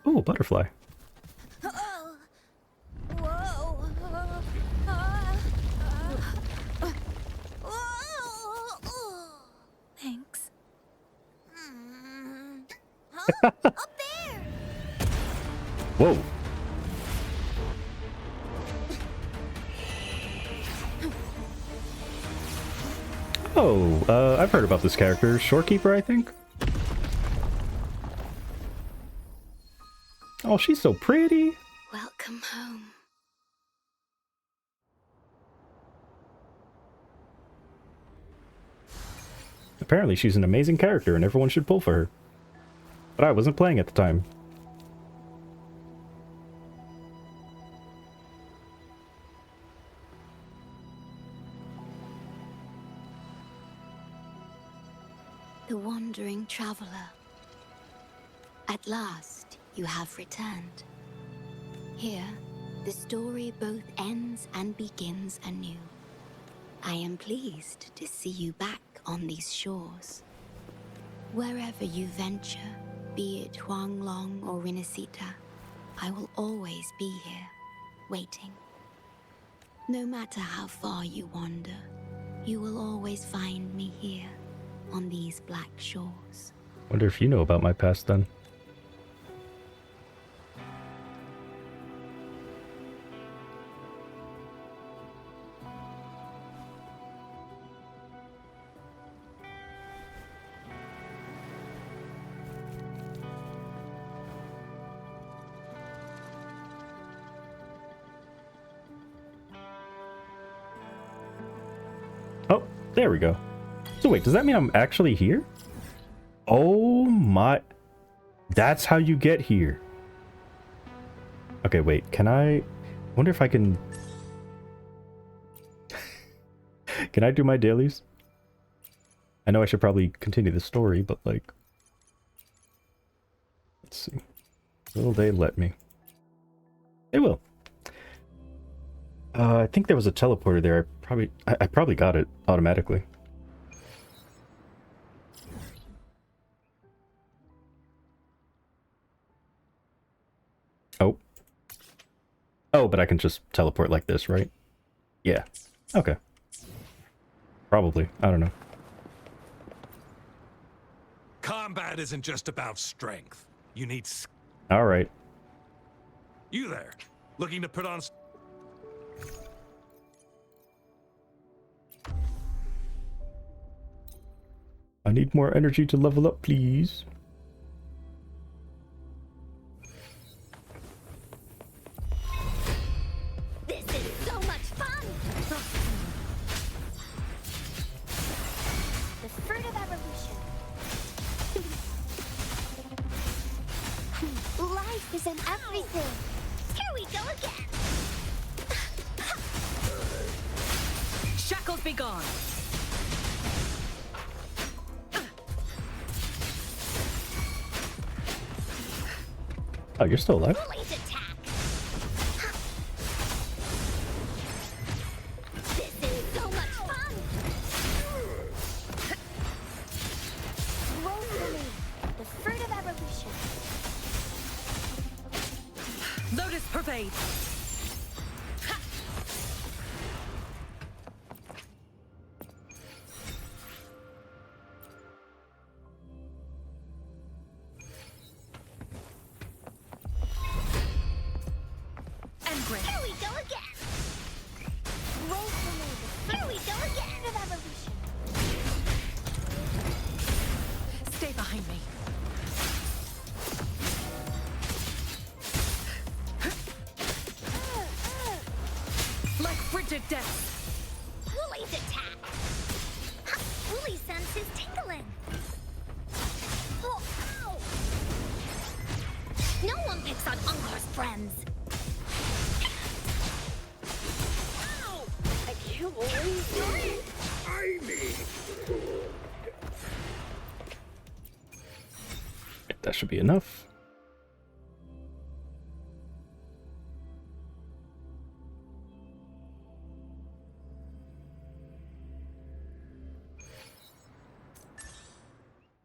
Oh, butterfly. Thanks. Up there! Whoa. Oh, I've heard about this character. Shorekeeper, I think? Oh, she's so pretty. Welcome home. Apparently she's an amazing character and everyone should pull for her. But I wasn't playing at the time. The wandering traveler. At last, you have returned. Here, the story both ends and begins anew. I am pleased to see you back on these shores. Wherever you venture, be it Huanglong or Rinasita, I will always be here, waiting. No matter how far you wander, you will always find me here, on these black shores. Wonder if you know about my past then. Oh, there we go. So wait, does that mean I'm actually here? Oh my... That's how you get here. Okay, wait, can I... wonder if I can... Can I do my dailies? I know I should probably continue the story, but like... Let's see. Will they let me? They will. I think there was a teleporter there. I probably got it automatically. Oh. Oh, but I can just teleport like this, right? Yeah. Okay. Probably. I don't know. Combat isn't just about strength. You need... All right. You there, looking to put on... I need more energy to level up, please. This is so much fun! The fruit of evolution. Life is in everything. Here we go again. Shackles be gone. Oh, you're still alive? Blaze attack. This is so much fun. Roll for me. The fruit of evolution. Lotus pervade. Here we go again. Roll for me. Here we go again. Fruit of evolution. behind me. Like frigid death. Wooly's attack. Wooly sense is tingling. Oh, ow! No one picks on Unkar's friends. Ow! I can't believe it. That should be enough.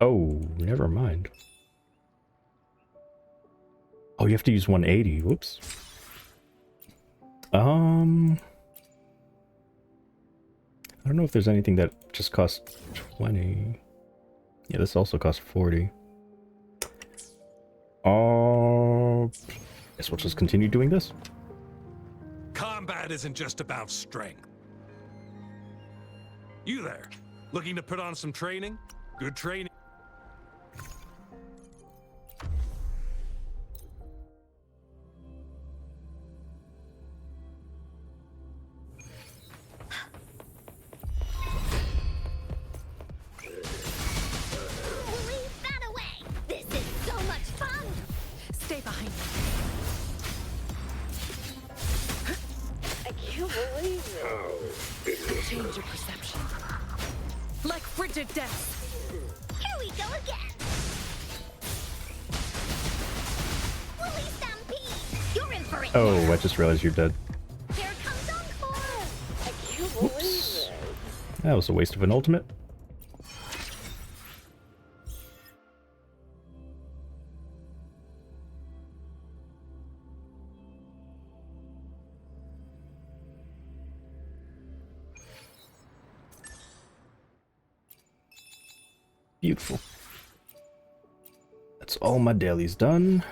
Oh, never mind. Oh, you have to use 180. Whoops. I don't know if there's anything that just costs 20. Yeah, this also costs 40. Guess we'll just continue doing this. Combat isn't just about strength. You there, looking to put on some training? Good training. Leave that away! This is so much fun! Stay behind me. I can't believe it. Change your perception. Like frigid death. Here we go again! Wooly Stampede! You're in for it! Oh, I just realized you're dead. Here comes Encore! I can't believe Whoops. it. That was a waste of an ultimate. Beautiful. That's all my dailies done.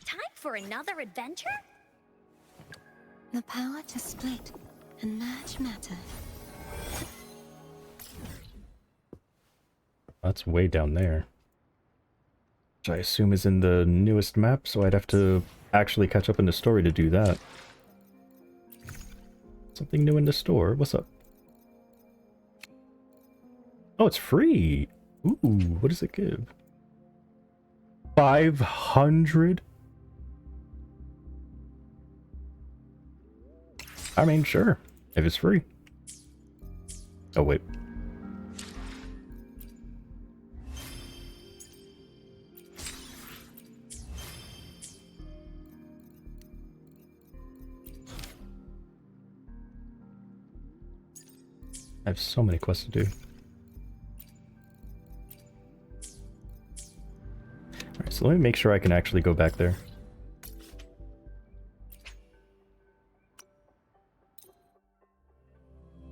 Time for another adventure? The power to split and merge matter. That's way down there. Which I assume is in the newest map, so I'd have to actually catch up in the story to do that. Something new in the store. What's up? Oh, it's free! Ooh, what does it give? 500? I mean, sure. If it's free. Oh, wait. I have so many quests to do. Alright, so let me make sure I can actually go back there.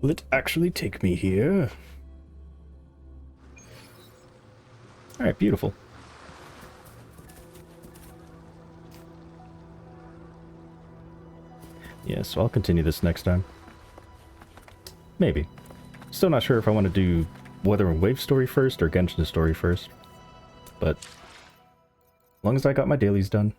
Will it actually take me here? Alright, beautiful. Yeah, so I'll continue this next time. Maybe. Still not sure if I want to do Wuthering Waves story first or Genshin story first. But as long as I got my dailies done.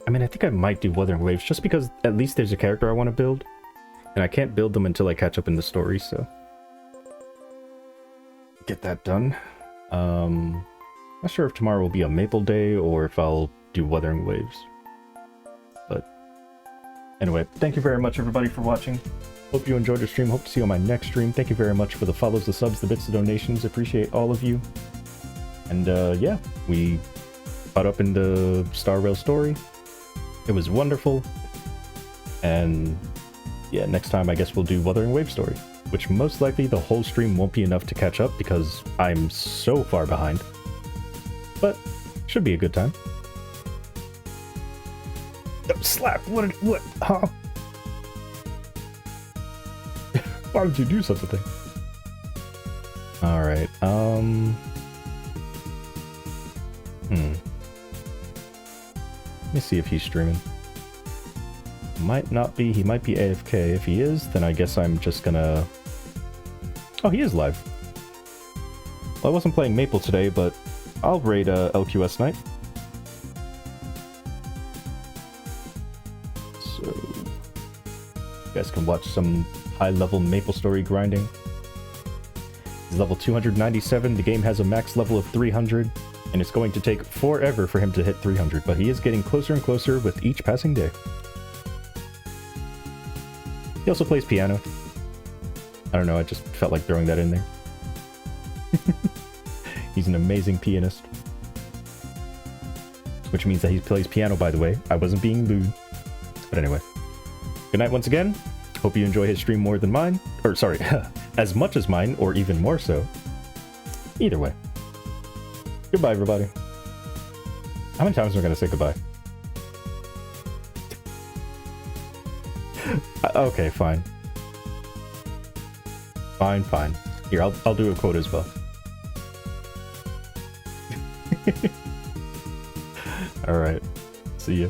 I mean, I think I might do Wuthering Waves just because at least there's a character I want to build. And I can't build them until I catch up in the story, so. Get that done. Not sure if tomorrow will be a Maple Day or if I'll do Wuthering Waves. But anyway, thank you very much everybody for watching. Hope you enjoyed the stream. Hope to see you on my next stream. Thank you very much for the follows, the subs, the bits, the donations. Appreciate all of you. And yeah, we caught up in the Star Rail story. It was wonderful. And yeah, next time I guess we'll do Wuthering Waves story, which most likely the whole stream won't be enough to catch up because I'm so far behind. But should be a good time. Oh, slap! What? Huh? Why would you do such a thing? Alright, Let me see if he's streaming. Might not be, he might be AFK. If he is, then I guess I'm just gonna... Oh, he is live. Well, I wasn't playing Maple today, but I'll raid LQS Knight. So... you guys can watch some high-level MapleStory grinding. He's level 297, the game has a max level of 300, and it's going to take forever for him to hit 300, but he is getting closer and closer with each passing day. He also plays piano. I don't know, I just felt like throwing that in there. He's an amazing pianist. Which means that he plays piano, by the way. I wasn't being lewd. But anyway. Good night once again. Hope you enjoy his stream more than mine. Or, sorry, as much as mine, or even more so. Either way. Goodbye, everybody. How many times am I going to say goodbye? Okay, fine. Fine. Here, I'll do a quote as well. Alright. See ya.